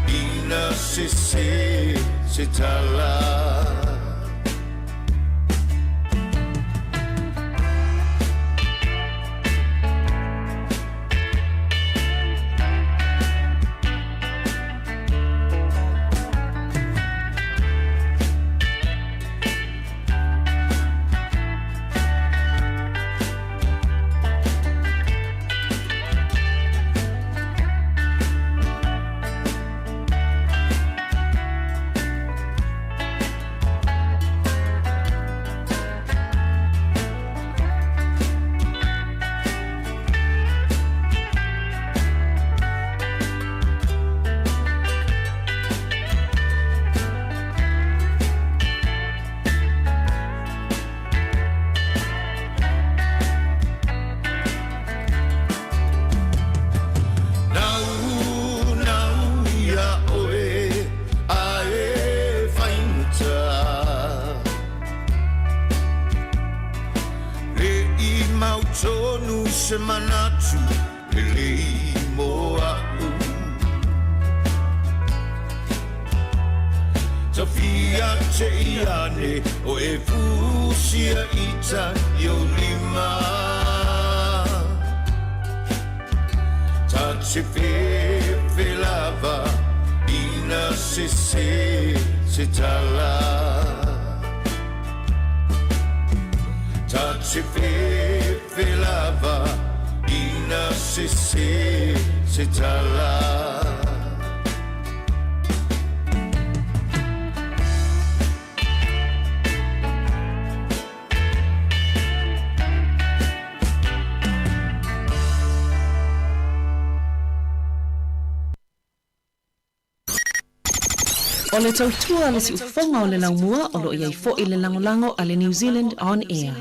ina se tala se manatu le moa Tafia te iane o e fusia ita yo lima Ta te fe lava ina se tala Ta te fe lava ina se tala O le tautua le si ufonga o le laumua o lo iai fo i le langolango a le New Zealand On Air.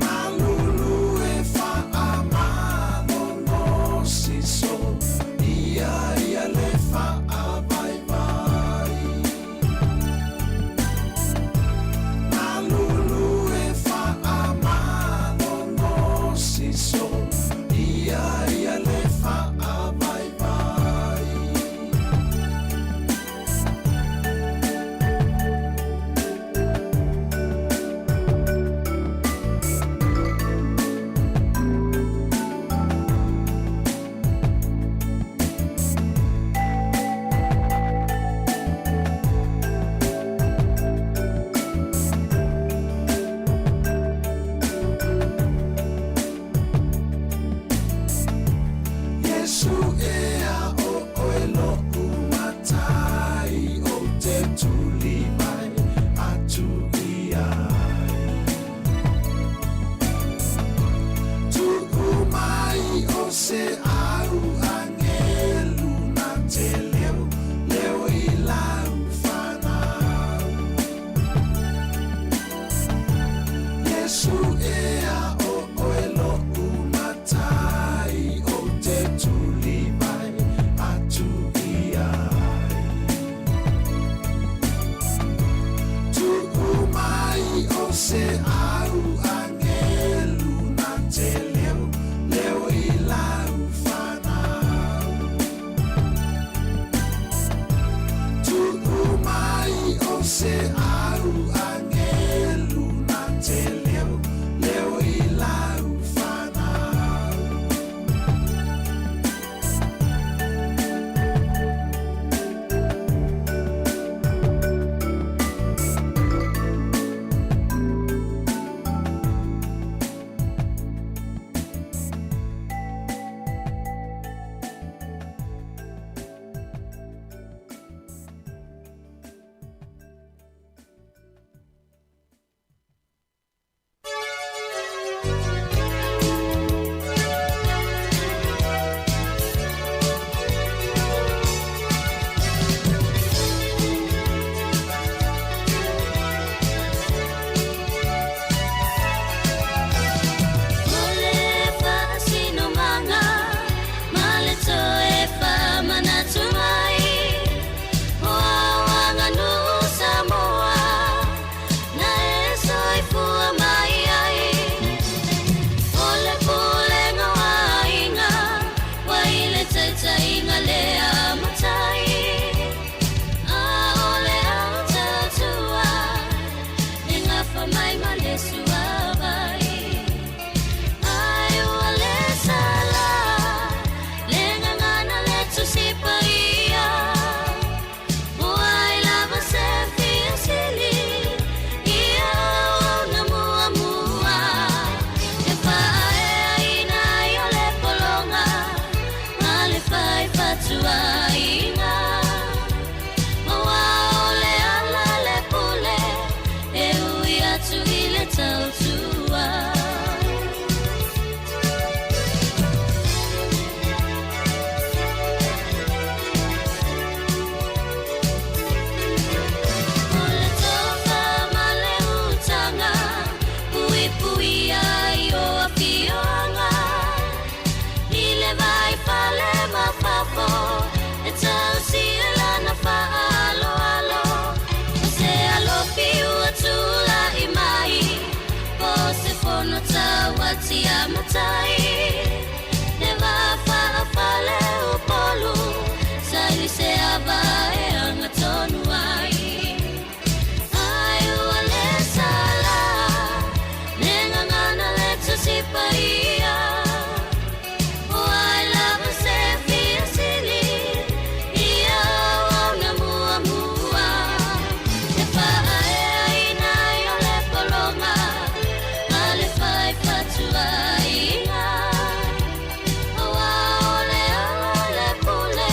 Malulu ono tawati amatai Neva fa'afale upolu Saili se abae angatonu ai Ayu ale sala Nengangana letu sipaia Oai lava se fia sili Ia wana mua mua Te fa'ae aina yo le polonga Ale fai fatua ia Oa ole ole pule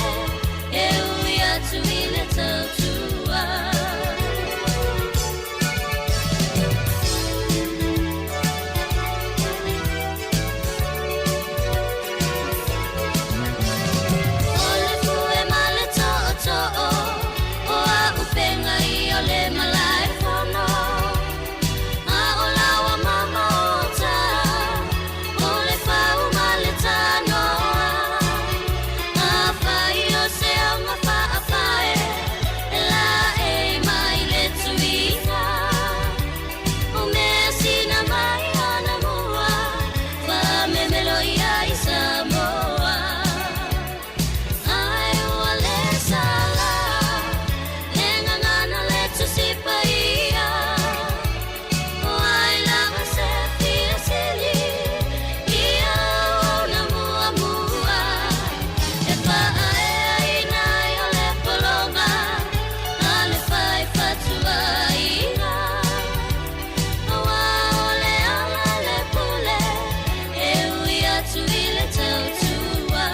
E uia tu ile tautua Ole fue male toto Oa upenga I ole malai fono A ola wa mama ota Ole fau male tano A fai o se ama fa a fae La e mai le tuina O me sina mai ana mua Fa me melo ia I Samoa Ai wale sala Nengangana letu sipaia Oai lava se fia sili Ia ona mua mua E fa'ae aina yo le polonga Ale fai fatua ina Oa ole ala le pule E ui atu I le tautua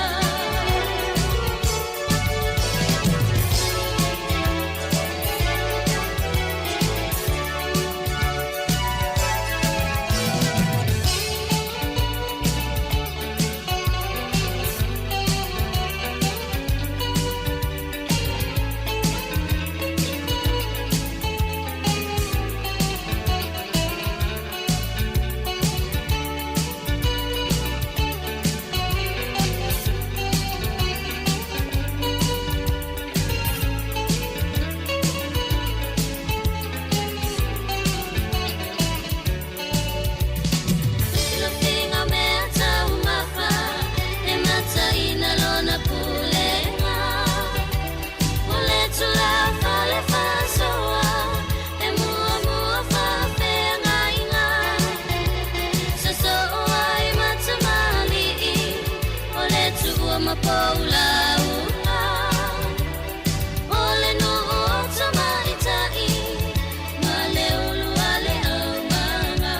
Lufinga meta umafa E mata ina lona pulenga Ole tula fale fasoa E mua mua fa fenga inga Saso ai mata mali Ole tuua mapaula una Ole no ota maitai Male ulu ale aumanga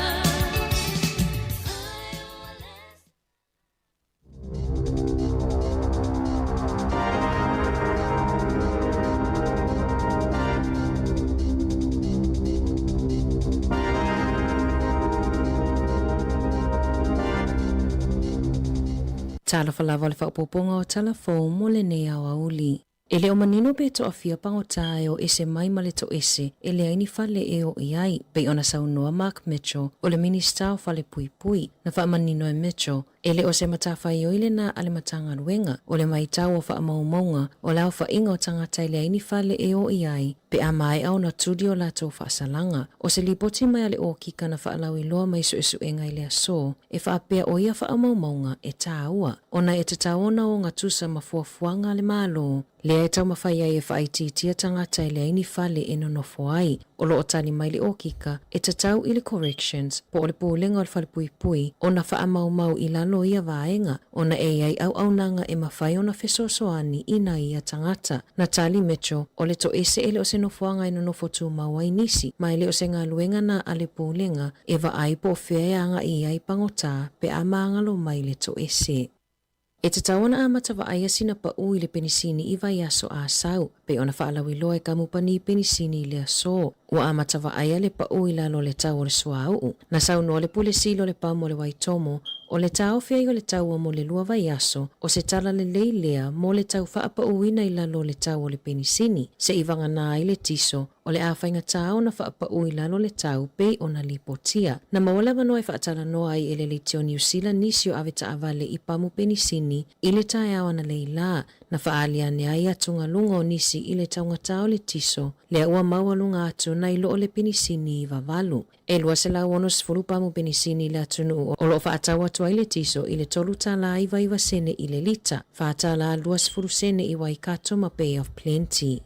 Tala falava le whaupoponga o talafou mo le nei au auli. E le o manino pe to afia pangota e o ese mai ma le to ese, e le aini fale e o iai, pe ona saunoa Mark Mitchell, o le minista o fale pui pui, na wha manino e Mitchell, e le o se matawhai o ile na ale matanga ruenga, o le mai tau o wha maumaunga, o lao wha inga o tangata i le aini fale e o iai, pe a mai au na tudi o lato wha salanga, o se lipoti mai ale o kika na wha alau i loa mai su esu enga i le aso, e wha apea o ia wha maumaunga e tāua, ona e te taona o ngatusa mafuafuanga le malo, lea e tau mawhai ai e whaititia tangata i le aini fale e nonofo ai, o lo o tani mai le o kika, e tatau i le corrections, po o le pōlenga o le whale pui pui, o na wha mau i lalo ia vaenga, o na e ai au nanga e mawhai o na whesosoani i na ia tangata, na tali mecho, o le to ese ele o se nofoanga i nonofo tū mawai nisi, mai le o se ngā luenga na ale pōlenga, e va ai po wheanga i ai pangota, pe a maangalo mai le to ese. E te tawana a matawa aia sina pa ui le penisini i vai aso a sau, pe ona whaalawi loa e kamupani penisini i le aso. Ua a matawa aia le pa ui lalo le tau o le sua au. Na sau no le pule silo le pa mo le waitomo, o le tau fia o le tau o mo le lua vai aso, o se tala le leilea mo le tau whaapa uina i lalo le tau o le penisini, se iwanga nā i le tiso, o le awhainga tau na whaapa ui lalo le tau pe o na lipotia. Na mawala wanoa e whaatala noa i ele le tio New Zealand nisio aveta avale i pamu penisini, i le tae awa na leila, na faalia ne ai atunga lunga o nisi i le taungata o le tiso, lea ua maua lunga atu na ilo o le penisini i vavalu. E lua se lau ono sifulupa mu penisini i le atunu o lo faatawa tua i le tiso i le tolu tala iwa sene i le lita, faatala lua sifulu sene i Waikato ma Bay of Plenty.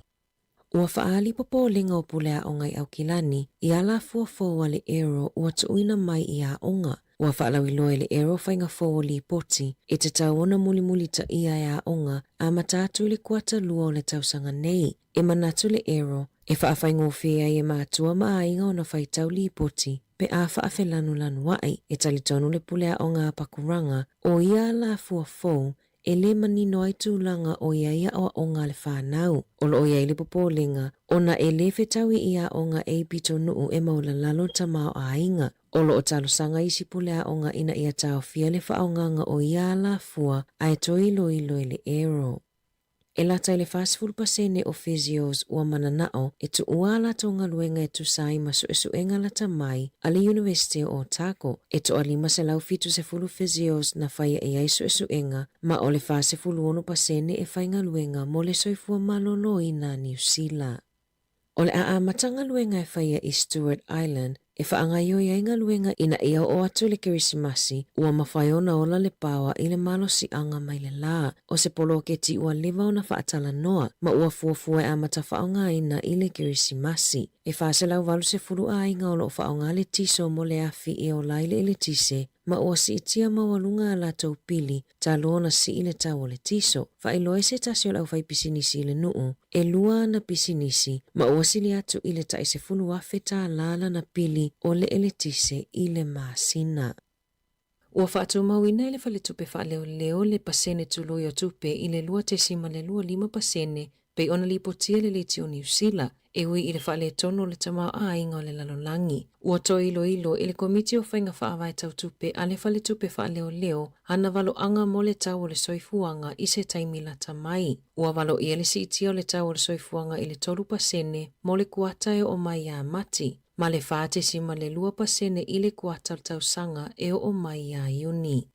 Ua faali popo linga o pulea o ngai au kilani, i ala fuafoa le ero ua tuuina mai i a onga. Ua faalawi loe le ero whainga fōo li poti, e te tau ona muli ta ia e a onga, a matatu le kuata lua o le tausanga nei. E manatu le ero, e whaafai fia i e mātua maa inga o na whaitau li poti, pe a whaafe lanu wai, e talitonu le pulea o ngā pakuranga, o ia la fuafoa, e le manino ai tūlanga o ia o onga le whanau. O lo ia le popolinga, ona e le whetau i ia onga e pito nuu e maula lalo tamao a inga. O lo o talo sanga isi pulea onga ina ia tau fia le whaonganga o ia la fua ai toi ilo le ero. E lata le fasful pasene o physios ua mananao e tu uala tonga luenga e tu sai masu enga lata mai ali University o Otago e tu alima se lau fitu se fulu physios na faya e aisu enga ma o le fase fulu ono pasene e fainga luenga mo le soifua malolo i na New Zealand. O le a matanga luenga e faya i Stewart Island e whaangaio i ainga luenga ina ia o atu le kirisimasi ua mawhaiona ola le pawa i le malo si anga mai le la. O se polo ke ti ua lewa o na whaatala noa ma ua fuafua e amata whaonga ina i le kirisimasi. E whaase lau walu se furu a inga o lo whaonga le tiso mo le afi e o laile i le tise ma ua si itia mawalunga la tau pili ta loona si i le tau o le tiso. Wha iloe se tasi o lau whai pisinisi i le nuu e lua na pisinisi ma ua sili atu i le tai se funu afe ta lala na pili o le eletise i le masina. Ua whaatu mawina i le whale tupe whaleo leo le pasene tului o tupe i le lua tesima le lua 5 pasene pe ona li potia le leiti o New Zealand e ui i le whale tono le tamau a inga o le lalolangi. Ua to ilo i le komiti o whainga whaawai tau tupe a le whale tupe whaleo leo hana walo anga mo le tau o le soifuanga i se taimila tamai. Ua walo i le si itia o le tau o le soifuanga i le 3 pasene mo le kuatae o mai a mati. Ma le whaate si ma le 2 pasene i le kuata tau sanga e o mai a iuni.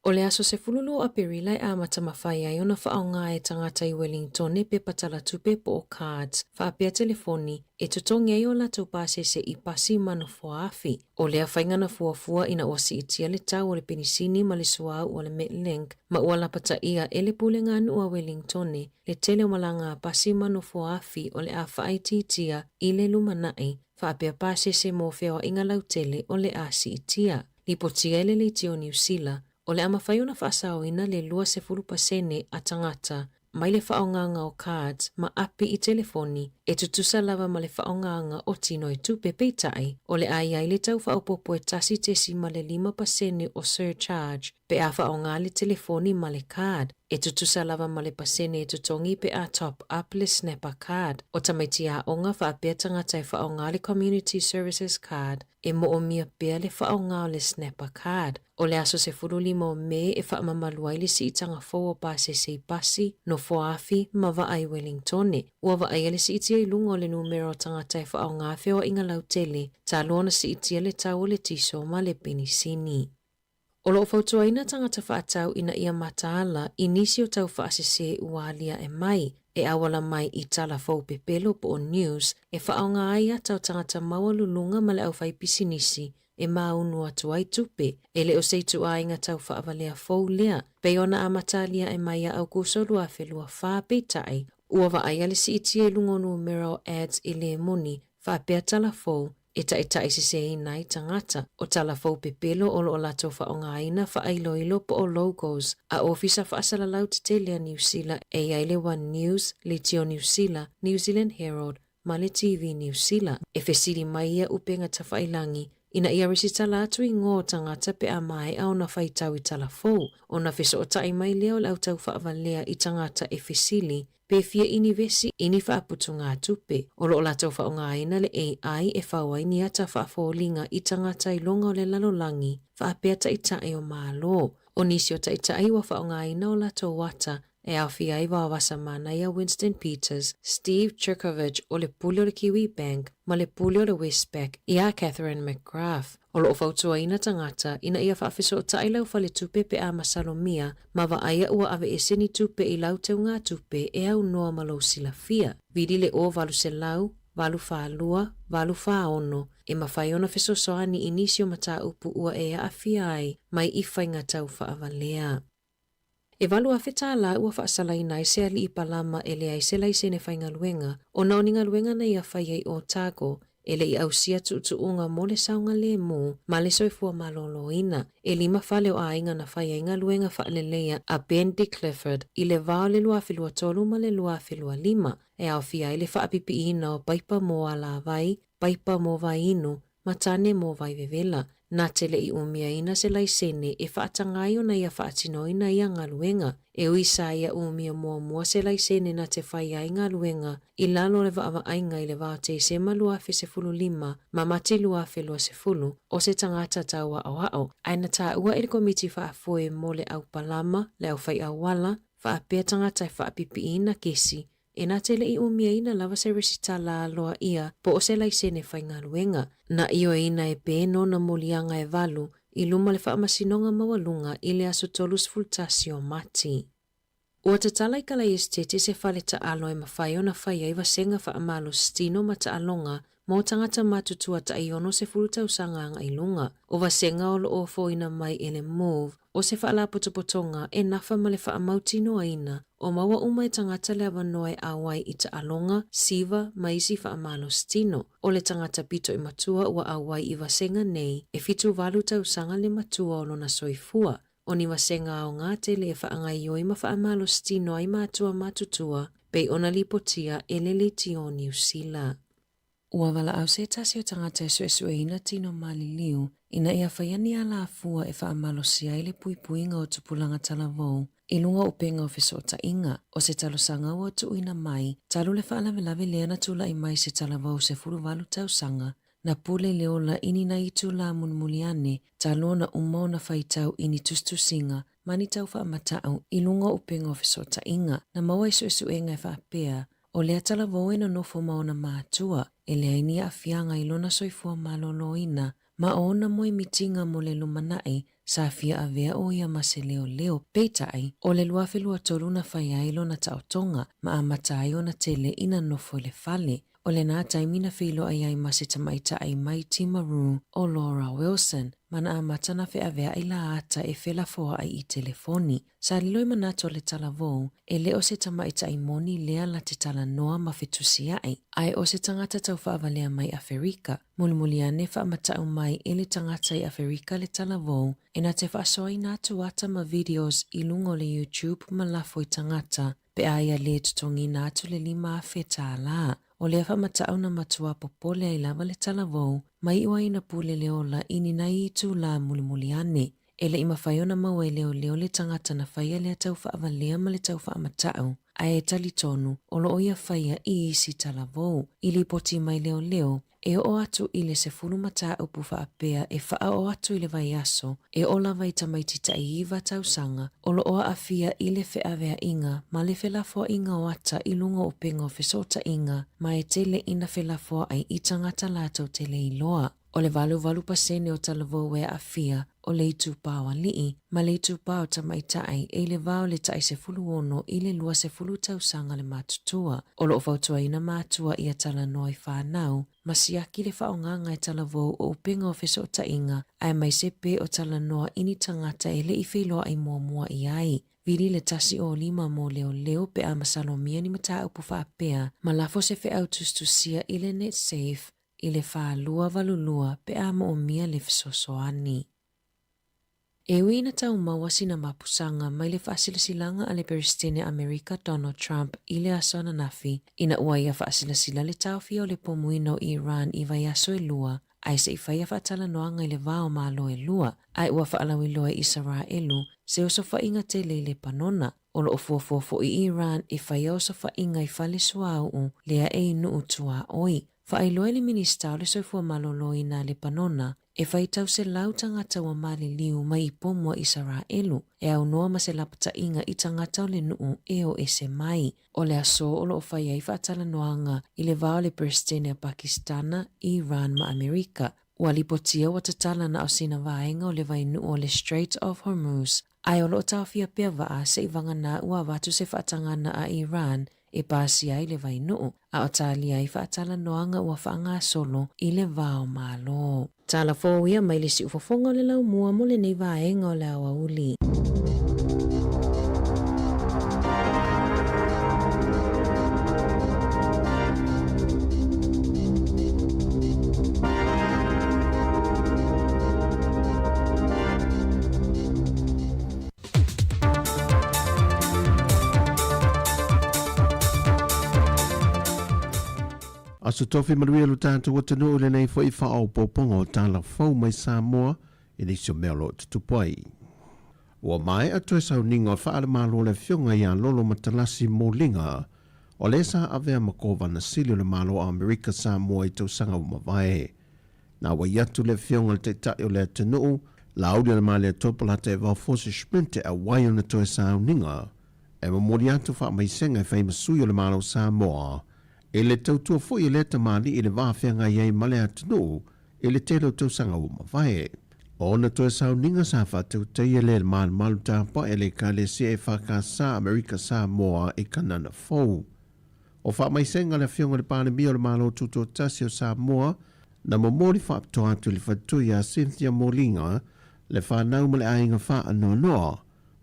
O le aso se fululu a perilai a matamawhai ai ona whaonga e tangata i Wellington e pe patala tupe po o cards, whaapea telefoni, e tutongi ai o la tau pase se i pasi mano foafi. O lea whaingana fuafua ina ua si itia le tau o le penisini ma le suau o le Metlink, ma ua lapata ia e le pulenga anu a Wellington le tele o malanga a pasi mano foafi o le a whaititia i le lumanai, whaapea pase se mofea o inga lautele o le a si itia. Lipotia ele le tio New Zealand, o le ama whaiona whaasao ina le 20 pasene a tangata mai le whaonganga o cards ma api i telefoni e tutusa lava ma le whaonganga o tino i tupe peitai o le ai le tau whaopopo e tasi tesi ma le 5 pasene o surcharge pe a whaonga le telefoni ma le card e tutusa lava ma le pasene e tutongi pe a top up le snapper card o tamaiti a onga whaapea tangata e whaonga le community services card e mo o mia pea le whaonga o le snapper card. O le aso se furuli mo me e whaamamalua i le si itanga fōo pase se pasi no foafi ma wa ai Wellington. Ua wa ai le si itia i lungo le numero tangata e whaonga feo inga lautele ta lona si itia le tau le tiso ma le penisini. O lo fautua ina tangata whaatau ina ia mataala i nisi o tau whaasese ualia e mai e awala mai i tala fau pepelo po o news e whaonga ai atau tangata mawalulunga ma le au whai pisinisi e maunu atu ai tupe e le o seitu a inga tau whaavalea fau lea pe ona amatalia e mai au kusolu a whelua wha peitai ua wa ai ale si iti e lungo numero ads i le moni wha pea tala fau e ta isi se nai tangata o tala fau pepelo o lo lato whaonga aina wha ailoilo po o logos a ofisa whaasala lau te telea New Zealand e aile One News, le tio New Zealand, New Zealand Herald, ma le TV New Zealand e fesiri mai ia upenga ta whailangi ina ia resi tala atu i ngō tangata pe a mai au na whaitau i tala fau o na feso o tai mai leo lau tau whaavalea i tangata e fesili pe fia inivesi ini whaaputu ngā tupe. O lo la tau whaonga aina le AI e whawai ni ata whaafolinga i tangata i longa o le lalolangi whaapea ta i tae o mālo. O nisi o ta i tae wa whaonga aina o la tau wata e au fia i wawasa mana ia Winston Peters, Steve Cherkovich o le puli o le Kiwi Bank, ma le puli o le Westpac, ia Catherine McGrath. O lo fautua ina tangata, ina ia whaafiso o tailau whale tupe pe a masalomia, ma wa aia ua ave e seni tupe i lau teu ngā tupe e au noa malo sila fia. Vidi le o valu se lau, valu whaalua, valu whaono, e mawhai ona fiso soani inisio mata upu ua e a fia ai, mai i whainga tau whaavalea. E valu a wheta la ua whaasala ina i se ali i palama e le ai se lai se ne whainga luenga, o naoninga luenga na ia whai ai o Tago, e le i au sia tuutuunga mo le saunga le mo, ma le soifua malolo ina, e lima whale o a inga na whai inga luenga whaalelea a Ben D. Clifford, i le vao le lua whilua tolu ma le lua whilua lima, e au fia i le whaapipi ina o paipa mo a la vai, paipa mo vai inu, matane mo vai vevela, na tele i umia ina se lai sene e whaatangai o na ia whaatino ina ia ngā luenga, e uisa ia umia mua se lai sene na te whai ai ngā luenga, i lalo le vaawa ainga i le vao te se malua fe se fulu lima, ma mati lua fe lua se fulu, o se tangata taua au ao, aina ta ua i le komiti whaafoe mo le au palama, le au whai au wala, whaapea tangata i whaapipi ina kesi, e nā tele i umia ina lava se resita la aloa ia po o se lai sene whai ngā luenga, na io ina e pēno na molianga e valu i luma le whaamasinonga mawalunga i le aso tolus fultasio mati. Ua te tala i kala estete se whale ta alo e mawhai o na whai ai wasenga whaamalo stino ma ta alonga mo tangata matutua ta iono se fulutau sanganga i lunga, o wasenga o lo ofo ina mai ele move, o se whaala potopotonga e nafa ma le whaamautino aina, o maua umai tangata le awanoe awai i ta alonga, siva, maisi whaamalo stino, o le tangata pito i matua ua awai i wasenga nei, e fitu valu tau sanga le matua o lona soifua, o ni wasenga o ngā tele e whaangai oi ma whaamalo stino ai matua matutua, pei ona lipotia e lele tio New Zealand. Ua wala au se tasi o tangata e sue ina tino mali liu, ina ia whaiani a la afua e whaamalo sia i le puipuinga o tupulanga talavou, i lunga upenga o fesota inga, o se talosanga o tu ina mai, talu le whaalawelawe lea na tula i mai se talavou se furuwalu tausanga, na pule leola ini na itu la munmuliane, talo na umau na whaitau ini tustusinga, mani tau whaamatau i lunga upenga o fesota inga, na maua isu enga e whaapea, o lea talavou e na nofo maona maatua, e lea ini a fianga i lona soifua malolo ina, ma ona moi mitinga mo le lumanai, sa fia avea o ia mase leo peitai, o le luafilua tolu na whai lona taotonga, ma amatai o na tele ina nofo le fale, o le nā taimina whilo ai mase tamaita ai mai Timaru o Laura Wilson, mana amata na whea vea i la ata e whela foa ai i telefoni. Sa liloi manato le talavou, e le o se tamaita ai moni lea la te tala noa ma whetusia ai o se tangata tau whaavalea mai Afrika, mulmulia ne whaamata mai e le tangata i Afrika le talavou, e na te whaasoa i nā tuata ma videos i lungo le YouTube ma lafo i tangata, pe aia le tutongi nā tu le lima a wheta la. O lea whamatau na matua popole ai lava le talavou, mai iwa ina pule leola ini nai i tu la mulimuliane. E le ima whaiona maua leo le tangata na whaia lea tau whaavalea ma le tau whaamatau, a e tali tonu o lo oia whaia i isi talavou. I li poti mai leo, e o atu i le se fulu mata upu whaapea e wha o atu i le vai aso, e o la vai tamaitita i iwa tausanga, o lo oa awhia i le wheawea inga, ma le whelafua inga o ata i lunga o penga o whesota inga, ma e tele ina whelafua ai i tangata lātou tele i loa. O le valu pasene o talavou e awhia, o le itu pāwa lii, ma le itu pāo tamaitai e le vao le tai se fulu ono i le lua se fulu tausanga le matutua. O lo whautua ina matua i a tala noi whanau, ma siaki le whaonganga e talavou o upenga o whesota inga, ai mai sepe o tala noa ini tangata e le i whiloa ai mua i ai. Viri le tasi o lima mo leo pe a masalomia ni mata upu whaapea, ma lafo se whe autustusia i le net safe, i le whaalua valulua pe a mo o mia le fisosoani. E uina tau mawasi na mapusanga mai le whaasilasilanga a le Peristene Amerika Donald Trump i le aso na nafi, ina ua ia whaasilasila le tauwhia o le pomuina o Iran i vai aso e lua, ai se i whaia whaatala noanga i le vao malo e lua, ai ua whaalawi loa i Israelu, se o sofa inga te le panona, o lo ofuofofo i Iran i whaia o sofa inga i whale suau lea e inu utua oi. Whaailoa le minista o le soifua malolo i nā le panona, e whaitau se lau tangata wa mali liu mai I pomua Israelu, e au noa ma se lapata inga I tangata o le nuu e o ese mai, o le aso o lo o whai ai whaatala noanga I le vao le Palestina Pakistana, Iran ma Amerika, ua lipotia wa tatala na o sina vaenga o le vainu o le Strait of Hormuz. Ai o lo tawhia pia waa se I vangana ua watu se whaatangana a Iran, e pasi ai le vainu, a o tali ai whaatala noanga ua whaanga solo I le vao malo. Tala fōia mai le si ufofonga le lau mua mo le nei vaenga o le awa uli. Aso tofi maruia lo tātou o tanu le nei fo I whao poponga o tāla fau mai Samoa I le sio melo tutupai. Ua mai atu e sau ninga o whaare malo le fionga I a lolo matalasi mō linga o le sa avea makova na sili o le malo a Amerika Samoa I tau sanga umawai. Na wa yatu le fionga le te tai o le tanu la audia le male topala te vau fosi sprinte a wai o na tu e sau ninga e mamori atu wha mai senga I whai masui o le malo Samoa e le tautua fo I le tamali I le wāwhenga iei male atunu e le telo tausanga o mawhae. O na toe sau ninga sa whatau teia le man malu tāpa e le ka le se e whakasa Amerika Samoa e kanana fau. O wha mai senga le whionga le pāne mia o le malo tuto tasi o Samoa na mamori whaapto atu le whatui a Cynthia Molinga le whanau male ainga wha anoa noa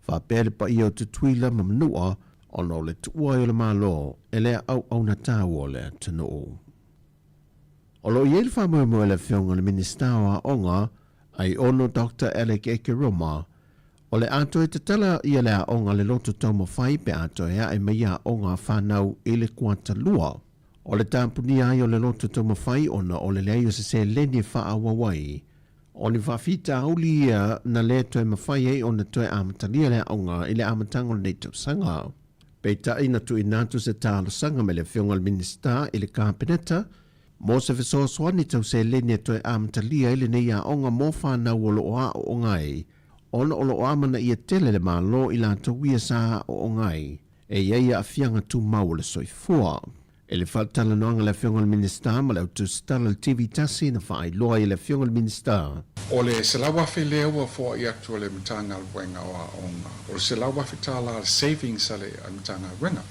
wha pēle pa I o tutuila mamnua ono le tuua I le malo e le au na tāu o le tanu. O lo iei le whamoe le whionga le minista o onga ai ono Dr. Alec Ekeroma o le ato e te tala I le onga le loto taumo whai pe ato e ai mai a onga whanau I le kuata lua. O le tāpuni ai o le loto taumo whai ona o le lei o se leni wha awawai. O ni whawhita auli ia na le toe mawhai ei o na toe amatalia le onga I le amatanga o le neitau sanga. Peita ina tu inatu se tālo sanga me le whionga le minista I le kāpeneta, mo se whesoa swani tau se lene toi amatalia I le nei a onga mo whanau o loa o ngai, ona o loa mana ia tele le malo I la tawia sa o ngai, e iei a whianga tu mau le soifua. E le whatala noanga le whionga le minista ma le autu stala le TV tasi na whai loa I le whionga le minista. O le se la wafi lea ua fo I atu le mtanga al wenga o a onga. O le se la wafi tala savings ale al mtanga al wenga.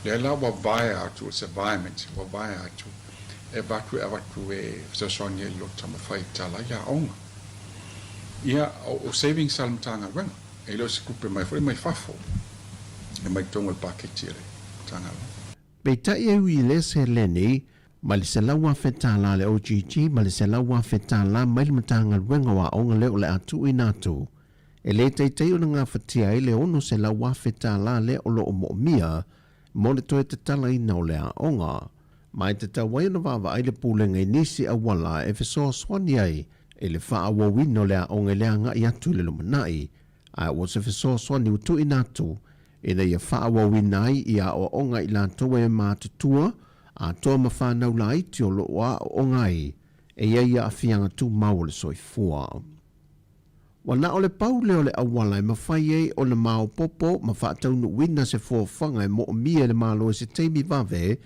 Le la wa vaya atu, se environment, wa vaya atu. E watu e fsosonye lo tama fai tala ya onga. Ia o savings al mtanga al wenga. E lo se kupe mai fo mai fafo. E mai tonga paketi ale mtanga al wenga. Peita I ui le se leni, ma le se laua whetala le OGG, ma le se laua whetala mai le matanga wenga wa onga leo le atu I natu. E le teitei o ngā whatia I le ono se laua whetala le o lo o mo'omia, mo le toe te tala ina o le a onga. Ma te tawai na wawa ai le pūlenga I nisi a wala e whesoa swani ai, e le wha wawino le a onga le anga I atu le lumanai, a o se whesoa swani utu I natu, e na ia whaawa winai I a o onga I la toa e mātutua, a toa mawhanau la iti o loa o ngai, e ia a whianga tu mau le soifua. Wana o le pau leo le awala e mawhai e o na mao popo, ma whaataunu wina se fuawhanga e mo o mia le malo e se teimi vave,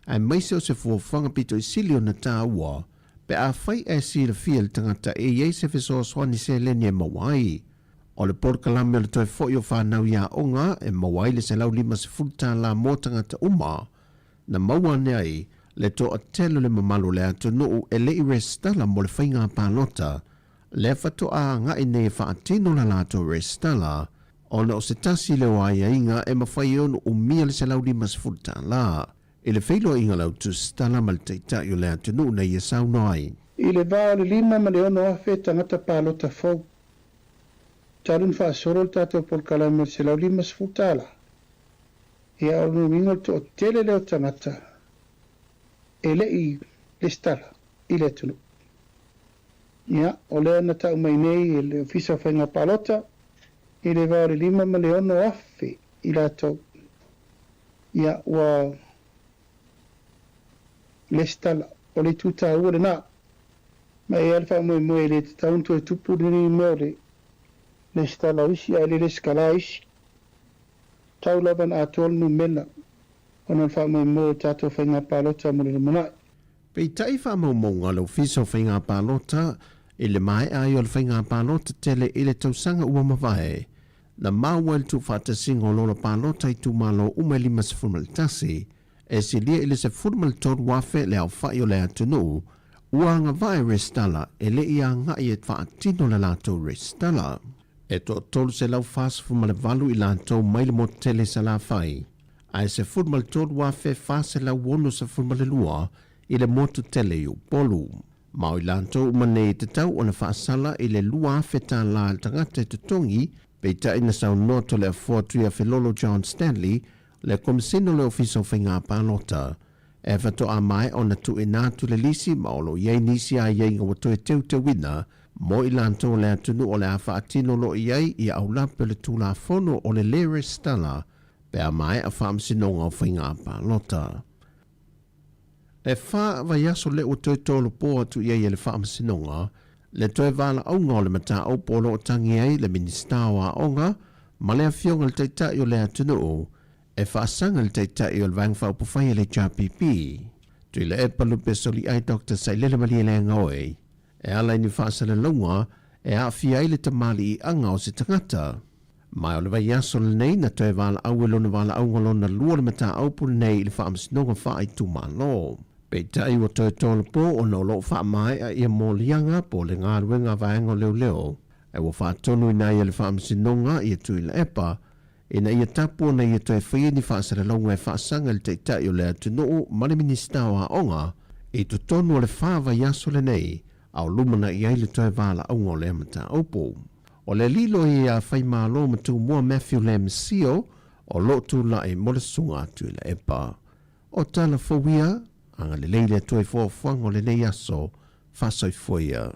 ai maise o se fuawhanga pito I sili o na tāua, pe a whai e si le fia le tangata e iei se whesoa swani se leni e mawai. O le porkalame o le toi fo o whanau ia onga e mawai le se lau lima se fulta la motanga ta uma. Na mawane ai le to a telo le mamalo le ato nuu e le I restala mo le whainga pālota. Le fato a nga I ne whaatino la lato restala. O na o se tasi le waia inga e mawhai onu umia le se lau lima se fulta la. E le whailo inga lau tu stala mal teita I o le ato nuu na ia sau noi. I le vao le lima ma le ono afe tangata pālota fau. Tarun fa sorol tato por kalama se lau lima se futala. Ia o mingo to tele leo tangata. Ele I le stala I le tunu. Ia o lea na tau mai nei e le ofisa whainga palota. I le vau le lima ma le ono afe I la tau. Ia ua le stala o le tuta ua le na. mai alfa mo le taun to tupu ni more le stala usi ai le skala isi tau laban atol nu mena ona fa mo tato fenga palota mo le mona Pei tai wha maumonga lau fiso whainga pālota, i le mai ai o le whainga pālota tele i le tausanga ua mawhae. Na maua le tu whata singo lola pālota i tu malo umeli ma se fulmalitasi, e si lia i le se fulmalitot wafe le au whai o le atunu, ua anga vai restala e le ia ngai e wha atino le lato restala. E to tolu se lau fasa fulmale valu i lato mai le mo tele sa la whai. Ai se fulmalitot wafe fasa lau wono se fulmale lua, i le motu tele i upolu. Mau i lanto umane te tau o na whaasala i le lua feta la tangata te tongi, pei ta ina sau noto le afuatria Filolo John Stanley, le komisino le ofiso whainga pālota. E whato a mai o na tu inatu le lisi maolo iei nisi a iei ngawatoe teu te wina, mo i lanto le atunu o le awha atino lo iei i au lape le tula fono o le lere stala, pe a mai a whaamsinonga o whainga pālota. E wha vai aso le o toi tolo po atu iei e le wha amasinonga, le toi wala aunga o le mata au polo o tangi ei le ministawa onga, ma le awhionga le teitai o le atunu e wha asanga le teitai o le vangwha upawhai le JPP. Tui le e palu pesoli ai Dr. Sailele Malia le angoe, e ala ini wha asala launga e a fia le tamali i anga o se tangata. Mai o le vai aso le nei na toi wala au e lona wala aunga lona lua le mata au pulu nei le wha amasinonga wha ai tu malo. Pei tai wa toi tolo po o no lo wha mai a ia mo lianga po le ngā ruenga vaengo leo leo. E wa wha tonu ina ia le wha amasinonga ia tui le epa, ina ia tapu na ia toi whaia ni wha asara launga e wha asanga le teitai o le atunuu mani ministawa onga, i tu tonu o le wha vai aso le nei, au lumana i aile toi wala aunga o le amata opo. O le lilo i a whai malo matu mua Matthew Lamsio, o lo tu la e mole sunga tui le epa. O tala fawia, anga le leile toi fōwhang o le nei aso, whasoi foia.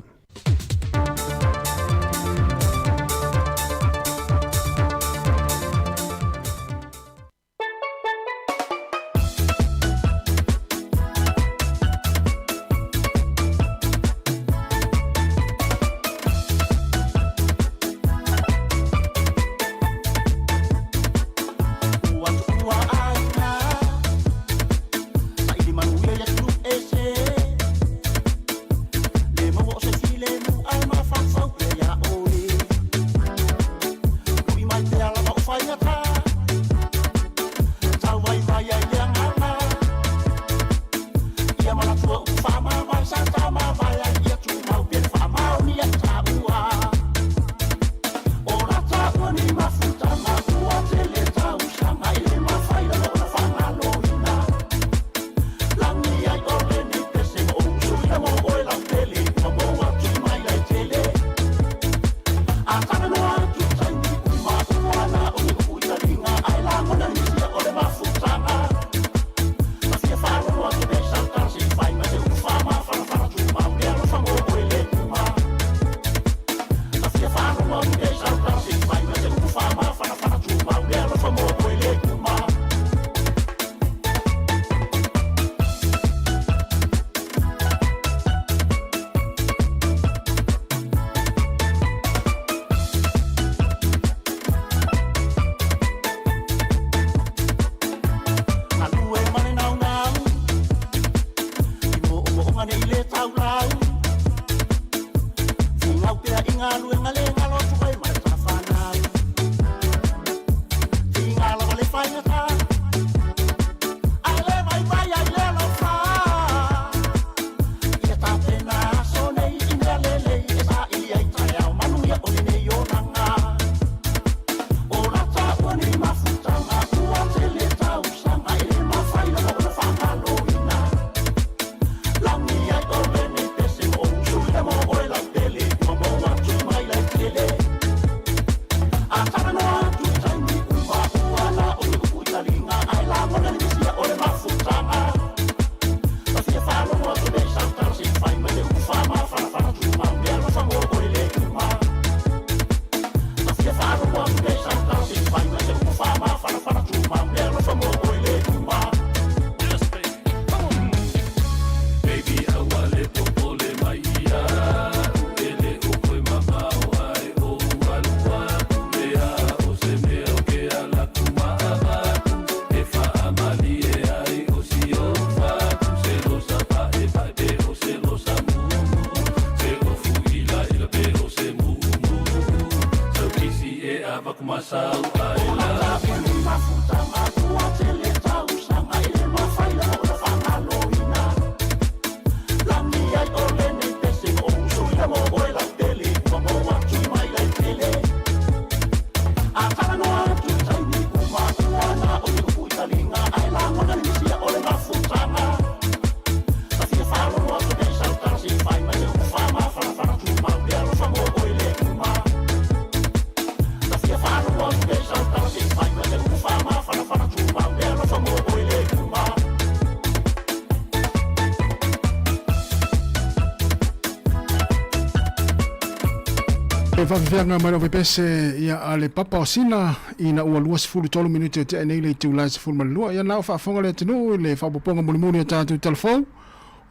Whawhiwhianga mai rau pese ia ale papa o sina ina ua lua sifuru tolu minuti o te nei le tūlai sifuru malua ia nao whaafonga le tenu le whapoponga mulimuni o tātou telefon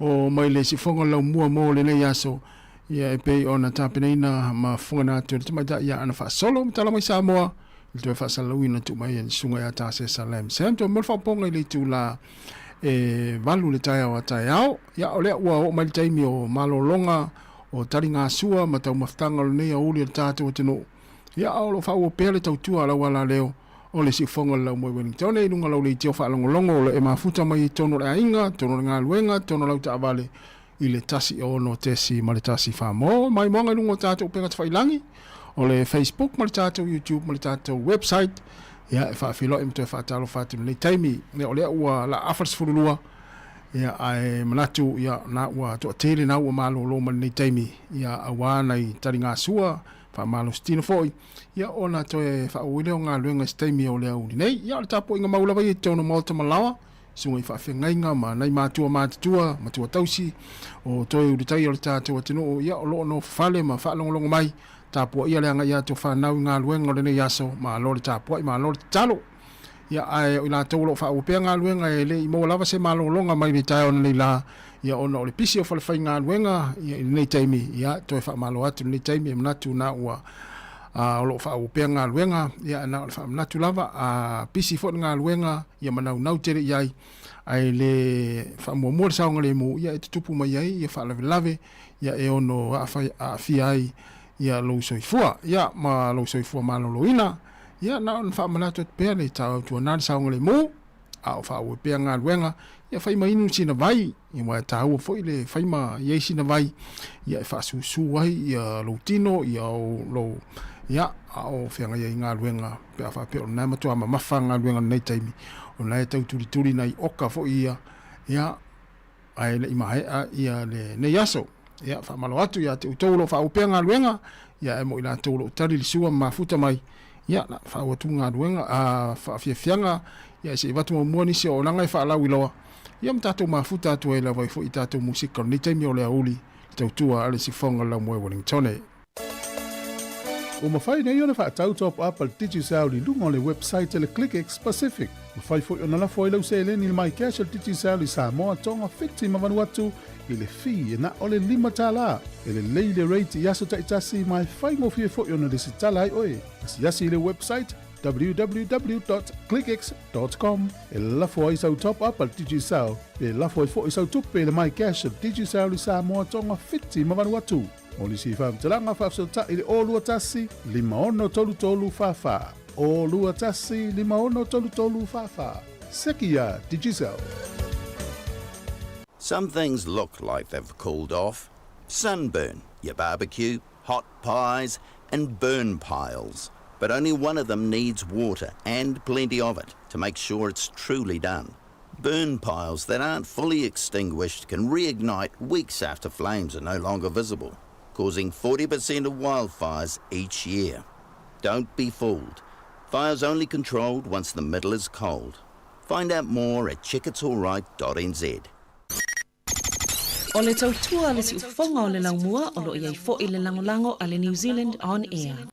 o mai le sifonga lau mua mo le nei aso ia e pei o na tāpeneina ma funga nā tu le tamaita ia ana whaasolo mtala mai Samoa le tue whaasalau ina tu mai sunga ia tāse Salem Sam tu mol whapoponga le tūla e valu le tai au a tai au ia o lea ua o mai le taimi o malolonga o tari ngā sua ma tau maftanga lo nei a uli al tātou o tino. Ia au lo whau o pēle tau tua ala wala leo o le si whonga lau moi Wellington e nunga lau le teo whaalongolongo o le e mafuta mai tono le ainga, tono le ngā luenga, tono lau ta avale i le tasi o no tesi ma le tasi whamo. Mai monga nunga tātou penga te whailangi o le Facebook ma le tātou YouTube ma le tātou website. Ia e whaafilo e mtua whaatalo whaatino nei taimi. Ia o lea ua la afars furulua. Ia ai manatu ia na ua to tele na ua malo lo man nei taimi ia awana i tari ngā sua fa malo stino foi ia ona to e fa uile ngā luenga taimi o lea uni nei ia le tapo inga maula vai tono malta malawa sunga i fa fengainga ma nei matua tausi o to e utai o tato tino ia o lo no fale ma fa longo mai tapo ia le nga ia to fa nau ngā luenga le nei aso ma lo le tapo ma lo talo ia ai o la tolo fa o pe nga luenga e le mo lava se malo longa mai le tai ona le la ia ona o le pisi o fa le nga luenga ia nei taimi ia to fa malo atu nei taimi manatu na ua o lo fa o pe nga luenga ia na fa manatu lava a pisi fo nga luenga ia manau nau tere ia ai le fa mo mo sa ngale mo ia tupu mai ia fa lave ia e ono a fi ai ia lo soifua ia ma lo soifua malo loina ia na on fa manatu pe le tau tu na sa ngale mo a fa o pe nga luenga ia fai mai nu sina vai ia wa tau fo ile fai ma ia sina vai ia fa su ai ia lo tino ia lo ia o fe nga ia nga luenga pe fa pe na ma tu ma mafanga luenga nei taimi o na tau tuli nai oka fo ia ai le ima ia le nei aso ia fa malo atu ia te utolo fa o pe nga luenga ia e mo ila tolo tali li sua mafuta mai ia na fa o tunga luenga a fa fianga ia se vatu mo ni se o nanga fa la wiloa ia mtato mafuta tu ela vai fo itato musika ni taimi o le auli tau tua ale si fonga la mo Wellington o mawhai nei ona whaatau top up al DigiSound li lunga le website le ClickX Pacific. Mawhai fo ona la fo ilau se eleni le mai cash al DigiSound li Samoa tonga fiti mawanu atu i le fi e na ole lima tala. E le leile rate i aso taitasi mai whai mo fie fo ona le si tala ai oe. Si asi le website www.clickx.com e la fo ai sau top up al DigiSound. E la fo ai fo i sau tupe le mai cash al DigiSound li Samoa tonga fiti mawanu atu. O li si whamtalanga whafsota i le olua tasi, lima ono tolu whawha. Olua tasi, lima ono tolu whawha. Sekia DigiSound. Some things look like they've cooled off. Sunburn, your barbecue, hot pies, and burn piles. But only one of them needs water, and plenty of it, to make sure it's truly done. Burn piles that aren't fully extinguished can reignite weeks after flames are no longer visible, causing 40% of wildfires each year. Don't be fooled. Fire's only controlled once the middle is cold. Find out more at checkitsallright.nz. O le tautua le si ufonga o le laumua o lo iai fo i le langolango a le New Zealand On Air.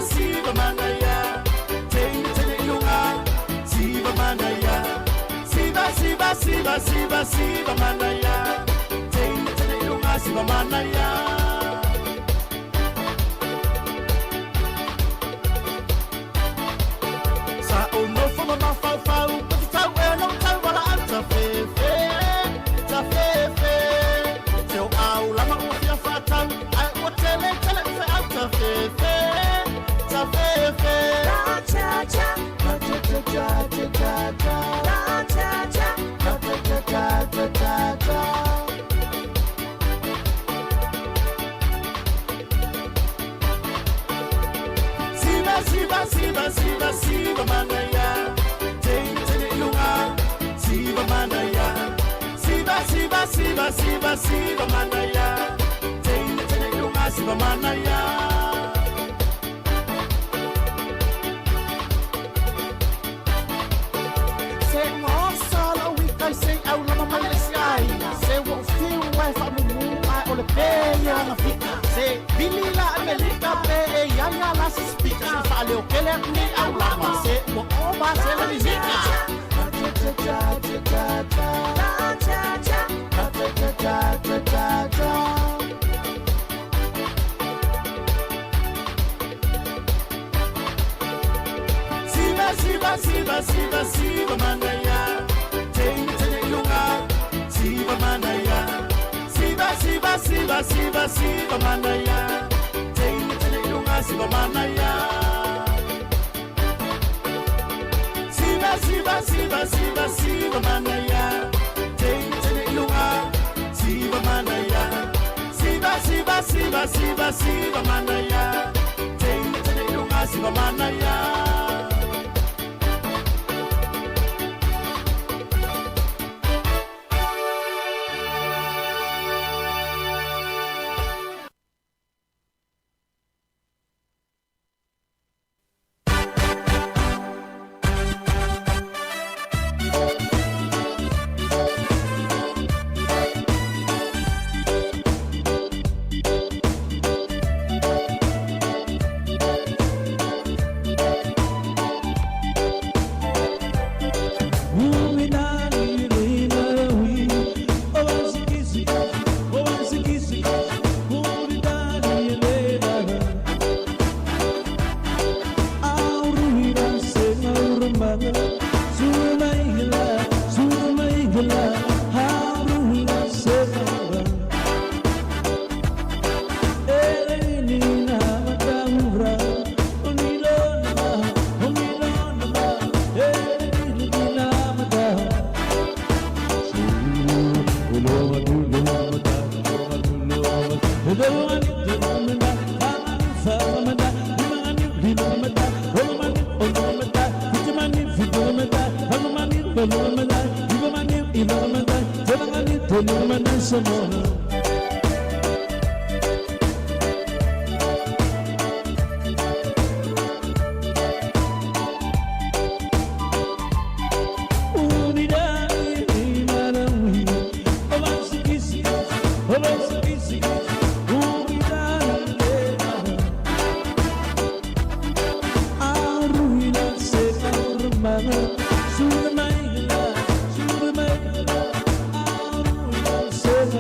Siva manaya, tene lunga. Siva manaya, siva manaya, tene lunga. Siva manaya. Sa ono fama mafau fau, pati tau no tau wala anta fefe, ta fefe. Teo au lama ufia fatau, ai watele tele fe anta fefe. Siva manaya, tene lunga. Siva manaya, siva manaya, tene lunga. Siva manaya. Say I love my sky. Say what feel wife I'm on the bay on the fika. Say Billy la America bay yanga la speaker. Fale okele ni au lama. Say what all my say la musica. Siva manaya. Tene lunga, siva manaya. Siva manaya. Tene lunga, siva manaya. Siva manaya. Tene lunga, siva manaya. Siva manaya. Tene lunga, siva manaya.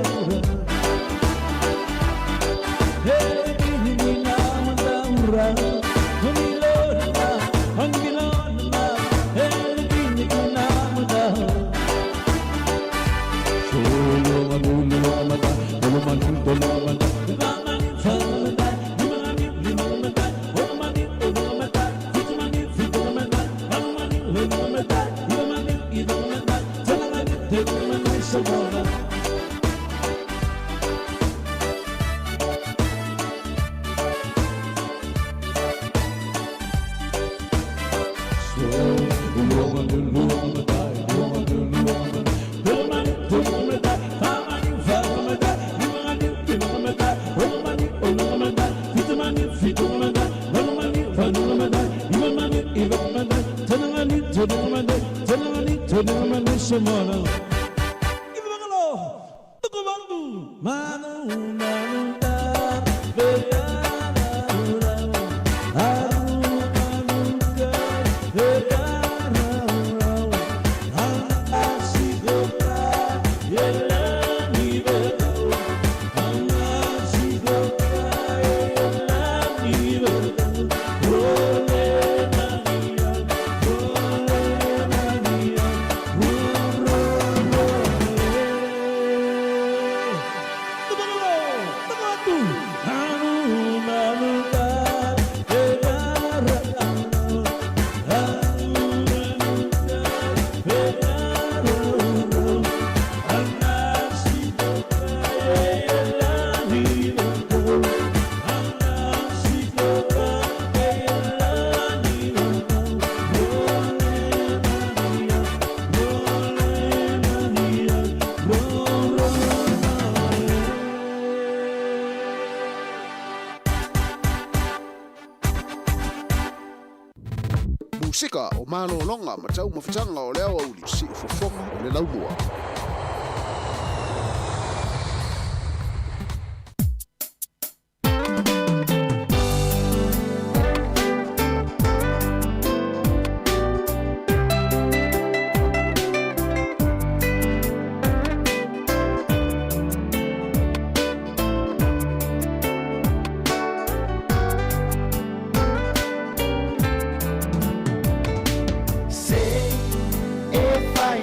Sura Musika o malo longa ma tau mawhitanga o leo au li si ufofonga o le laumua. Say, if I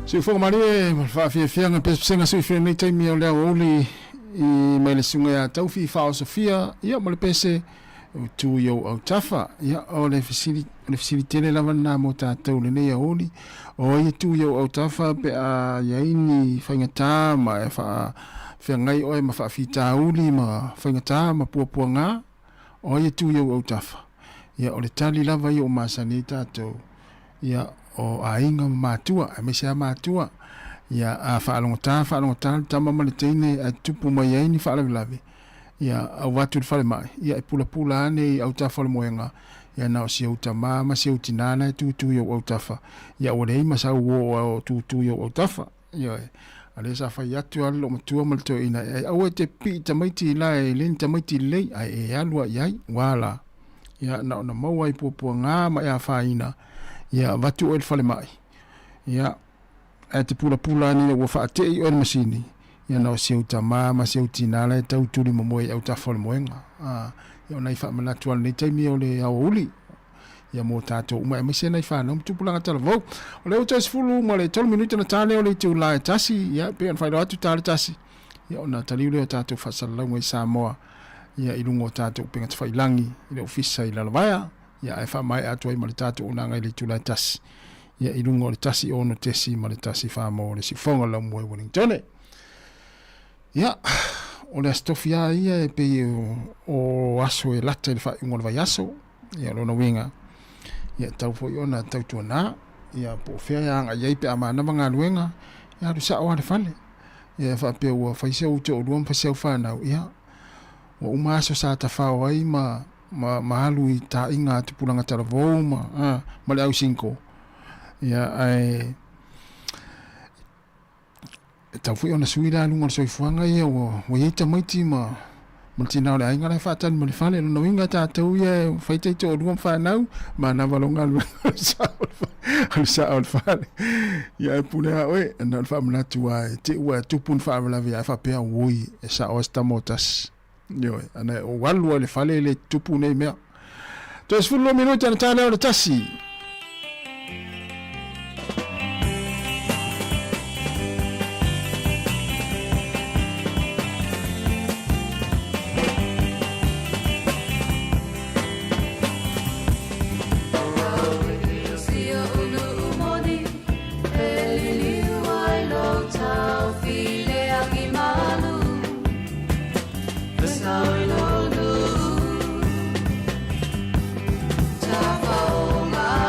Si fo mari e fa fia nga pesenga sui fia nei taimi o lea oli I mai le sunga ya tau fi fa Sofia ia mo le pese tu yo au tafa ia o le facility le lava na mo tātou le nei oli o ia tu yo au tafa pe a ia ini whaingata ma e wha ngai oe ma wha fita uli ma whaingata ma puapua ngā o ia tu yo au tafa ia o le tali lava i o masani tātou ia o a inga mātua a mesia mātua ia a whaalongota tama male teine a tupu mai aini whaalavilavi ia au watu le whale mai ia e pula ane i au tafa le moenga ia nao si au tama ma si au tinana e tutu i au tafa ia o rei ma sau o tutu i au tafa ia a le sa whai atu alo matua malto ina e au e te pi tamaiti la e len tamaiti lei a e alua iai wala ia nao na maua i puapua ngā ma e a whaina ia watu o le whale mai ia e te pula ni wa fa te i o masini ia no se uta ma se utina la tau tuli mo moi au ta fol moenga ia nei fa mana tual nei taimi o le au uli ia mo tato uma me se nei fa no tu pula ngata vo o le uta sfulu mo le 12 minuta na tale o le tu la tasi ia pe an fa do tu tale tasi ia ona tali le tato fa sala mo sa moa ia ilungo tato pe ngata fa ilangi ile ofisa ila lawaya ia e fa mai atu ai mo le tato una ngai le tu la tasi ia ilungo le tasi ono tesi ma le tasi fa mo le si fonga la mo Wellington ia o le stofia ia e pe o aso e lata le fa ngol vai aso ia lo no winga ia tau fo ona tau tona ia po fea nga ia pe amana manga luenga ia du sa o le fale ia fa pe o fa se o to luam fa se fa na ia o uma aso sa ta fa o ai ma halu I ta inga te pulanga tala vo ma le au 5 ia ai tau fui ona suila lunga soi fuanga ia o ia tamaiti ma multina le ainga le fata mo le fale no winga ta tau ia faita to luam fa nau ma na valonga lu sa al fale ia pula oe na fa mna tua te ua tupun fa la via fa pe ui sa osta motas yo ana o walu le fale le tupu nei me to es fullo minuto na tana o tasi Tafa o ma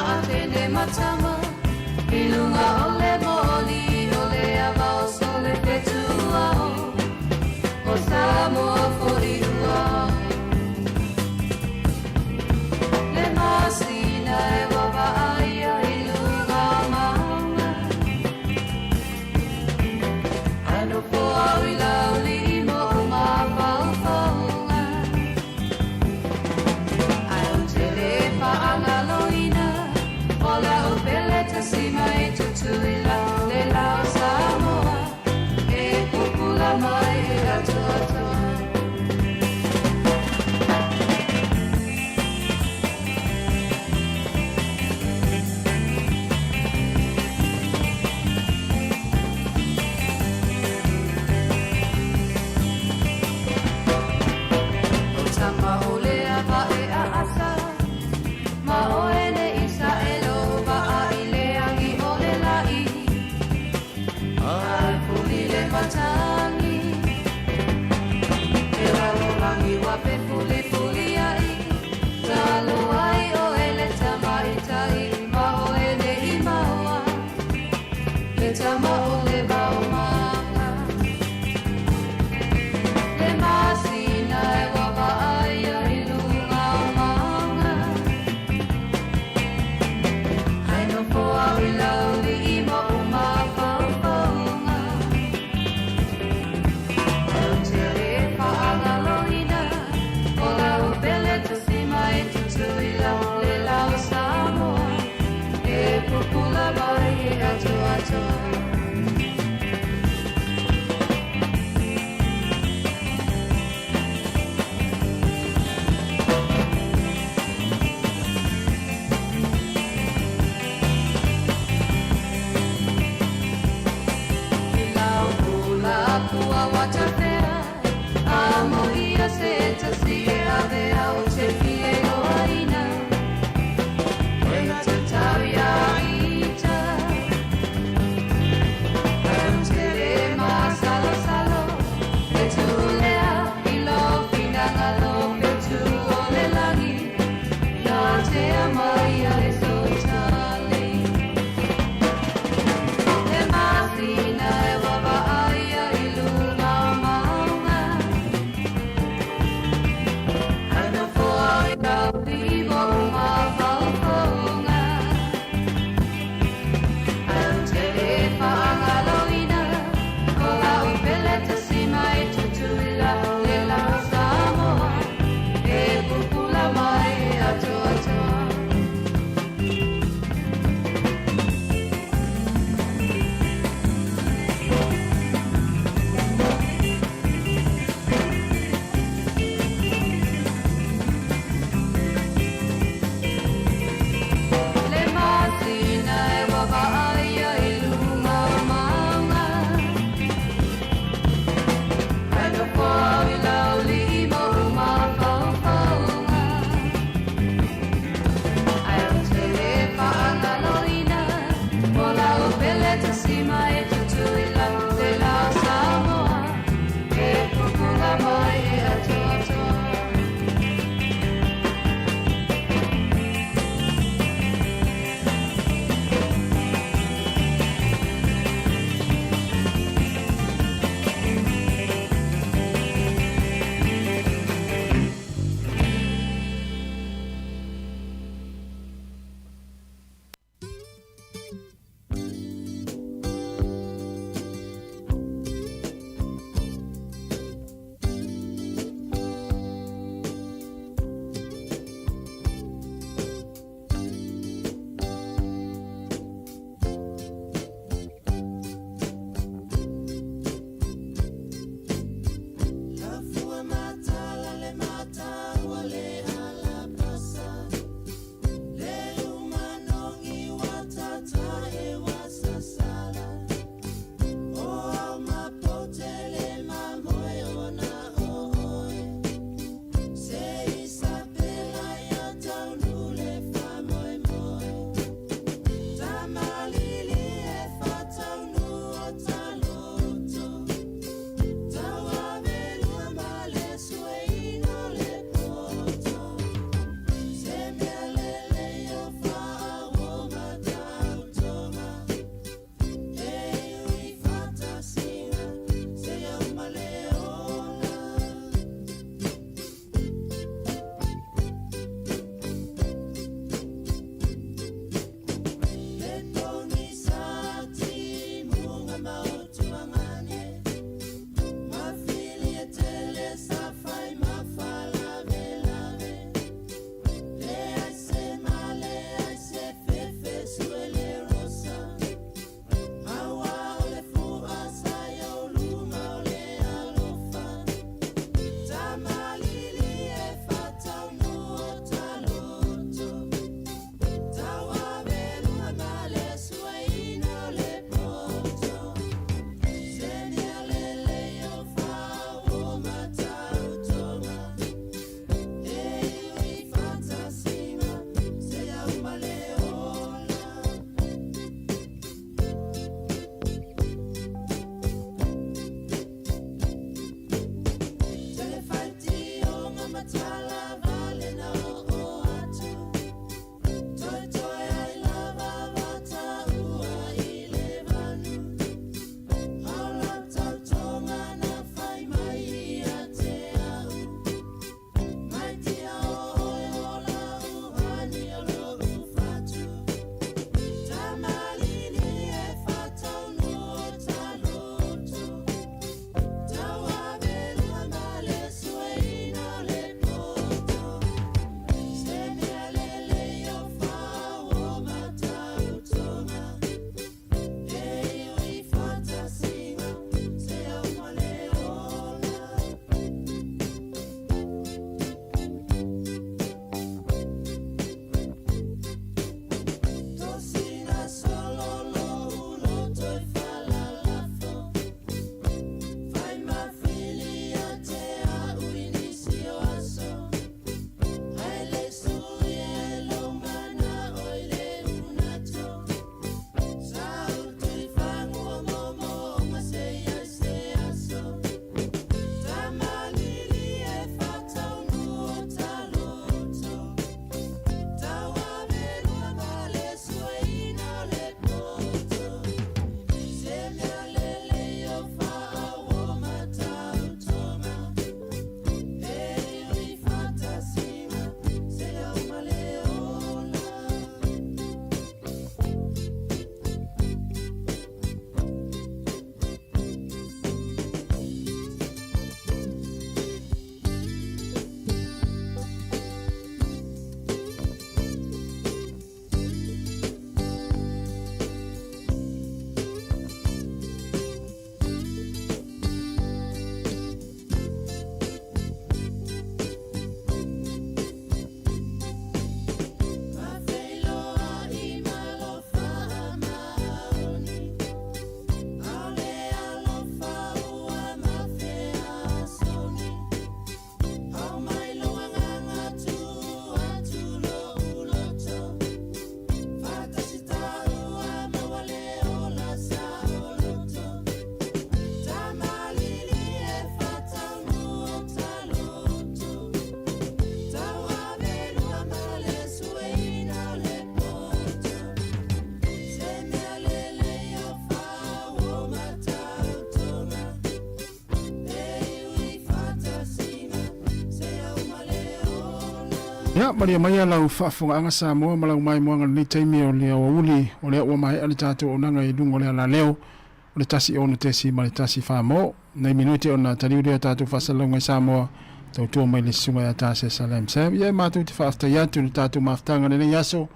Ya, maria mai ala u whaafunga anga Samoa, malau mai moanga ni teimi o lea wa uli, o lea ua mai ali tātou o nanga i lungo lea la leo, o le tasi o na tesi ma le tasi whaamo, nei minuti o na tariu lea tātou whasalonga i Samoa, tau tua mai le sunga ya tāse Salem Sam, ia mātou te whaafta iatu ni tātou maaftanga nene yaso,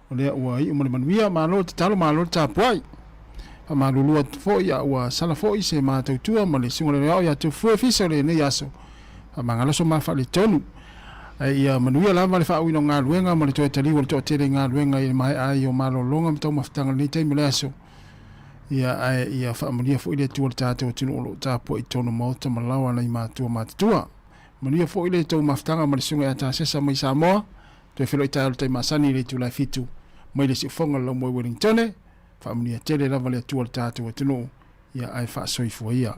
o lea ua i umale manuia, mālo te talo, mālo te tāpuai, pa mālulua fo ia ua sala fo i se mātou tua, ma le sunga le rao ia tu fua fisa le ne yaso, pa mangaloso mafa le tonu, ia manuia lava le wha uino ngā luenga, ma le toi taliwa le toi tere ngā luenga i mai ai o malo longa, ma tau maftanga ni te mele aso. Ia wha manuia fo ile tua le tātou tino olo tāpua i tono mauta ma lawa na i mātua mātua. Manuia fo ile tau maftanga ma le sunga e tā sesa mai Samoa, toi whilo i tālo tai masani le tu lai fitu, mai le si ufonga lau moi Wellingtone, wha manuia tere lava le tua le tātou tino, ia ai wha soifua ia.